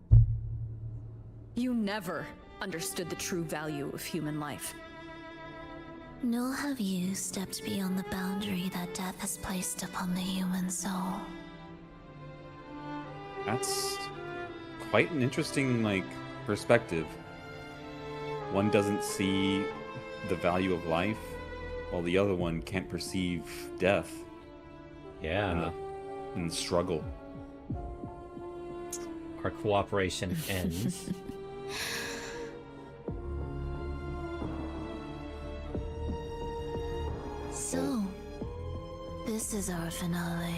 You never understood the true value of human life. Nor have you stepped beyond the boundary that death has placed upon the human soul. That's quite an interesting, like, perspective. One doesn't see the value of life, while the other one can't perceive death. Yeah. And the struggle. Our cooperation ends. So, this is our finale.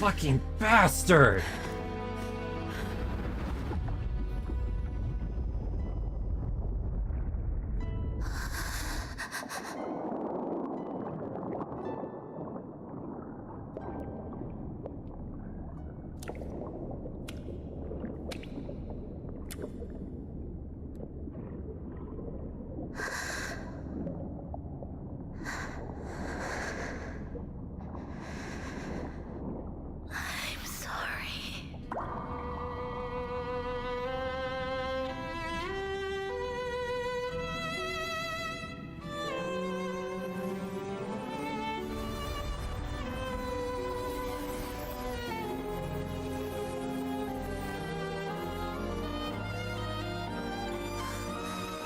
Fucking bastard! I'm sorry.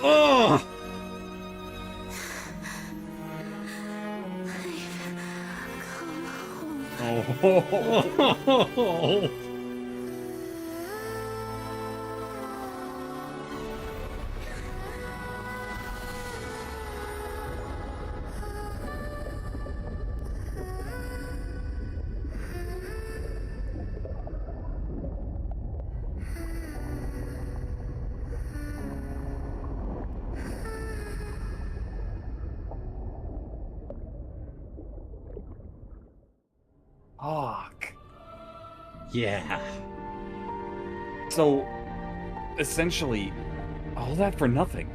Oh! Oh. Fuck. Yeah. So, essentially, all that for nothing.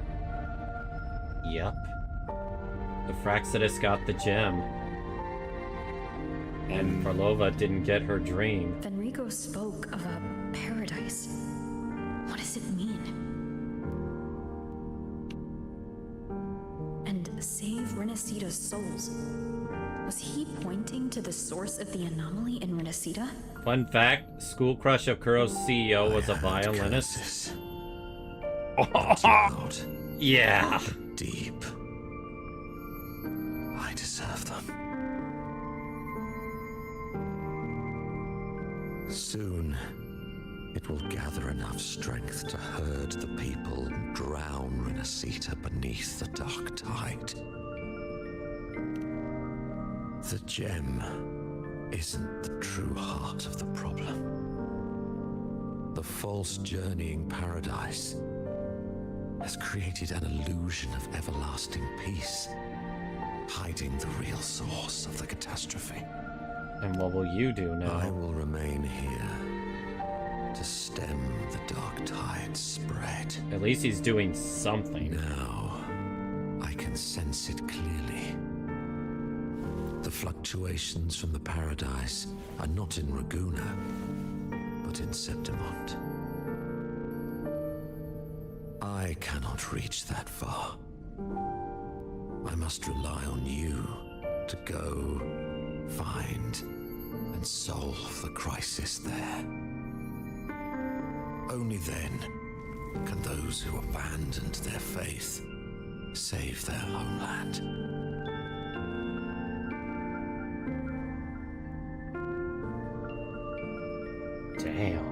Yep. The Fraxidus got the gem. And Farlova didn't get her dream. Fenrico spoke of a paradise. What does it mean? And save Renacita's souls. Was he pointing to the source of the anomaly in Renacita? Fun fact, school crush of Kuro's CEO was a violinist. Yeah. Deep. I deserve them. Soon, it will gather enough strength to herd the people and drown Renacita beneath the dark tide. The gem isn't the true heart of the problem. The false journeying paradise has created an illusion of everlasting peace, hiding the real source of the catastrophe. And what will you do now? I will remain here to stem the dark tide's spread. At least he's doing something. Now, I can sense it clearly. The fluctuations from the paradise are not in Raguna, but in Septimont. I cannot reach that far. I must rely on you to go, find, and solve the crisis there. Only then can those who abandoned their faith save their homeland. Damn.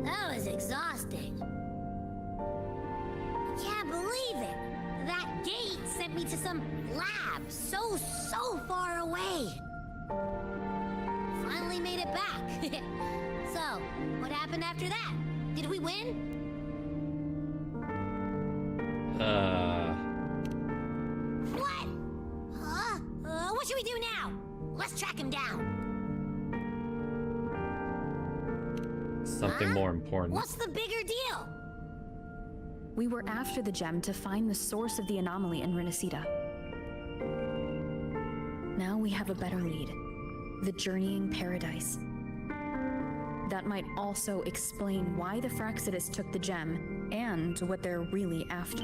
That was exhausting. I can't believe it. That gate sent me to some lab so far away. finally made it back. So, what happened after that? Did we win? What? Huh? What should we do now? Let's track him down. Something more important. What's the bigger deal? We were after the gem to find the source of the anomaly in Renacida. Now we have a better lead. The journeying paradise. That might also explain why the Fraxidus took the gem, and what they're really after.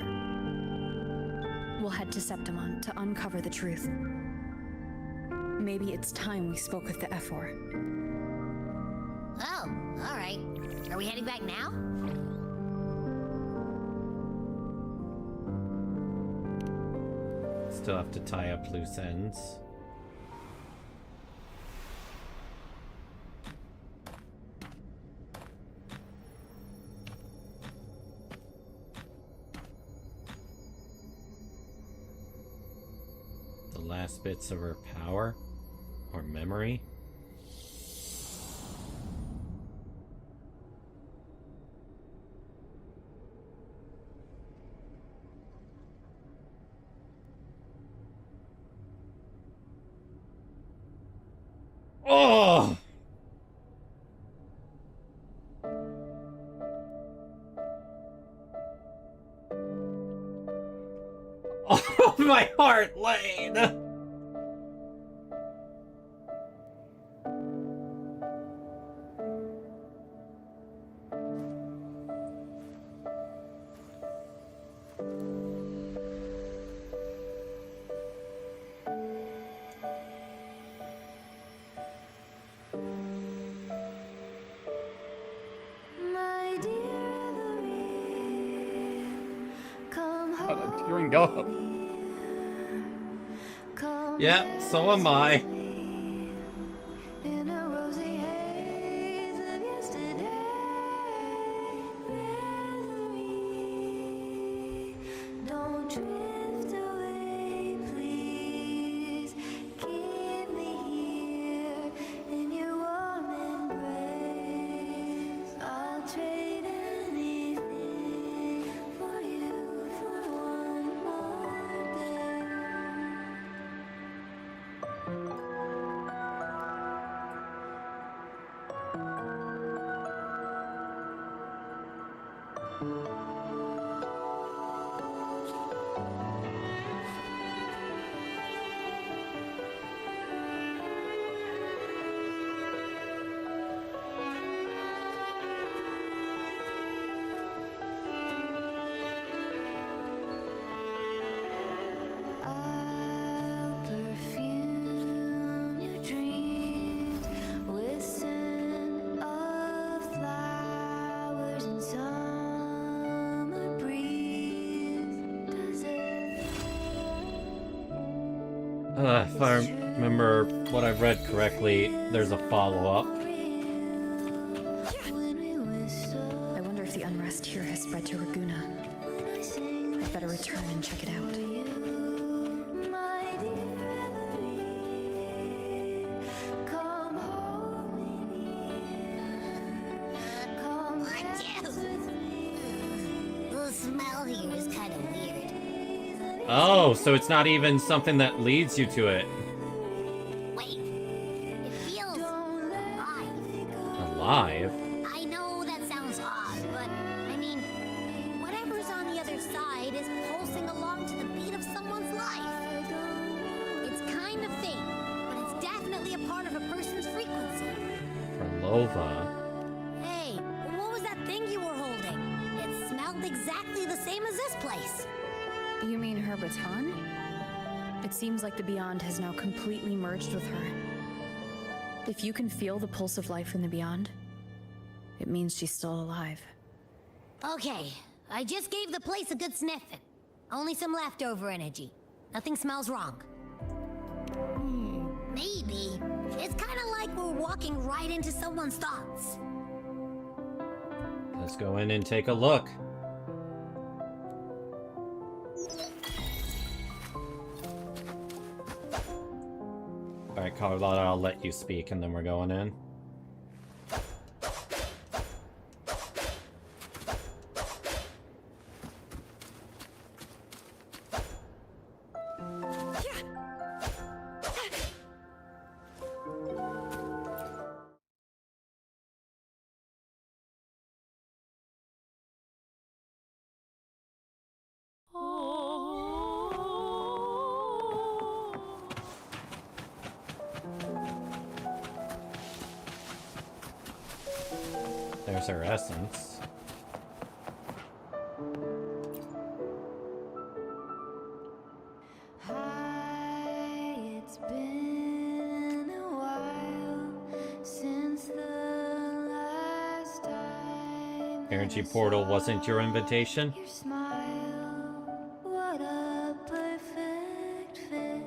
We'll head to Septimon to uncover the truth. Maybe it's time we spoke with the Ephor. Oh, alright. Are we heading back now? Still have to tie up loose ends. The last bits of her power or memory. Oh! Oh, my heart, Lane! I'm tearing up. Yeah, so am I. If I remember what I've read correctly, there's a follow-up. I wonder if the unrest here has spread to Raguna. I'd better return and check it out. The smell here is kind of weird. Oh, so it's not even something that leads you to it. Wait, it feels alive. Alive? I know that sounds odd, but I mean, whatever's on the other side is pulsing along to the beat of someone's life. It's kind of faint, but it's definitely a part of a person's frequency. Lova. Hey, what was that thing you were holding? It smelled exactly the same as this place. You mean her baton? It seems like the Beyond has now completely merged with her. If you can feel the pulse of life from the Beyond, it means she's still alive. Okay, I just gave the place a good sniffing. Only some leftover energy. Nothing smells wrong. Maybe. It's kind of like we're walking right into someone's thoughts. Let's go in and take a look. Alright, Carlotta, I'll let you speak and then we're going in. There's her essence. Hi, it's been a while since the last time Energy portal wasn't your invitation? your smile. What a perfect fit.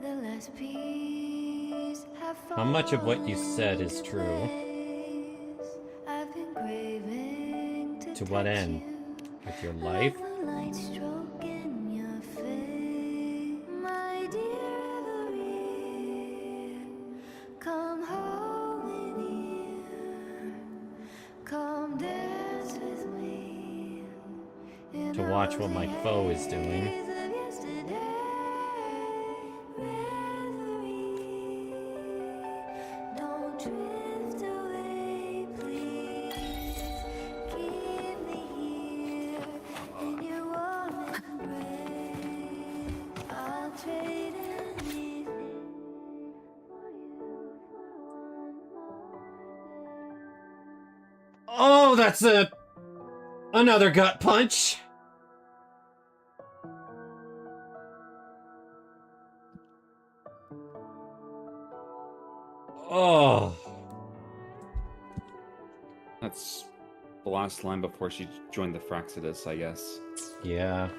The last piece have How much of what you said is true? I've been craving To what end? With your life? the light stroke in your face, my dear Everett. Come home with you. Come dance with me. To watch what my foe is doing. Don't drift away, please. Keep me here in your warm embrace. I'll trade anything for you for one more day. Oh, that's another gut punch. Oh. That's the last line before she joined the Fraxidus, I guess. Yeah.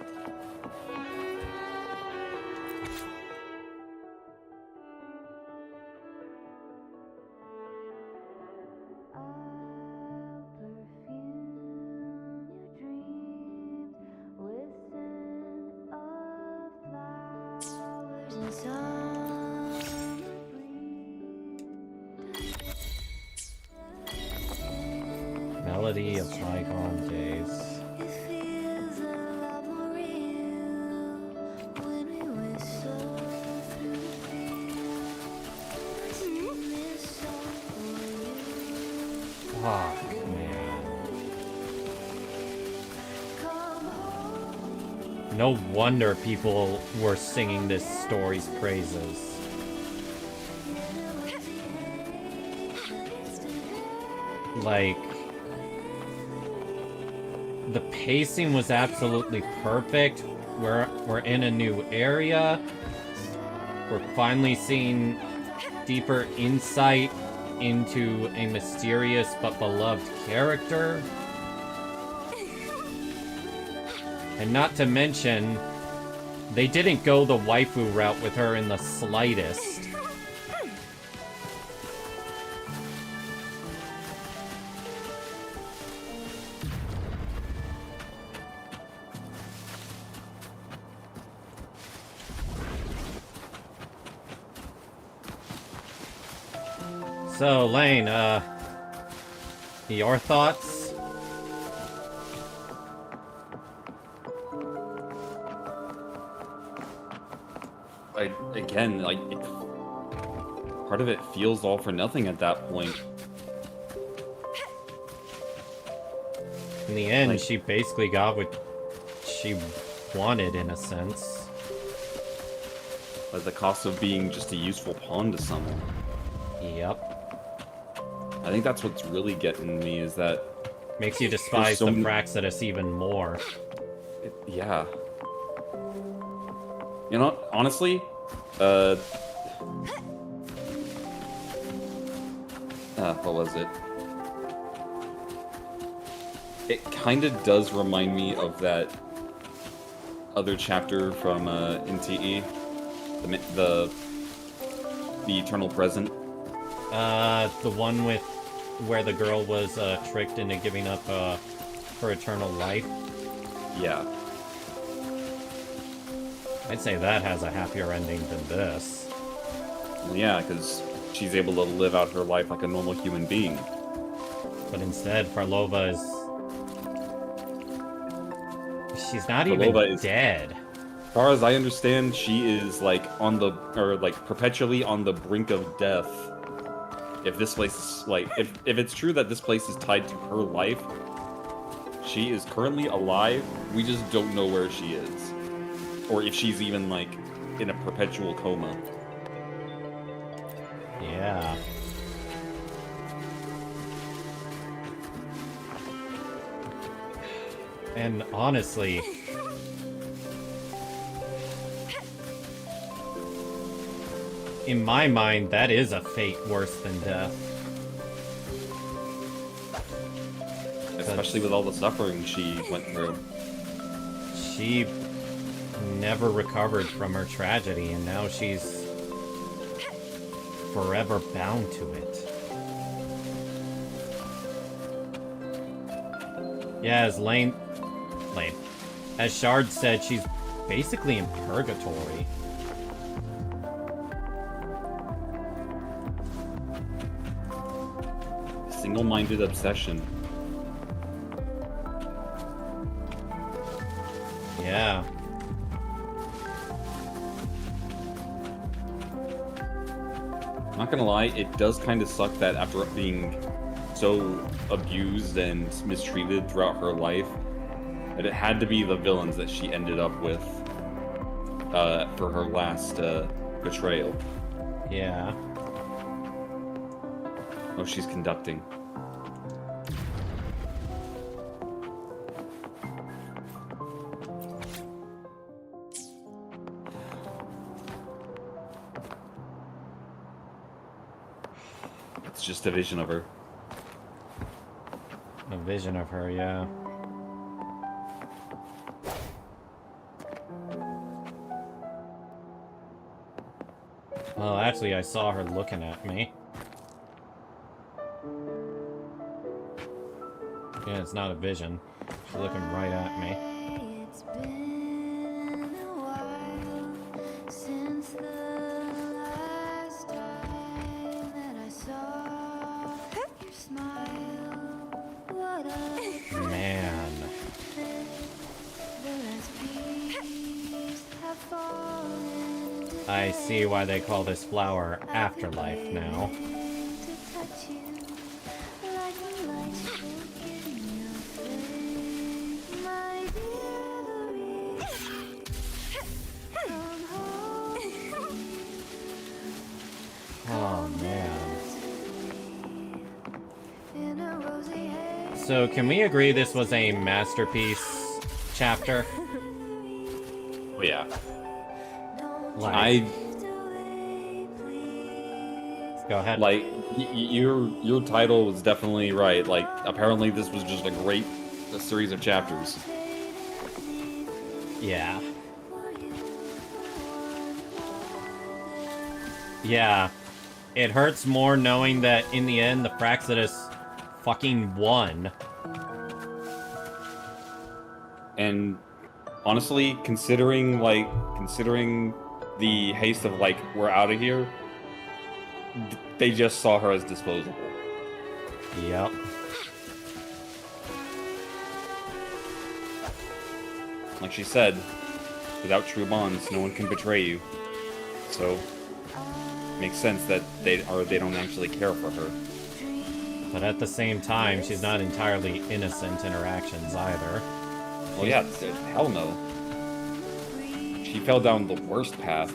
Melody of bygone days. Fuck, man. No wonder people were singing this story's praises. Like, the pacing was absolutely perfect. We're in a new area. We're finally seeing deeper insight into a mysterious but beloved character. And not to mention, they didn't go the waifu route with her in the slightest. So, Lane, your thoughts? Again, like, part of it feels all for nothing at that point. In the end, she basically got what she wanted, in a sense. At the cost of being just a useful pawn to someone. Yep. I think that's what's really getting me, is that... Makes you despise the Fraxidus even more. Yeah. You know, honestly, what was it? It kind of does remind me of that other chapter from NTE, the Eternal Present. The one with where the girl was tricked into giving up her eternal life. Yeah. I'd say that has a happier ending than this. Well, yeah, because she's able to live out her life like a normal human being. But instead, Farlova is... She's not Farlova even dead. As far as I understand, she is like on the, or like perpetually on the brink of death. If this place is like, if it's true that this place is tied to her life, she is currently alive. We just don't know where she is, or if she's even like in a perpetual coma. Yeah. And honestly, in my mind, that is a fate worse than death. Especially with all the suffering she went through. She never recovered from her tragedy, and now she's forever bound to it. Yeah, as as Shard said, she's basically in purgatory. Single-minded obsession. Yeah. I'm not gonna lie, it does kind of suck that after being so abused and mistreated throughout her life, that it had to be the villains that she ended up with for her last betrayal. Yeah. Oh, she's conducting. It's just a vision of her. A vision of her, yeah. Well, actually, I saw her looking at me. Yeah, it's not a vision. She's looking right at me. Man. I see why they call this flower Afterlife now. Oh, man. So, can we agree this was a masterpiece chapter? Oh, yeah. Like, go ahead. Like, your title was definitely right. Like, apparently this was just a series of chapters. Yeah. Yeah. It hurts more knowing that in the end the Praxidus fucking won. And honestly, considering the haste of like, we're out of here, they just saw her as disposable. Yep. Like she said, without true bonds, no one can betray you. So, makes sense that they don't actually care for her. But at the same time, she's not entirely innocent in her actions either. Well, yeah, hell no. She fell down the worst path.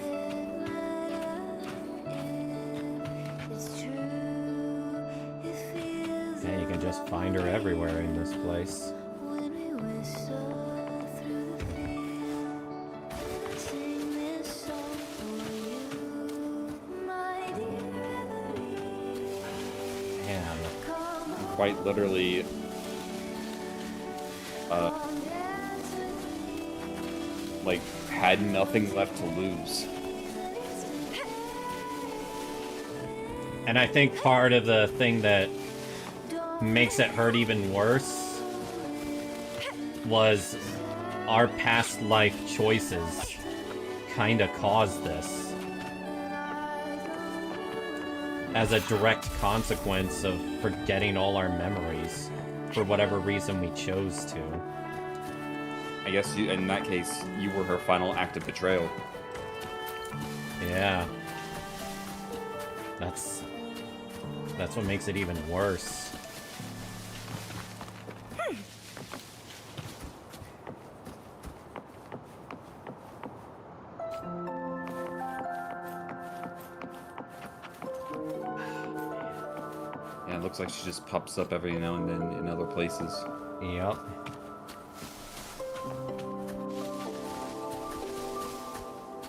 Yeah, you can just find her everywhere in this place. Man. Quite literally, like, had nothing left to lose. And I think part of the thing that makes it hurt even worse was our past life choices kinda caused this. as a direct consequence of forgetting all our memories for whatever reason we chose to. I guess in that case, you were her final act of betrayal. Yeah. That's what makes it even worse. Yeah, it looks like she just pops up every now and then in other places. Yep.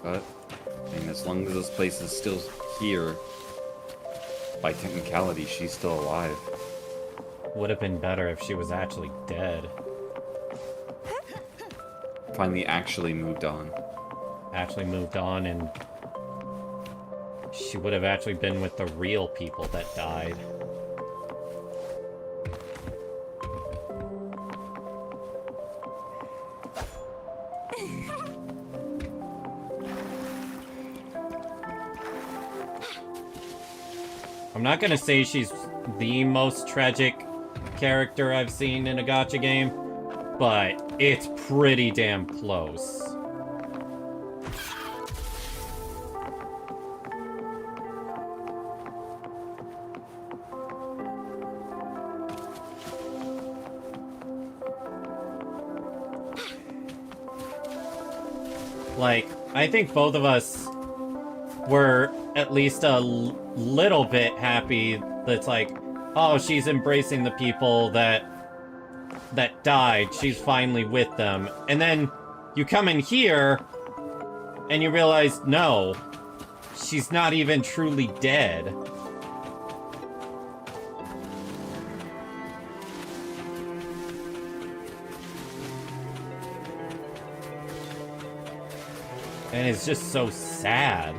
But, I mean, as long as this place is still here, by technicality, she's still alive. Would have been better if she was actually dead. Finally actually moved on. Actually moved on, and she would have actually been with the real people that died. I'm not gonna say she's the most tragic character I've seen in a gacha game, but it's pretty damn close. Like, I think both of us were at least a little bit happy that's like, oh, she's embracing the people that died. She's finally with them. And then you come in here and you realize, no, she's not even truly dead. And it's just so sad.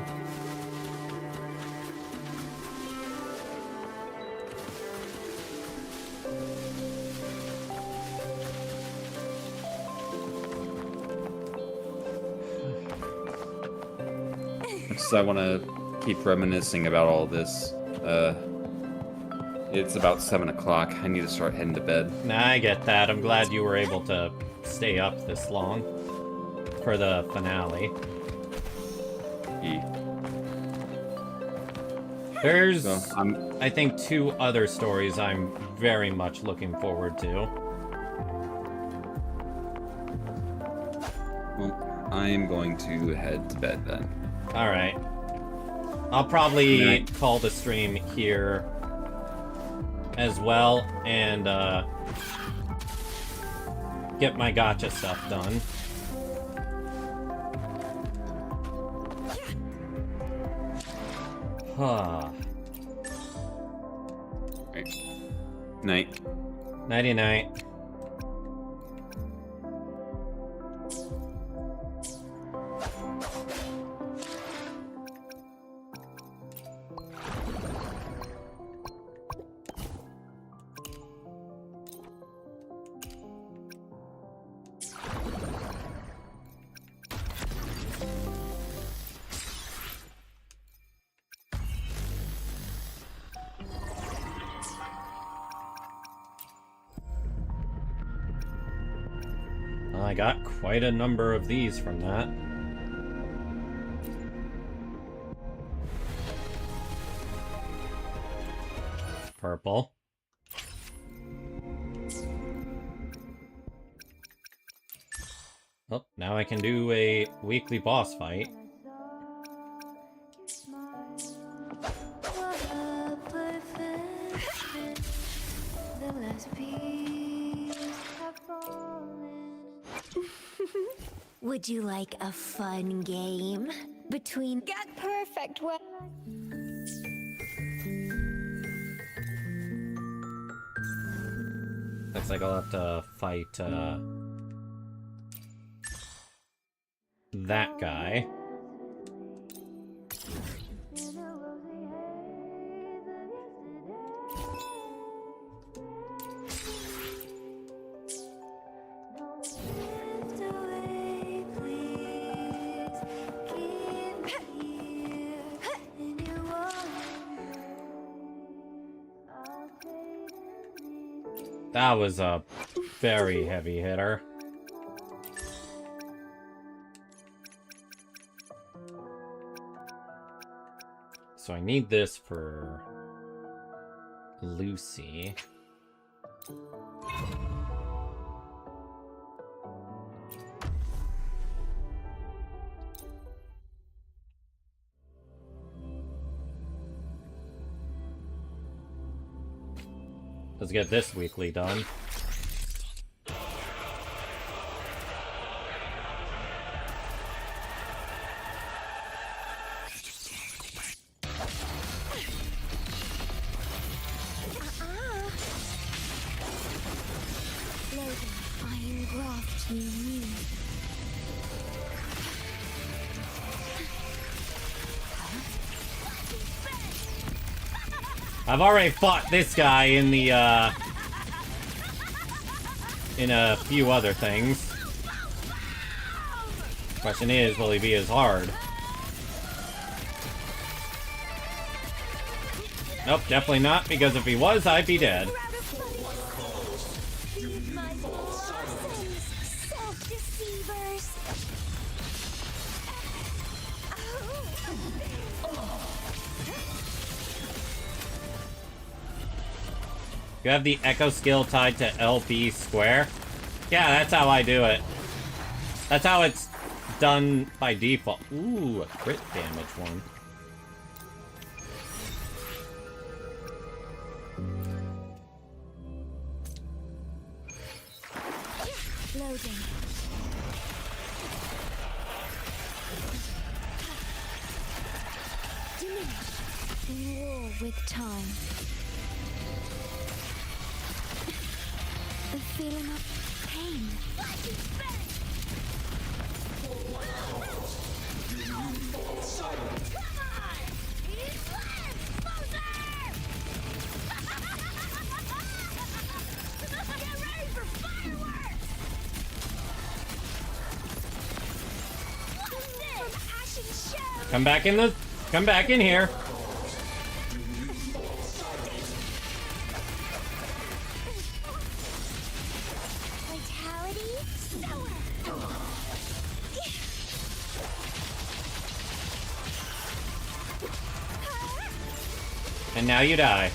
Just I want to keep reminiscing about all this. It's about 7 o'clock. I need to start heading to bed. Nah, I get that. I'm glad you were able to stay up this long for the finale. There's, I think, 2 other stories I'm very much looking forward to. Well, I am going to head to bed then. Alright. I'll probably call the stream here as well and get my gacha stuff done. Night. Nighty-night. I got quite a number of these from that. Purple. Oh, now I can do a weekly boss fight. Would you like a fun game? Between Get Perfect Looks like I'll have to fight, that guy. That was a very heavy hitter. So I need this for Lucy. Let's get this weekly done. I've already fought this guy in the, in a few other things. Question is, will he be as hard? Nope, definitely not, because if he was, I'd be dead. You have the echo skill tied to LB square? Yeah, that's how I do it. That's how it's done by default. Ooh, a crit damage one. Loading. Diminish. War with time. The feeling of pain. Come back in here. And now you die.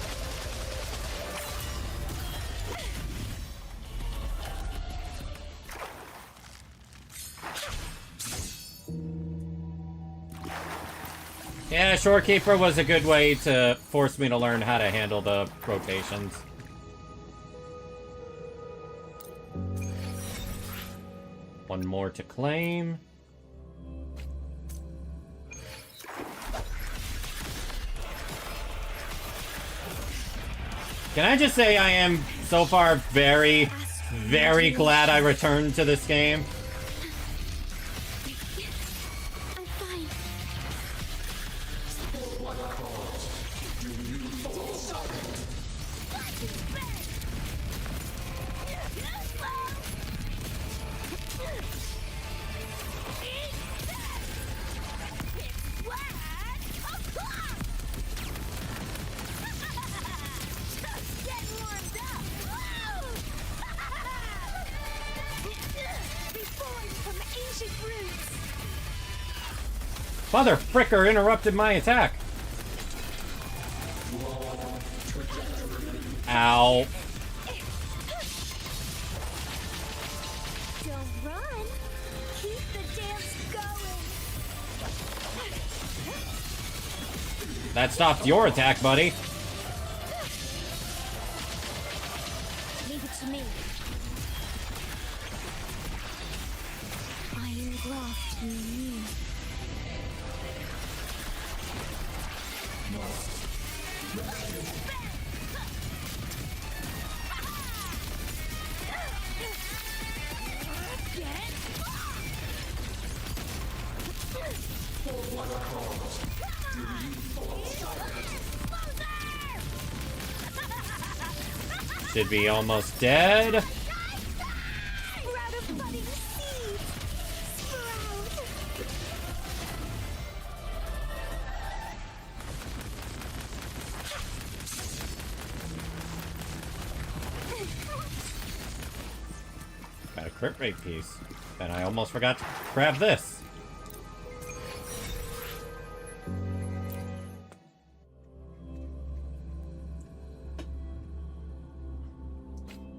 Yeah, Shorekeeper was a good way to force me to learn how to handle the rotations. One more to claim. Can I just say I am so far very, very glad I returned to this game? Mother fricker interrupted my attack. Ow. Don't run. Keep the dance going. That stopped your attack, buddy. Leave it to me. Iron graft in you. Should be almost dead. Script rate piece. And I almost forgot to grab this.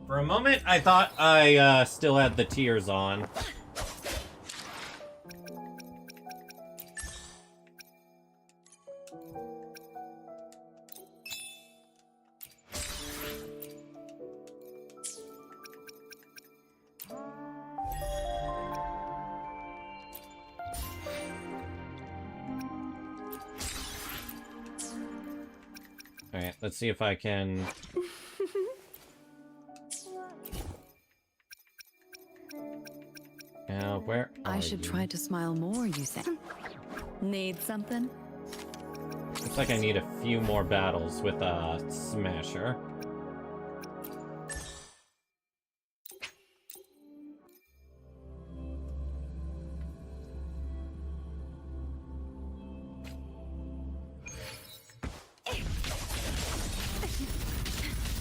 For a moment, I thought I still had the tears on. Alright, let's see if I can... Now, where I should try to smile more, you say? Need something? Looks like I need a few more battles with a Smasher.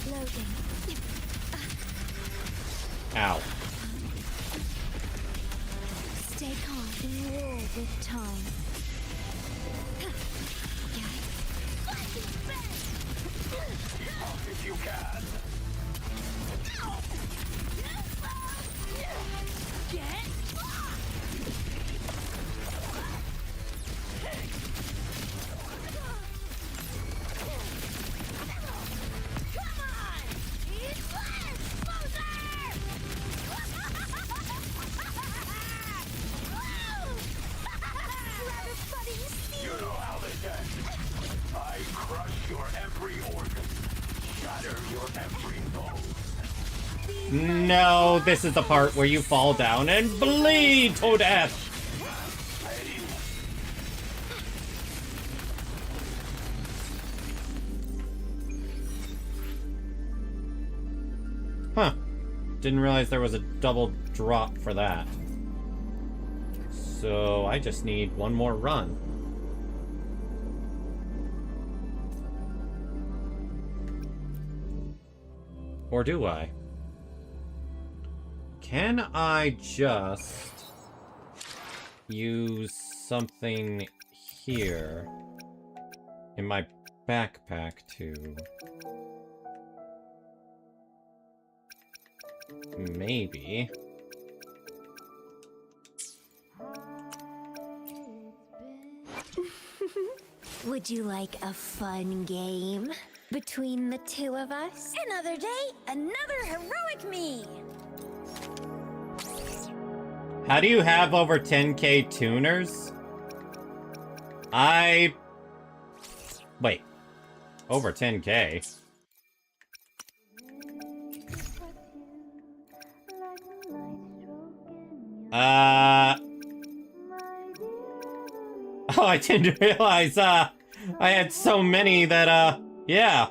Loading. Ow. Stay calm. Roll with time. If you can. You know how they get. I crush your every organ, shatter your every bone. No, this is the part where you fall down and bleed to death. Huh. Didn't realize there was a double drop for that. So I just need one more run. Or do I? Can I just use something here in my backpack to maybe? Would you like a fun game between the two of us? Another day, another heroic me! How do you have over 10k tuners? Wait. Over 10k? Oh, I didn't realize, I had so many that, yeah.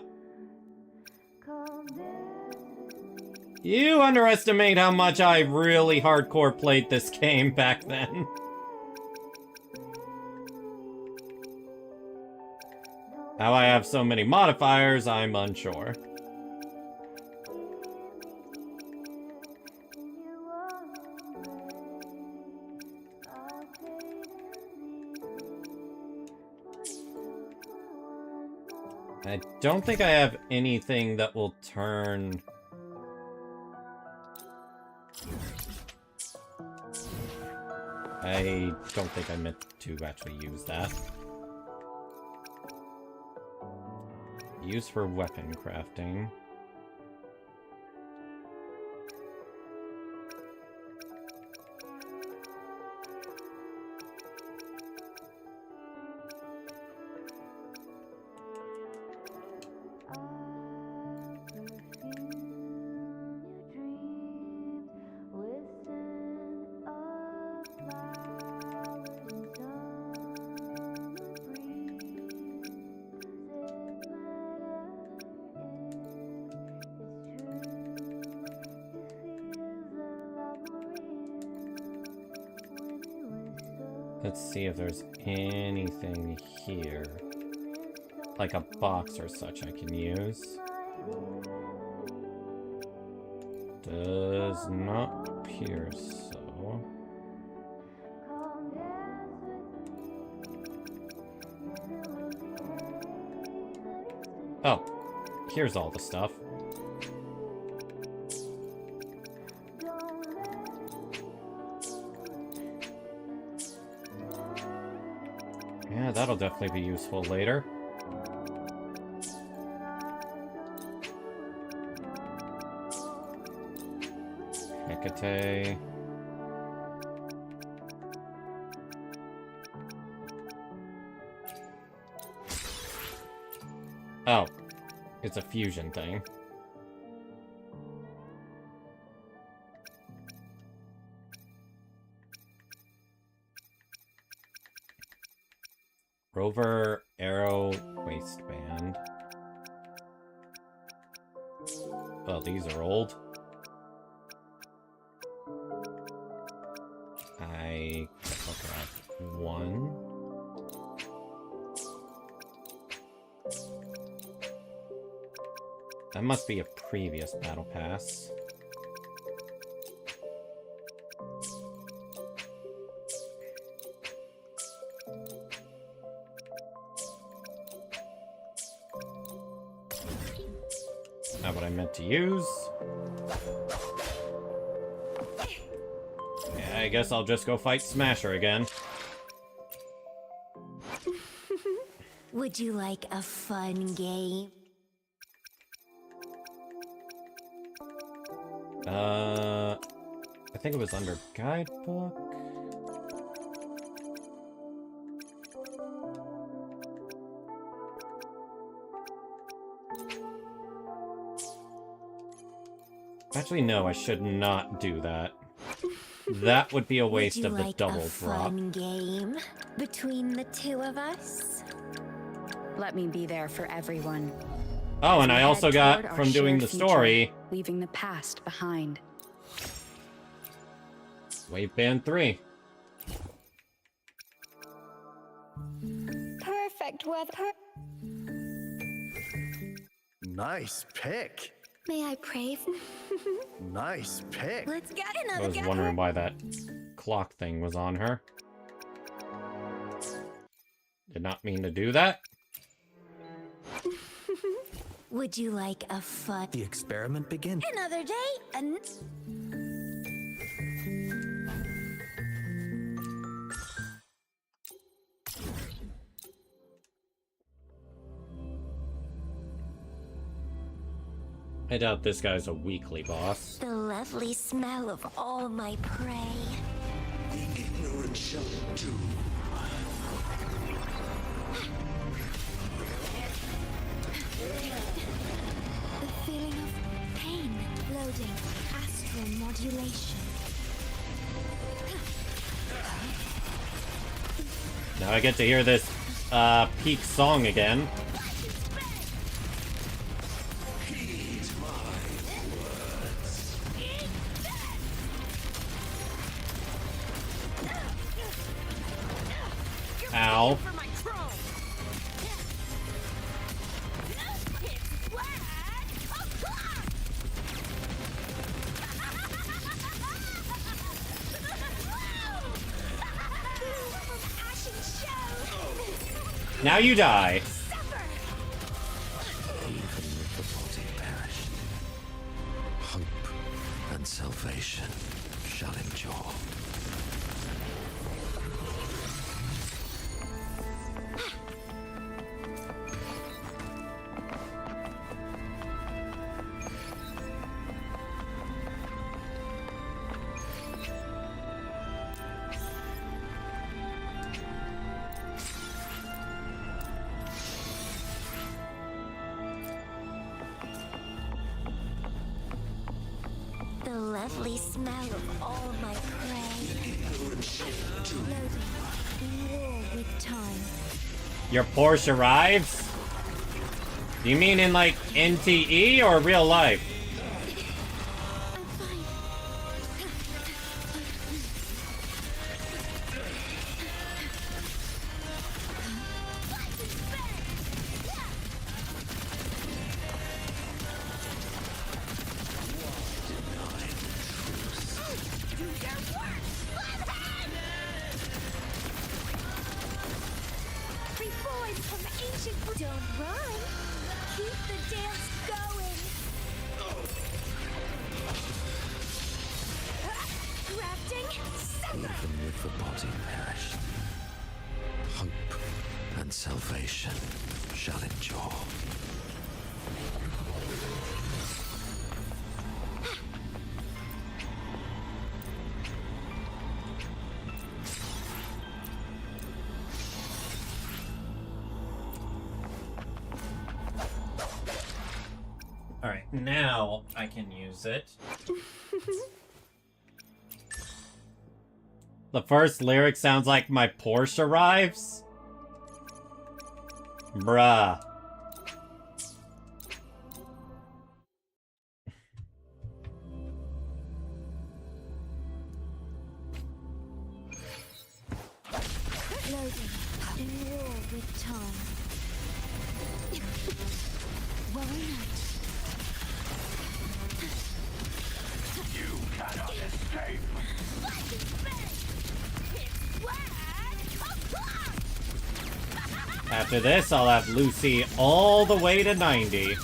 You underestimate how much I really hardcore played this game back then. How I have so many modifiers, I'm unsure. I don't think I have anything that will turn... I don't think I meant to actually use that. Use for weapon crafting. Let's see if there's anything here. Like a box or such I can use. Does not up here, so... Oh, here's all the stuff. Yeah, that'll definitely be useful later. Hecate. Oh, it's a fusion thing. Rover Arrow Waistband. Oh, these are old. I have one. That must be a previous battle pass. Not what I meant to use. Yeah, I guess I'll just go fight Smasher again. Would you like a fun game? I think it was under guidebook. Actually, no, I should not do that. That would be a waste of the double a drop. Fun game between the two of us? Let me be there for everyone. Oh, and We I head also toward got our from doing shared the future, story, leaving the past behind. Wave Band 3. Perfect weather. Nice pick. May I pray? Nice pick. Let's get I another was wondering why that clock thing was on her. Did not mean to do that. Would you like a fun? The experiment begins. Another day? I doubt this guy's a weekly boss. The lovely smell of all my prey. The ignorant shall do. The feeling of pain, loading, astral modulation. Now I get to hear this peak song again. Ow. Now you die. Even if the body perished, hope and salvation shall endure. The lovely smell of all my prey. Loading, war with time. Your Porsche arrives? Do you mean in like NTE or real life? should don't run. Keep the dance going. Crafting. Even with the body perished, hope and salvation shall endure. Alright, now I can use it. The first lyric sounds like my Porsche arrives. Bruh. Loading. In war with time. Worry not. You cannot escape. After this, I'll have Lucy all the way to 90.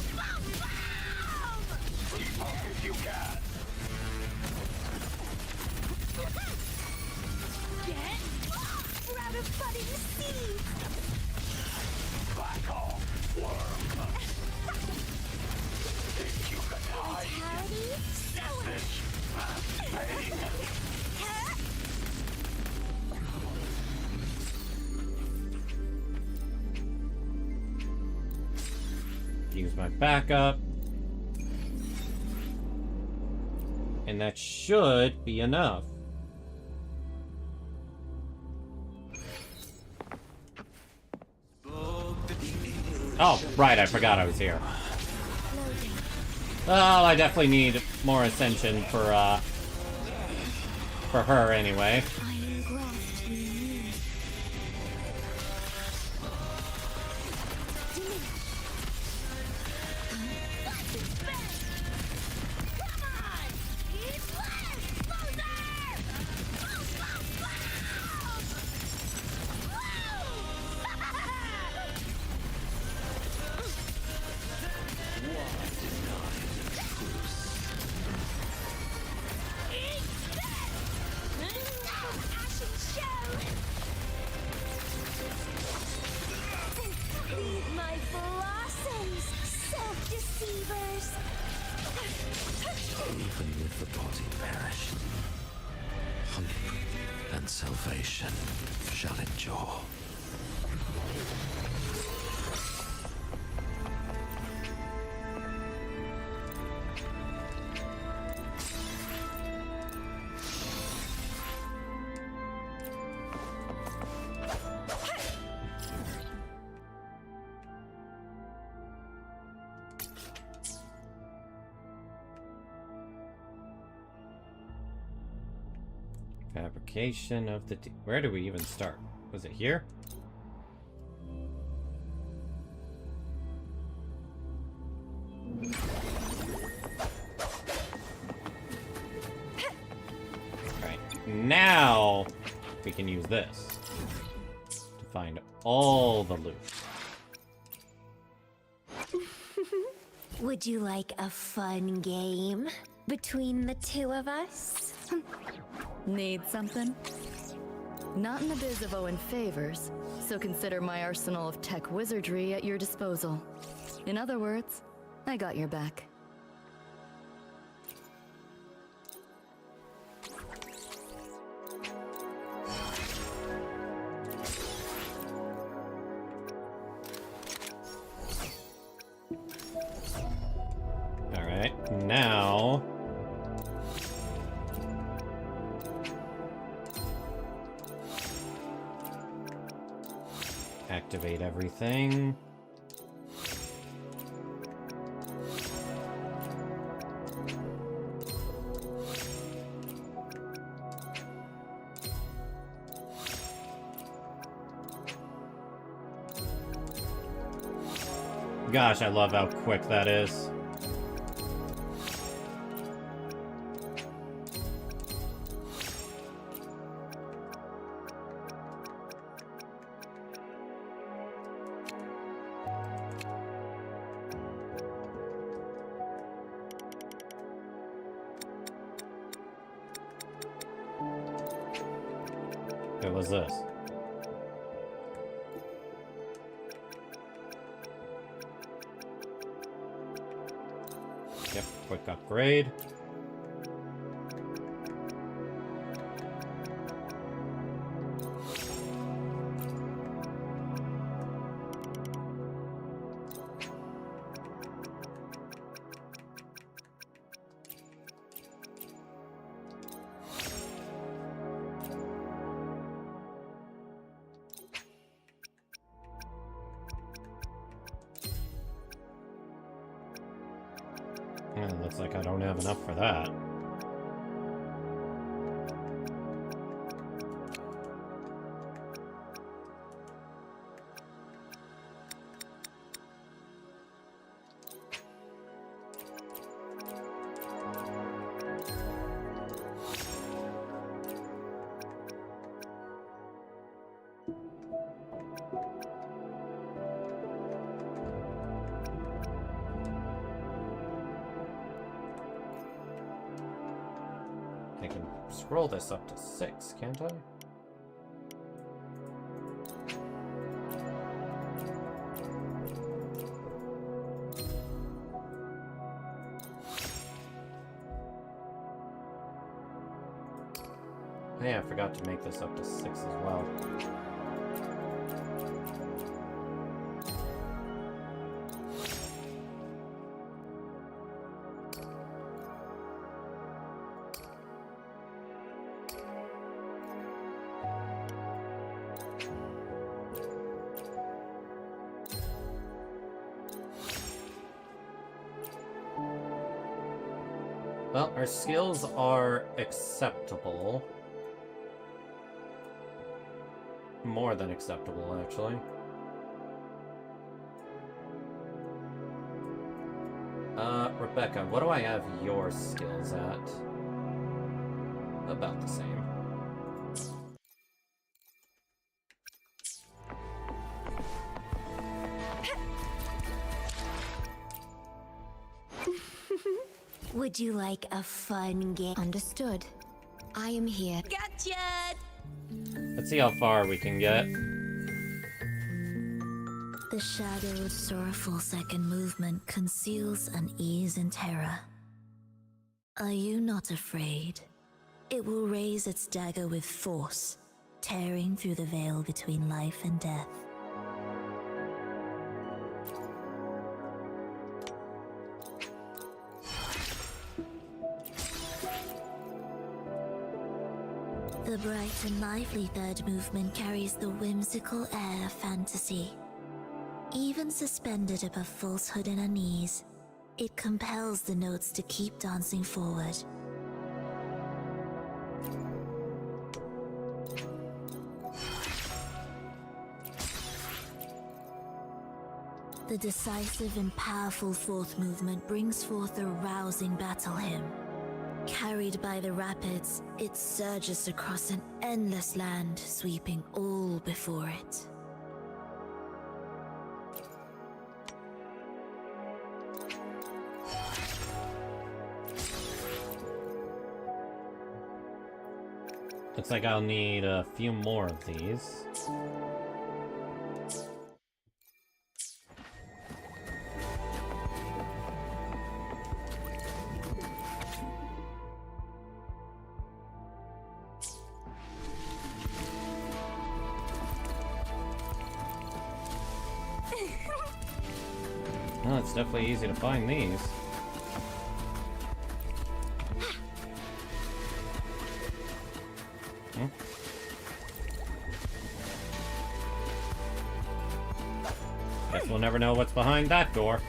Use my backup. And that should be enough. Oh, right, I forgot I was here. Oh, I definitely need more ascension for her anyway. My blossoms, self-deceivers. Even with the body perished, hope and salvation shall endure. Fabrication of the... Where do we even start? Was it here? Right. Now we can use this to find all the loot. Would you like a fun game between the two of us? Need something? Not in the biz of owing favors, so consider my arsenal of tech wizardry at your disposal. In other words, I got your back. Alright, now... activate everything. Gosh, I love how quick that is. It was this. Yep, quick upgrade. Looks like I don't have enough for that. I can scroll this up to 6, can't I? Oh yeah, I forgot to make this up to 6 as well. Well, our skills are acceptable. More than acceptable, actually. Rebecca, what do I have your skills at? About the same. Would you like a fun game? Understood. I am here. Gotcha! Let's see how far we can get. The shadow's sorrowful second movement conceals unease and terror. Are you not afraid? It will raise its dagger with force, tearing through the veil between life and death. The bright and lively third movement carries the whimsical air of fantasy. Even suspended above falsehood and unease, it compels the notes to keep dancing forward. The decisive and powerful fourth movement brings forth a rousing battle hymn. Carried by the rapids, it surges across an endless land, sweeping all before it. Looks like I'll need a few more of these. Well, it's definitely easy to find these. Guess we'll never know what's behind that door.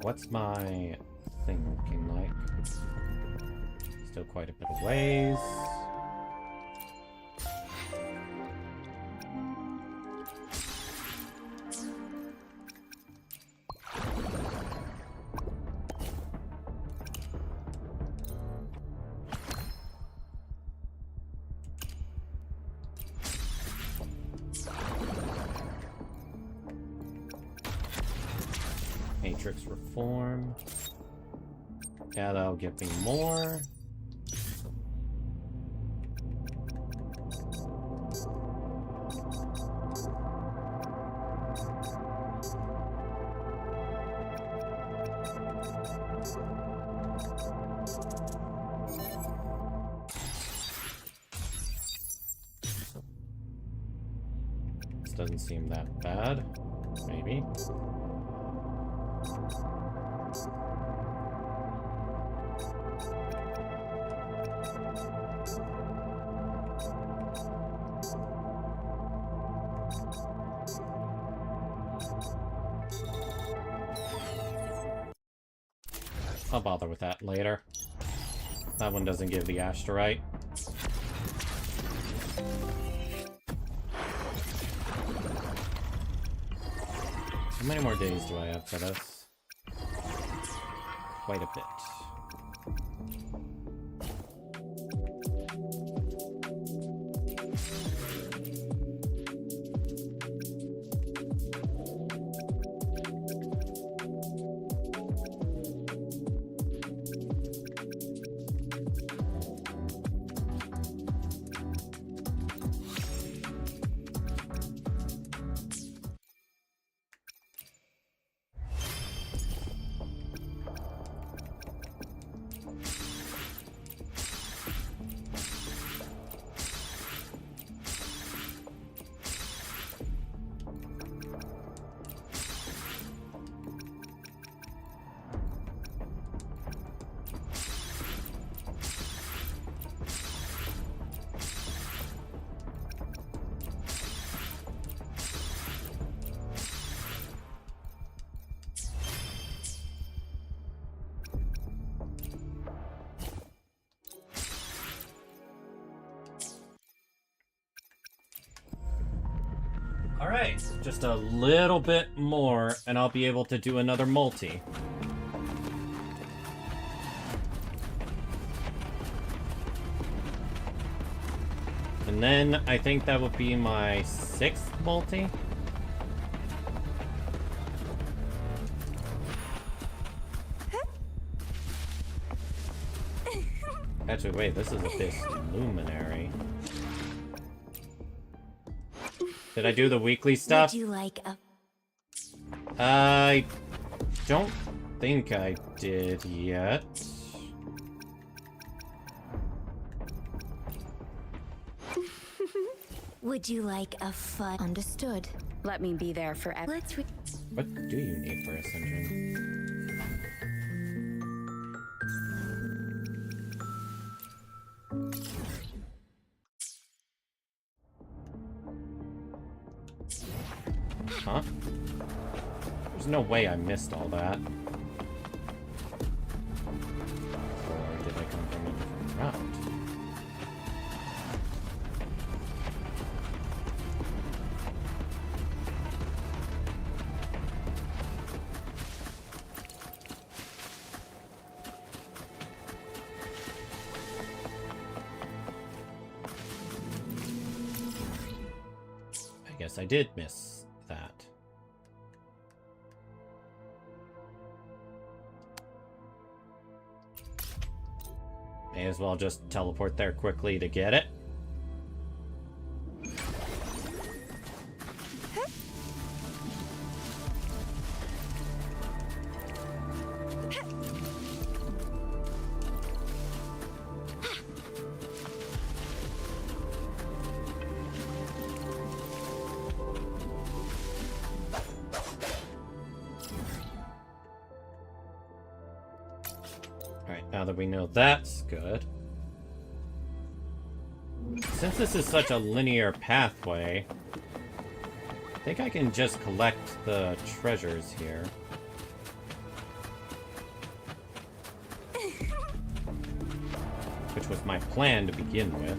What's my thing looking like? Still quite a bit of ways. Matrix Reform. Yeah, that'll give me more. This doesn't seem that bad. Maybe. I'll bother with that later. That one doesn't give the asterite. How many more days do I have for this? Quite a bit. Alright, just a little bit more, and I'll be able to do another multi. And then I think that would be my 6th multi. Actually, wait, this is Abyss Luminary. Did I do the weekly stuff? Would you like a... I don't think I did yet. Would you like a fun... Understood. Let me be there for... Let's What do you need for Ascension? Huh? There's no way I missed all that. Or did I come from a different route? I guess I did miss that. May as well just teleport there quickly to get it. Alright, now that we know that's good. Since this is such a linear pathway, I think I can just collect the treasures here. Which was my plan to begin with.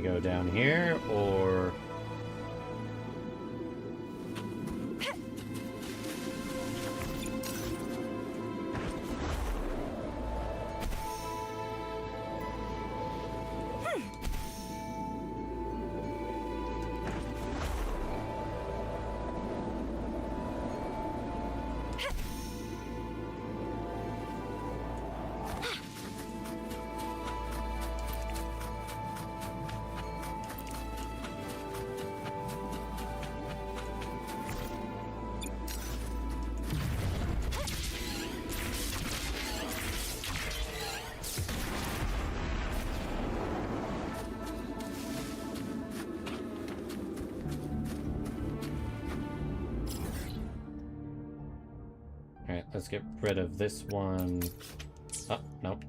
we go down here, or... Alright, let's get rid of this one. Oh, nope.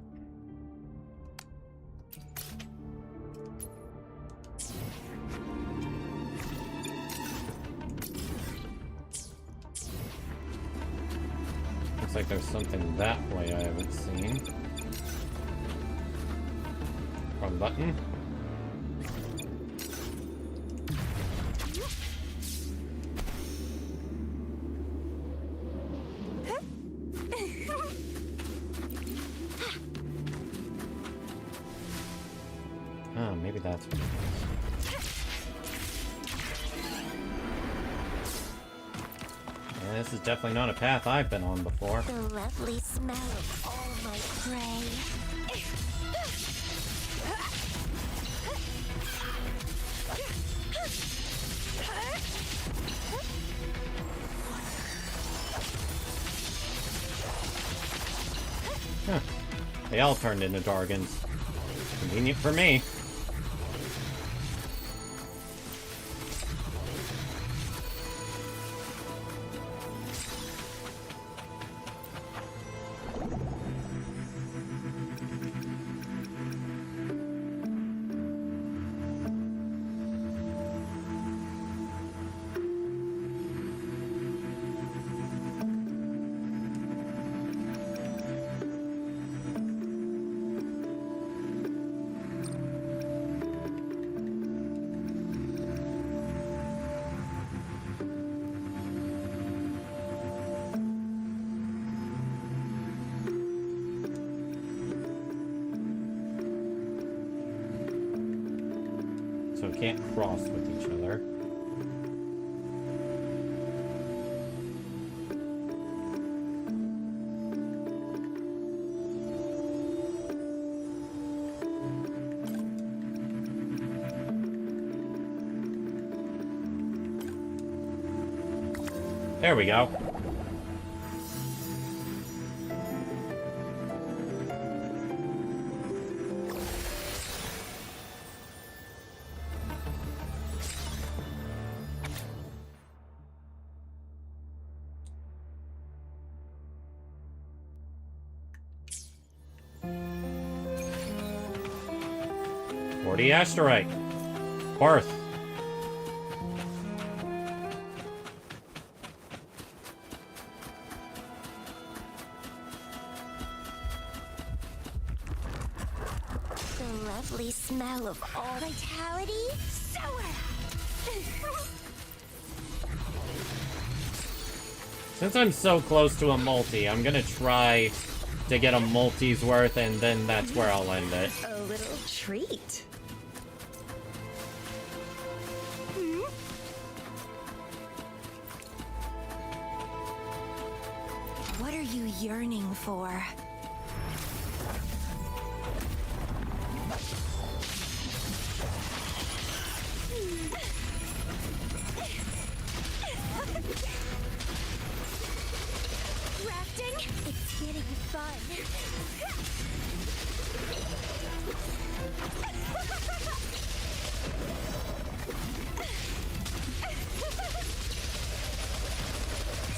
Looks like there's something that way I haven't seen. Wrong button. Oh, maybe that's what it is. Yeah, this is definitely not a path I've been on before. The lovely smell of all my prey. Huh. They all turned into Dargans. Convenient for me. So we can't cross with each other. There we go. The asteroid. Worth. The lovely smell of all vitality. Sour. Since I'm so close to a multi, I'm gonna try to get a multi's worth, and then that's where I'll end it. A little treat. What are you yearning for? Rafting? It's getting fun.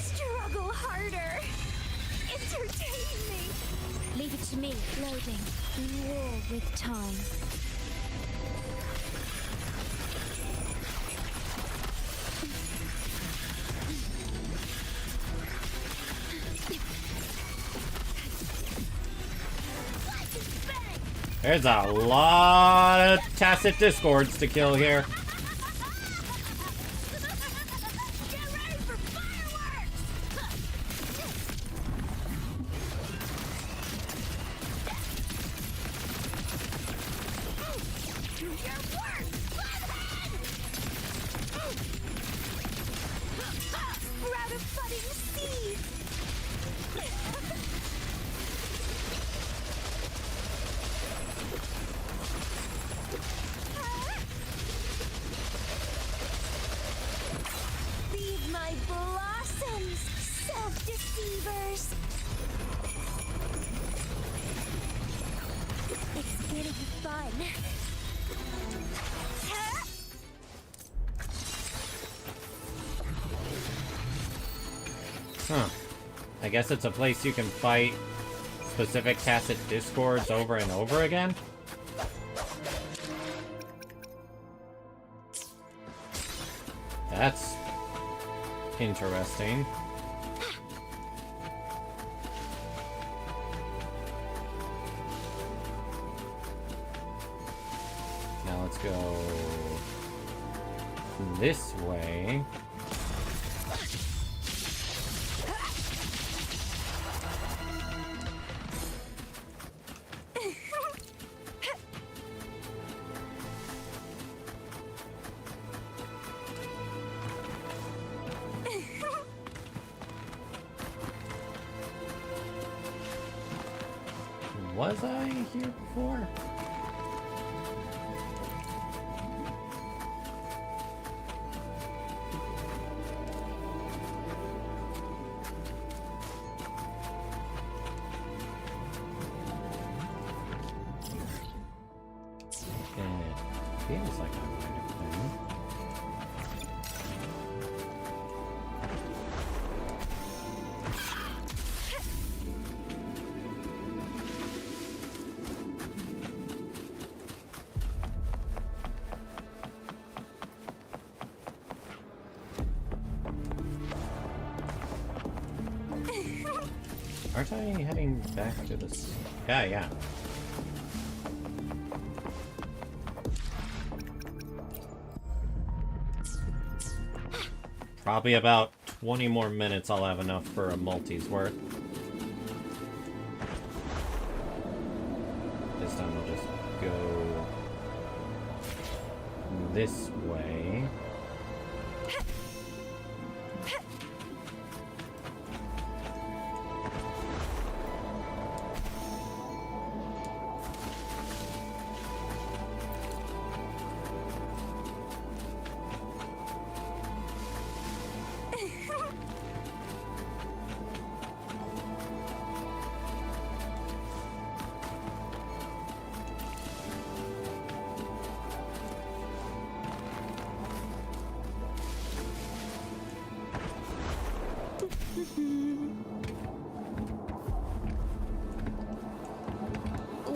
Struggle harder. Entertain me. Leave it to me, floating in war with time. There's a lot of tacit discords to kill here. Feed my blossoms, self-deceivers. It's getting fun. Huh. I guess it's a place you can fight specific tacit discords over and over again? That's interesting. Now let's go this way. Was I here before? It feels like I might have been. Aren't I heading back to this? Yeah. Probably about 20 more minutes I'll have enough for a multi's worth. This time we'll just go this way.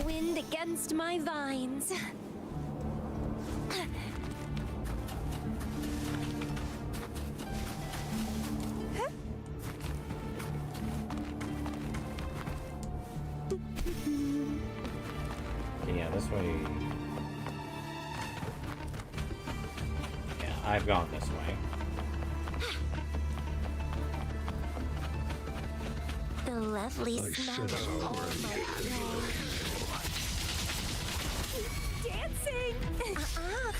Wind against my vines. Yeah, this way. Yeah, I've gone this way. The lovely smell of all my dancing!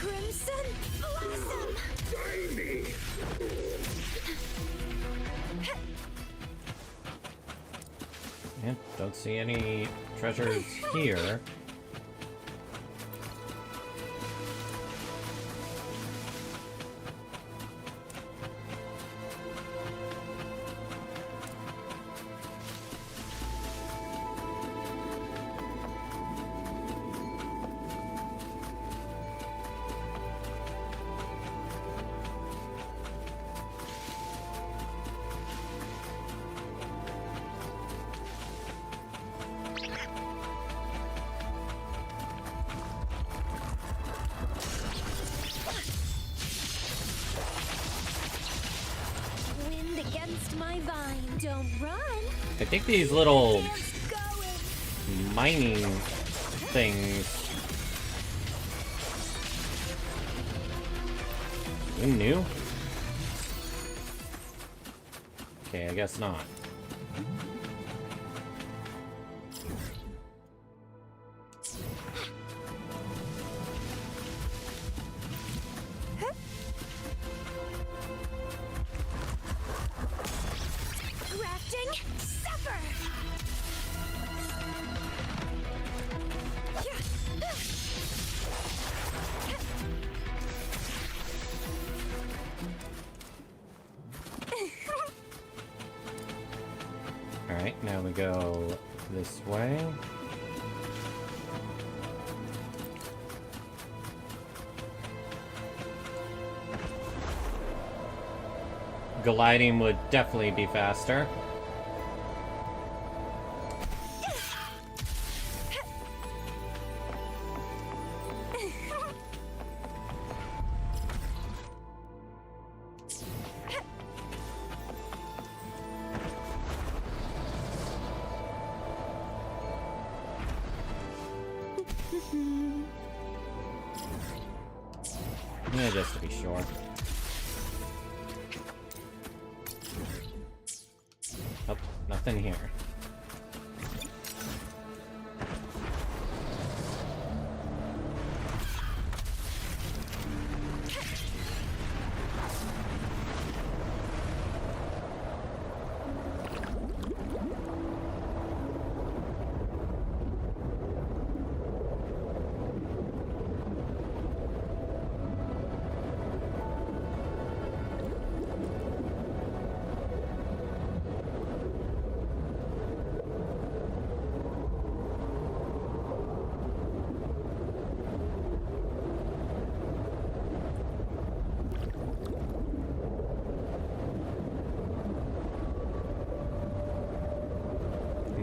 Crimson Blossom! Yeah, don't see any treasures here. Don't run. I think these little mining things. You knew? Okay, I guess not. Grafting, suffer! Alright, now we go this way. Gliding would definitely be faster. Yeah, just to be sure. Oh, nothing here.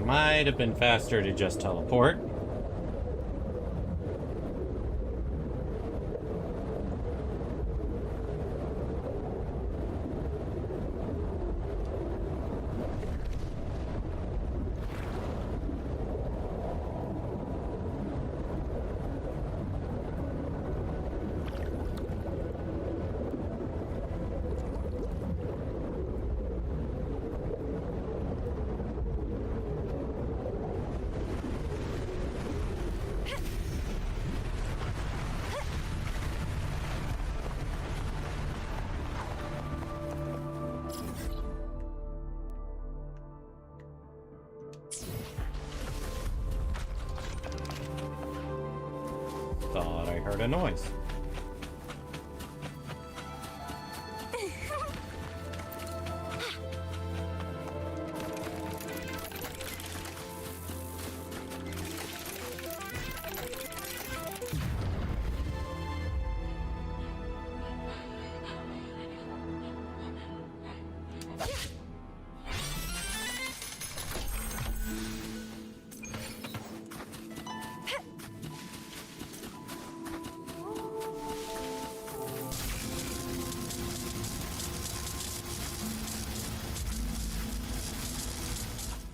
Might have been faster to just teleport. Thought I heard a noise.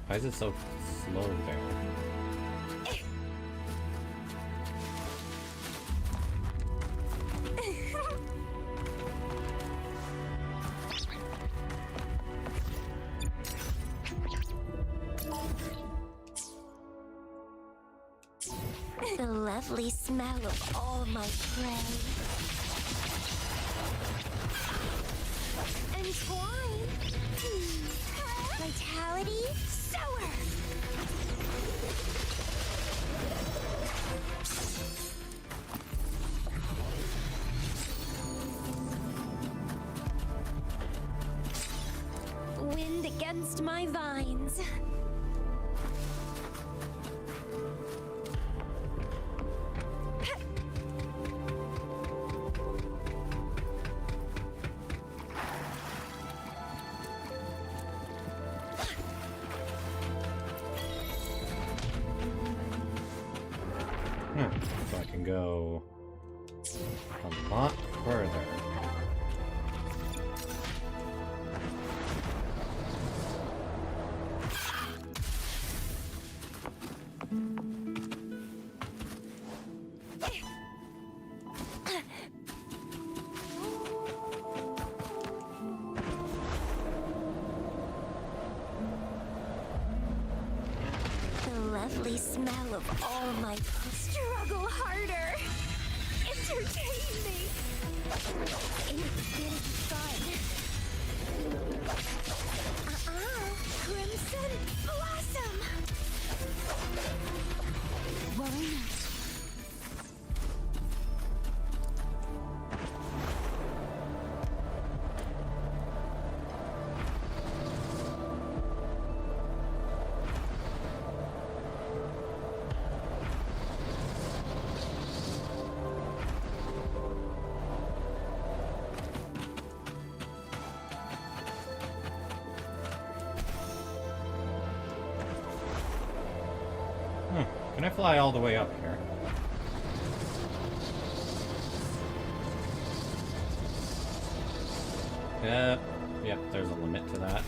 Why is it so slow there? The lovely smell of all my prey. Entwine. Vitality. Sour. Wind against my vines. So I can go a lot further. smell of all my struggle harder. Entertain me. It's getting fun. Crimson Blossom. Why not? Can I fly all the way up here? Yep, there's a limit to that.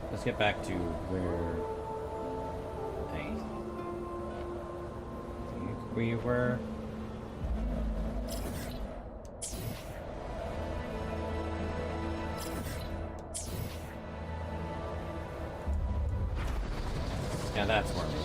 Let's get back to where I think we were. Yeah, that's where we were.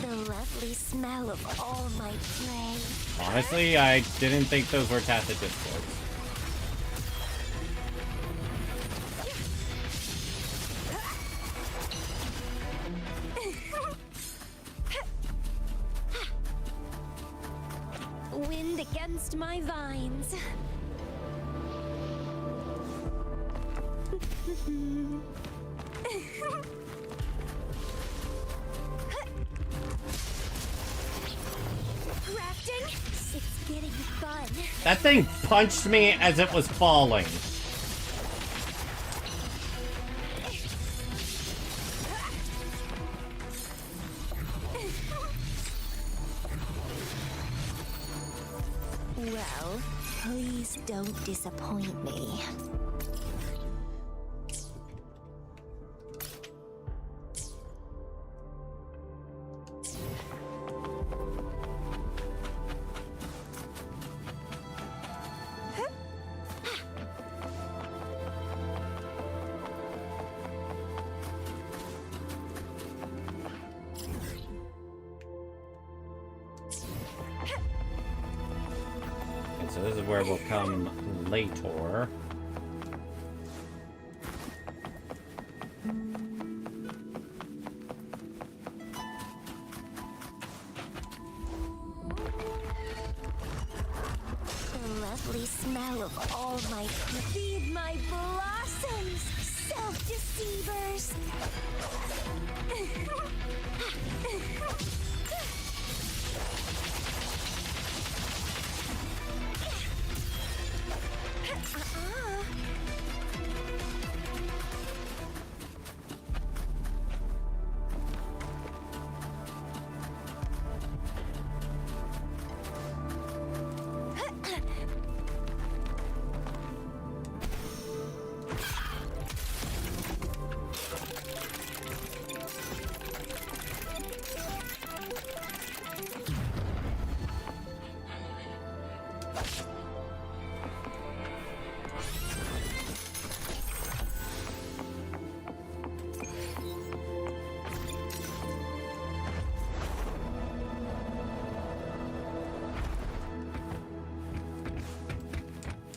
The lovely smell of all my prey. Honestly, I didn't think those were tacit discords. Wind against my vines. Crafting? It's getting fun. That thing punched me as it was falling. Well, please don't disappoint me. And so this is where we'll come later. The lovely smell of all my feed my blossoms, self-deceivers.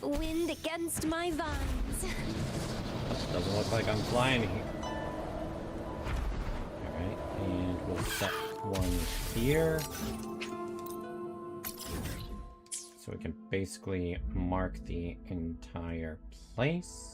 Wind against my vines. Doesn't look like I'm flying here. Alright, and we'll set one here. So we can basically mark the entire place.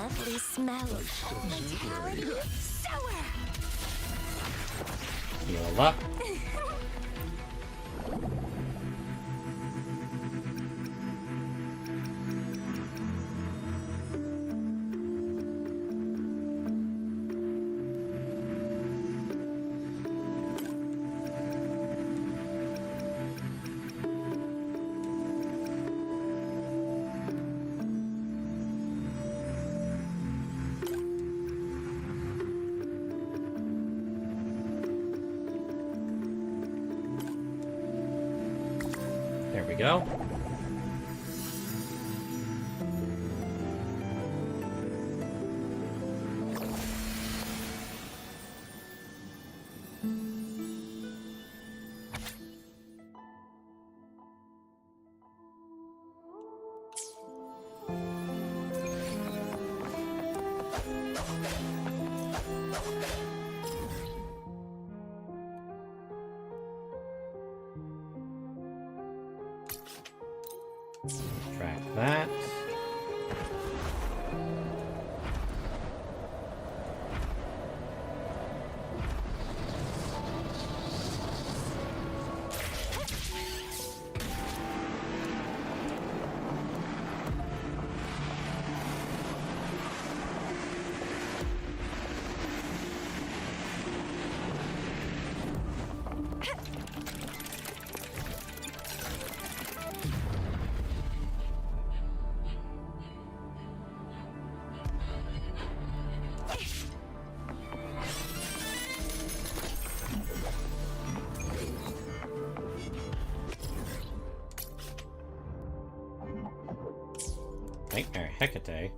lovely smell of vitality sour. Heal up. There we go. Track that. Nightmare Hecate.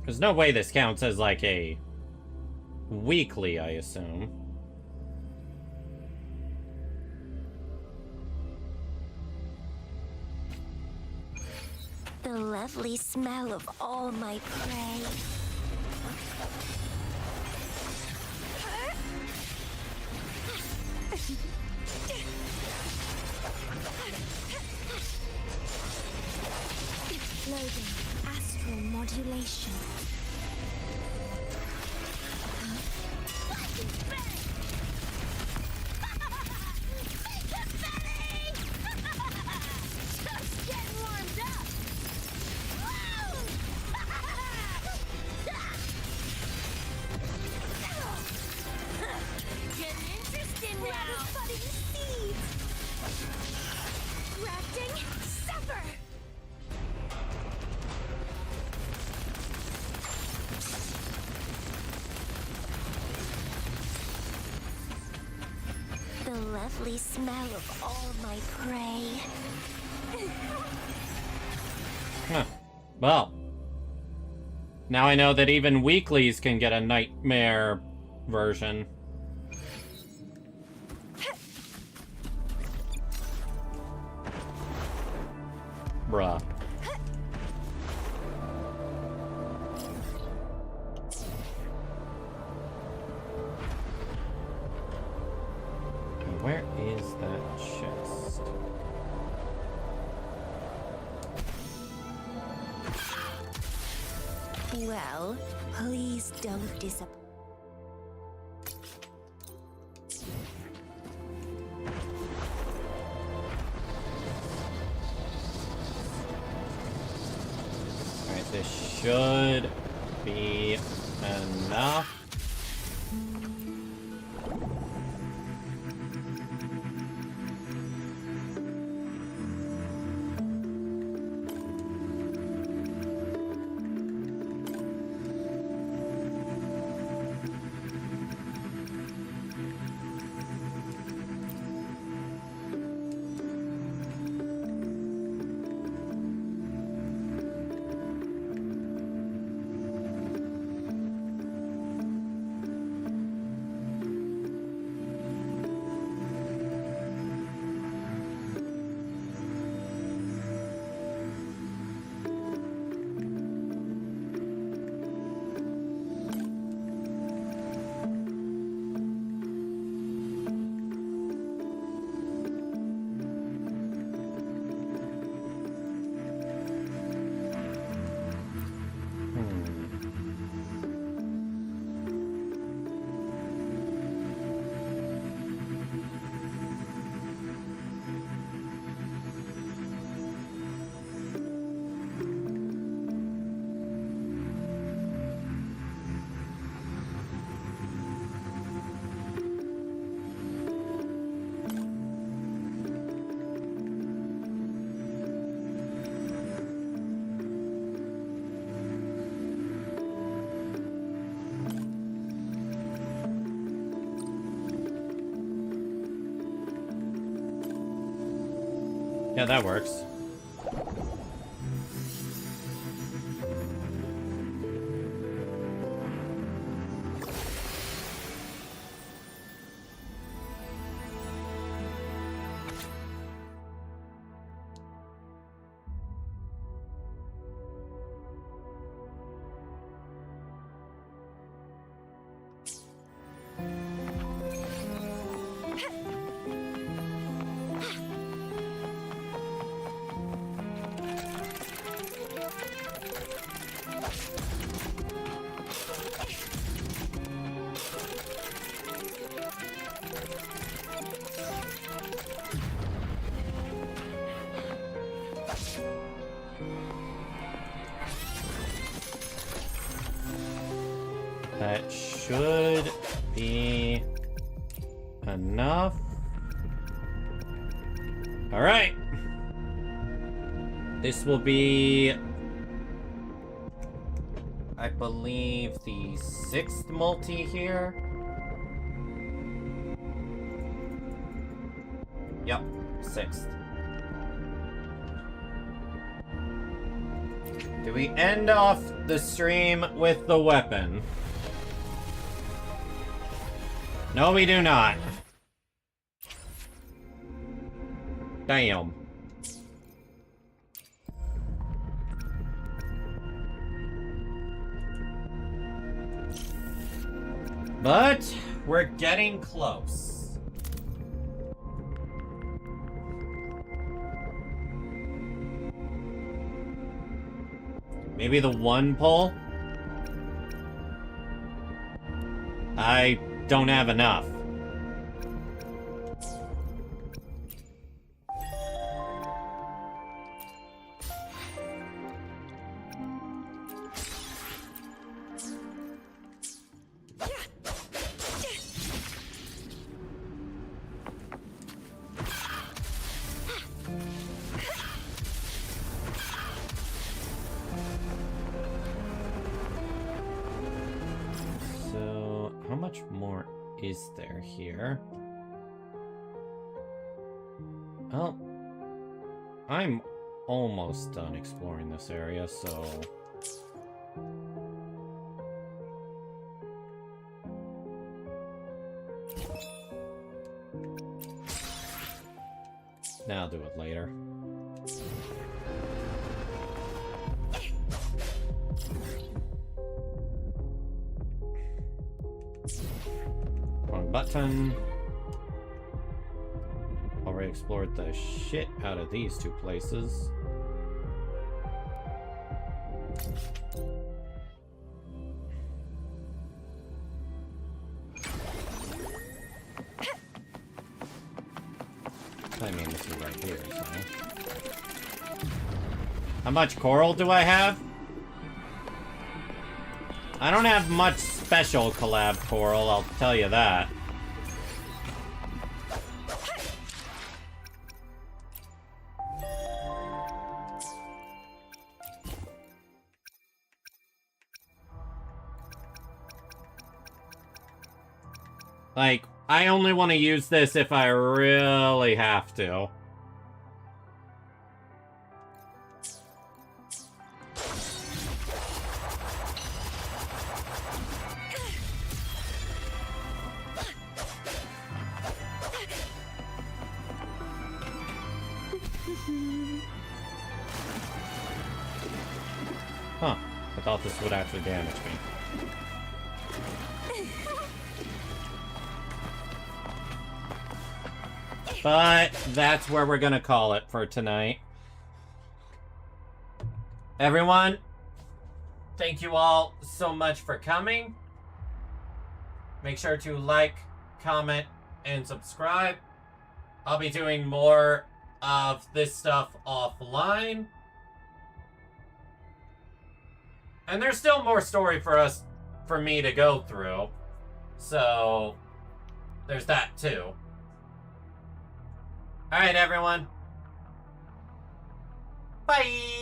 There's no way this counts as like a weekly, I assume. The lovely smell of all my prey. Loading astral modulation. Just getting warmed up. Getting interesting now. Budding seeds. Grafting, sever. The lovely smell of all my prey. Huh. Well. Now I know that even weeklies can get a nightmare version. Bruh. Where is that chest? Well, please don't disappoint. Alright, this should be enough. Yeah, that works. That should be enough. All right. This will be, I believe, the 6th multi here. Yep, 6th. Do we end off the stream with the weapon? No, we do not. Damn. But we're getting close. Maybe the 1 pull? I don't have enough. How much more is there here? Well, I'm almost done exploring this area, so... Now I'll do it later. Wrong button. Already explored the shit out of these 2 places. I mean, this is right here, so... How much coral do I have? I don't have much special collab coral, I'll tell you that. Like, I only want to use this if I really have to. Huh. I thought this would actually damage me. But that's where we're gonna call it for tonight. Everyone, thank you all so much for coming. Make sure to like, comment, and subscribe. I'll be doing more of this stuff offline. And there's still more story for me to go through. So, there's that too. Alright, everyone. Bye!